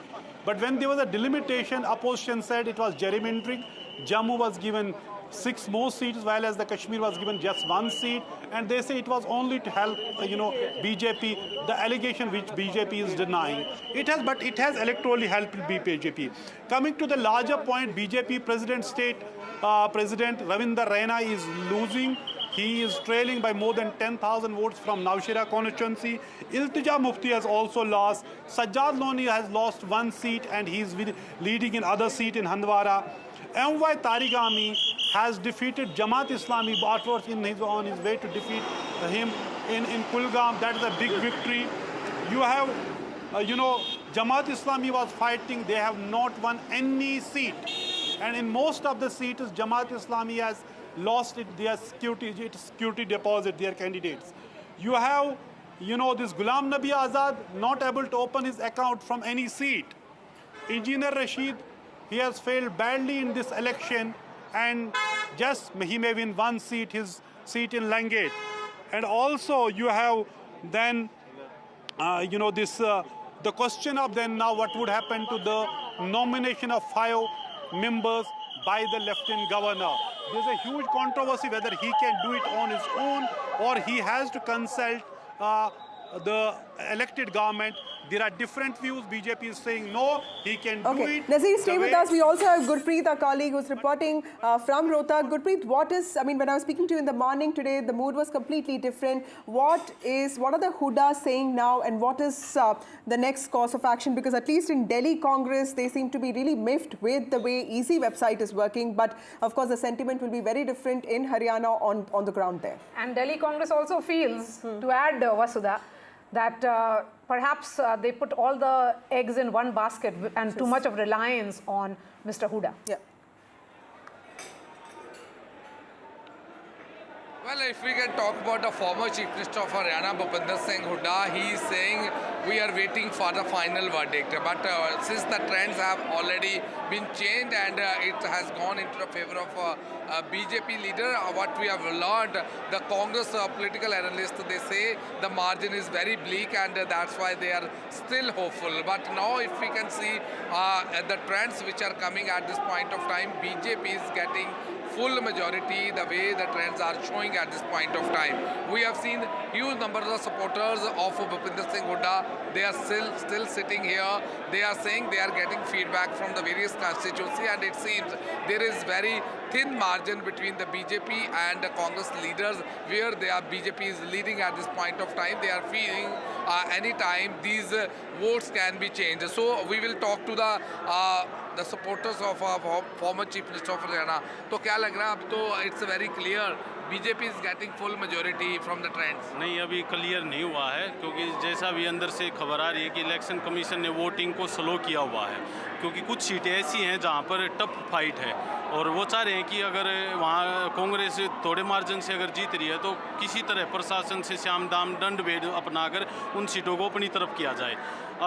But when there was a delimitation, opposition said it was gerrymandering. Jammu was given 6 more seats, while as the Kashmir was given just 1 seat. And they say it was only to help, BJP, the allegation which BJP is denying. But it has electorally helped BJP. Coming to the larger point, BJP President Ravinder Raina is losing. He is trailing by more than 10,000 votes from Nowshera constituency. Iltija Mufti has also lost. Sajjad Loni has lost 1 seat, and he is leading in other seat in Handwara. M.Y. Tariq Ami has defeated Jamaat Islami on his way to defeat him in Kulgam. That is a big victory. You have, Jamaat Islami was fighting. They have not won any seat. And in most of the seats, Jamaat Islami has lost their security deposit, their candidates. You have, this Ghulam Nabi Azad not able to open his account from any seat. Engineer Rashid, he has failed badly in this election, and just he may win 1 seat, his seat in Langate. And also you have then, the question of then now what would happen to the nomination of 5 members by the Lieutenant Governor. There's a huge controversy whether he can do it on his own or he has to consult the elected government. There are different views. BJP is saying no, he can do it. Nazir, stay with us. We also have Gurpreet, our colleague, who's reporting from Rohtak. Gurpreet, when I was speaking to you in the morning today, the mood was completely different. What are the Huda saying now, and what is the next course of action? Because at least in Delhi Congress, they seem to be really miffed with the way Easy website is working. But of course, the sentiment will be very different in Haryana on the ground there. And Delhi Congress also feels, to add Vasudha, that perhaps they put all the eggs in one basket and too much of reliance on Mr. Huda. Yeah. Well, if we can talk about the former Chief Minister of Haryana, Bhupinder Singh Huda, he is saying we are waiting for the final verdict. But since the trends have already been changed and it has gone into the favor of BJP leader, what we have learned, the Congress political analysts, they say the margin is very bleak and that's why they are still hopeful. But now if we can see the trends which are coming at this point of time, BJP is getting full majority the way the trends are showing at this point of time. We have seen huge numbers of supporters of Bhupinder Singh Huda. They are still sitting here. They are saying they are getting feedback from the various constituency, and it seems there is very thin margin between the BJP and the Congress leaders, where BJP is leading at this point of time. They are feeling any time these votes can be changed. So we will talk to the supporters of our former Chief Minister of Haryana. तो क्या लग रहा है अब तो it's very clear BJP is getting full majority from the trends. नहीं, अभी clear नहीं हुआ है, क्योंकि जैसा भी अंदर से खबर आ रही है कि इलेक्शन कमीशन ने वोटिंग को स्लो किया हुआ है, क्योंकि कुछ सीटें ऐसी हैं जहां पर टफ फाइट है और वो चाह रहे हैं कि अगर वहां कांग्रेस थोड़े मार्जिन से अगर जीत रही है तो किसी तरह प्रशासन से श्याम दाम दंड भेद अपनाकर उन सीटों को अपनी तरफ किया जाए।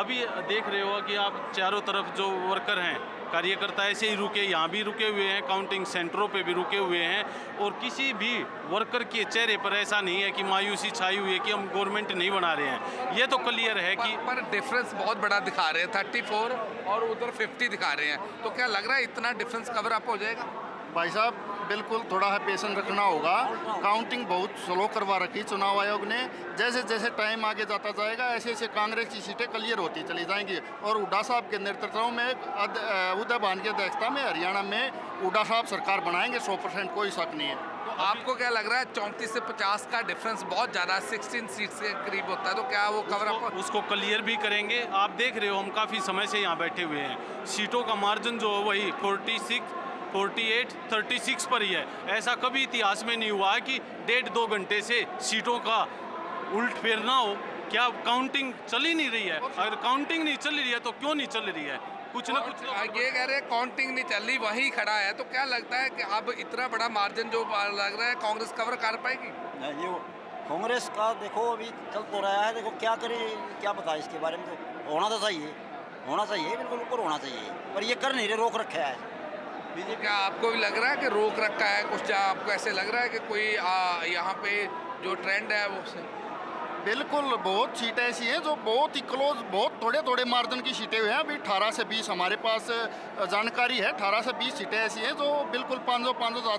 अभी देख रहे हो कि आप चारों तरफ जो वर्कर हैं, कार्यकर्ता ऐसे ही रुके, यहाँ भी रुके हुए हैं, काउंटिंग सेंटरों पे भी रुके हुए हैं और किसी भी वर्कर के चेहरे पर ऐसा नहीं है कि मायूसी छाई हुई है कि हम गवर्नमेंट नहीं बना रहे हैं। ये तो क्लियर है कि पर डिफरेंस बहुत बड़ा दिखा रहे हैं, 34 और उधर 50 दिखा रहे हैं। तो क्या लग रहा है इतना डिफरेंस कवर अप हो जाएगा? भाई साहब, बिल्कुल थोड़ा है पेशेंस रखना होगा। काउंटिंग बहुत स्लो करवा रखी चुनाव आयोग ने। जैसे जैसे टाइम आगे जाता जाएगा ऐसे ऐसे कांग्रेस की सीटें क्लियर होती चली जाएंगी और हुड्डा साहब के नेतृत्व में हुदा बास्टियन की अध्यक्षता में हरियाणा में हुड्डा साहब सरकार बनाएंगे 100%, कोई शक नहीं है। तो आपको क्या लग रहा है 34 से 50 का डिफरेंस बहुत ज़्यादा 16 सीट के करीब होता है, तो क्या वो कवर अप उसको क्लियर भी करेंगे? आप देख रहे हो हम काफ़ी समय से यहाँ बैठे हुए हैं, सीटों का मार्जिन जो वही 46, 48, 36 पर ही है। ऐसा कभी इतिहास में नहीं हुआ है कि 1.5-2 घंटे से सीटों का उल्ट फेरना हो। क्या काउंटिंग चल ही नहीं रही है? अगर काउंटिंग नहीं चल रही है तो क्यों नहीं चल रही है? कुछ ना कुछ ये कह रहे हैं काउंटिंग नहीं चल रही, वही खड़ा है। तो क्या लगता है कि अब इतना बड़ा मार्जिन जो लग रहा है कांग्रेस कवर कर पाएगी? ये कांग्रेस का देखो अभी चल तो रहा है, देखो क्या करे, क्या पता इसके बारे में। तो होना तो चाहिए, बिल्कुल ऊपर होना चाहिए, पर ये कर नहीं रहे, रोक रखा है। क्या आपको भी लग रहा है कि रोक रखा है कुछ? आपको ऐसे लग रहा है कि कोई यहाँ पे जो ट्रेंड है वो बिल्कुल बहुत सीटें ऐसी हैं जो बहुत ही क्लोज, बहुत थोड़े मार्जिन की सीटें हुई हैं। अभी 18 से 20 हमारे पास जानकारी है, 18 से 20 सीटें ऐसी हैं जो बिल्कुल 500,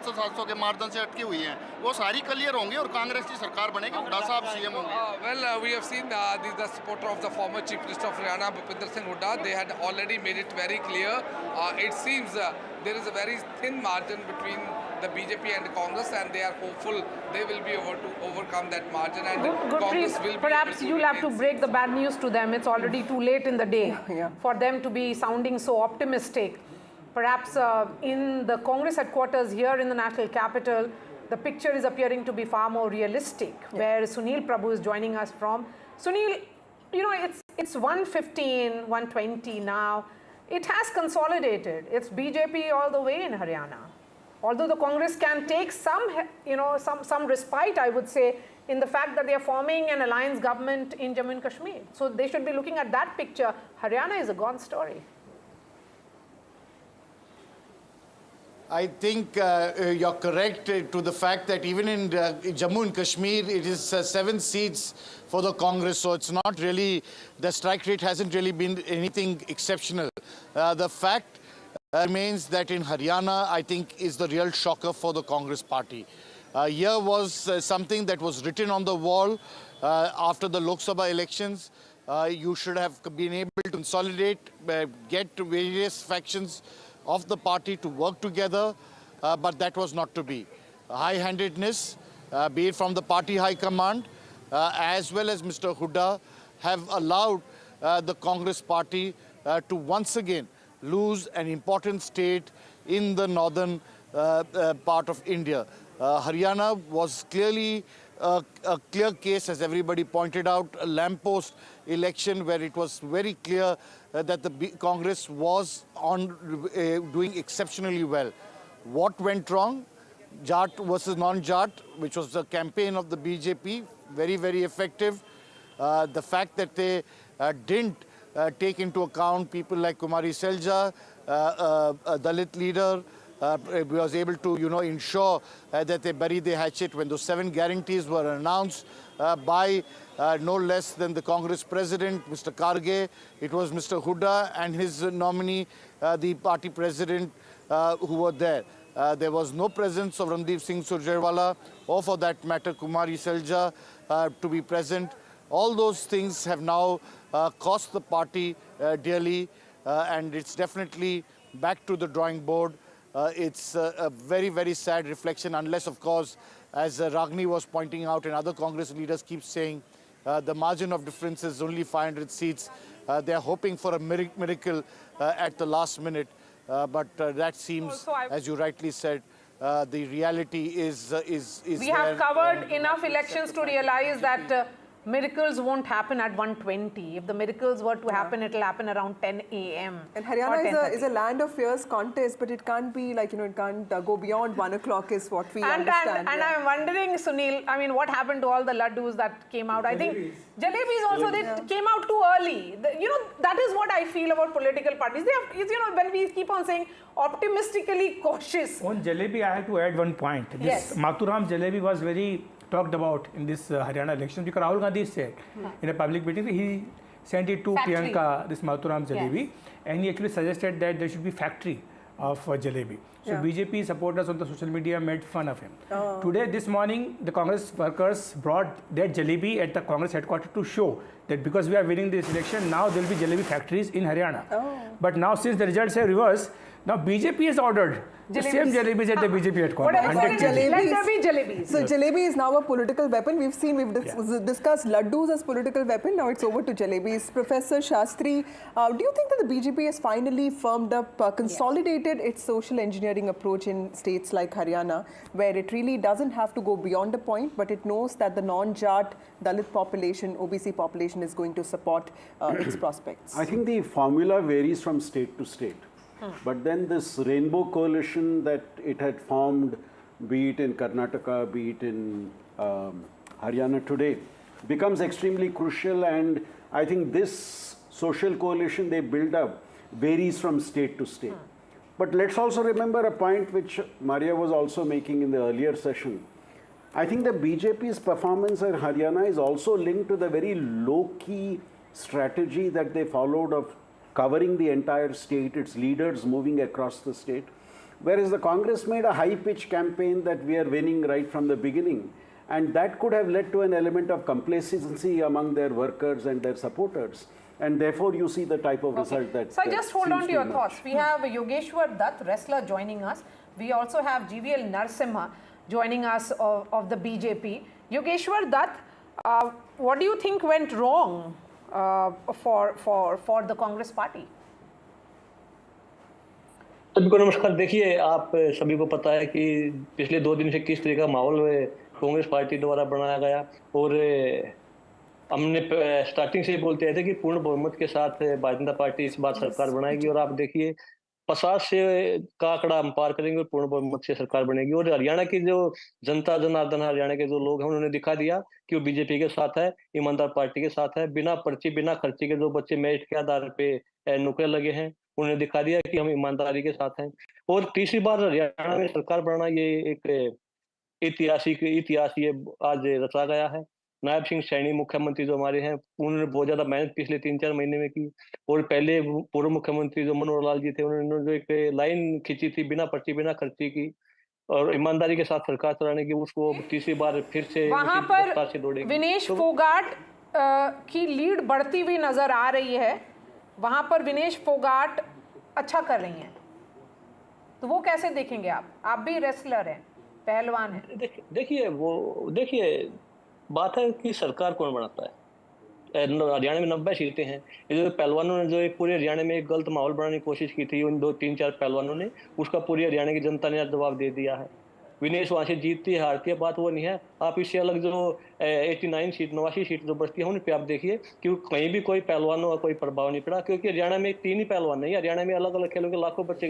700 के मार्जिन से अटकी हुई हैं। वो सारी क्लियर होंगी और कांग्रेस की सरकार बनेगी, हुड्डा साहब सीएम होंगे। Well, we have seen the supporter of the former Chief Minister of Haryana, Bhupinder Singh Huda. They had already made it very clear. It seems there is a very thin margin between the BJP and Congress, and they are hopeful they will be able to overcome that margin, and Congress will be perhaps you'll have to break the bad news to them. It's already too late in the day for them to be sounding so optimistic. Perhaps in the Congress headquarters here in the national capital, the picture is appearing to be far more realistic, where Sunil Prabhu is joining us from. Sunil, you know, it's 115, 120 now. It has consolidated. It's BJP all the way in Haryana. Although the Congress can take some respite, I would say, in the fact that they are forming an alliance government in Jammu and Kashmir. So they should be looking at that picture. Haryana is a gone story. I think you're correct to the fact that even in Jammu and Kashmir, it is 7 seats for the Congress, so it's not really, the strike rate hasn't really been anything exceptional. The fact remains that in Haryana, I think, is the real shocker for the Congress party. Here was something that was written on the wall after the Lok Sabha elections, You should have been able to consolidate, get various factions of the party to work together, but that was not to be. High-handedness, be it from the party high command, as well as Mr. Huda, have allowed the Congress party to once again lose an important state in the northern part of India. Haryana was clearly a clear case, as everybody pointed out, a lamppost election where it was very clear that the Congress was doing exceptionally well. What went wrong? Jat versus non-Jat, which was the campaign of the BJP, very, very effective. The fact that they didn't take into account people like Kumari Selja, a Dalit leader, was able to, ensure that they buried the hatchet when those 7 guarantees were announced by no less than the Congress president, Mr. Karge. It was Mr. Huda and his nominee, the party president, who were there. There was no presence of Randeep Singh Surjewala or, for that matter, Kumari Selja to be present. All those things have now cost the party dearly, and it's definitely back to the drawing board. It's a very, very sad reflection, unless, of course, as Ragini was pointing out and other Congress leaders keep saying, the margin of difference is only 500 seats. They're hoping for a miracle at the last minute. But that seems, as you rightly said, the reality is we have covered enough elections to realize that miracles won't happen at 1:20. If the miracles were to happen, it will happen around 10 a.m. And Haryana is a land of fierce contest, but it can't be like, it can't go beyond 1 o'clock is what we understand. And I'm wondering, Sunil, I mean, what happened to all the laddus that came out? I think jalebis also, they came out too early. That is what I feel about political parties. They have, when we keep on saying optimistically cautious. On jalebi, I have to add one point. This Mathuram jalebi was very talked about in this Haryana election, because Rahul Gandhi said in a public meeting that he sent it to Priyanka, this Mathuram jalebi, and he actually suggested that there should be factory of jalebi. So BJP supporters on the social media made fun of him. Today, this morning, the Congress workers brought their jalebi at the Congress headquarters to show that because we are winning this election, now there will be jalebi factories in Haryana. But now, since the results have reversed, now BJP has ordered the same jalebis at the BJP headquarters. Let there be jalebis. So jalebi is now a political weapon. We've discussed laddus as political weapon. Now it's over to jalebis. Professor Shastri, do you think that the BJP has finally firmed up, consolidated its social engineering approach in states like Haryana, where it really doesn't have to go beyond a point, but it knows that the non-Jat, Dalit population, OBC population is going to support its prospects? I think the formula varies from state to state. But then this rainbow coalition that it had formed, be it in Karnataka, be it in Haryana today, becomes extremely crucial. And I think this social coalition they build up varies from state to state. But let's also remember a point which Maria was also making in the earlier session. I think the BJP's performance in Haryana is also linked to the very low-key strategy that they followed of covering the entire state, its leaders moving across the state. Whereas the Congress made a high-pitch campaign that we are winning right from the beginning. And that could have led to an element of complacency among their workers and their supporters. And therefore, you see the type of result that So just hold on to your thoughts. We have Yogeshwar Dutt, wrestler, joining us. We also have GVL Narasimha joining us of the BJP. Yogeshwar Dutt, what do you think went wrong for the Congress party? सभी को नमस्कार। देखिए, आप सभी को पता है कि पिछले 2 दिन से किस तरह का माहौल कांग्रेस पार्टी द्वारा बनाया गया, और हमने स्टार्टिंग से ही बोलते रहे थे कि पूर्ण बहुमत के साथ भारतीय जनता पार्टी इस बार सरकार बनाएगी, और आप देखिए 50 से का आंकड़ा हम पार करेंगे और पूर्ण बहुमत से सरकार बनेगी। और हरियाणा की जो जनता जनार्दन, हरियाणा के जो लोग हैं, उन्होंने दिखा दिया कि वो बीजेपी के साथ है, ईमानदार पार्टी के साथ है। बिना पर्ची बिना खर्ची के जो बच्चे मेरिट के आधार पे नौकरी लगे हैं, उन्होंने दिखा दिया कि हम ईमानदारी के साथ हैं। और तीसरी बार हरियाणा में सरकार बनाना ये एक इतिहास ये आज रचा गया है। नायब सिंह सैनी मुख्यमंत्री जो हमारे हैं, उन्होंने बहुत ज्यादा मेहनत पिछले 3-4 महीने में की। और पहले पूर्व मुख्यमंत्री जो मनोहर लाल जी थे, उन्होंने जो एक लाइन खींची थी बिना पर्ची बिना खर्ची की और ईमानदारी के साथ सरकार चलाने की, उसको तीसरी बार फिर से वहां पर विनेश फोगाट की लीड बढ़ती हुई नज़र आ रही है, वहाँ पर विनेश फोगाट अच्छा कर रही हैं, तो वो कैसे देखेंगे आप भी रेसलर हैं, पहलवान हैं। देखिए बात है कि सरकार कौन बनाता है। हरियाणा में 90 सीटें हैं। ये जो पहलवानों ने जो एक पूरे हरियाणा में एक गलत माहौल बनाने की कोशिश की थी, उन 2-3-4 पहलवानों ने, उसका पूरी हरियाणा की जनता ने जवाब दे दिया है। विनेश वहाँ से जीतती है हारती है, बात वो नहीं है। आप इससे अलग जो 89 सीट 89 सीट जो बचती है उन पे आप देखिए कि कहीं भी कोई पहलवानों का कोई प्रभाव नहीं पड़ा, क्योंकि हरियाणा में 3 ही पहलवान नहीं, हरियाणा में अलग अलग खेलों के लाखों बच्चे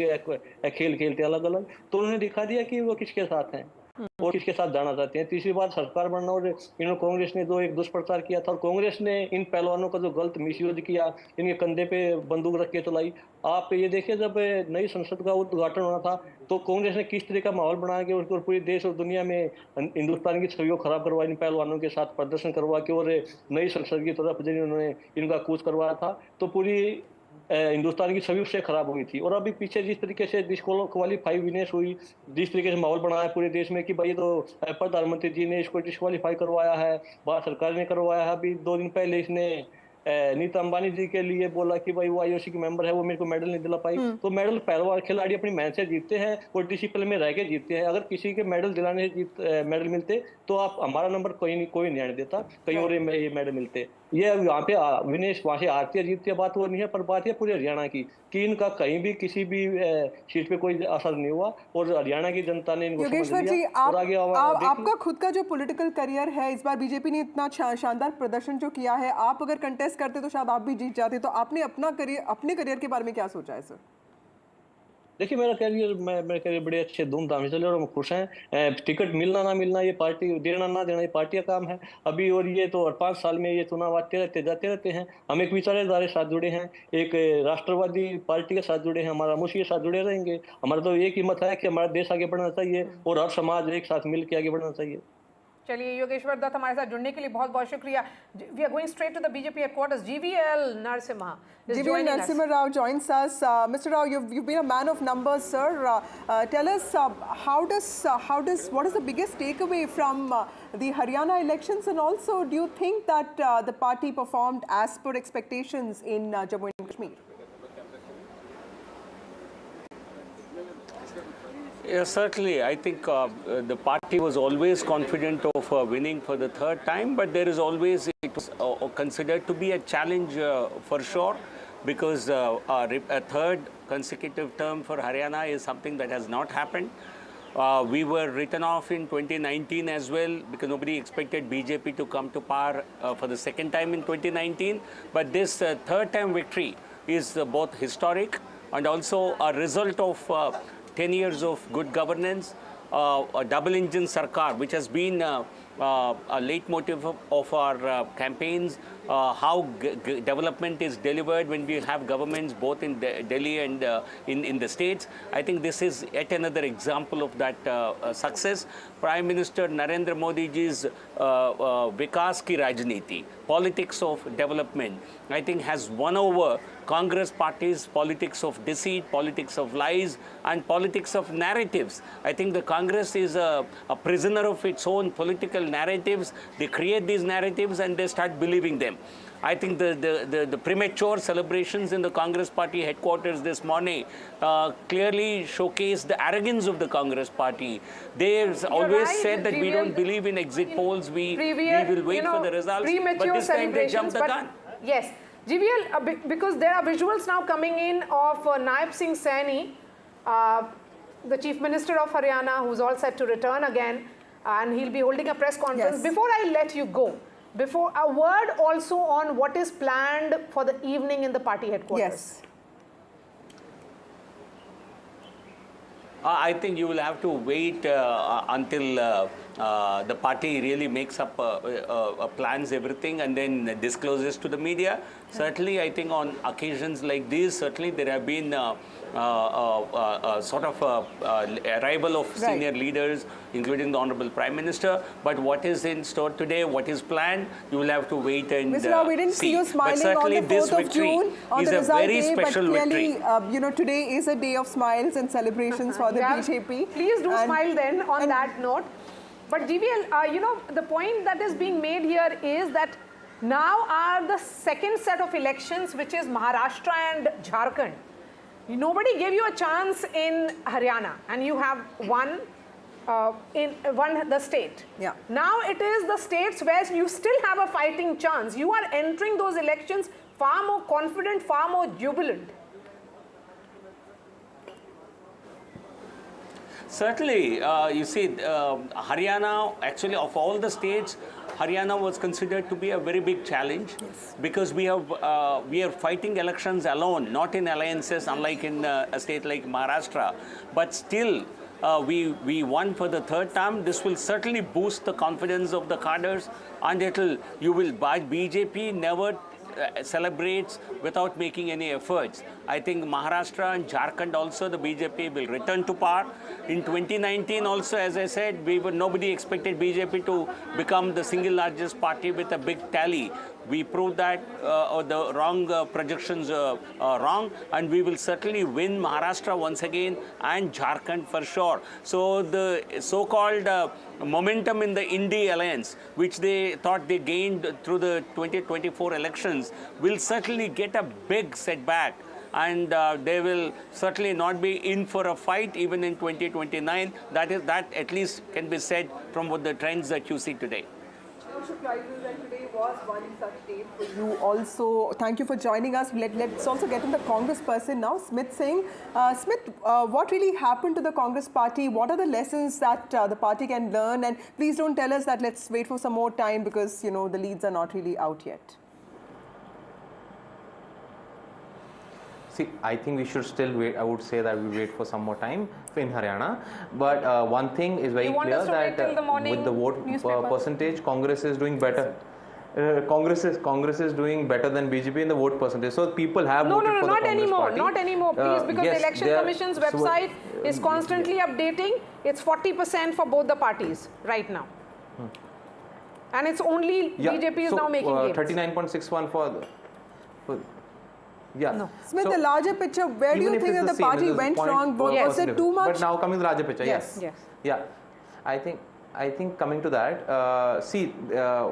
खेल खेलते अलग अलग, तो उन्होंने दिखा दिया कि वो किसके साथ हैं और किसके साथ जाना चाहते हैं। तीसरी बात सरकार बनना, और इन्होंने कांग्रेस ने जो एक दुष्प्रचार किया था, और कांग्रेस ने इन पहलवानों का जो गलत मिसयूज किया, इनके कंधे पे बंदूक रख के चलाई। आप ये देखिए जब नई संसद का उद्घाटन होना था तो कांग्रेस ने किस तरह का माहौल बना के उसको पूरे देश और दुनिया में हिंदुस्तान की छवि को खराब करवा, इन पहलवानों के साथ प्रदर्शन करवा के और नई संसद की तरफ जिन्होंने इनका कूच करवाया था, तो पूरी हिंदुस्तान की छवि उससे खराब हुई थी। और अभी पीछे जिस तरीके से डिस्क्वालीफाई विनेश हुई, जिस तरीके से माहौल बनाया पूरे देश में कि भाई तो प्रधानमंत्री जी ने इसको डिस्क्वालीफाई करवाया है, भारत सरकार ने करवाया है। अभी 2 दिन पहले इसने नीता अंबानी जी के लिए बोला कि भाई वो आईओसी की मेंबर है, वो मेरे को मेडल नहीं दिला पाई। तो मेडल पहलवान खिलाड़ी अपनी मेहनत से जीतते हैं और डिसिप्लिन में रह के जीतते हैं। अगर किसी के मेडल दिलाने से मेडल मिलते तो आप हमारा नंबर कोई नहीं आने देता, कहीं और ये मेडल मिलते। ये यहाँ पे विनेश वहाँ से हारती है जीतती है, बात वो नहीं है, पर बात है पूरे हरियाणा की कि इनका कहीं भी किसी भी सीट पे कोई असर नहीं हुआ और हरियाणा की जनता ने इनको योगेश्वर जी, आपका खुद का जो पॉलिटिकल करियर है, इस बार बीजेपी ने इतना शानदार प्रदर्शन जो किया है, आप अगर कंटेस्ट करते तो शायद आप भी जीत जाते, तो आपने अपने करियर के बारे में क्या सोचा है सर? देखिए मेरा करियर बड़े अच्छे धूमधाम से चले और हम खुश हैं। टिकट मिलना ना मिलना ये पार्टी, देना ना देना ये पार्टी का काम है अभी, और ये तो 5 साल में ये चुनाव आते जाते रहते हैं। हम एक विचारधारा साथ जुड़े हैं, एक राष्ट्रवादी पार्टी के साथ जुड़े हैं, हमारा मुशी के साथ जुड़े रहेंगे। हमारा तो एक ही मत है कि हमारा देश आगे बढ़ना चाहिए और हर समाज एक साथ मिल के आगे बढ़ना चाहिए। चलिए योगेश्वर दत्त हमारे साथ जुड़ने के लिए बहुत बहुत शुक्रिया। We are going straight to the BJP headquarters. GVL Narasimha Rao joins us. Mr. Rao, you've been a man of numbers, sir. Tell us what is the biggest takeaway from the Haryana elections, and also do you think that the party performed as per expectations in Jammu and Kashmir? Yes, certainly. I think the party was always confident of winning for the 3rd time, but there is always, it was considered to be a challenge for sure, because a 3rd consecutive term for Haryana is something that has not happened. We were written off in 2019 as well, because nobody expected BJP to come to power for the 2nd time in 2019. But this 3rd time victory is both historic and also a result of 10 years of good governance, a double engine sarkar, which has been a leitmotif of our campaigns, how development is delivered when we have governments both in Delhi and in the states. I think this is yet another example of that success. Prime Minister Narendra Modi ji's Vikas ki Rajniti, politics of development, I think has won over Congress party's politics of deceit, politics of lies, and politics of narratives. I think the Congress is a prisoner of its own political narratives. They create these narratives and they start believing them. I think the premature celebrations in the Congress party headquarters this morning clearly showcase the arrogance of the Congress party. They've always said that we don't believe in exit polls, we will wait for the results, but this time they jumped the gun. Yes. GVL, because there are visuals now coming in of Naib Singh Saini, the Chief Minister of Haryana, who's all set to return again, and he'll be holding a press conference. Yes. Before I let you go, a word also on what is planned for the evening in the party headquarters. Yes. I think you will have to wait until the party really makes up plans everything and then discloses to the media. Certainly, I think on occasions like these, certainly there have been sort of arrival of senior leaders, including the Honorable Prime Minister. But what is in store today, what is planned, you will have to wait and Mr. Rao, we didn't see you smiling on the 4th of June on the result day, but clearly, today is a day of smiles and celebrations for the BJP. Please do smile then on that note. But GVL, the point that is being made here is that Now are the second set of elections, which is Maharashtra and Jharkhand. Nobody gave you a chance in Haryana, and you have won the state. Yeah. Now it is the states where you still have a fighting chance. You are entering those elections far more confident, far more jubilant. Certainly, you see, Haryana, actually of all the states, Haryana was considered to be a very big challenge because we are fighting elections alone, not in alliances, unlike in a state like Maharashtra. But still, we won for the third term. This will certainly boost the confidence of the cadres, and BJP never celebrates without making any efforts. I think Maharashtra and Jharkhand also, the BJP will return to power. In 2019 also, as I said, nobody expected BJP to become the single largest party with a big tally. We proved that the wrong projections are wrong, and we will certainly win Maharashtra once again and Jharkhand for sure. So the so-called momentum in the India alliance, which they thought they gained through the 2024 elections, will certainly get a big setback. And they will certainly not be in for a fight even in 2029. That at least can be said from what the trends that you see today. Today was one such day for you also. Thank you for joining us. Let's also get in the Congress person now, Smith Singh. Smith, what really happened to the Congress party? What are the lessons that the party can learn? And please don't tell us that let's wait for some more time because, you know, the leads are not really out yet. See, I think we should still wait. I would say that we wait for some more time in Haryana. But one thing is very clear that with the vote percentage, Congress is doing better. Congress is doing better than BJP in the vote percentage. So people have voted for the Congress party. Not anymore, please, because the Election Commission's website is constantly updating. It's 40% for both the parties right now. And it's only BJP is now making gains. 39.61 for yeah. No. Smith, the larger picture, where do you think that the party went wrong? Was it too much? But now coming to the larger picture, yes. Yeah. I think coming to that, see,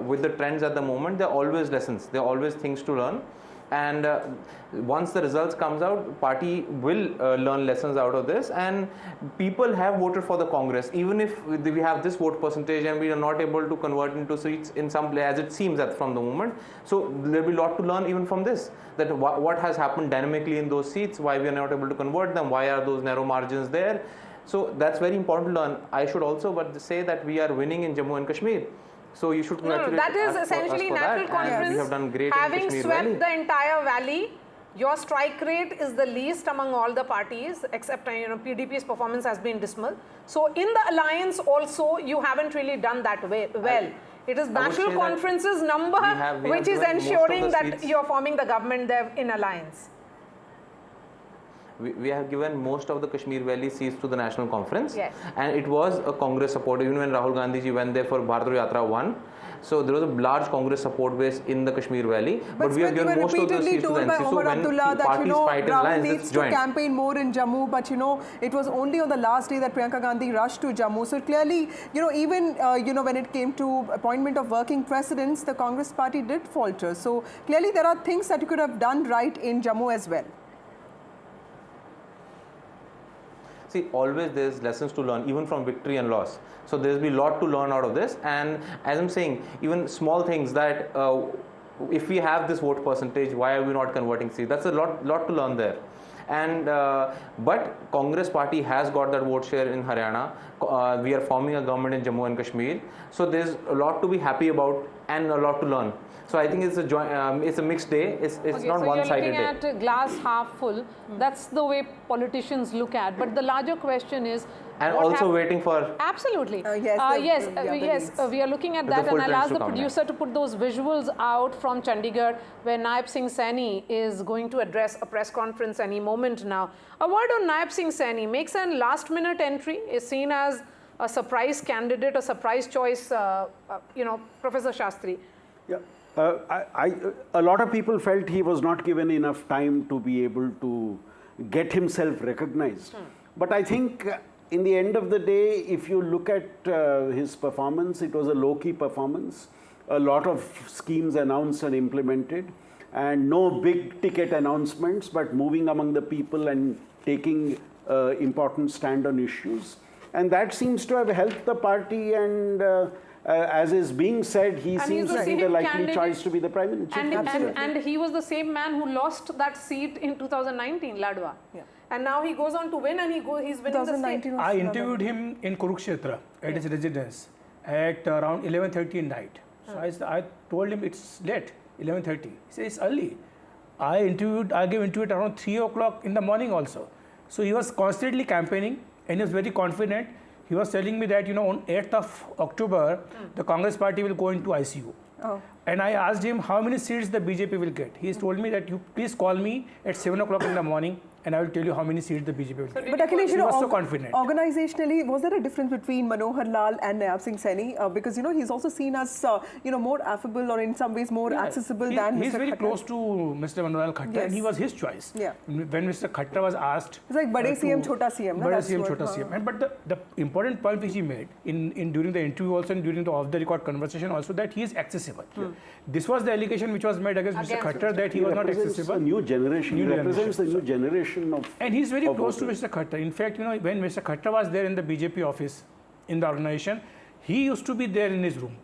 with the trends at the moment, there are always lessons. There are always things to learn. And once the results comes out, party will learn lessons out of this, and people have voted for the Congress. Even if we have this vote percentage and we are not able to convert into seats in some place, as it seems that from the moment. So there will be a lot to learn even from this. That what has happened dynamically in those seats, why we are not able to convert them, why are those narrow margins there. So that's very important to learn. I should also say that we are winning in Jammu and Kashmir. So you should congratulate that is essentially National Conference. We have done great having in Kashmir swept Valley. the entire valley. Your strike rate is the least among all the parties, except PDP's performance has been dismal. So in the alliance also, you haven't really done that well. It is National Conference's number which is ensuring that you're forming the government there in alliance. We have given most of the Kashmir Valley seats to the National Conference, yes. And it was a Congress support. Even when Rahul Gandhi ji went there for Bharat Yatra 1, so there was a large Congress support base in the Kashmir Valley. But we have given most of the seats to the NC. So when parties fight in lines, needs to campaign more in Jammu, but it was only on the last day that Priyanka Gandhi rushed to Jammu. So clearly, even when it came to appointment of working presidents, the Congress party did falter. So clearly, there are things that you could have done right in Jammu as well. See, always there's lessons to learn, even from victory and loss. So there's be a lot to learn out of this. And as I'm saying, even small things that if we have this vote percentage, why are we not converting seats? That's a lot to learn there. And but Congress party has got that vote share in Haryana. We are forming a government in Jammu and Kashmir. So there's a lot to be happy about and a lot to learn. So I think it's a mixed day. It's not one-sided day. You're looking at glass half full. That's the way politicians look at. But the larger question is. And also waiting for. Absolutely. Yes. We are looking at that, and I'll ask the producer to put those visuals out from Chandigarh, where Naib Singh Saini is going to address a press conference any moment now. A word on Naib Singh Saini. Makes a last-minute entry. Is seen as a surprise candidate, a surprise choice. Professor Shastri. Yeah. A lot of people felt he was not given enough time to be able to get himself recognized. But I think in the end of the day, if you look at his performance, it was a low-key performance. a lot of schemes announced and implemented, and no big ticket announcements, but moving among the people and taking important stand on issues. And that seems to have helped the party, and as is being said, he seems to be the likely choice to be the Prime Minister. And he was the same man who lost that seat in 2019, Ladwa. Yeah. And now he goes on to win, and he's winning the state. I interviewed him in Kurukshetra at his residence at around 11:30 at night. So I told him it's late, 11:30. He said it's early. I gave interview at around 3 o'clock in the morning also. So he was constantly campaigning, and he was very confident. He was telling me that, on 8th of October, the Congress party will go into ICU. Oh. And I asked him how many seats the BJP will get. He told me that you please call me at 7 o'clock in the morning, and I will tell you how many seats the BJP will get. But Akhilesh, he was so confident. Organizationally, was there a difference between Manohar Lal and Nayab Singh Saini? Because, he's also seen as, more affable or in some ways more accessible than Mr. He's very Khattar. Close to Mr. Manohar Khattar, and he was his choice. Yeah. When Mr. Khattar was asked... It's like Bade CM, Chota CM. Bade CM, Chota CM. But the important point which he made during the interview also and during the off-the-record conversation also, that he is accessible. This was the allegation which was made against Mr. Khattar, that he was not accessible. A new generation. He represents the new generation of... And he's very close to Mr. Khattar. In fact, when Mr. Khattar was there in the BJP office, in the organization, he used to be there in his room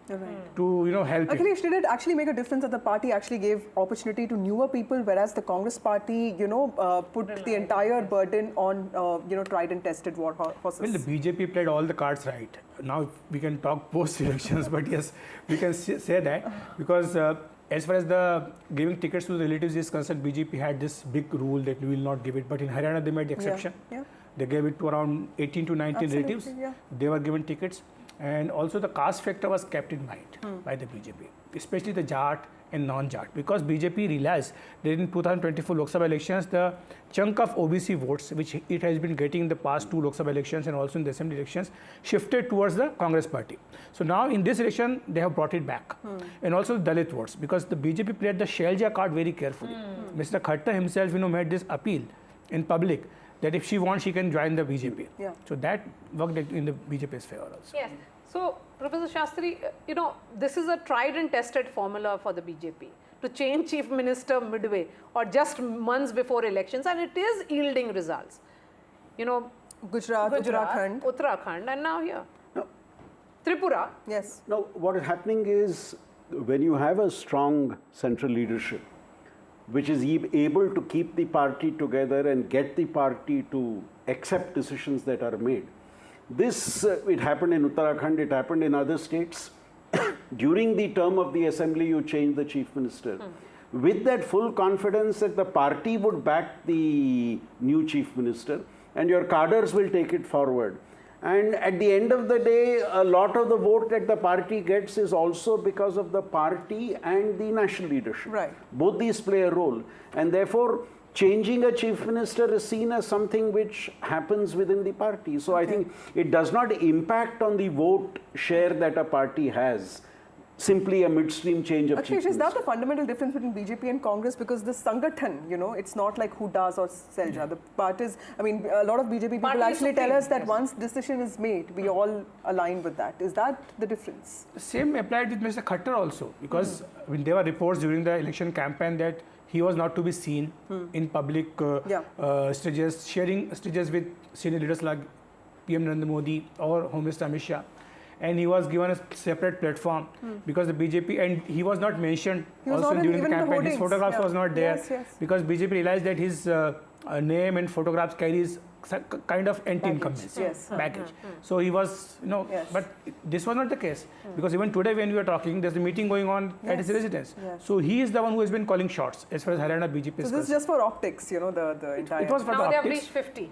to, help him. Akhilesh, did it actually make a difference that the party actually gave opportunity to newer people, whereas the Congress party, put the entire burden on, tried and tested war horses? Well, the BJP played all the cards right. Now we can talk post-elections, but yes, we can say that because as far as the giving tickets to the relatives is concerned, BJP had this big rule that we will not give it. But in Haryana, they made the exception. Yeah. They gave it to around 18 to 19 relatives. Yeah. They were given tickets. And also the caste factor was kept in mind by the BJP, especially the Jat and non-Jat. Because BJP realized that in 2024 Lok Sabha elections, the chunk of OBC votes, which it has been getting in the past 2 Lok Sabha elections and also in the Assembly elections, shifted towards the Congress party. So now in this election, they have brought it back. And also the Dalit votes, because the BJP played the Shailja card very carefully. Mr. Khattar himself, made this appeal in public that if she wants, she can join the BJP. Yeah. So that worked in the BJP's favor also. Yes. So, Professor Shastri, this is a tried and tested formula for the BJP to change Chief Minister midway or just months before elections, and it is yielding results. Gujarat, Uttarakhand, and now here. No. Tripura. Yes. Now, what is happening is when you have a strong central leadership, which is able to keep the party together and get the party to accept decisions that are made. It happened in Uttarakhand, it happened in other states. During the term of the assembly, you changed the chief minister. With that full confidence that the party would back the new chief minister and your cadres will take it forward. And at the end of the day, a lot of the vote that the party gets is also because of the party and the national leadership. Right. Both these play a role. And therefore, changing a chief minister is seen as something which happens within the party. So I think it does not impact on the vote share that a party has. Simply a midstream change of chief minister. Is that the fundamental difference between BJP and Congress? Because the Sangathan, it's not like who does or Selja. The parties, a lot of BJP people actually tell us that once decision is made, we all align with that. Is that the difference? The same applied with Mr. Khattar also, because there were reports during the election campaign that he was not to be seen in public stages, sharing stages with senior leaders like PM Narendra Modi or Home Minister Amit Shah. And he was given a separate platform because the BJP, and he was not mentioned also during the campaign. His photographs was not there because BJP realized that his name and photographs carries kind of anti-incumbents baggage. So he was, but this was not the case because even today when we are talking, there's a meeting going on at his residence. So he is the one who has been calling shots as far as Haryana BJP is concerned. So this is just for optics, the entire... It was for the optics. Now they have reached 50.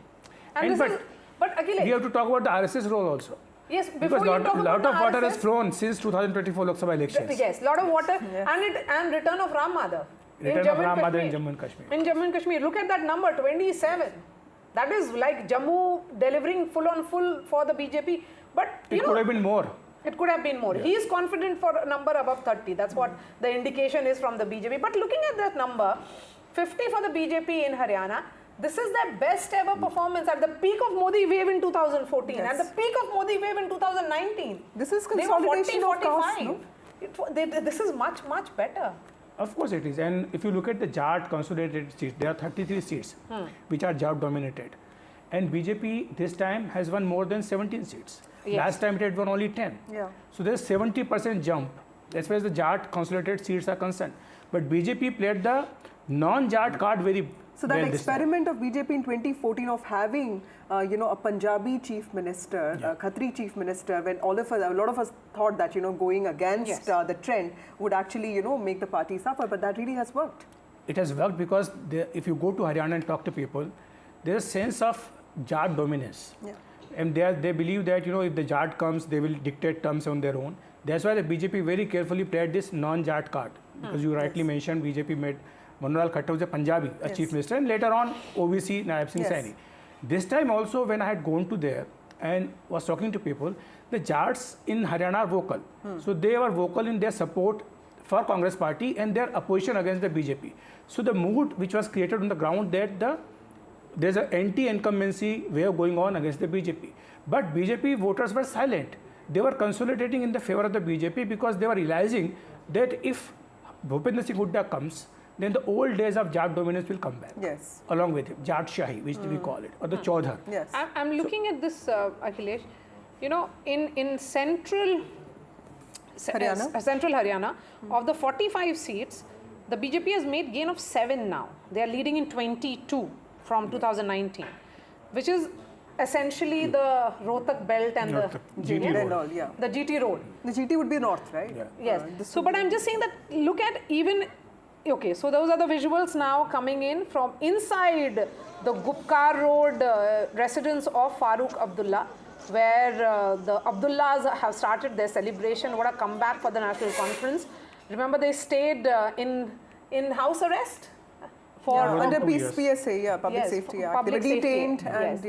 But again, we have to talk about the RSS role also. Yes, because a lot of water has flown since 2024 Lok Sabha elections. Yes, a lot of water and return of Ram Madhav. Return of Ram Madhav in Jammu and Kashmir. In Jammu and Kashmir, look at that number, 27. That is like Jammu delivering full for the BJP. But it could have been more. It could have been more. Yeah. He is confident for a number above 30. That's what the indication is from the BJP. But looking at that number, 50 for the BJP in Haryana, this is their best ever performance at the peak of Modi wave in 2014, at the peak of Modi wave in 2019. This is consolidation of caste, no? this is much better. Of course it is. And if you look at the Jat consolidated seats, there are 33 seats which are Jat dominated. And BJP this time has won more than 17 seats. Yes. Last time it had won only 10. Yeah. So there's 70% jump as far as the Jat consolidated seats are concerned. But BJP played the non-Jat card very So that well experiment of BJP in 2014 of having, a Punjabi chief minister, a Khatri chief minister, when a lot of us thought that, going against the trend would actually, make the party suffer, but that really has worked. It has worked because if you go to Haryana and talk to people, there's a sense of Jat dominance. Yeah. And they believe that, if the Jat comes, they will dictate terms on their own. That's why the BJP very carefully played this non-Jat card. Because you rightly mentioned BJP made Manolal Khattar was a Punjabi, a chief minister, and later on OVC Naib Singh Saini. This time also when I had gone to there and was talking to people, the Jats in Haryana are vocal. So they were vocal in their support for Congress party and their opposition against the BJP. So the mood which was created on the ground that there's an anti-incumbency way of going on against the BJP. But BJP voters were silent. They were consolidating in the favor of the BJP because they were realizing that if Bhupendra Singh Huda comes, then the old days of Jat dominance will come back. Yes. Along with him, Jat Shahi, which we call it, or the Chaudhar. Yes. I'm looking at this, Akhilesh. In central Haryana, of the 45 seats, the BJP has made gain of 7 now. They are leading in 22 from 2019, which is essentially the Rohtak belt and the GT and all, yeah. The GT road. The GT would be north, right? Yeah. Yes. But I'm just saying that look at even. Okay, so those are the visuals now coming in from inside the Gupkar Road residence of Farooq Abdullah, where the Abdullahs have started their celebration. What a comeback for the National Conference. Remember, they stayed in house arrest for under PSA, Public Safety Act. They were detained and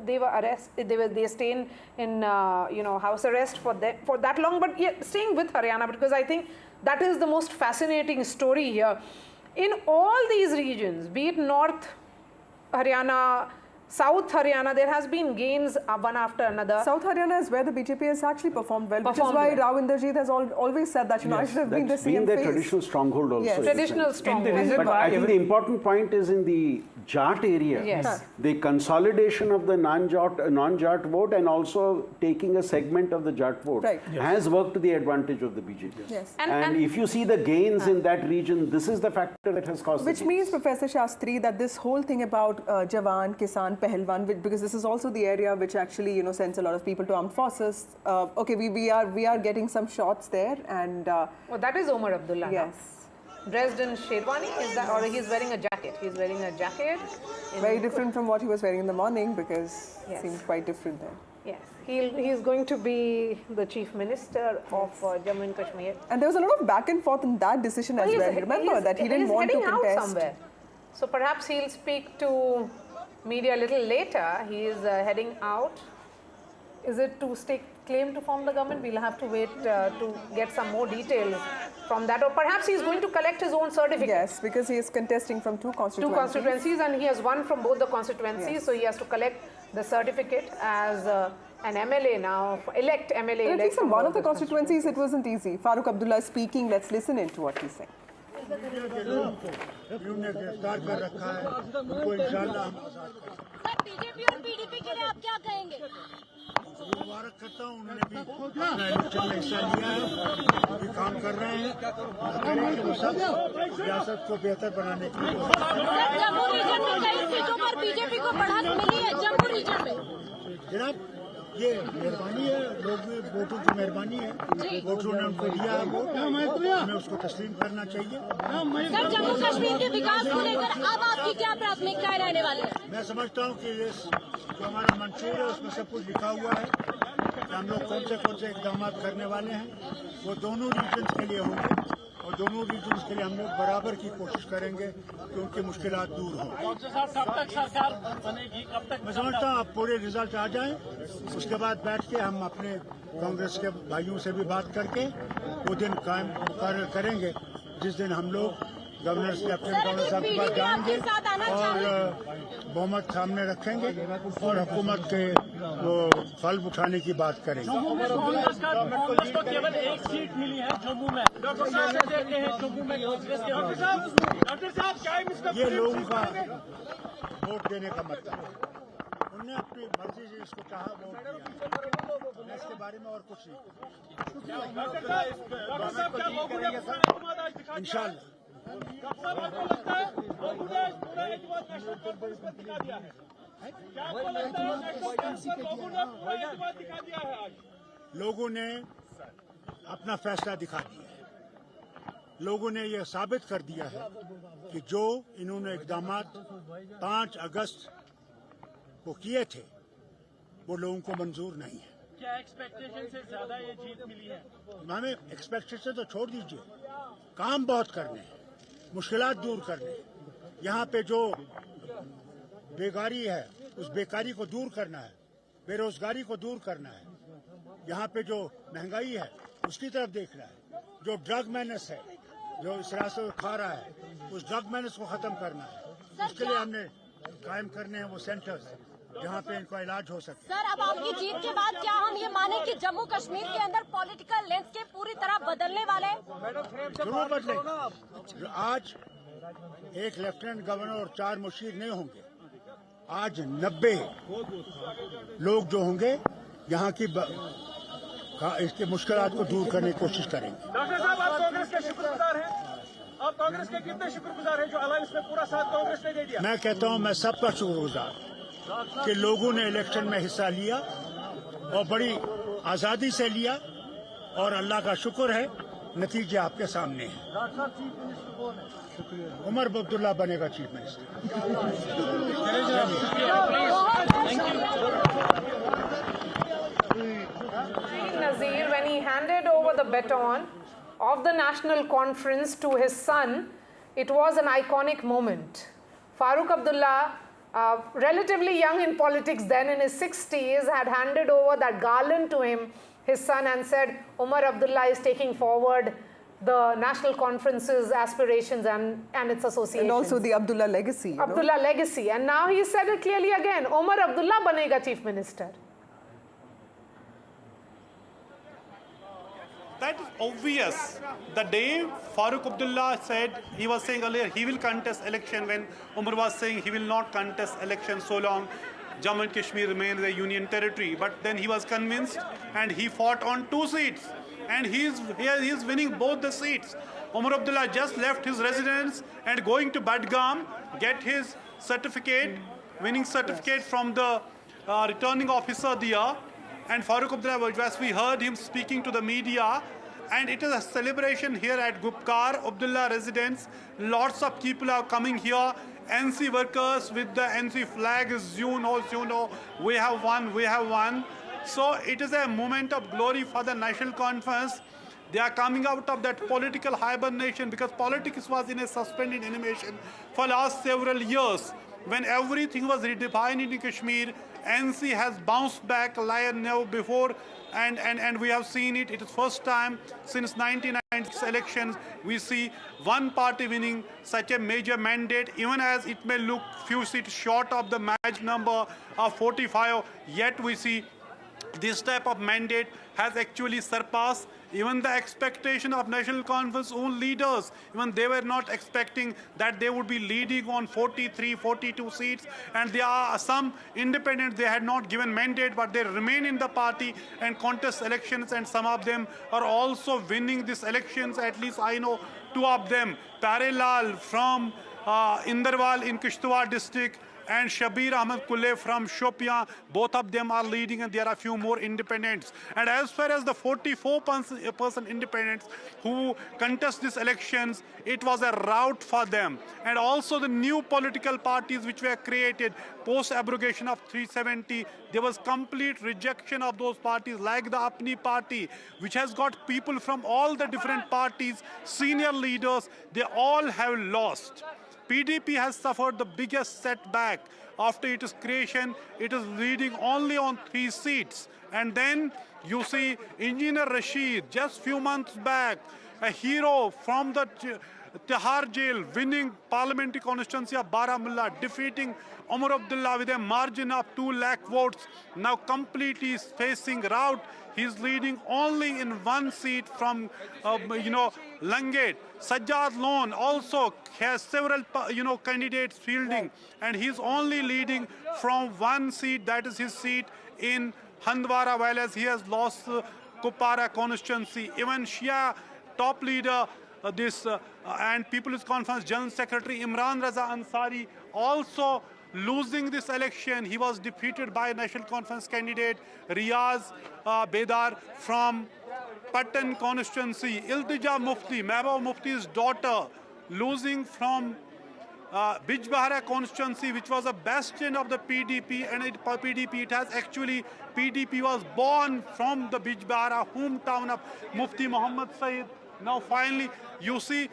they were arrested. They stayed in house arrest for that long. But staying with Haryana, because I think that is the most fascinating story here. In all these regions, be it North Haryana, South Haryana, there has been gains one after another. South Haryana is where the BJP has actually performed well, which is why Rao Inderjeet has always said that, I should have been the CM their face. traditional stronghold also. Yes. Traditional stronghold. But I think the important point is in the Jat area, the consolidation of the non-Jat vote and also taking a segment of the Jat vote has worked to the advantage of the BJP. Yes. And if you see the gains in that region, this is the factor that has caused Which means, Professor Shastri, that this whole thing about Jawan, Kisan, Pehelwan, because this is also the area which actually sends a lot of people to armed forces. Okay, we are getting some shots there, and well, that is Omar Abdullah. Yes, dressed in sherwani, is that, or he's wearing a jacket? He's wearing a jacket. Very different from what he was wearing in the morning, because it seemed quite different there. Yes, he's going to be the chief minister of Jammu and Kashmir. And there was a lot of back and forth in that decision as well. Remember that he didn't want to contest. Out somewhere. So perhaps he'll speak to media a little later. He is heading out. Is it to stake claim to form the government? We'll have to wait to get some more details from that. Or perhaps he's going to collect his own certificate. Yes, because he is contesting from two constituencies. Two constituencies, and he has won from both the constituencies. So he has to collect the certificate as an MLA now, elect MLA. But at least in one of the constituencies, it wasn't easy. Farooq Abdullah is speaking. Let's listen in to what he's saying. BJP और PDP के लिए आप क्या कहेंगे? मुबारक करता हूँ, उन्होंने भी अपना इलेक्शन में हिस्सा लिया है, अभी काम कर रहे हैं, वो सब सियासत को बेहतर बनाने के लिए। जम्मू रीजन में कई सीटों पर बीजेपी को बढ़त मिली है, जम्मू रीजन में। जनाब, ये मेहरबानी है, लोग वोटों की मेहरबानी है, वोटरों ने उनको दिया है वोट, हमें उसको तस्लीम करना चाहिए। सर, जम्मू कश्मीर के विकास को लेकर अब आपकी क्या प्राथमिकताएं रहने वाली है? मैं समझता हूँ कि ये जो हमारा मंशूर है उसमें सब कुछ लिखा हुआ है कि हम लोग कौन से इकदाम करने वाले हैं, वो दोनों रीजन्स के लिए होंगे और दोनों रीजन्स के लिए हम लोग बराबर की कोशिश करेंगे कि उनकी मुश्किलात दूर हों। कब तक सरकार बनेगी, कब तक? मैं समझता हूँ अब पूरे रिजल्ट आ जाएं, उसके बाद बैठ के हम अपने कांग्रेस के भाइयों से भी बात करके वो दिन कायम करेंगे जिस दिन हम लोग गवर्नर लेफ्टिनेंट गवर्नर साहब के पास जाएंगे और बहुमत सामने रखेंगे और हुकूमत के वो फल उठाने की बात करेंगे। केवल एक सीट मिली है जम्मू में। डॉक्टर साहब देते हैं जम्मू में डॉक्टर साहब ये लोगों का वोट देने का मतलब है। उन्होंने अपनी मर्जी से इसको कहा वोट दिया। इसके बारे में और कुछ नहीं। इंशाल्लाह लोगों ने अपना फैसला दिखा दिया है। लोगों ने यह साबित कर दिया है कि जो इन्होंने इक़दामात 5 अगस्त को किए थे वो लोगों को मंजूर नहीं है। क्या एक्सपेक्टेशन से ज्यादा ये जीत मिली है? हमें एक्सपेक्टेशन तो छोड़ दीजिए, काम बहुत करने हैं, मुश्किलात दूर करने हैं। यहाँ पे जो बेकारी है उस बेकारी को दूर करना है, बेरोजगारी को दूर करना है। यहाँ पे जो महंगाई है उसकी तरफ देखना है। जो ड्रग मैनेस है जो इस रास्ते को खा रहा है उस ड्रग मैनेस को खत्म करना है। उसके लिए हमने कायम करने हैं वो सेंटर्स जहाँ पे इनका इलाज हो सके। सर, अब आपकी जीत के बाद क्या हम ये माने कि जम्मू कश्मीर के अंदर पॉलिटिकल लैंडस्केप पूरी तरह बदलने वाले हैं? जरूर बदलेंगे। आज एक लेफ्टिनेंट गवर्नर और 4 मुशीर नहीं होंगे। आज 90 लोग जो होंगे यहाँ की इसके मुश्किलात को दूर करने की कोशिश करेंगे। डॉक्टर साहब, आप कांग्रेस के शुक्रगुजार हैं। आप कांग्रेस के कितने शुक्रगुजार हैं जो अलायंस में पूरा साथ कांग्रेस ने दे दिया? मैं कहता हूँ मैं सबका शुक्रगुजार कि लोगों ने इलेक्शन में हिस्सा लिया और बड़ी आज़ादी से लिया और अल्लाह का शुक्र है नतीजे आपके सामने हैं। उमर अब्दुल्ला बनेगा chief minister. Nazir, when he handed over the baton of the national conference to his son, it was an iconic moment. Farooq Abdullah, relatively young in politics then, in his 60s, had handed over that garland to him, his son, and said, Umar Abdullah is taking forward the national conference's aspirations and its associations. And also the Abdullah legacy. Abdullah legacy. And now he said it clearly again, Umar Abdullah banega chief minister. That is obvious. The day Farooq Abdullah said, he was saying earlier, he will contest election, when Umar was saying he will not contest election so long Jammu and Kashmir remains a union territory. But then he was convinced and he fought on 2 seats. And he is winning both the seats. Umar Abdullah just left his residence and going to Badgam, get his certificate, winning certificate from the returning officer there. And Farooq Abdullah, as we heard him speaking to the media, and it is a celebration here at Gupkar Abdullah residence. Lots of people are coming here. NC workers with the NC flag is, you know, we have won, we have won. So it is a moment of glory for the national conference. They are coming out of that political hibernation, because politics was in a suspended animation for last several years. When everything was redefined in Kashmir, NC has bounced back like never before, and we have seen it. It is first time since 1996 elections we see one party winning such a major mandate, even as it may look few seats short of the match number of 45, yet we see this type of mandate has actually surpassed even the expectation of National Conference own leaders. Even they were not expecting that they would be leading on 43, 42 seats. And there are some independents, they had not given mandate, but they remain in the party and contest elections. And some of them are also winning these elections. At least I know 2 of them. Parelal from Inderwal in Kishtwar district, and Shabir Ahmed Kulle from Shopian, both of them are leading, and there are a few more independents. And as far as the 44% independents who contest these elections, it was a rout for them. And also the new political parties which were created post-abrogation of 370, there was complete rejection of those parties, like the Apni party, which has got people from all the different parties, senior leaders, they all have lost. PDP has suffered the biggest setback. After its creation, it is leading only on 3 seats. And then you see Engineer Rashid, just few months back, a hero from the Tihar jail, winning parliamentary constituency of Baramulla, defeating Omar Abdullah with a margin of 2 lakh votes. Now completely facing rout. He's leading only in 1 seat from, Langate. Sajjad Lone also has several, candidates fielding, and he's only leading from 1 seat. That is his seat in Handwara, whereas he has lost Kupara constituency. Even Shia top leader, and People's Conference General Secretary Imran Raza Ansari also losing this election. He was defeated by National Conference candidate Riaz Bedar from Patan constituency. Iltija Mufti, Mehbooba Mufti's daughter, losing from Bijbahara constituency, which was a bastion of the PDP, and it has actually, PDP was born from the Bijbahara hometown of Mufti Muhammad Said. Now finally, you see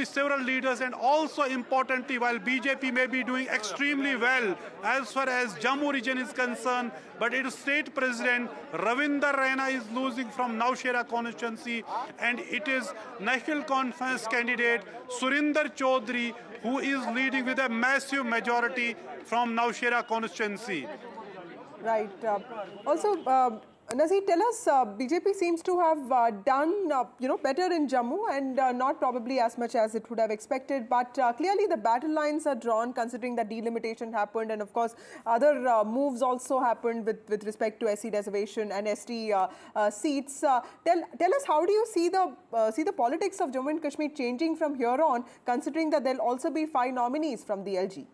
several leaders, and also importantly, while BJP may be doing extremely well as far as Jammu region is concerned, but its state president Ravinder Raina is losing from Naushera constituency, and it is National Conference candidate Surinder Chaudhary who is leading with a massive majority from Naushera constituency. Right. Also, Nazir, tell us, BJP seems to have done, better in Jammu, and not probably as much as it would have expected. But clearly, the battle lines are drawn, considering that delimitation happened, and of course, other moves also happened with respect to SC reservation and ST seats. Tell us, how do you see the politics of Jammu and Kashmir changing from here on, considering that there'll also be 5 nominees from the LG?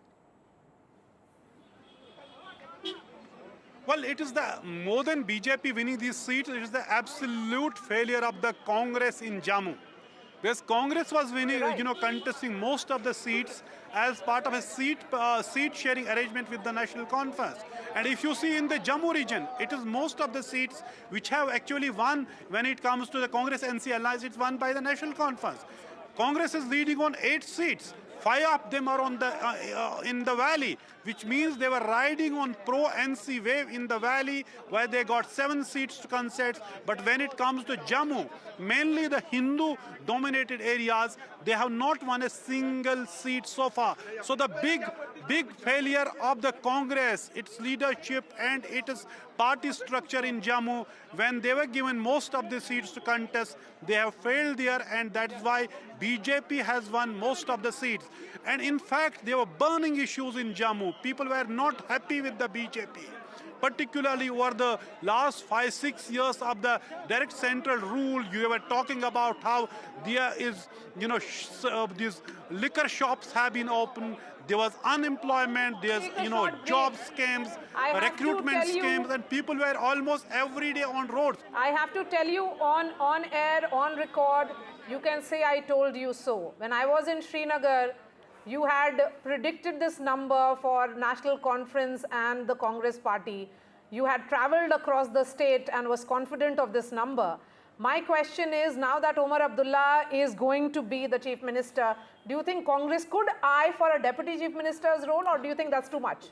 Well, it is more than BJP winning these seats, it is the absolute failure of the Congress in Jammu. Because Congress was winning, contesting most of the seats as part of a seat sharing arrangement with the National Conference. And if you see in the Jammu region, it is most of the seats which have actually won when it comes to the Congress NC alliance, it's won by the National Conference. Congress is leading on 8 seats. 5 of them are on in the valley, which means they were riding on pro-NC wave in the valley, where they got 7 seats to contest. But when it comes to Jammu, mainly the Hindu-dominated areas, they have not won a single seat so far. So the big failure of the Congress, its leadership and its party structure in Jammu, when they were given most of the seats to contest, they have failed there, and that is why BJP has won most of the seats. And in fact, there were burning issues in Jammu. People were not happy with the BJP, particularly over the last 5-6 years of the direct central rule. You were talking about how there is, these liquor shops have been opened. There was unemployment, there's, job scams, recruitment scams, and people were almost every day on roads. I have to tell you on air, on record, you can say I told you so. When I was in Srinagar, you had predicted this number for National Conference and the Congress party. You had traveled across the state and was confident of this number. My question is, now that Omar Abdullah is going to be the Chief Minister, do you think Congress could eye for a Deputy Chief Minister's role, or do you think that's too much?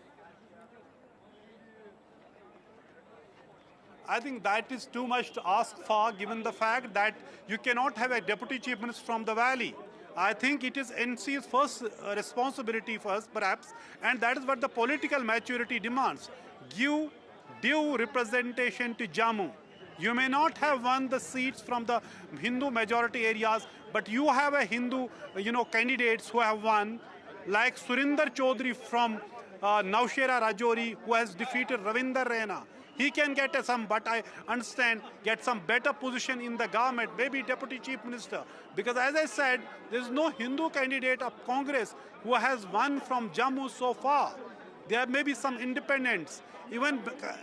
I think that is too much to ask for, given the fact that you cannot have a Deputy Chief Minister from the valley. I think it is NC's first responsibility first, perhaps, and that is what the political maturity demands. Give due representation to Jammu. You may not have won the seats from the Hindu majority areas, but you have a Hindu, candidates who have won, like Surinder Chaudhary from Naushera Rajouri, who has defeated Ravinder Raina. He can get but I understand, get some better position in the government, maybe Deputy Chief Minister. Because as I said, there is no Hindu candidate of Congress who has won from Jammu so far. There may be some independents. Even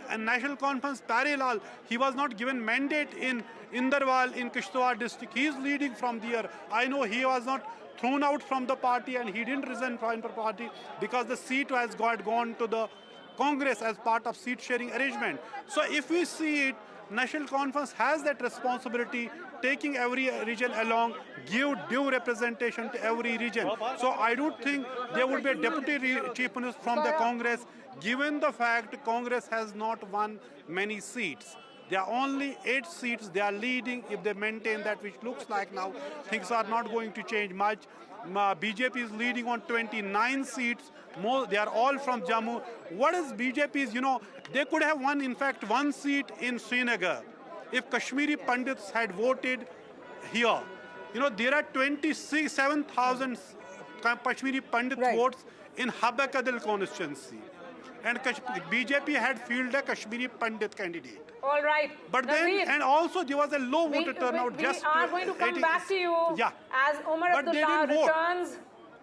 a National Conference parallel, he was not given mandate in Indarwal in Kishtwar district. He is leading from there. I know he was not thrown out from the party, and he didn't resign from the party because the seat has gone to the Congress as part of seat sharing arrangement. So if we see it, National Conference has that responsibility, taking every region along, give due representation to every region. So I don't think there would be a Deputy Chief Minister from the Congress, given the fact Congress has not won many seats. There are only 8 seats. They are leading. If they maintain that, which looks like now, things are not going to change much. BJP is leading on 29 seats. They are all from Jammu. What is BJP's? They could have won, in fact, 1 seat in Srinagar if Kashmiri Pandits had voted here. There are 27,000 Kashmiri Pandit votes in Habakadal constituency. And BJP had fielded a Kashmiri Pandit candidate. All right. But then, and also there was a low voter turnout. We are going to come back to you as Omar But Abdullah returns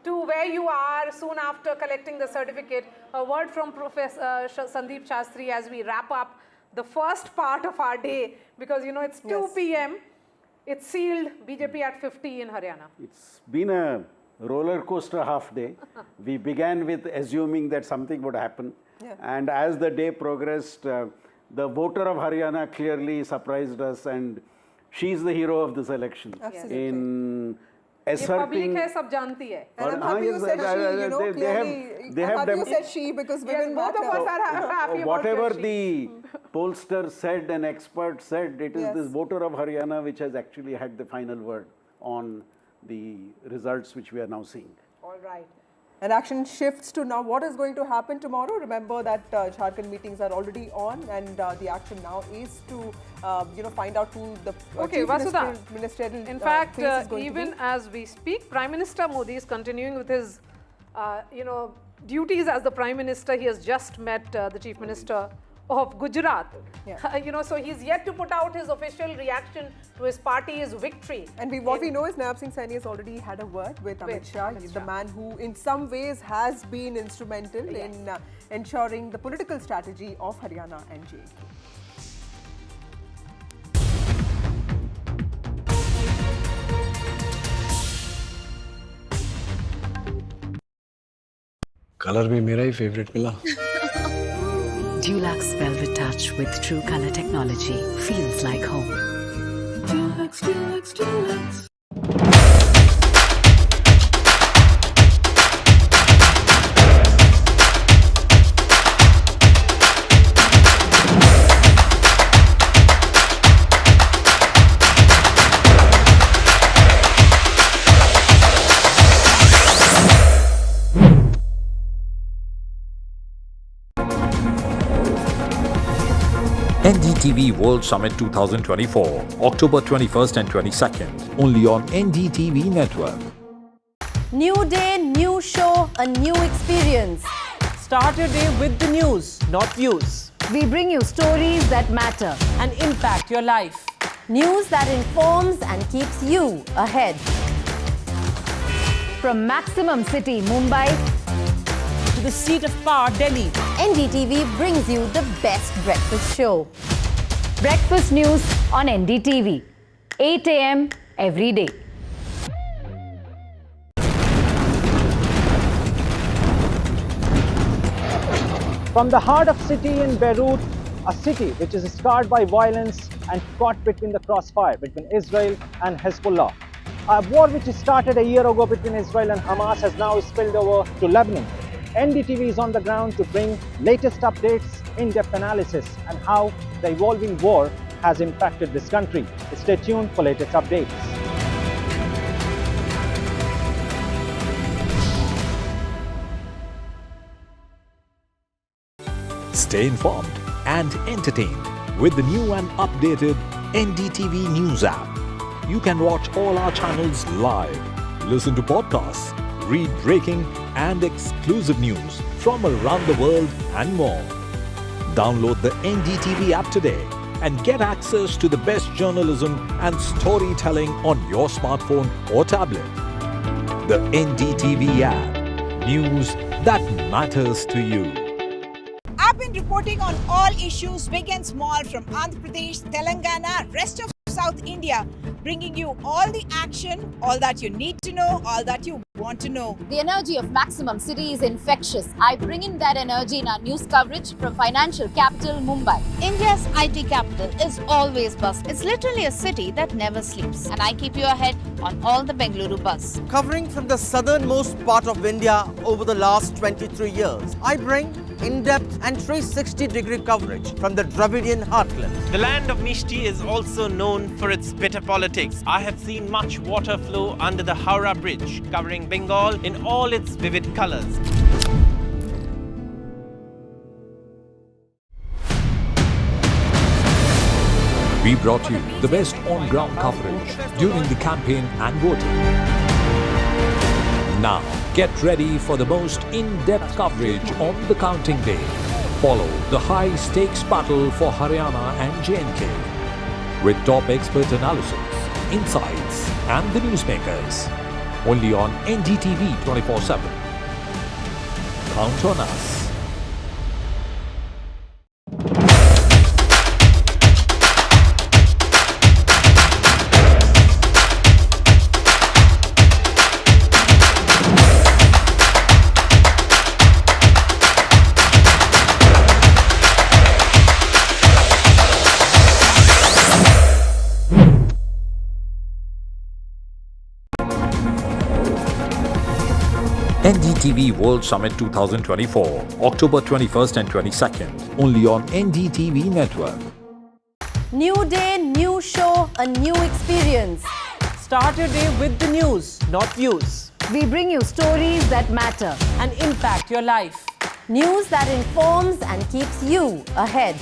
to where you are soon after collecting the certificate. A word from Professor Sandeep Shastri as we wrap up the first part of our day, because it's 2 p.m. It's sealed, BJP at 50 in Haryana. It's been a roller coaster half day. We began with assuming that something would happen. And as the day progressed, the voter of Haryana clearly surprised us, and she's the hero of this election. Absolutely. In asserting. Public hai, sab janti hai. And I'm happy you said she, they have you said she because women both of us are happy whatever about the pollster said and expert said, it is this voter of Haryana which has actually had the final word on the results which we are now seeing. All right. And action shifts to now what is going to happen tomorrow. Remember that Jharkhand meetings are already on, and the action now is to find out who the Chief ministerial in fact, face is going even to be. as we speak, Prime Minister Modi is continuing with his duties as the Prime Minister. He has just met the Chief Minister of Gujarat. So he's yet to put out his official reaction to his party's victory. And what we know is Naab Singh Saini has already had a word with Amit Shah, the man who in some ways has been instrumental in ensuring the political strategy of Haryana and J&K. Colour भी मेरा ही favourite मिला। Dulux Velvet Touch with True Color Technology feels like home. Dulux, Dulux, Dulux. NDTV World Summit 2024, October 21st and 22nd, only on NDTV Network. New day, new show, a new experience. Start your day with the news, not views. We bring you stories that matter And impact your life. News that informs and keeps you ahead. From Maximum City, Mumbai, To the seat of power, Delhi. NDTV brings you the best breakfast show. Breakfast news on NDTV, 8 a.m. every day. From the heart of city in Beirut, a city which is scarred by violence and caught between the crossfire between Israel and Hezbollah. A war which started a year ago between Israel and Hamas has now spilled over to Lebanon. NDTV is on the ground to bring latest updates, in-depth analysis, and how the evolving war has impacted this country. Stay tuned for latest updates. Stay informed and entertained with the new and updated NDTV News app. You can watch all our channels live, listen to podcasts, read breaking and exclusive news from around the world and more. Download the NDTV app today and get access to the best journalism and storytelling on your smartphone or tablet. The NDTV app. News that matters to you. I've been reporting on all issues, big and small, from Andhra Pradesh, Telangana, rest of South India, bringing you all the action, all that you need to know, all that you want to know. The energy of Maximum City is infectious. I bring in that energy in our news coverage from financial capital Mumbai. India's IT capital is always bustling. It's literally a city that never sleeps. And I keep you ahead on all the Bengaluru buzz. Covering from the southernmost part of India over the last 23 years, I bring in-depth and 360-degree coverage from the Dravidian heartland. The land of Mishti is also known for its bitter politics. I have seen much water flow under the Howrah Bridge, covering Bengal in all its vivid colors. We brought you the best on-ground coverage during the campaign and voting. Now, get ready for the most in-depth coverage on the counting day. Follow the high-stakes battle for Haryana and J&K with top expert analysis, insights and the newsmakers. Only on NDTV 24/7. Count on us. NDTV World Summit 2024, October 21st and 22nd, only on NDTV Network. New day, new show, a new experience. Start your day with the news, not views. We bring you stories that matter and impact your life. News that informs and keeps you ahead.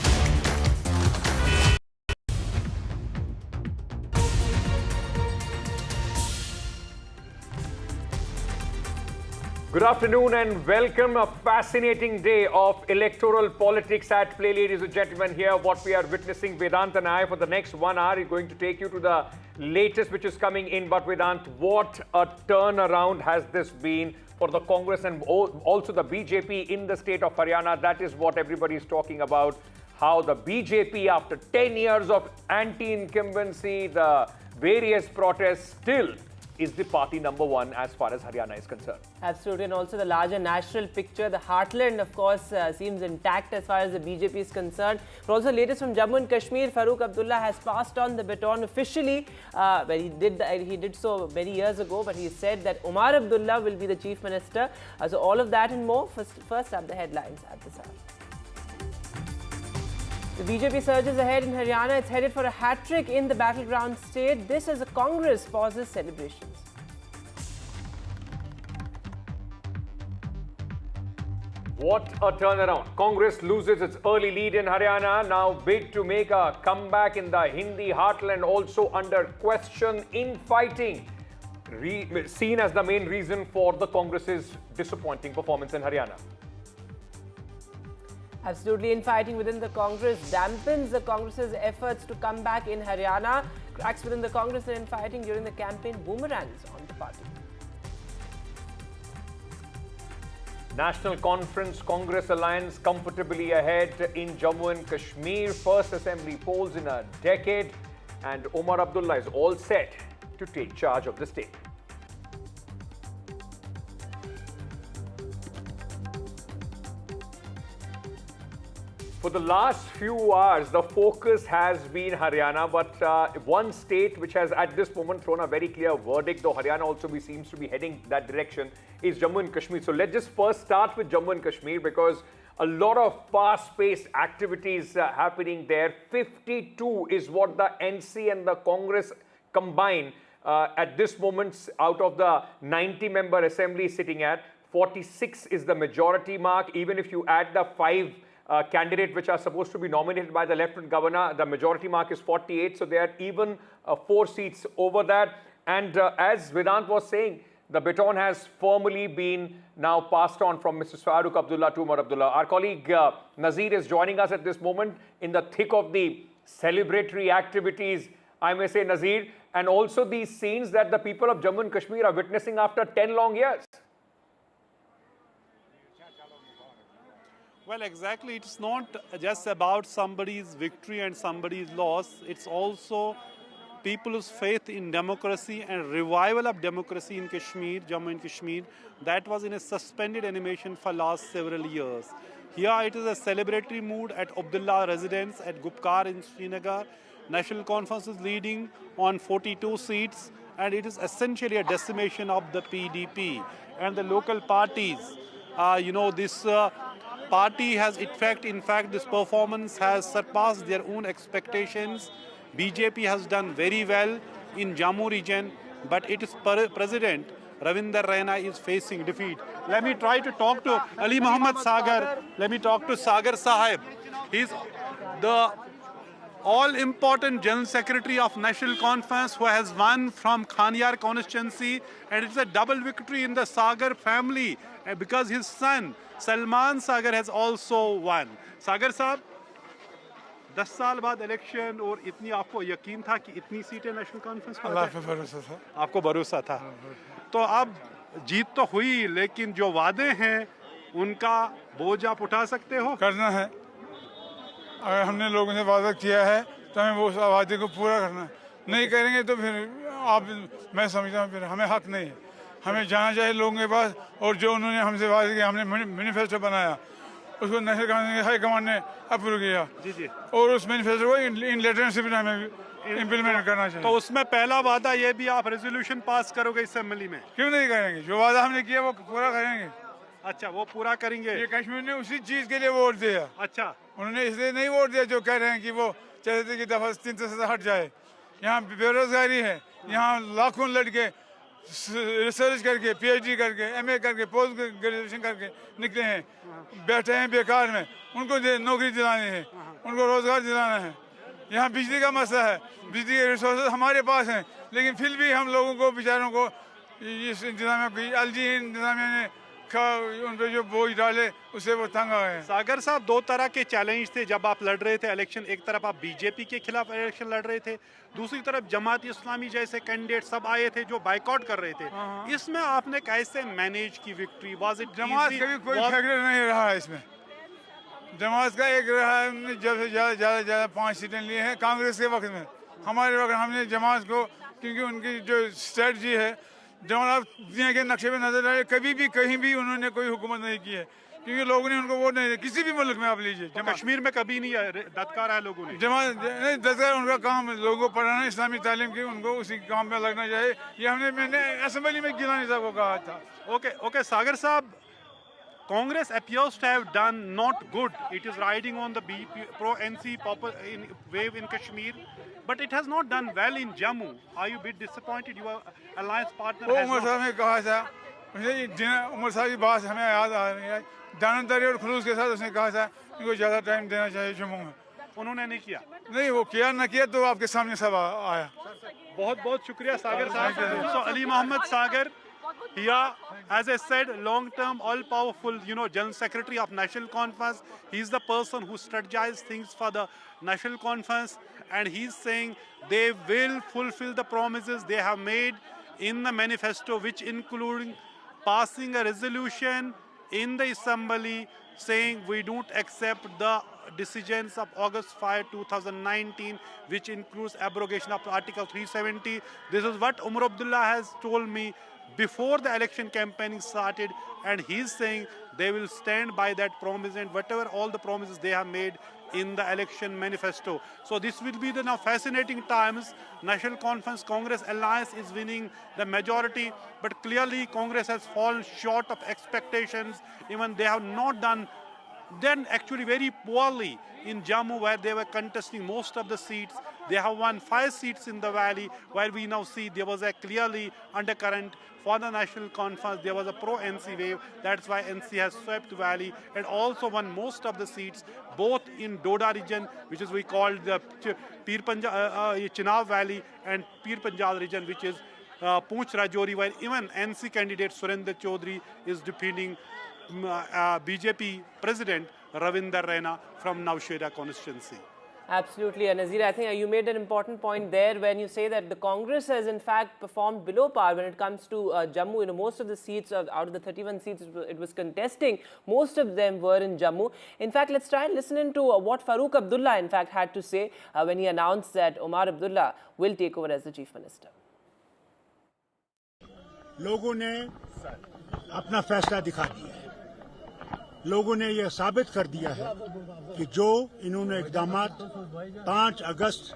Good afternoon and welcome. A fascinating day of electoral politics at play, ladies and gentlemen. Here, what we are witnessing, Vedant and I, for the next 1 hour, is going to take you to the latest which is coming in. But Vedant, what a turnaround has this been for the Congress and also the BJP in the state of Haryana. That is what everybody is talking about. How the BJP, after 10 years of anti-incumbency, the various protests, still is the party #1 as far as Haryana is concerned. Absolutely, and also the larger national picture. The heartland, of course, seems intact as far as the BJP is concerned. But also, latest from Jammu and Kashmir, Farooq Abdullah has passed on the baton officially. Well, he did so many years ago, but he said that Omar Abdullah will be the chief minister. So all of that and more. First up, the headlines at this hour. The BJP surges ahead in Haryana. It's headed for a hat-trick in the battleground state. This as the Congress pauses celebrations. What a turnaround. Congress loses its early lead in Haryana. Now bid to make a comeback in the Hindi heartland, also under question. Infighting seen as the main reason for the Congress's disappointing performance in Haryana. Absolutely, infighting within the Congress dampens the Congress's efforts to come back in Haryana. Cracks within the Congress and infighting during the campaign boomerangs on the party. National Conference Congress Alliance comfortably ahead in Jammu and Kashmir. First assembly polls in a decade. And Omar Abdullah is all set to take charge of the state. For the last few hours, the focus has been Haryana, but one state which has at this moment thrown a very clear verdict, though Haryana also seems to be heading that direction, is Jammu and Kashmir. So let's just first start with Jammu and Kashmir, because a lot of fast-paced activities happening there. 52 is what the NC and the Congress combine at this moment out of the 90-member assembly sitting at. 46 is the majority mark. Even if you add the 5 candidates which are supposed to be nominated by the Lieutenant Governor, the majority mark is 48. So they are even 4 seats over that. And as Vedant was saying, the baton has formally been now passed on from Mr. Farooq Abdullah to Omar Abdullah. Our colleague Nazir is joining us at this moment in the thick of the celebratory activities, I may say, Nazir, and also these scenes that the people of Jammu and Kashmir are witnessing after 10 long years. Well, exactly. It's not just about somebody's victory and somebody's loss. It's also people's faith in democracy and revival of democracy in Kashmir, Jammu and Kashmir, that was in a suspended animation for last several years. Here it is a celebratory mood at Abdullah residence at Gupkar in Srinagar. National Conference is leading on 42 seats, and it is essentially a decimation of the PDP and the local parties. party has in fact, this performance has surpassed their own expectations. BJP has done very well in Jammu region, but its president Ravinder Raina is facing defeat. Let me try to talk to Ali Muhammad Sagar. Let me talk to Sagar Sahib. He's the all-important General Secretary of National Conference who has won from Khaniyar constituency, and it's a double victory in the Sagar family because his son Salman Sagar has also won. Sagar Sahab, 10 साल बाद election और इतनी आपको यकीन था कि इतनी सीटें नेशनल कॉन्फ्रेंस में? अल्लाह पे भरोसा था। आपको भरोसा था। तो अब जीत तो हुई, लेकिन जो वादे हैं उनका बोझ आप उठा सकते हो? करना है। अगर हमने लोगों से वादा किया है तो हमें वो वादे को पूरा करना है। नहीं करेंगे तो फिर मैं समझता हूँ फिर हमें हक नहीं है। हमें जाना चाहिए लोगों के पास, और जो उन्होंने हमसे वादे किया, हमने मैनिफेस्टो बनाया, उसको नेशनल कांग्रेस हाई कमांड ने अप्रूव किया। जी जी। और उस मैनिफेस्टो को इन लेटरशिप में हमें इम्प्लीमेंट करना चाहिए। तो उसमें पहला वादा ये भी आप रेजोल्यूशन पास करोगे असेंबली में? क्यों नहीं करेंगे? जो वादा हमने किया वो पूरा करेंगे। अच्छा, वो पूरा करेंगे। ये कश्मीर ने उसी चीज के लिए वोट दिया। अच्छा, उन्होंने इसलिए नहीं वोट दिया जो कह रहे हैं कि वो चाहते थे कि दफा 300 से हट जाए। यहाँ बेरोजगारी है, यहाँ लाखों लड़के रिसर्च करके, PhD करके, MA करके, पोस्ट ग्रेजुएशन करके निकले हैं, बैठे हैं बेकार में। उनको नौकरी दिलानी है, उनको रोजगार दिलाना है। यहाँ बिजली का मसला है, बिजली के रिसोर्सेज हमारे पास हैं, लेकिन फिर भी हम लोगों को बेचारों को इस इंतजामिया इंतजामिया ने उन पे जो बोझ डाले उससे वो तंग आ गए। सागर साहब, दो तरह के चैलेंज थे जब आप लड़ रहे थे इलेक्शन। एक तरफ आप BJP के खिलाफ इलेक्शन लड़ रहे थे, दूसरी तरफ जमात इस्लामी जैसे कैंडिडेट सब आए थे जो बाइकआउट कर रहे थे। इसमें आपने कैसे मैनेज की विक्ट्री? वाज इट जमात का भी कोई फैक्टर नहीं रहा है इसमें। जमात का एक रहा है, हमने जब से ज़्यादा 5 सीटें लिए हैं कांग्रेस के वक्त में। हमारे वक्त हमने जमात को, क्योंकि उनकी जो स्ट्रेटजी है, जब आप दुनिया के नक्शे में नजर आए, कभी भी कहीं भी उन्होंने कोई हुकूमत नहीं की है, क्योंकि लोगों ने उनको वोट नहीं दिया। किसी भी मुल्क में आप लीजिए, कश्मीर में कभी नहीं दत्कार है लोगों ने। जमात नहीं दत्कार, उनका काम लोगों को पढ़ाना, इस्लामी तालीम की, उनको उसी काम में लगना चाहिए। ये मैंने असेंबली में गिलानी साहब को कहा था। Okay, Sagar Saab, Congress appears to have done not good. It is riding on the pro-NC wave in Kashmir, but it has not done well in Jammu. Are you a bit disappointed? Your alliance partner has Umar साहब ने कहा था, उमर साहब की बात हमें याद आ रही है, दानदारी और खुलूस के साथ उसने कहा था इनको ज़्यादा टाइम देना चाहिए जम्मू में। उन्होंने नहीं किया। नहीं, वो किया ना किया तो आपके सामने सब आया। बहुत बहुत शुक्रिया सागर साहब। So Ali Muhammad Sagar, here, as I said, long-term, all-powerful, General Secretary of National Conference. He's the person who strategizes things for the National Conference, and he's saying they will fulfill the promises they have made in the manifesto, which including passing a resolution in the Assembly saying we don't accept the decisions of August 5, 2019, which includes abrogation of Article 370. This is what Umar Abdullah has told me before the election campaigning started, and he's saying they will stand by that promise and whatever all the promises they have made in the election manifesto. So this will be the now fascinating times. National Conference Congress Alliance is winning the majority, but clearly Congress has fallen short of expectations. Even they have not done actually very poorly in Jammu, where they were contesting most of the seats. They have won 5 seats in the valley, where we now see there was a clearly undercurrent for the National Conference. There was a pro-NC wave. That's why NC has swept valley and also won most of the seats, both in Doda region, which is we call the Chenab Valley, and Pir Panjal region, which is Poonch Rajouri, where even NC candidate Surendra Chaudhary is defeating BJP President Ravinder Raina from Nowshera constituency. Absolutely, and Nazir, I think you made an important point there when you say that the Congress has in fact performed below par when it comes to Jammu. Most of the seats, out of the 31 seats it was contesting, most of them were in Jammu. In fact, let's try and listen into what Farooq Abdullah in fact had to say when he announced that Omar Abdullah will take over as the Chief Minister. लोगों ने अपना फैसला दिखा दिया है। लोगों ने यह साबित कर दिया है कि जो इन्होंने इक़दामात 5 अगस्त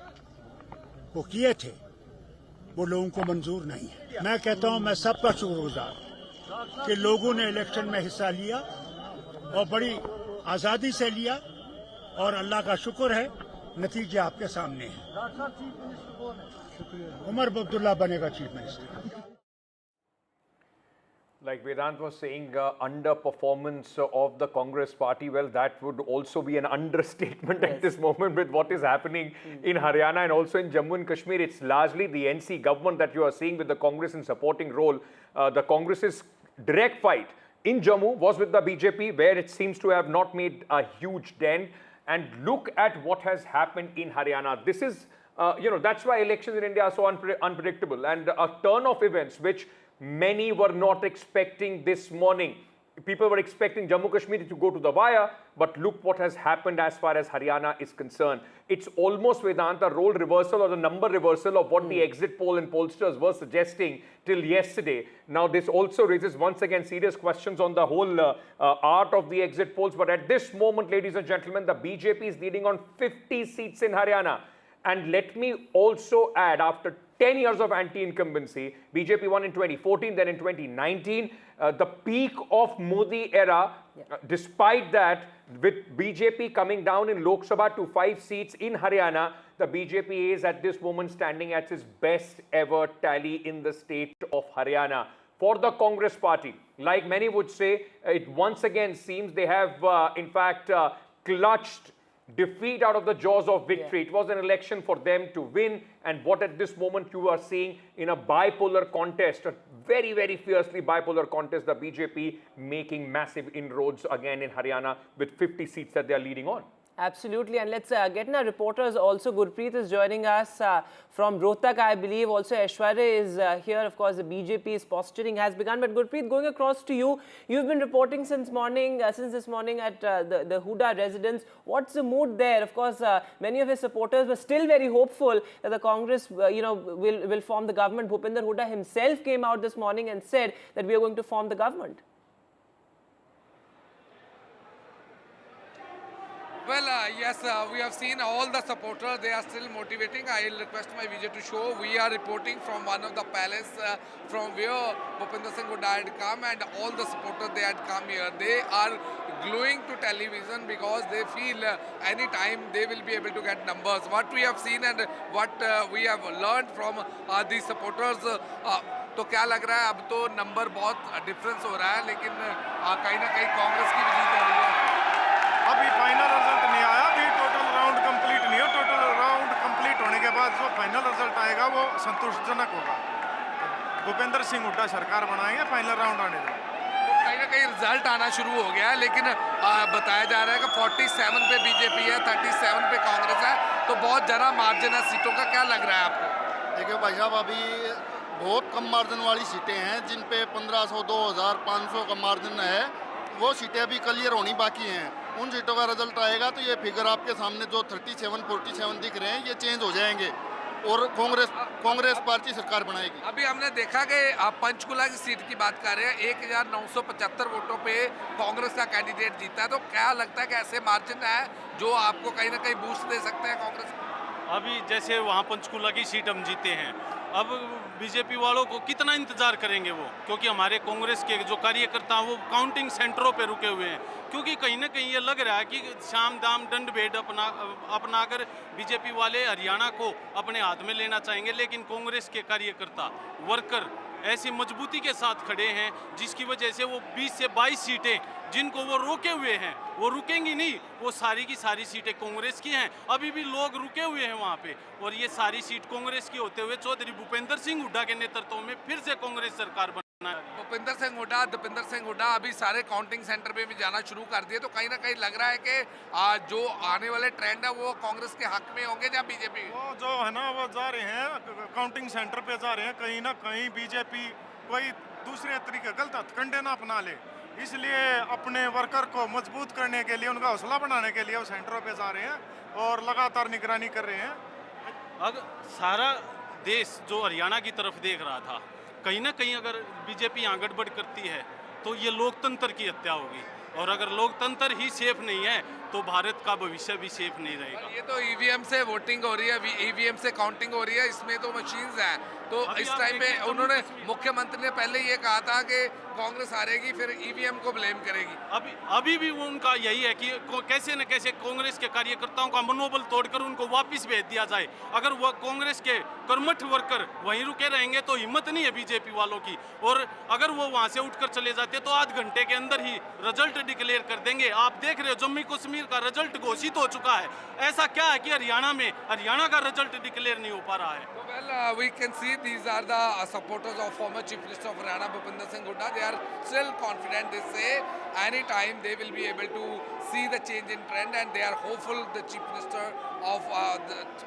को किए थे वो लोगों को मंजूर नहीं है। मैं कहता हूं, मैं सबका शुक्रगुजार कि लोगों ने इलेक्शन में हिस्सा लिया और बड़ी आज़ादी से लिया और अल्लाह का शुक्र है नतीजे आपके सामने हैं। उमर अब्दुल्ला बनेगा chief minister. Like Vedant was saying, underperformance of the Congress party, well, that would also be an understatement at this moment with what is happening in Haryana and also in Jammu and Kashmir. It's largely the NC government that you are seeing with the Congress in supporting role. The Congress's direct fight in Jammu was with the BJP, where it seems to have not made a huge dent. And look at what has happened in Haryana. This is, that's why elections in India are so unpredictable, and a turn of events which many were not expecting this morning. People were expecting Jammu Kashmir to go to the wire, but look what has happened as far as Haryana is concerned. It's almost, Vedant, a role reversal or the number reversal of what the exit poll and pollsters were suggesting till yesterday. Now, this also raises once again serious questions on the whole art of the exit polls. But at this moment, ladies and gentlemen, the BJP is leading on 50 seats in Haryana. And let me also add, after 10 years of anti-incumbency, BJP won in 2014, then in 2019. The peak of Modi era, despite that, with BJP coming down in Lok Sabha to 5 seats in Haryana, the BJP is at this moment standing at its best ever tally in the state of Haryana. For the Congress party, like many would say, it once again seems they have, in fact, clutched defeat out of the jaws of victory. It was an election for them to win, and what at this moment you are seeing in a bipolar contest, a very, very fiercely bipolar contest, the BJP making massive inroads again in Haryana with 50 seats that they are leading on. Absolutely, and let's get in our reporters also. Gurpreet is joining us from Rohtak, I believe. Also, Aishwarya is here. Of course, the BJP's posturing has begun. But Gurpreet, going across to you, you've been reporting since this morning at the Huda residence. What's the mood there? Of course, many of his supporters were still very hopeful that the Congress, will form the government. Bhupinder Huda himself came out this morning and said that we are going to form the government. Well, yes, we have seen all the supporters. They are still motivating. I will request my Vijay to show. We are reporting from one of the palace from where Bhupinder Singh Huda had come, and all the supporters, they had come here. They are gluing to television because they feel any time they will be able to get numbers. What we have seen and what we have learned from these supporters, तो क्या लग रहा है अब तो number बहुत difference हो रहा है, लेकिन कहीं ना कहीं कांग्रेस की भी जीत हो रही है. अभी फाइनल रिजल्ट नहीं आया, अभी टोटल राउंड कंप्लीट नहीं हो. टोटल राउंड कंप्लीट होने के बाद जो फाइनल रिजल्ट आएगा वो संतोषजनक होगा. भूपेंद्र सिंह हुड्डा सरकार बनाएंगे, फाइनल राउंड आने देंगे. कहीं ना कहीं रिजल्ट आना शुरू हो गया है, लेकिन बताया जा रहा है कि 47 पे बीजेपी है, 37 पे कांग्रेस है, तो बहुत ज़रा मार्जिन है सीटों का. क्या लग रहा है आपको? देखिए भाई साहब, अभी बहुत कम मार्जिन वाली सीटें हैं जिन पे 1500, 2000, 500 का मार्जिन है. वो सीटें अभी क्लियर होनी बाकी हैं. उन सीटों का रिजल्ट आएगा तो ये फिगर आपके सामने जो 37, 47 दिख रहे हैं, ये चेंज हो जाएंगे और कांग्रेस पार्टी सरकार बनाएगी. अभी हमने देखा कि आप पंचकुला की सीट की बात कर रहे हैं, 1975 वोटों पे कांग्रेस का कैंडिडेट जीता है. तो क्या लगता है कि ऐसे मार्जिन है जो आपको कहीं ना कहीं बूस्ट दे सकते हैं कांग्रेस? अभी जैसे वहाँ पंचकुला की सीट हम जीते हैं, अब बीजेपी वालों को कितना इंतजार करेंगे वो, क्योंकि हमारे कांग्रेस के जो कार्यकर्ता हैं वो काउंटिंग सेंटरों पे रुके हुए हैं. क्योंकि कहीं ना कहीं ये लग रहा है कि शाम दाम दंड भेद अपनाकर बीजेपी वाले हरियाणा को अपने हाथ में लेना चाहेंगे, लेकिन कांग्रेस के कार्यकर्ता वर्कर ऐसी मजबूती के साथ खड़े हैं जिसकी वजह से वो 20 से 22 सीटें जिनको वो रोके हुए हैं वो रुकेंगी नहीं. वो सारी की सारी सीटें कांग्रेस की हैं. अभी भी लोग रुके हुए हैं वहाँ पे, और ये सारी सीट कांग्रेस की होते हुए चौधरी भूपेंद्र सिंह हुड्डा के नेतृत्व में फिर से कांग्रेस सरकार बना है. भूपेंद्र सिंह हुड्डा अभी सारे काउंटिंग सेंटर पे भी जाना शुरू कर दिए. तो कहीं ना कहीं लग रहा है कि जो आने वाले ट्रेंड है वो कांग्रेस के हक में होंगे या बीजेपी? वो जो है ना, वो जा रहे हैं काउंटिंग सेंटर पे जा रहे हैं. कहीं ना कहीं बीजेपी कोई दूसरे तरीके गलत हथकंडे ना अपना ले, इसलिए अपने वर्कर को मजबूत करने के लिए, उनका हौसला बढ़ाने के लिए वो सेंटरों पे जा रहे हैं और लगातार निगरानी कर रहे हैं. अगर सारा देश जो हरियाणा की तरफ देख रहा था, कहीं ना कहीं अगर बीजेपी यहाँ गड़बड़ करती है तो ये लोकतंत्र की हत्या होगी, और अगर लोकतंत्र ही सेफ नहीं है तो भारत का भविष्य भी सेफ नहीं रहेगा. ये तो ईवीएम से वोटिंग हो रही है, ईवीएम से काउंटिंग हो रही है, इसमें तो मशीन्स हैं. तो इस टाइम पे उन्होंने, मुख्यमंत्री ने पहले ये कहा था कि कांग्रेस हारेगी फिर ईवीएम को ब्लेम करेगी। अभी भी उनका यही है कि कैसे न कैसे कांग्रेस के कार्यकर्ताओं का मनोबल तोड़कर उनको वापस भेज दिया जाए। अगर वह कांग्रेस के कर्मठ वर्कर वहीं रुके रहेंगे तो हिम्मत नहीं है बीजेपी वालों की, और अगर वो वहां से उठकर चले जाते तो आध घंटे के अंदर ही रिजल्ट डिक्लेयर कर देंगे। आप देख रहे हो जम्मू कश्मीर का रिजल्ट घोषित हो चुका है। ऐसा क्या है कि हरियाणा का रिजल्ट डिक्लेयर नहीं हो पा रहा है? Well, we can see these are the supporters of former Chief Minister of Haryana, Bhupinder Singh Hooda. They are still confident. They say any time they will be able to see the change in trend, and they are hopeful the Chief Minister of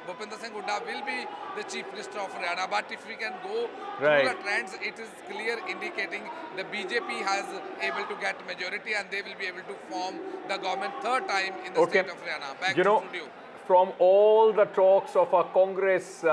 Bhupinder Singh Hooda will be the Chief Minister of Haryana. But if we can go through the trends, it is clear indicating the BJP has able to get majority, and they will be able to form the government third time in the state of Haryana. Back to studio. From all the talks of a Congress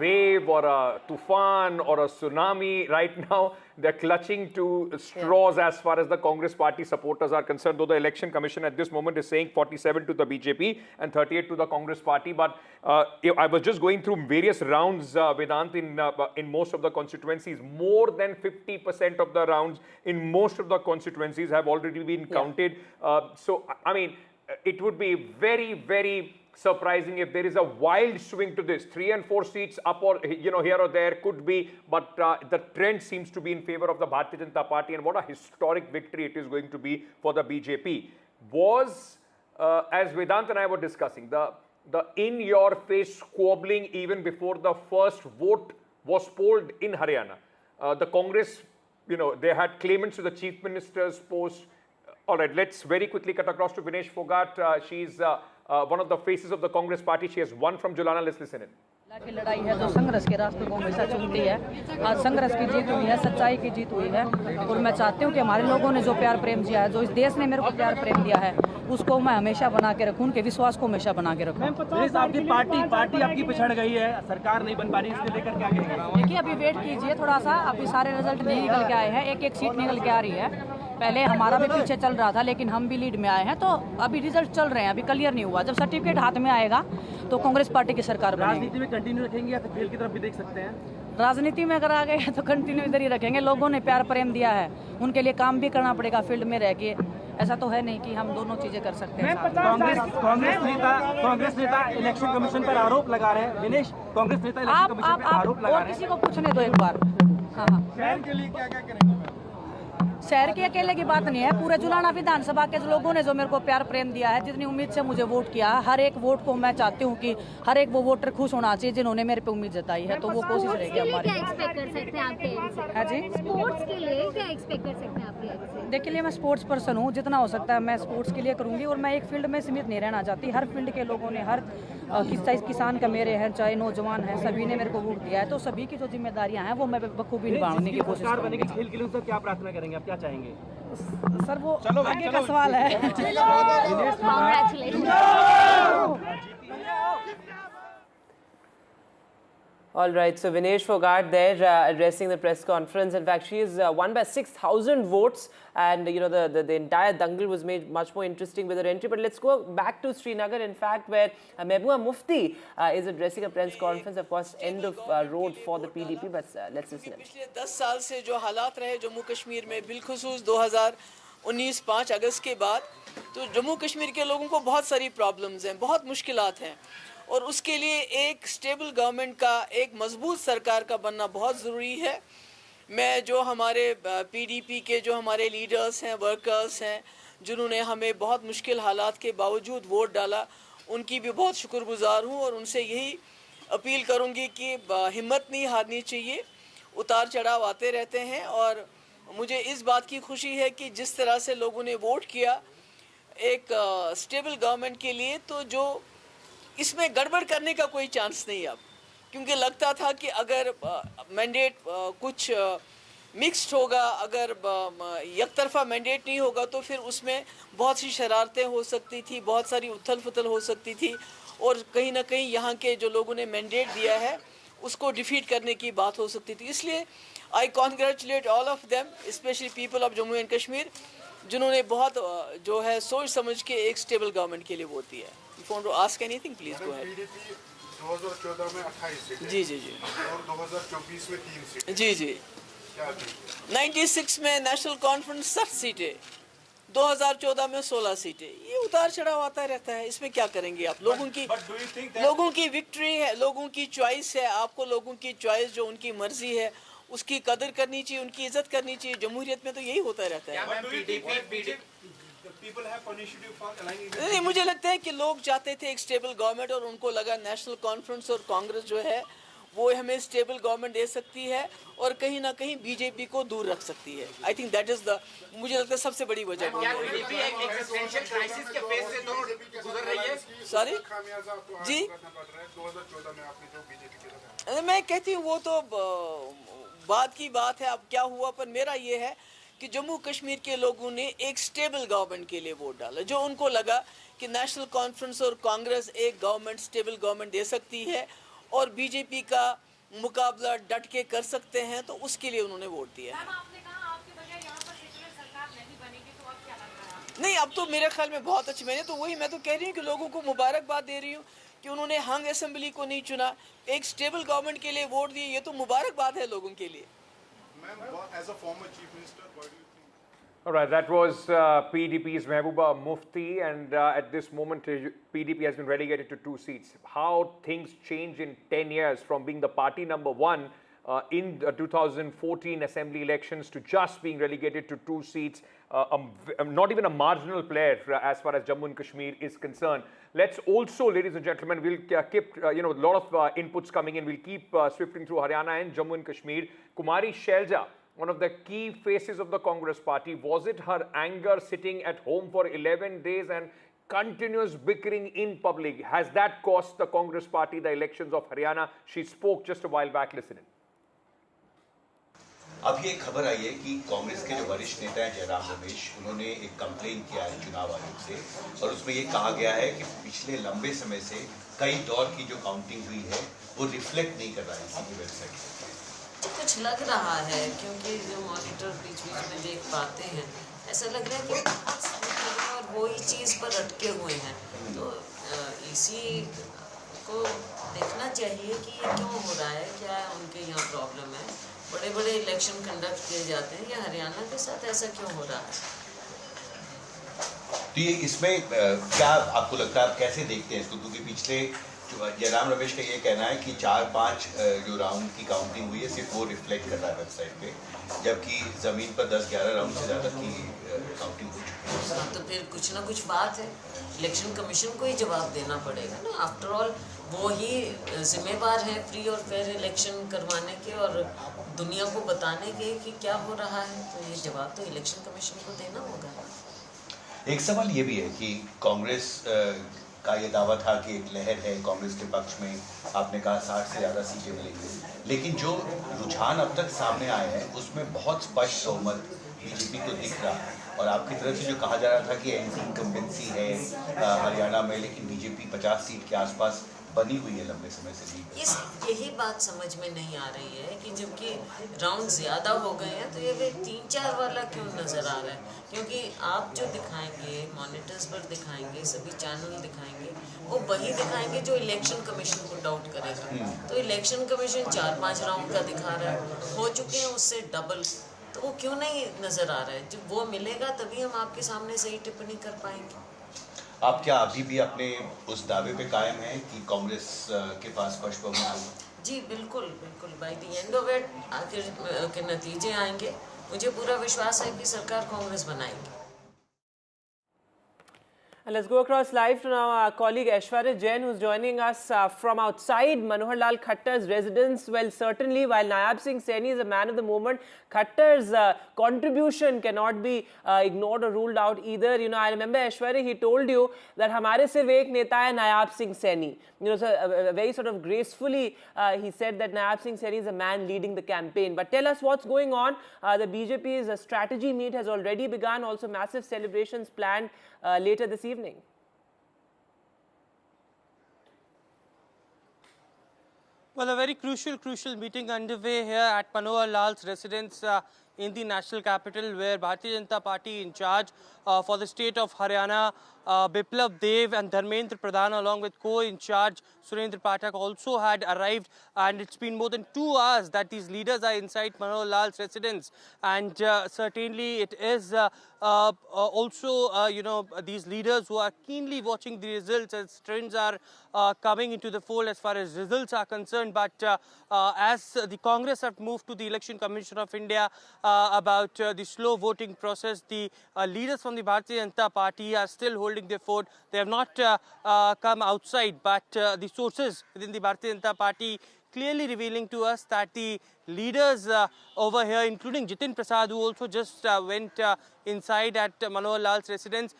wave or a tufan or a tsunami, right now they're clutching to straws as far as the Congress party supporters are concerned, though the Election Commission at this moment is saying 47 to the BJP and 38 to the Congress party. But I was just going through various rounds, Vedant, in most of the constituencies. More than 50% of the rounds in most of the constituencies have already been counted. So, I mean, it would be very, very surprising if there is a wild swing to this. 3 and 4 seats up or here or there could be, but the trend seems to be in favor of the Bharatiya Janata Party, and what a historic victory it is going to be for the BJP. Was as Vedant and I were discussing, the in-your-face squabbling even before the first vote was polled in Haryana. The Congress, they had claimants to the Chief Minister's post. All right, let's very quickly cut across to Vinesh Phogat. She's one of the faces of the Congress party. She has won from Julana. Let's listen in. की लड़ाई है जो संघर्ष के रास्ते को हमेशा चुनती है। आज संघर्ष की जीत हुई है, सच्चाई की जीत हुई है, और मैं चाहती हूँ कि हमारे लोगों ने जो प्यार प्रेम दिया है, जो इस देश ने मेरे को प्यार प्रेम दिया है, उसको मैं हमेशा बना के रखूँ, उनके विश्वास को हमेशा बना के रखूँ। आपकी पार्टी आपकी पिछड़ गई है, सरकार नहीं बन पा रही, इसको लेकर क्या कहेंगे? देखिए, अभी वेट कीजिए थोड़ा सा, अभी सारे रिजल्ट नहीं निकल के आए हैं, एक सीट निकल के आ रही है। पहले हमारा भी पीछे चल रहा था, लेकिन हम भी लीड में आए हैं, तो अभी रिजल्ट चल रहे हैं, अभी क्लियर नहीं हुआ। जब सर्टिफिकेट हाथ में आएगा तो कांग्रेस पार्टी की सरकार बनेगी। राजनीति में कंटिन्यू रखेंगे या फिर खेल की तरफ भी देख सकते हैं? राजनीति में अगर आ गए तो कंटिन्यू इधर ही रखेंगे। लोगों ने प्यार प्रेम दिया है, उनके लिए काम भी करना पड़ेगा फील्ड में रह के। ऐसा तो है नहीं कि हम दोनों चीजें कर सकते हैं। कांग्रेस नेता इलेक्शन कमीशन पर आरोप लगा रहे हैं। विनेश, कांग्रेस नेता इलेक्शन कमीशन पर आरोप लगा रहे हैं। किसी को पूछने दो एक बार। हाँ, शहर के लिए क्या क्या करेंगे? शहर के अकेले की बात नहीं है, पूरे जुलाना विधानसभा के लोगों ने जो मेरे को प्यार प्रेम दिया है, जितनी उम्मीद से मुझे वोट किया, हर एक वोट को मैं चाहती हूँ कि हर एक वो वोटर खुश होना चाहिए जिन्होंने मेरे पे उम्मीद जताई है, तो वो कोशिश रहेगी हमारी। क्या एक्सपेक्ट कर सकते हैं आपके? हाँ जी, स्पोर्ट्स के लिए क्या एक्सपेक्ट कर सकते हैं आपके? देखिए, मैं स्पोर्ट्स पर्सन हूँ, जितना हो सकता है मैं स्पोर्ट्स के लिए करूँगी, और मैं एक फील्ड में सीमित नहीं रहना चाहती। हर फील्ड के लोगों ने, हर किसान का मेरे हैं, चाहे नौजवान हैं, सभी ने मेरे को वोट दिया है, तो सभी की जो जिम्मेदारियाँ हैं वो मैं बखूबी निभाने की कोशिश करूँगी। खेल के लिए सर क्या प्रार्थना करेंगे, आप क्या चाहेंगे? सर वो आगे का सवाल है। All right, so Vinesh Phogat there addressing the press conference. In fact, she is won by 6,000 votes, and the entire dangle was made much more interesting with her entry. But let's go back to Srinagar, in fact, where Mehbooba Mufti is addressing a press conference. Of course, end of road for the PDP, but let's listen. पिछले 10 साल से जो हालात रहे जम्मू कश्मीर में, बिलखुसूस 2019 5 अगस्त के बाद, तो जम्मू कश्मीर के लोगों को बहुत सारी प्रॉब्लम्स हैं, बहुत मुश्किलात हैं, और उसके लिए एक स्टेबल गवर्नमेंट का, एक मजबूत सरकार का बनना बहुत ज़रूरी है। मैं जो हमारे पीडीपी के जो हमारे लीडर्स हैं, वर्कर्स हैं, जिन्होंने हमें बहुत मुश्किल हालात के बावजूद वोट डाला, उनकी भी बहुत शुक्रगुजार हूँ, और उनसे यही अपील करूँगी कि हिम्मत नहीं हारनी चाहिए। उतार चढ़ाव आते रहते हैं, और मुझे इस बात की खुशी है कि जिस तरह से लोगों ने वोट किया एक स्टेबल गवर्नमेंट के लिए, तो जो इसमें गड़बड़ करने का कोई चांस नहीं अब, क्योंकि लगता था कि अगर मैंडेट कुछ मिक्स्ड होगा, अगर एक तरफा मैंडेट नहीं होगा, तो फिर उसमें बहुत सी शरारतें हो सकती थी, बहुत सारी उथल पुथल हो सकती थी, और कहीं ना कहीं यहाँ के जो लोगों ने मैंडेट दिया है उसको डिफीट करने की बात हो सकती थी। इसलिए I congratulate all of them, specially people of Jammu and Kashmir, जिन्होंने बहुत जो है सोच समझ के एक स्टेबल गवर्नमेंट के लिए वोट दिया है। If you want to ask anything, please go ahead. 2014 में 28 सीटें, जी जी जी, और 2024 में 3 सीटें। जी जी, 96 में नेशनल कॉन्फ्रेंस 60 सीटें, 2014 में 16 सीटें। ये उतार चढ़ाव आता रहता है, इसमें क्या करेंगे आप? लोगों की विक्ट्री है, लोगों की चॉइस है। आपको लोगों की चॉइस, जो उनकी मर्जी है, उसकी कदर करनी चाहिए, उनकी इज्जत करनी चाहिए। जमहूरियत में तो यही होता रहता है। नहीं, मुझे लगता है कि लोग चाहते थे एक स्टेबल गवर्नमेंट, और उनको लगा नेशनल कॉन्फ्रेंस और कांग्रेस जो है वो हमें स्टेबल गवर्नमेंट दे सकती है और कहीं ना कहीं बीजेपी को दूर रख सकती है। I think that is the, मुझे लगता है सबसे बड़ी वजह। सॉरी जी, मैं कहती हूँ वो तो बात की बात है, अब क्या हुआ। पर मेरा ये है कि जम्मू कश्मीर के लोगों ने एक स्टेबल गवर्नमेंट के लिए वोट डाला, जो उनको लगा कि नेशनल कॉन्फ्रेंस और कांग्रेस एक गवर्नमेंट, स्टेबल गवर्नमेंट दे सकती है और बीजेपी का मुकाबला डट के कर सकते हैं, तो उसके लिए उन्होंने वोट दिया है। नहीं, अब तो मेरे ख्याल में बहुत अच्छी, मैंने तो वही, मैं तो कह रही हूँ कि लोगों को मुबारकबाद दे रही हूँ कि उन्होंने हंग असेंबली को नहीं चुना, एक स्टेबल गवर्नमेंट के लिए वोट दिए। ये तो मुबारकबाद है लोगों के लिए। All right, that was PDP's Mehbooba Mufti, and at this moment PDP has been relegated to 2 seats. How things change in 10 years from being the party number 1 in the 2014 assembly elections to just being relegated to 2 seats, not even a marginal player as far as Jammu and Kashmir is concerned. Let's also, ladies and gentlemen, we'll keep a lot of inputs coming in. We'll keep swifting through Haryana and Jammu and Kashmir. Kumari Shelja, one of the key faces of the Congress party, was it her anger sitting at home for 11 days and continuous bickering in public? Has that cost the Congress party the elections of Haryana? She spoke just a while back. Listen in. अब ये खबर आई है कि कांग्रेस के जो वरिष्ठ नेता हैं जयराम रमेश, उन्होंने एक कंप्लेन किया है चुनाव आयोग से, और उसमें ये कहा गया है कि पिछले लंबे समय से कई दौर की जो काउंटिंग हुई है वो रिफ्लेक्ट नहीं कर रहा है इसी की वेबसाइट से। कुछ लग रहा है, क्योंकि जो मॉनिटर बीच बीच में देख पाते हैं, ऐसा लग रहा है कि और वही चीज़ पर अटके हुए हैं। तो इसी को देखना चाहिए कि ये क्यों हो रहा है, क्या उनके यहाँ प्रॉब्लम है। बड़े बड़े इलेक्शन कंडक्ट किए जाते हैं, या हरियाणा के साथ ऐसा क्यों हो रहा है? तो ये इसमें क्या आपको लगता है, आप कैसे देखते हैं इसको? क्योंकि पिछले जयराम रमेश का ये कहना है कि 4-5 जो राउंड की काउंटिंग हुई है सिर्फ वो रिफ्लेक्ट कर रहा है वेबसाइट पे, जबकि ज़मीन पर 10-11 राउंड से ज़्यादा की काउंटिंग हो चुकी है। तो फिर कुछ ना कुछ बात है, इलेक्शन कमीशन को ही जवाब देना पड़ेगा ना। आफ्टर ऑल वो ही जिम्मेवार है फ्री और फेयर इलेक्शन करवाने के और दुनिया को बताने के कि क्या हो रहा है। तो ये जवाब तो इलेक्शन कमीशन को देना होगा। एक सवाल ये भी है कि कांग्रेस का ये दावा था कि एक लहर है कांग्रेस के पक्ष में, आपने कहा 60 से ज़्यादा सीटें मिलेंगी, लेकिन जो रुझान अब तक सामने आए हैं उसमें बहुत स्पष्ट बहुमत बीजेपी को दिख रहा है, और आपकी तरफ से जो कहा जा रहा था कि एंटी इनकम्बेंसी है हरियाणा में, लेकिन बीजेपी 50 सीट के आसपास बनी हुई है लंबे समय से। यही बात समझ में नहीं आ रही है कि जबकि राउंड ज़्यादा हो गए हैं तो ये 3-4 वाला क्यों नज़र आ रहा है? क्योंकि आप जो दिखाएंगे, मॉनिटर्स पर दिखाएंगे, सभी चैनल दिखाएंगे, वो वही दिखाएंगे जो इलेक्शन कमीशन को डाउट करेगा। तो इलेक्शन कमीशन 4-5 राउंड का दिखा रहा है, हो चुके हैं उससे डबल, तो वो क्यों नहीं नज़र आ रहा है? जब वो मिलेगा तभी हम आपके सामने सही टिप्पणी कर पाएंगे। आप क्या अभी भी अपने उस दावे पे कायम हैं कि कांग्रेस के पास स्पष्ट बहुमत होगा? जी बिल्कुल बिल्कुल, by the end of it आखिर के नतीजे आएंगे। मुझे पूरा विश्वास है कि सरकार कांग्रेस बनाएगी। And let's go across live to now our colleague Aishwarya Jain, who's joining us from outside Manohar Lal Khattar's residence. Well, certainly, while Nayab Singh Saini is a man of the moment, Khattar's contribution cannot be ignored or ruled out either. You know, I remember Aishwarya, he told you that hamare sirf ek neta hai Nayab Singh Saini. You know, so very sort of gracefully he said that Nayab Singh Saini is a man leading the campaign. But tell us what's going on. The BJP's strategy meet has already begun. Also, massive celebrations planned later this evening. Well, a very crucial meeting underway here at Manohar Lal's residence in the national capital, where Bharatiya Janata Party in charge for the state of Haryana Biplav Dev and Dharmendra Pradhan, along with co-in charge Surendra Pathak, also had arrived, and it's been more than 2 hours that these leaders are inside Manohar Lal's residence, and certainly it is also these leaders who are keenly watching the results as trends are coming into the fold as far as results are concerned. But as the Congress have moved to the Election Commission of India about the slow voting process, the leaders from the Bharatiya Janata Party are still holding their fort. They have not come outside, but the sources within the Bharatiya Janata Party clearly revealing to us that the leaders over here, including Jitin Prasad, who also just went inside at Manohar Lal's residence,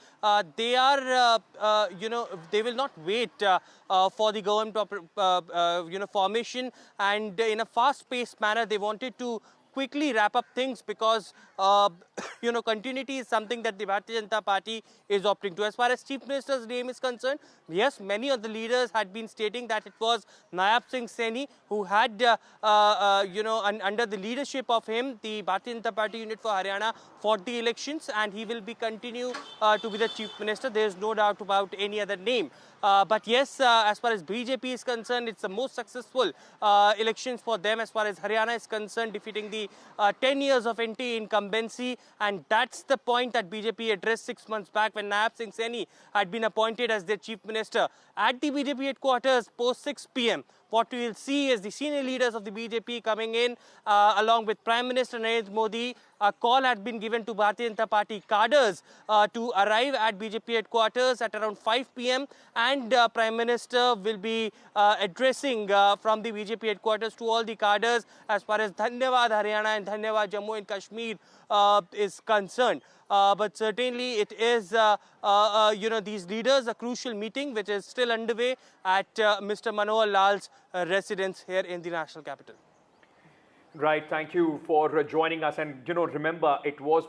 they are, they will not wait for the government, formation, and in a fast-paced manner, they wanted to quickly wrap up things because, continuity is something that the Bharatiya Janata Party is opting to. As far as Chief Minister's name is concerned, yes, many of the leaders had been stating that it was Nayab Singh Saini who had, under the leadership of him, the Bharatiya Janata Party unit for Haryana fought the elections, and he will be continue to be the Chief Minister. There is no doubt about any other name. But yes, as far as BJP is concerned, it's the most successful elections for them as far as Haryana is concerned, defeating the 10 years of NT incumbency. And that's the point that BJP addressed 6 months back when Nayab Singh Saini had been appointed as their Chief Minister. At the BJP headquarters post 6 p.m, what we will see is the senior leaders of the BJP coming in along with Prime Minister Narendra Modi. A call had been given to Bharatiya Janata Party cadres to arrive at BJP headquarters at around 5 p.m. and Prime Minister will be addressing from the BJP headquarters to all the cadres as far as Dhanyavad Haryana and Dhanyavad Jammu and Kashmir is concerned. But certainly it is, these leaders, a crucial meeting which is still underway at Mr. Manohar Lal's residence here in the national capital. Right, thank you for joining us. And, remember, it was